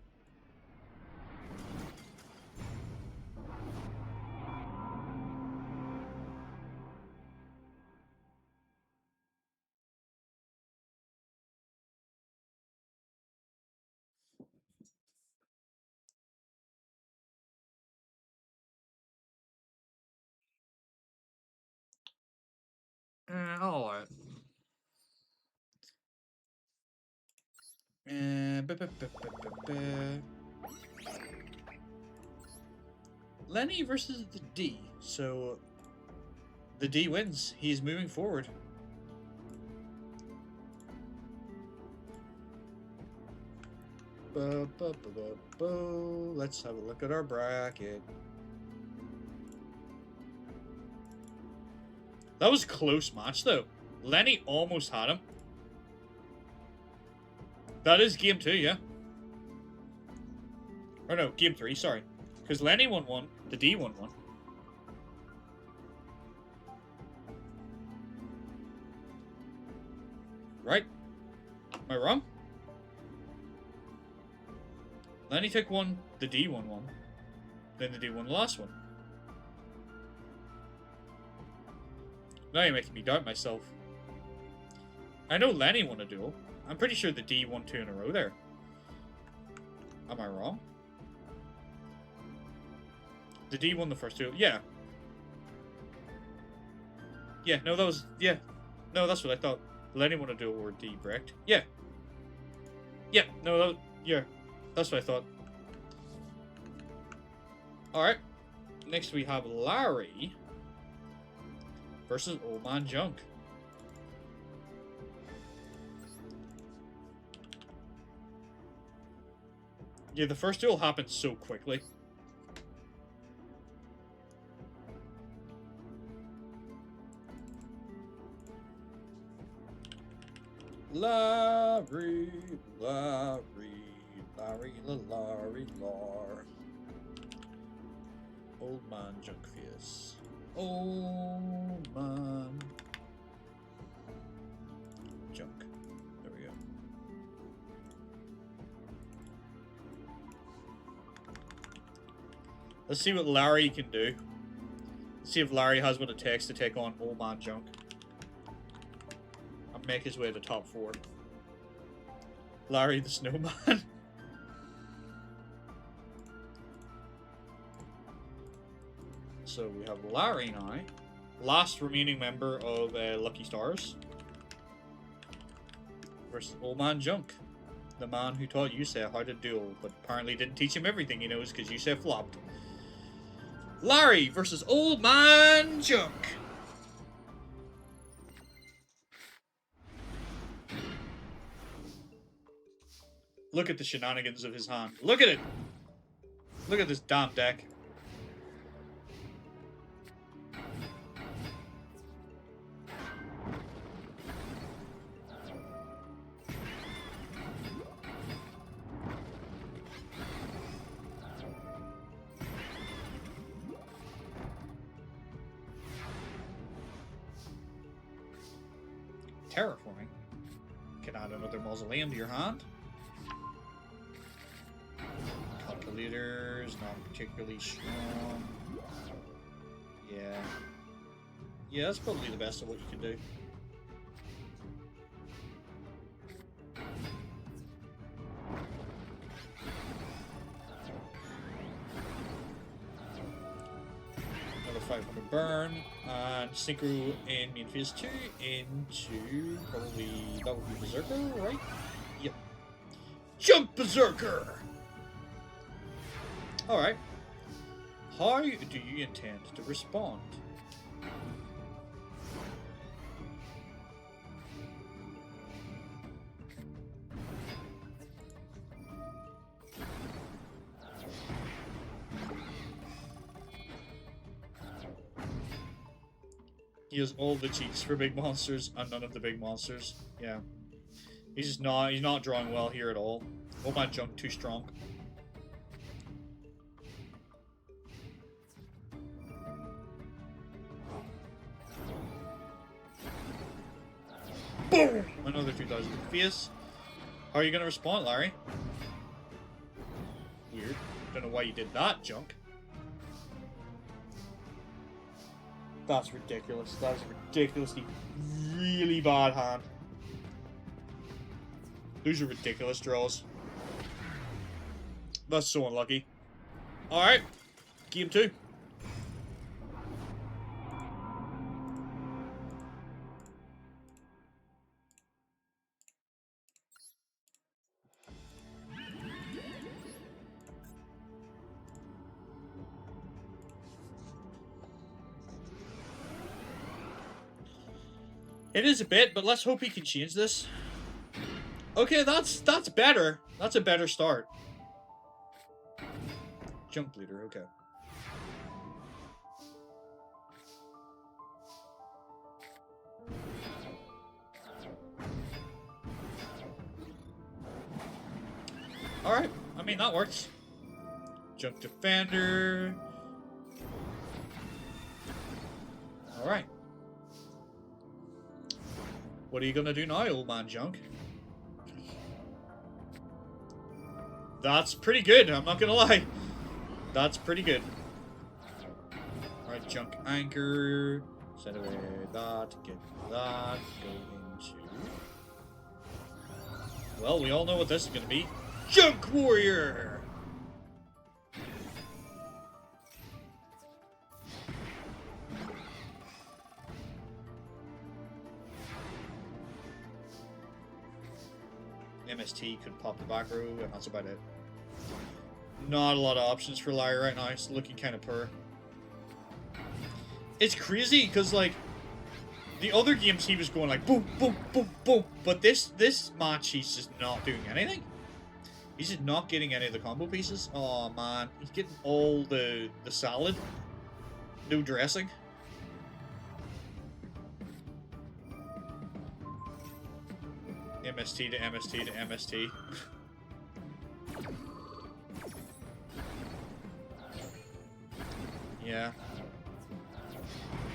All right. Lenny versus the D. So the D wins. He's moving forward. Let's have a look at our bracket. That was a close match, though. Lenny almost had him. That is game 2, yeah. Or no, game 3, sorry. Because Lenny won 1, the D won 1. Right? Am I wrong? Lenny took 1, the D won 1. Then the D won the last one. Now you're making me doubt myself. I know Lenny won a duel. I'm pretty sure the D won 2 in a row there. Am I wrong? The D won the first 2. Yeah. Yeah, no, that was... Yeah. No, that's what I thought. Lenny won a duel or D bricked. Yeah. Yeah, no, that... Yeah. That's what I thought. Alright. Next we have Larry versus Old Man Junk. Yeah, the first duel happened so quickly. Larry, Larry, Larry, Larry, Lar. Old Man Junk Face. Old Man Junk. There we go. Let's see what Larry can do. Let's see if Larry has what it takes to take on Old Man Junk. And make his way to top 4. Larry the Snowman. So we have Larry now. Last remaining member of Lucky Stars. Versus Old Man Junk. The man who taught Yusei how to duel, but apparently didn't teach him everything he knows because Yusei flopped. Larry versus Old Man Junk. Look at the shenanigans of his hand. Look at it! Look at this damn deck. Terraforming. Can add another mausoleum to your hand. Calculators, not particularly strong. Yeah. Yeah, that's probably the best of what you can do. Another 500 burn, and synchro in main phase 2 into probably, that would be Berserker, right? Yep. Jump Berserker! Alright. How do you intend to respond? He has all the cheats for big monsters and none of the big monsters. Yeah. He's not drawing well here at all. Old Man Junk too strong. Boom! Another 2,000 in the face. How are you gonna respond, Larry? Weird. Don't know why you did that, Junk. That's ridiculous. That is a ridiculously really bad hand. Those are ridiculous draws. That's so unlucky. Alright. Game 2. It is a bit, but let's hope he can change this. Okay, that's better. That's a better start. Junk Bleeder, okay. Alright, I mean, that works. Junk Defender. Alright. What are you gonna do now, Old Man Junk? That's pretty good, I'm not gonna lie. That's pretty good. Alright, Junk Anchor. Set away that, get that, go into... Well, we all know what this is gonna be. Junk Warrior! MST could pop the back row, and that's about it. Not a lot of options for Larry right now. It's looking kind of poor. It's crazy, because, like, The other games he was going like boom, boom, boom, boom. But this match he's just not doing anything. He's just not getting any of the combo pieces. Oh man, he's getting all the salad. No dressing. MST to MST to MST. Yeah.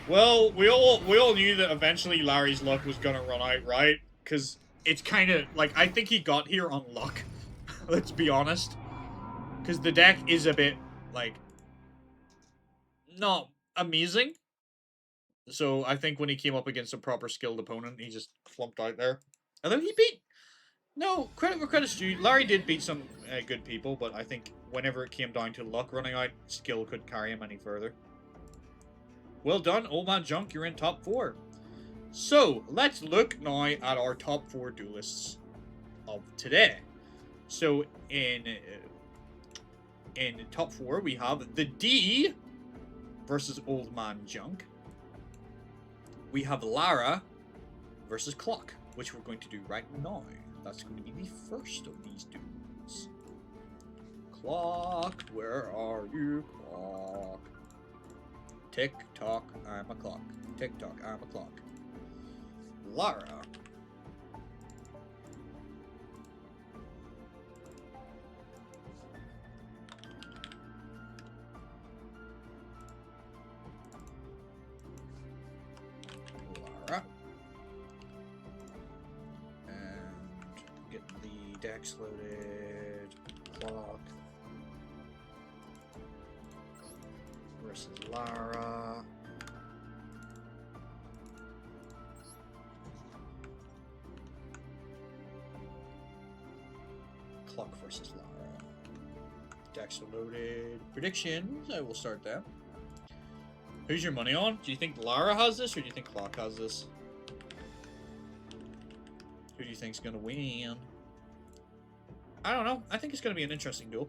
Well, we all knew that eventually Larry's luck was gonna run out, right? Because it's kind of like, I think he got here on luck. Let's be honest. Because the deck is a bit like not amazing. So I think when he came up against a proper skilled opponent, he just flumped out there. Although he beat... No, credit where credit's due. Larry did beat some good people, but I think whenever it came down to luck running out, skill couldn't carry him any further. Well done, Old Man Junk, you're in top 4. So, let's look now at our top 4 duelists of today. So, in top 4, we have the D versus Old Man Junk. We have Lara versus Clock, which we're going to do right now. That's going to be the first of these duels. Clock, where are you, Clock? Tick tock, I'm a clock. Tick tock, I'm a clock. Lara. Lara. And get the decks loaded. Clock. Versus Lara. Clock versus Lara. Decks are loaded. Predictions. I will start them. Who's your money on? Do you think Lara has this, or do you think Clock has this? Who do you think's gonna win? I don't know. I think it's gonna be an interesting duel.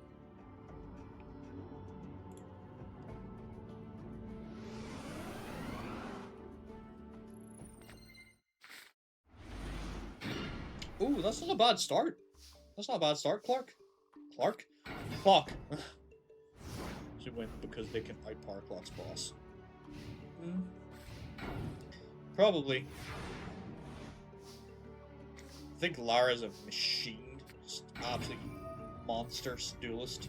Ooh, that's not a bad start. That's not a bad start, Clark. Clark? Clock. Should win because they can outpower Clock's boss. Probably. I think Lara's a machine. Just absolute monster duelist.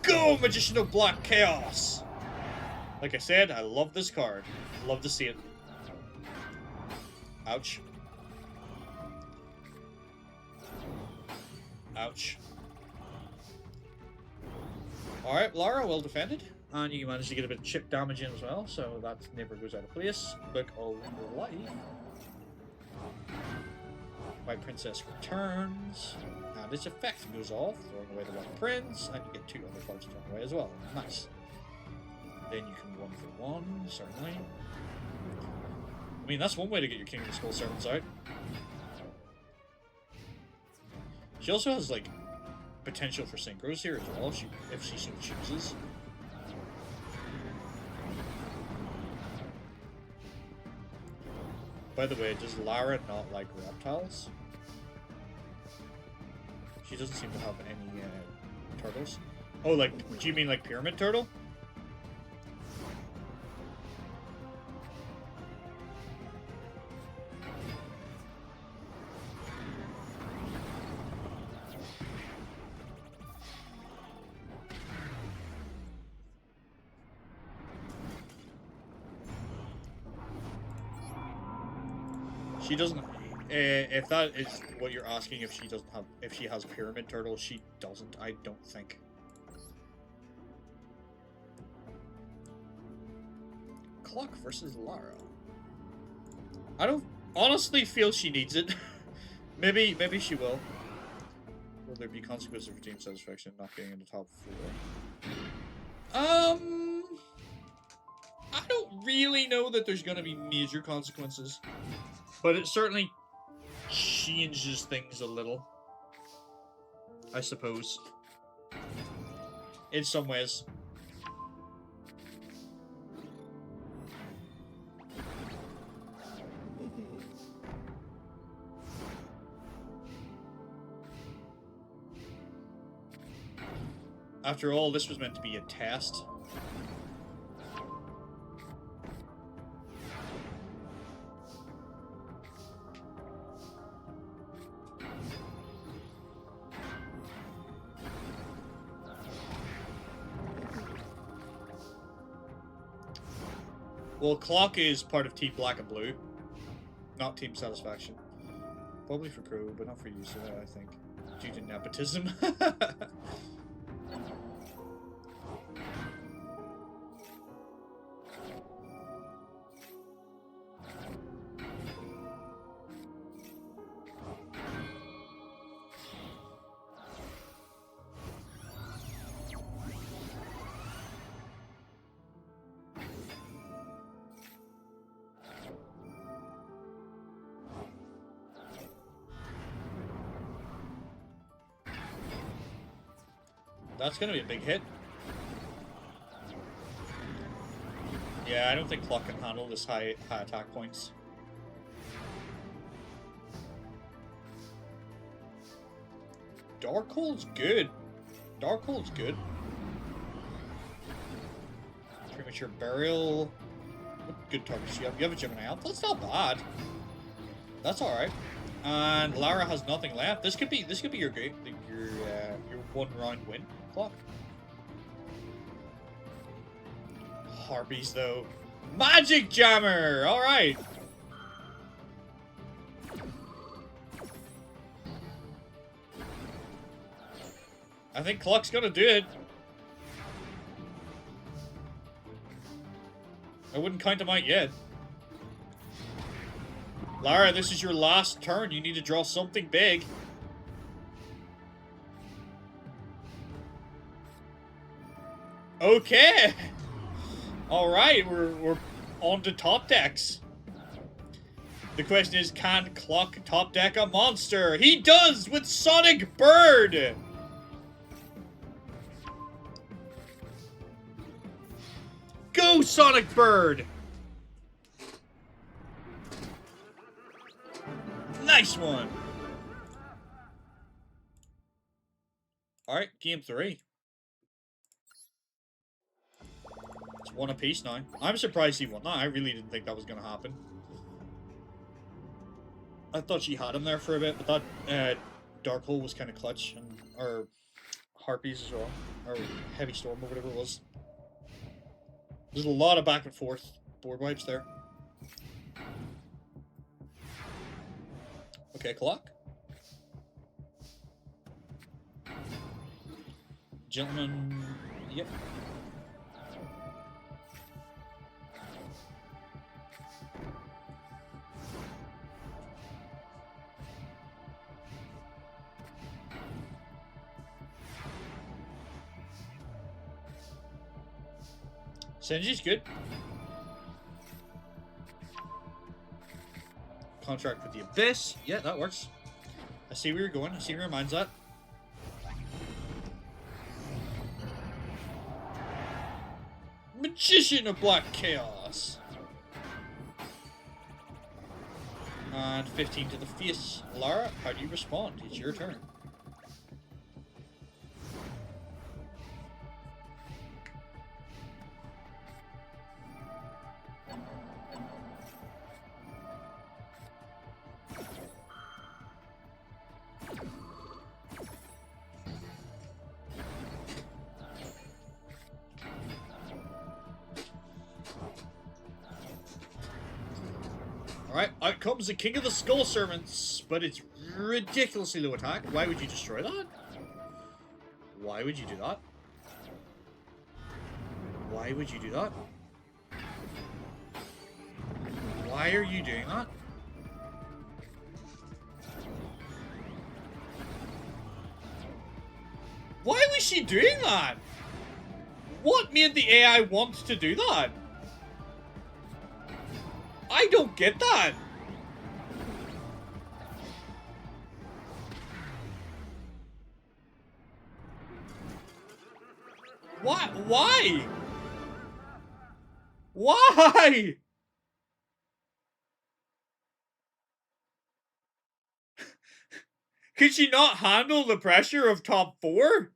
Go, Magician of Black Chaos! Like I said, I love this card. Love to see it. Ouch. Ouch. Alright, Lara, well defended. And you managed to get a bit of chip damage in as well, so that never goes out of place. Book of Life. White Princess returns. And its effect goes off, throwing away the White Prince, and you get 2 other cards thrown away as well. Nice. Then you can 1 for 1, certainly. I mean, that's one way to get your King of the Skull Servants out. She also has, like, potential for synchros here as well, if she so chooses. By the way, does Lara not like reptiles? She doesn't seem to have any turtles. Oh, like, do you mean like Pyramid Turtle? She doesn't. If that is what you're asking, if she has Pyramid Turtle, she doesn't. I don't think. Clock versus Lara. I don't honestly feel she needs it. maybe she will. Will there be consequences for team satisfaction not getting in the top 4? I don't really know that there's gonna be major consequences. But it certainly changes things a little, I suppose. in some ways. After all, this was meant to be a test. Well, Clock is part of Team Black and Blue, not Team Satisfaction. Probably for Crow, but not for you, so I think. Due to nepotism. That's gonna be a big hit. Yeah, I don't think Clock can handle this high attack points. Darkhold's good. Darkhold's good. Premature Burial. What good targets do you have? You have a Gemini Elf? That's not bad. That's alright. And Lara has nothing left. This could be your one round win, Clock. Harpies though. Magic Jammer! Alright. I think Clock's gonna do it. I wouldn't count him out yet. Lara, this is your last turn. You need to draw something big. Okay. All right, we're on to top decks. The question is, can Clock top deck a monster? He does with Sonic Bird. Go, Sonic Bird. Nice one. All right, game 3. It's one apiece now. I'm surprised he won that. I really didn't think that was going to happen. I thought she had him there for a bit, but that Darkhold was kind of clutch, or Harpies as well, or Heavy Storm or whatever it was. There's a lot of back and forth board wipes there. Okay, Clock. Gentleman, yep. Senji's good. Contract with the Abyss. Yeah, that works. I see where you're going. I see where your mind's at. Magician of Black Chaos. And 15 to the face. Lara, how do you respond? It's your turn. Alright, out comes the King of the Skull Servants, but it's ridiculously low attack. Why would you destroy that? Why would you do that? Why would you do that? Why are you doing that? Why was she doing that? What made the AI want to do that? I don't get that. Why? Why? Why? Could she not handle the pressure of top 4?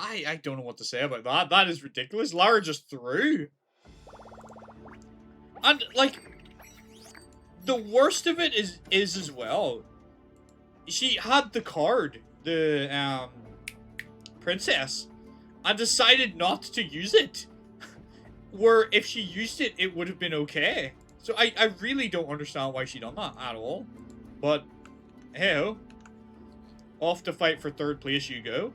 I don't know what to say about that. That is ridiculous. Lara just threw. And, like, the worst of it is as well, she had the card, the, princess, and decided not to use it. Where if she used it, it would have been okay. So I really don't understand why she done that at all. But, hey-ho. Off to fight for 3rd place you go.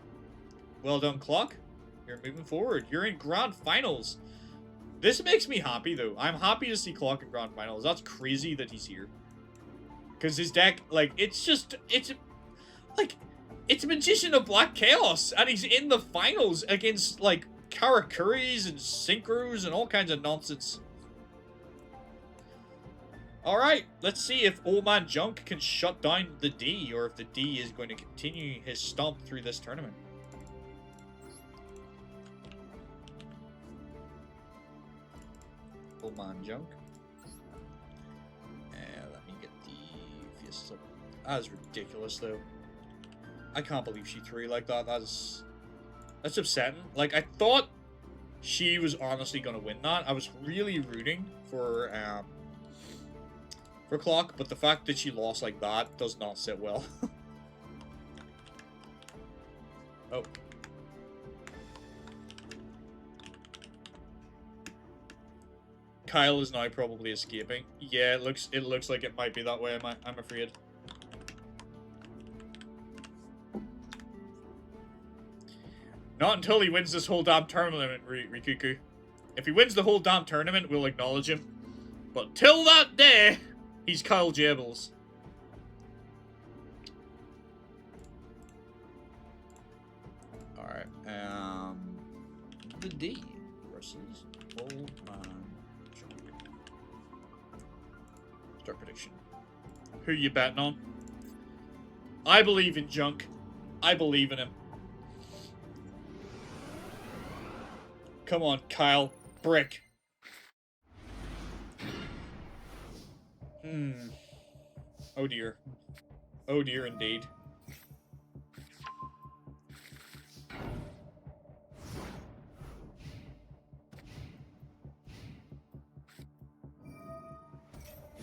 Well done, Clock. You're moving forward. You're in Grand Finals. This makes me happy, though. I'm happy to see Clock in Grand Finals. That's crazy that he's here. Because his deck, like, it's Magician of Black Chaos. And he's in the finals against, like, Karakuris and Synchros and all kinds of nonsense. Alright, let's see if Old Man Junk can shut down the D, or if the D is going to continue his stomp through this tournament. Old Man Junk. Let me get the Fiesta. That is ridiculous, though. I can't believe she threw like that. That's upsetting. Like, I thought she was honestly going to win that. I was really rooting for Clock, but the fact that she lost like that does not sit well. Oh. Kyle is now probably escaping. Yeah, it looks like it might be that way, I'm afraid. Not until he wins this whole damn tournament, Rikuku. If he wins the whole damn tournament, we'll acknowledge him. But till that day, he's Kyle Jables. Alright, the D versus Old Man Junk. Start prediction. Who you betting on? I believe in Junk. I believe in him. Come on, Kyle. Brick. Oh dear. Oh dear indeed.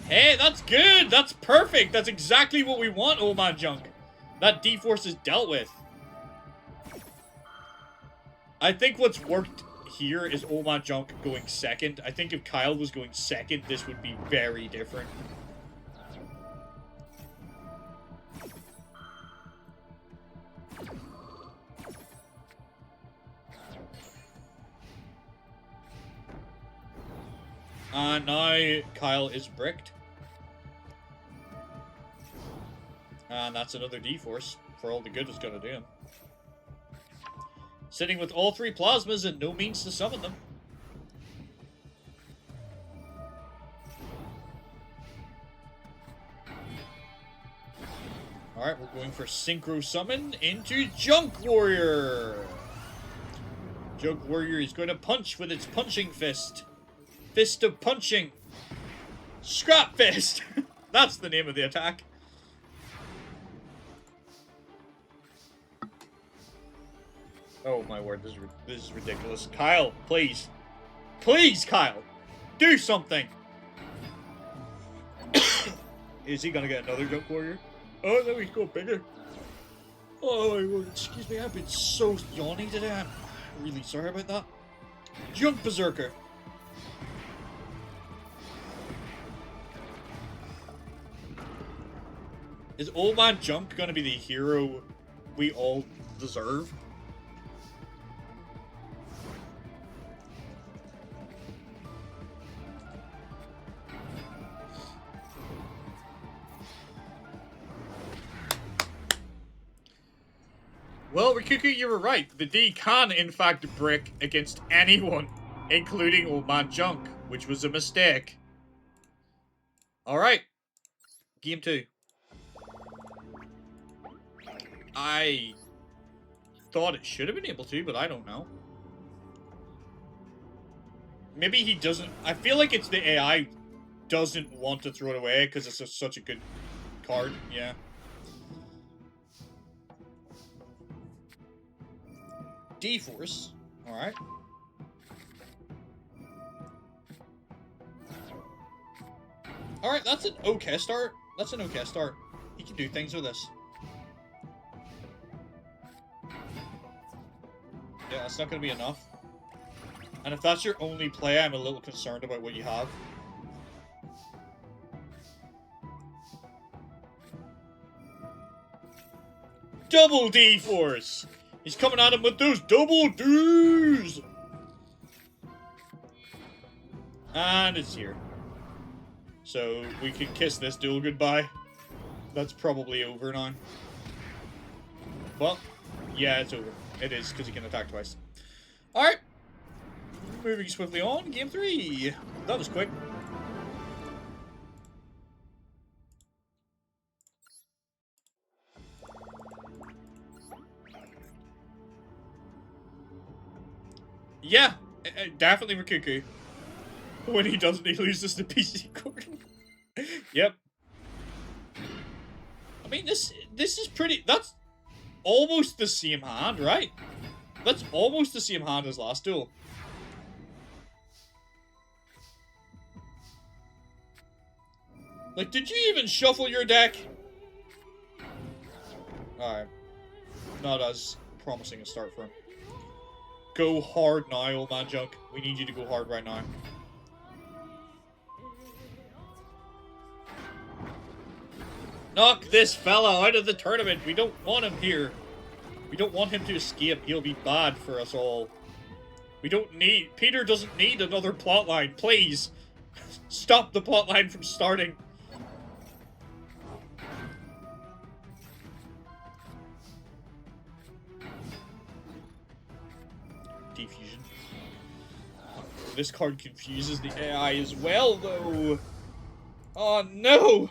Hey, that's good! That's perfect! That's exactly what we want, Old Man Junk. That D-Force is dealt with. I think what's worked here is Old Man Junk going second. I think if Kyle was going second, this would be very different. And now Kyle is bricked. And that's another D-Force for all the good it's gonna do him. Sitting with all 3 plasmas and no means to summon them. Alright, we're going for Synchro Summon into Junk Warrior. Junk Warrior is going to punch with its punching fist. Fist of punching. Scrap Fist! That's the name of the attack. Oh my word, this is ridiculous. Kyle, please. Please, Kyle! Do something! Is he gonna get another Junk Warrior? Oh no, he's going bigger. Oh my word, excuse me, I've been so yawny today. I'm really sorry about that. Junk Berserker. Is Old Man Junk gonna be the hero we all deserve? Well, Rikuku, you were right. The D can, in fact, brick against anyone, including Old Man Junk, which was a mistake. Alright. Game 2. I thought it should have been able to, but I don't know. Maybe he doesn't. I feel like it's the AI doesn't want to throw it away because it's such a good card. Yeah. D-Force. Alright. Alright, that's an okay start. That's an okay start. He can do things with this. Yeah, that's not going to be enough. And if that's your only play, I'm a little concerned about what you have. Double D-Force! He's coming at him with those double Ds! And it's here. So we can kiss this duel goodbye. That's probably over now. Well, yeah, it's over. It is, because he can attack twice. Alright. Moving swiftly on, game 3. That was quick. Yeah, definitely Rikuku. When he doesn't, he loses the PC cord. Yep. I mean, this is pretty... That's almost the same hand, right? That's almost the same hand as last duel. Like, did you even shuffle your deck? Alright. Not as promising a start for him. Go hard now, old man Junk. We need you to go hard right now. Knock this fella out of the tournament. We don't want him here. We don't want him to escape. He'll be bad for us all. We don't need... Peter doesn't need another plotline. Please. Stop the plotline from starting. Defusion. This card confuses the AI as well, though. Oh, no!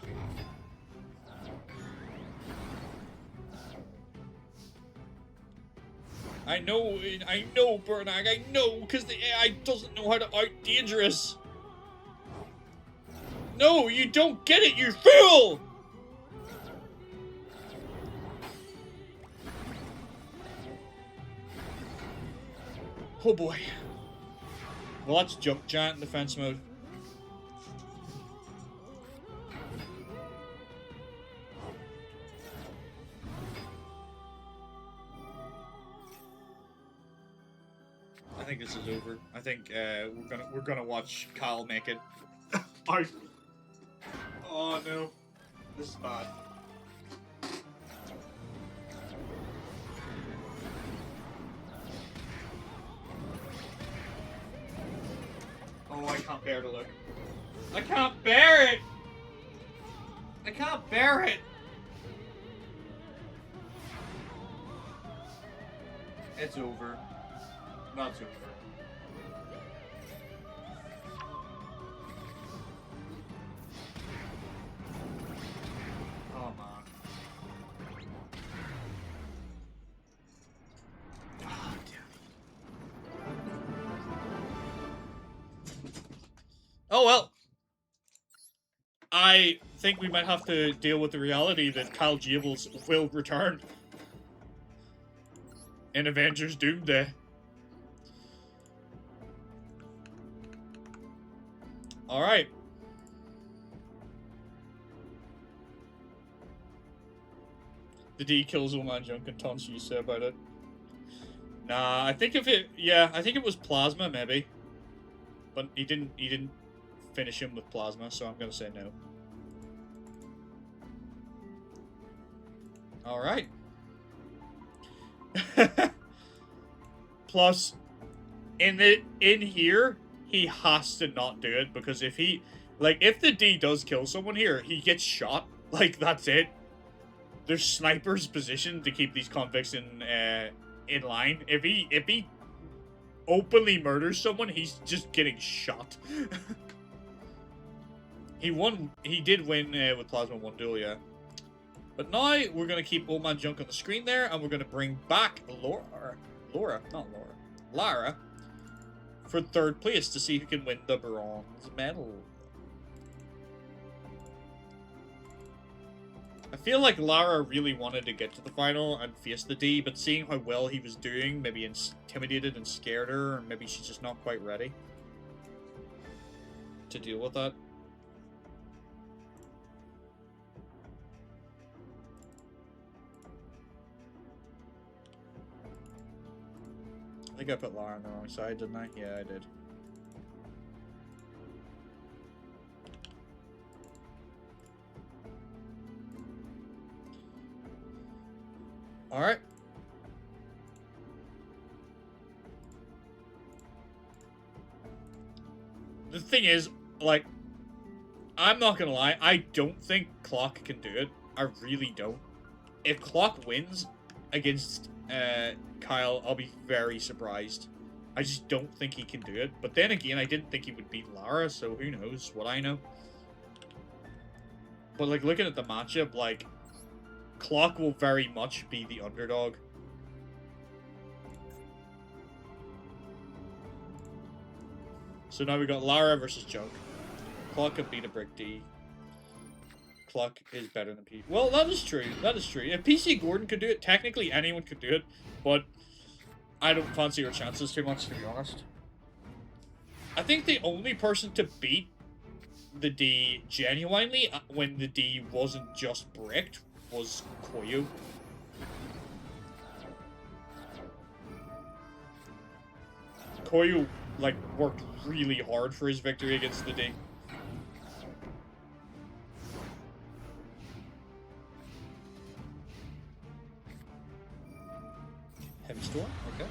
I know, Bernag, I know, because the AI doesn't know how to out-dangerous. No, you don't get it, you fool! Oh boy. Well, that's Junk Giant in defense mode. I think this is over. I think we're gonna watch Kyle make it. Oh no, this is bad. Oh, I can't bear to look. I can't bear it. I can't bear it. It's over. Not over. Oh man. Oh, oh well. I think we might have to deal with the reality that Kyle Jables will return in Avengers Doomsday. Alright. The D kills all man junk and taunts you say about it. Nah, I think if it... Yeah, I think it was Plasma, maybe. But he didn't finish him with Plasma, so I'm gonna say no. Alright. Plus, in here, he has to not do it, because if he... Like, if the D does kill someone here, he gets shot. Like, that's it. There's snipers positioned to keep these convicts in line. If he openly murders someone, he's just getting shot. He did win with Plasma 1 duel, yeah. But now we're going to keep Old Man Junk on the screen there, and we're going to bring back Lara, for 3rd place to see who can win the bronze medal. I feel like Lara really wanted to get to the final and face the D, but seeing how well he was doing, maybe intimidated and scared her, or maybe she's just not quite ready to deal with that. I think I put Lara on the wrong side, didn't I? Yeah, I did. Alright. The thing is, like, I'm not gonna lie, I don't think Clock can do it. I really don't. If Clock wins against Kyle, I'll be very surprised. I just don't think he can do it. But then again, I didn't think he would beat Lara, so who knows what I know. But, like, looking at the matchup, like, Clock will very much be the underdog. So now we got Lara versus Junk. Clock can beat a Brick D. Clock is better than P. Well, that is true. That is true. If PC Gordon could do it, technically anyone could do it, but I don't fancy her chances too much, to be honest. I think the only person to beat the D genuinely, when the D wasn't just bricked, was Koyu. Koyu, like, worked really hard for his victory against the D. Heavy Storm? Okay.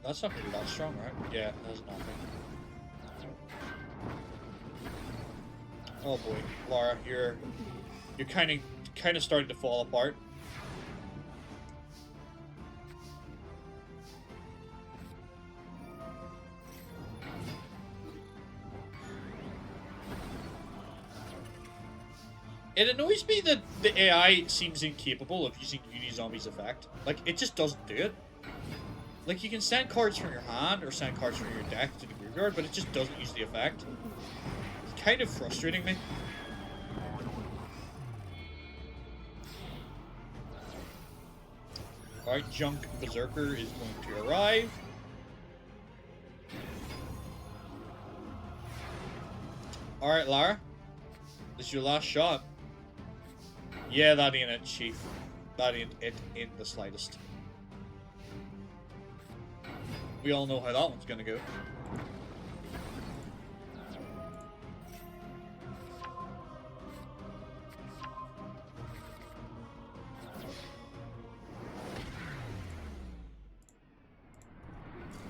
That's not really that strong, right? Yeah, that's nothing. Oh boy, Lara, you're kind of starting to fall apart. It annoys me that the AI seems incapable of using Zombie's effect. Like, it just doesn't do it. Like, you can send cards from your hand or send cards from your deck to the graveyard, but it just doesn't use the effect. It's kind of frustrating me. Alright, Junk Berserker is going to arrive. Alright, Lara. This is your last shot. Yeah, that ain't it, Chief. That ain't it in the slightest. We all know how that one's gonna go.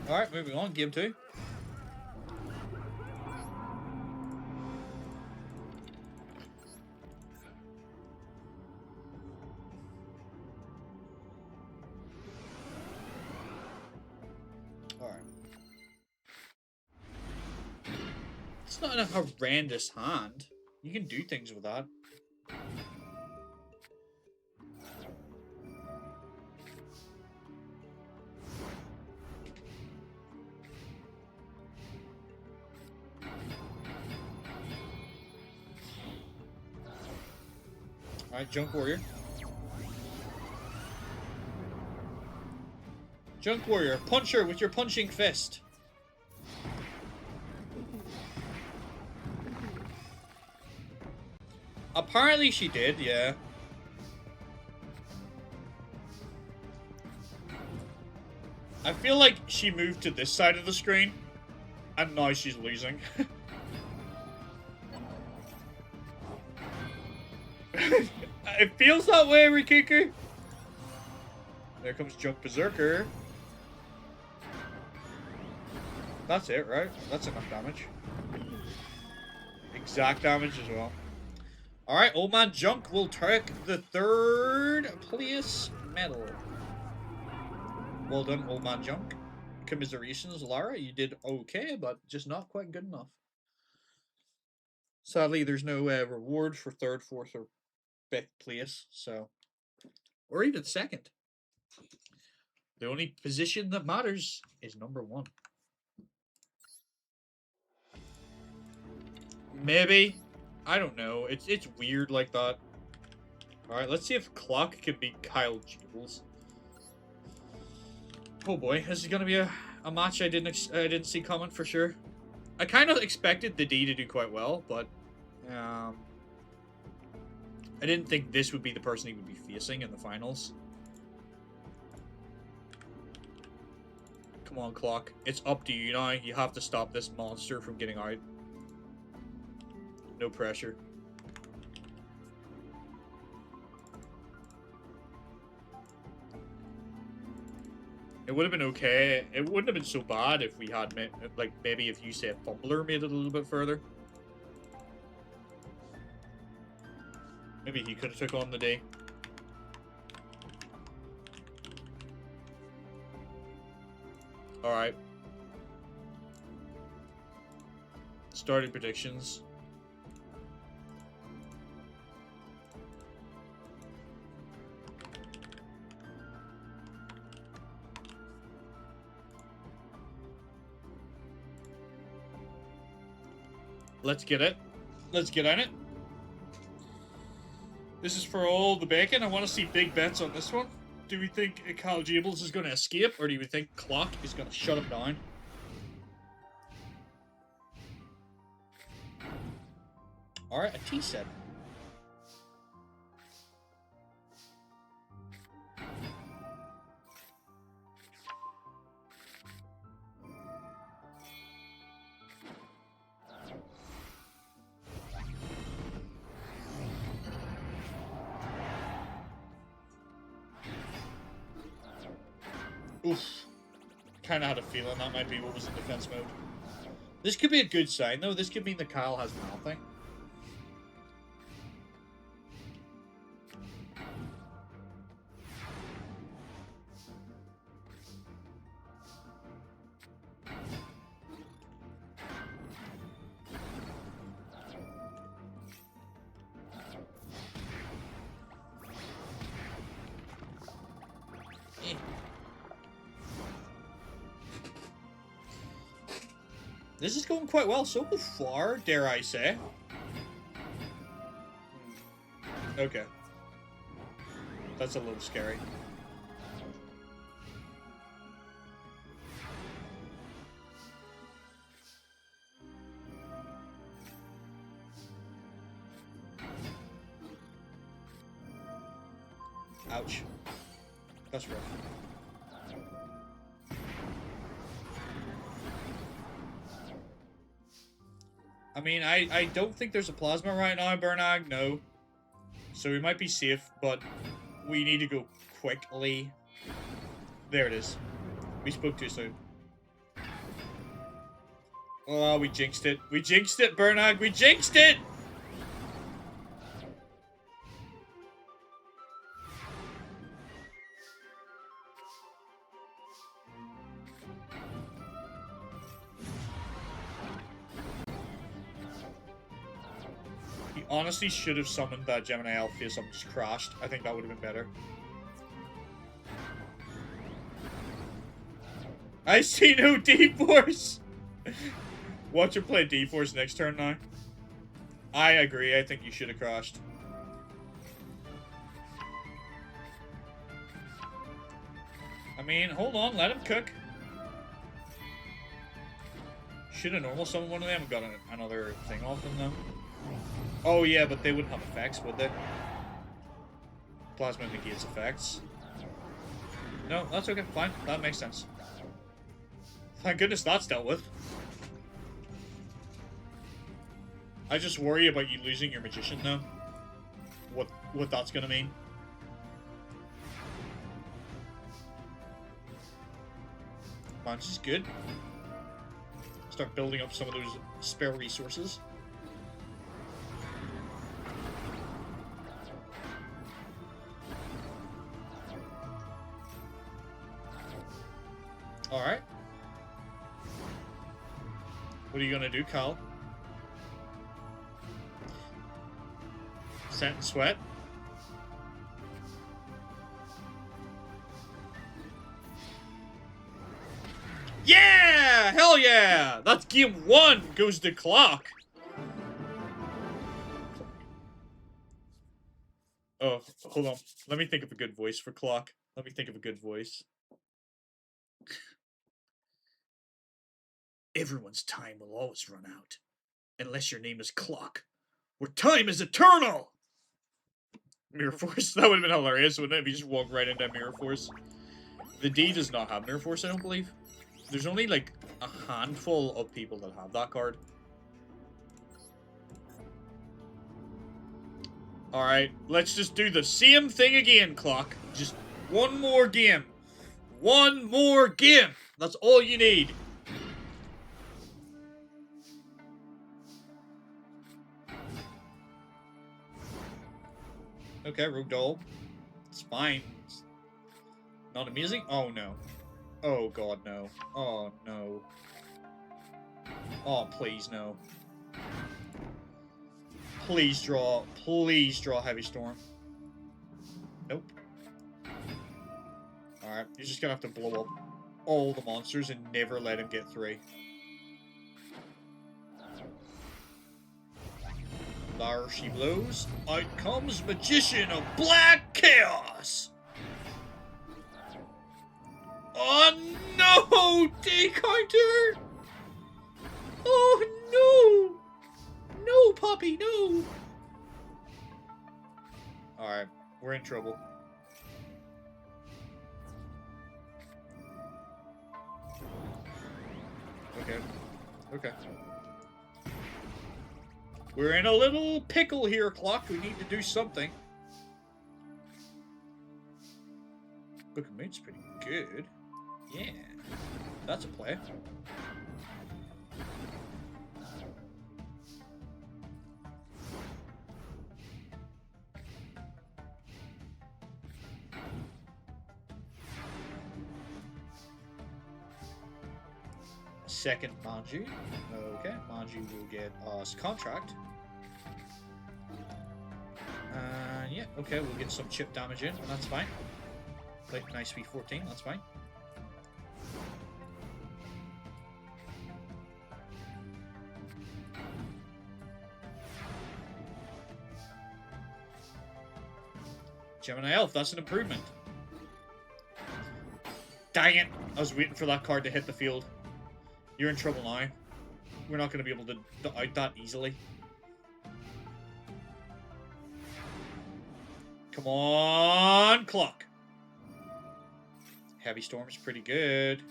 Alright, moving on, game 2. It's not a horrendous hand. You can do things with that. Alright, Junk Warrior. Junk Warrior, punch her with your punching fist. Apparently she did, yeah. I feel like she moved to this side of the screen, and now she's losing. It feels that way, Rikiku. There comes Junk Berserker. That's it, right? That's enough damage. Exact damage as well. Alright, Old Man Junk will take the 3rd place medal. Well done, old man Junk. Commiserations, Lara. You did okay, but just not quite good enough. Sadly, there's no reward for third, fourth, or fifth place, so. Or even second. The only position that matters is number 1. Maybe. I don't know. It's weird like that. Alright, let's see if Clock can beat Kyle Jables. Oh boy, this is gonna be a match I didn't see coming for sure. I kind of expected the D to do quite well, but I didn't think this would be the person he would be facing in the finals. Come on, Clock. It's up to you now. You have to stop this monster from getting out. No pressure. It would have been okay. It wouldn't have been so bad if we had, like, maybe if you say Fumbler made it a little bit further. Maybe he could have took on the day. Alright. Starting predictions. Let's get it. Let's get on it. This is for all the bacon. I want to see big bets on this one. Do we think Kyle Jables is going to escape, or do we think Clock is going to shut him down? Alright, a T-set. Oof. Kind of had a feeling that might be what was in defense mode. This could be a good sign, though. This could mean that Kyle has nothing. This is going quite well so far, dare I say. Okay. That's a little scary. Ouch. That's rough. I mean, I don't think there's a plasma right now, Bernag, no. So we might be safe, but we need to go quickly. There it is. We spoke too soon. Oh, we jinxed it. We jinxed it, Bernag. We jinxed it! Honestly, should have summoned that Gemini Alpheus and just crashed. I think that would have been better. I see no D-Force! Watch her play D-Force next turn now. I agree, I think you should have crashed. I mean, hold on, let him cook. Should have normal summoned one of them and got another thing off them, though. Oh yeah, but they wouldn't have effects, would they? Plasma negates effects. No, that's okay, fine. That makes sense. Thank goodness that's dealt with. I just worry about you losing your magician now. What that's gonna mean. Man, this is good. Start building up some of those spare resources. Alright. What are you gonna do, Kyle? Scent and sweat? Yeah! Hell yeah! That's game 1 goes to clock. Oh, hold on. Let me think of a good voice for clock. Let me think of a good voice. Everyone's time will always run out. Unless your name is Clock. Where time is eternal! Mirror Force. That would have been hilarious, wouldn't it? If you just walk right into Mirror Force. The D does not have Mirror Force, I don't believe. There's only, like, a handful of people that have that card. Alright, let's just do the same thing again, Clock. Just one more game. One more game! That's all you need. Okay, Rogue Doll. It's fine. It's not amazing? Oh, no. Oh, God, no. Oh, no. Oh, please, no. Please draw Heavy Storm. Nope. Alright, you're just gonna have to blow up all the monsters and never let him get 3. There she blows. Out comes Magician of Black Chaos! Oh no! Decounter! Oh no! No, Poppy, no! Alright, we're in trouble. Okay. Okay. We're in a little pickle here, Clock. We need to do something. Book of Moon's pretty good. Yeah. That's a play. Second Manju. Okay, Manju will get us contract. Yeah, okay, we'll get some chip damage in, that's fine. Like, nice V14, that's fine. Gemini Elf, that's an improvement. Dang it! I was waiting for that card to hit the field. You're in trouble now. We're not going to be able to out that easily. Come on, Clock. Heavy Storm's pretty good.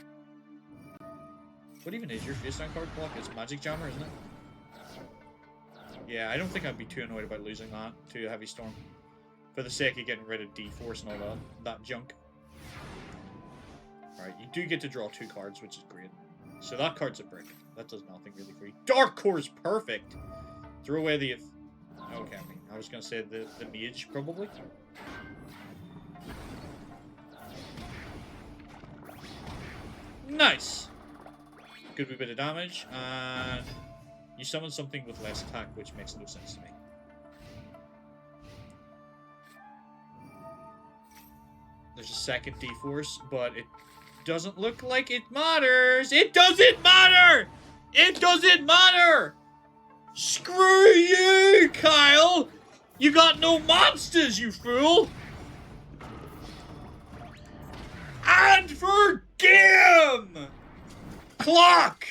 What even is your face down card, Clock? It's Magic Jammer, isn't it? Yeah, I don't think I'd be too annoyed about losing that to a Heavy Storm. For the sake of getting rid of D-Force and all that junk. Alright, you do get to draw 2 cards, which is great. So that card's a brick. That does nothing really for you. Dark Core's perfect! Throw away the... Okay, I mean, I was gonna say the mage, probably. Nice! Good wee bit of damage, and... You summon something with less attack, which makes no sense to me. There's a second D-Force, but it doesn't look like it matters. It doesn't matter! It doesn't matter! Screw you, Kyle! You got no monsters, you fool! And for game! Clock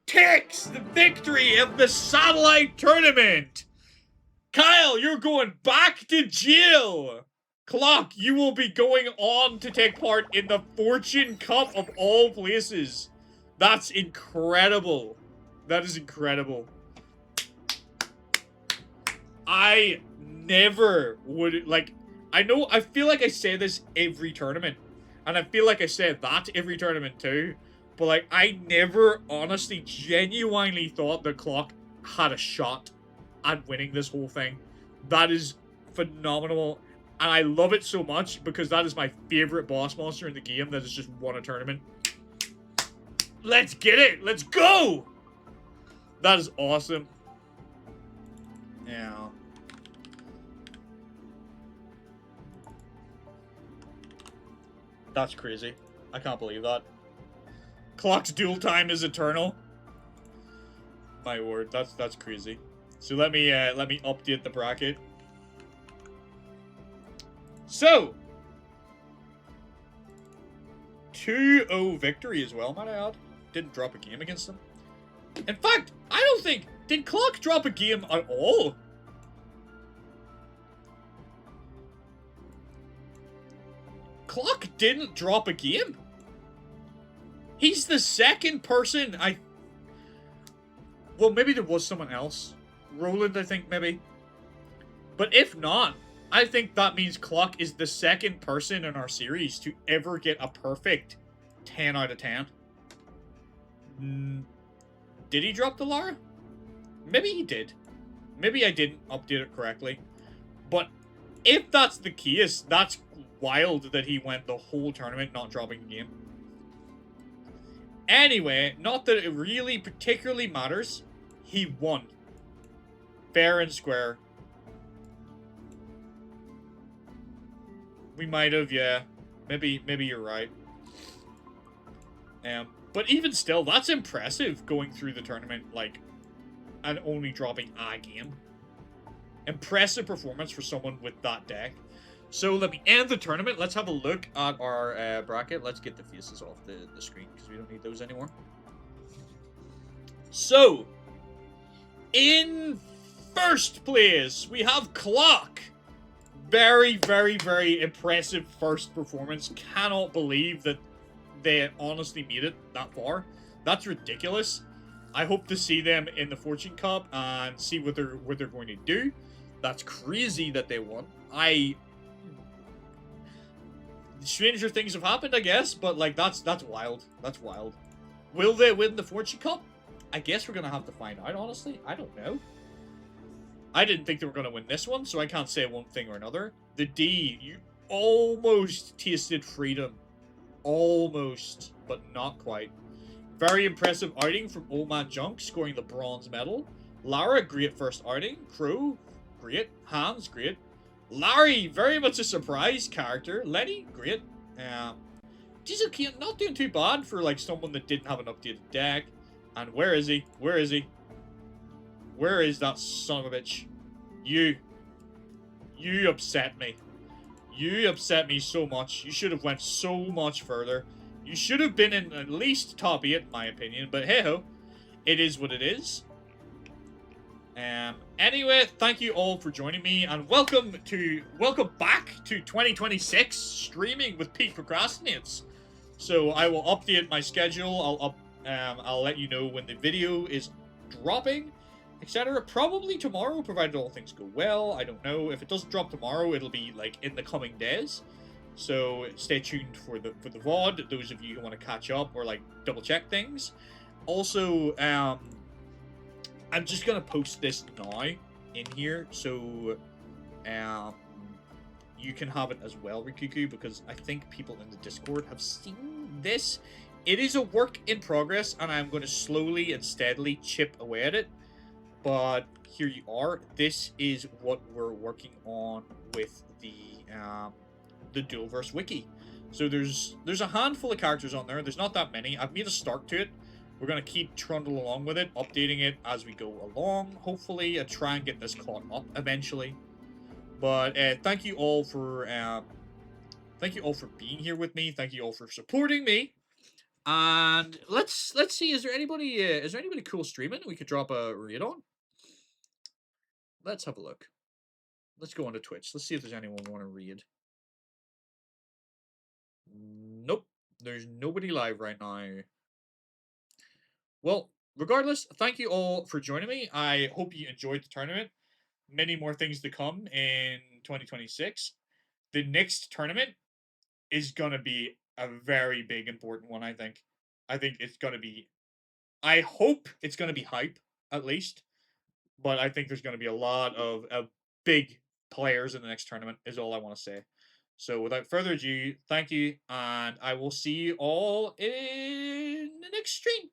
takes the victory of the satellite tournament! Kyle, you're going back to jail! Clock, you will be going on to take part in the Fortune Cup of all places. That's incredible. That is incredible. I never would, like, I feel like I say this every tournament. And I feel like I say that every tournament too. But, like, I never honestly, genuinely thought that Clock had a shot at winning this whole thing. That is phenomenal. And I love it so much because that is my favorite boss monster in the game that has just won a tournament. Let's get it. Let's go. That is awesome. Yeah. That's crazy. I can't believe that. Clock's duel time is eternal. My word, that's crazy. So let me update the bracket. So 2-0 victory as well, might I add. Didn't drop a game against them. In fact, I don't think... Did Clock drop a game at all? Clock didn't drop a game. He's the second person I... Well, maybe there was someone else. Roland, I think, maybe. But if not, I think that means Clock is the second person in our series to ever get a perfect 10 out of 10. Did he drop the Lara? Maybe he did. Maybe I didn't update it correctly. But if that's the case, that's wild that he went the whole tournament not dropping a game. Anyway, not that it really particularly matters. He won. Fair and square. We might have, yeah. Maybe you're right. But even still, that's impressive going through the tournament, like, and only dropping a game. Impressive performance for someone with that deck. So let me end the tournament. Let's have a look at our bracket. Let's get the faces off the screen because we don't need those anymore. So, in first place, we have Clock. Very, very, very impressive first performance. Cannot believe that they honestly made it that far. That's ridiculous. I hope to see them in the Fortune Cup and see what they're going to do. That's crazy that they won. Stranger things have happened, I guess, but like that's wild. That's wild. Will they win the Fortune Cup? I guess we're gonna have to find out, honestly. I don't know. I didn't think they were gonna win this one, so I can't say one thing or another. The D, you almost tasted freedom. Almost, but not quite. Very impressive outing from Old Man Junk, scoring the bronze medal. Lara, great first outing. Crow, great. Hans, great. Larry, very much a surprise character. Lenny, great. Diesel Kane, not doing too bad for like someone that didn't have an updated deck. And where is he? Where is he? Where is that son of a bitch? You upset me. You upset me so much. You should have went so much further. You should have been in at least top 8, in my opinion. But hey-ho, it is what it is. Anyway, thank you all for joining me, and welcome back to 2026 streaming with Peak Procrastinates. So I will update my schedule. I'll let you know when the video is dropping, etc. Probably tomorrow, provided all things go well. I don't know. If it doesn't drop tomorrow, it'll be like in the coming days. So stay tuned for the VOD. Those of you who want to catch up or like double check things. Also, I'm just gonna post this now in here, so you can have it as well, Rikuku, because I think people in the Discord have seen this. It is a work in progress, and I'm going to slowly and steadily chip away at it. But here you are. This is what we're working on with the Duelverse wiki. So there's a handful of characters on there. There's not that many. I've made a start to it. We're going to keep trundling along with it, updating it as we go along, hopefully, and try and get this caught up eventually. But thank you all for being here with me. Thank you all for supporting me. And let's see, is there anybody cool streaming we could drop a raid on? Let's have a look. Let's go onto Twitch. Let's see if there's anyone want to raid. Nope. There's nobody live right now. Well, regardless, thank you all for joining me. I hope you enjoyed the tournament. Many more things to come in 2026. The next tournament is going to be a very big, important one, I think. I think it's going to be... I hope it's going to be hype, at least. But I think there's going to be a lot of big players in the next tournament, is all I want to say. So without further ado, thank you, and I will see you all in an extreme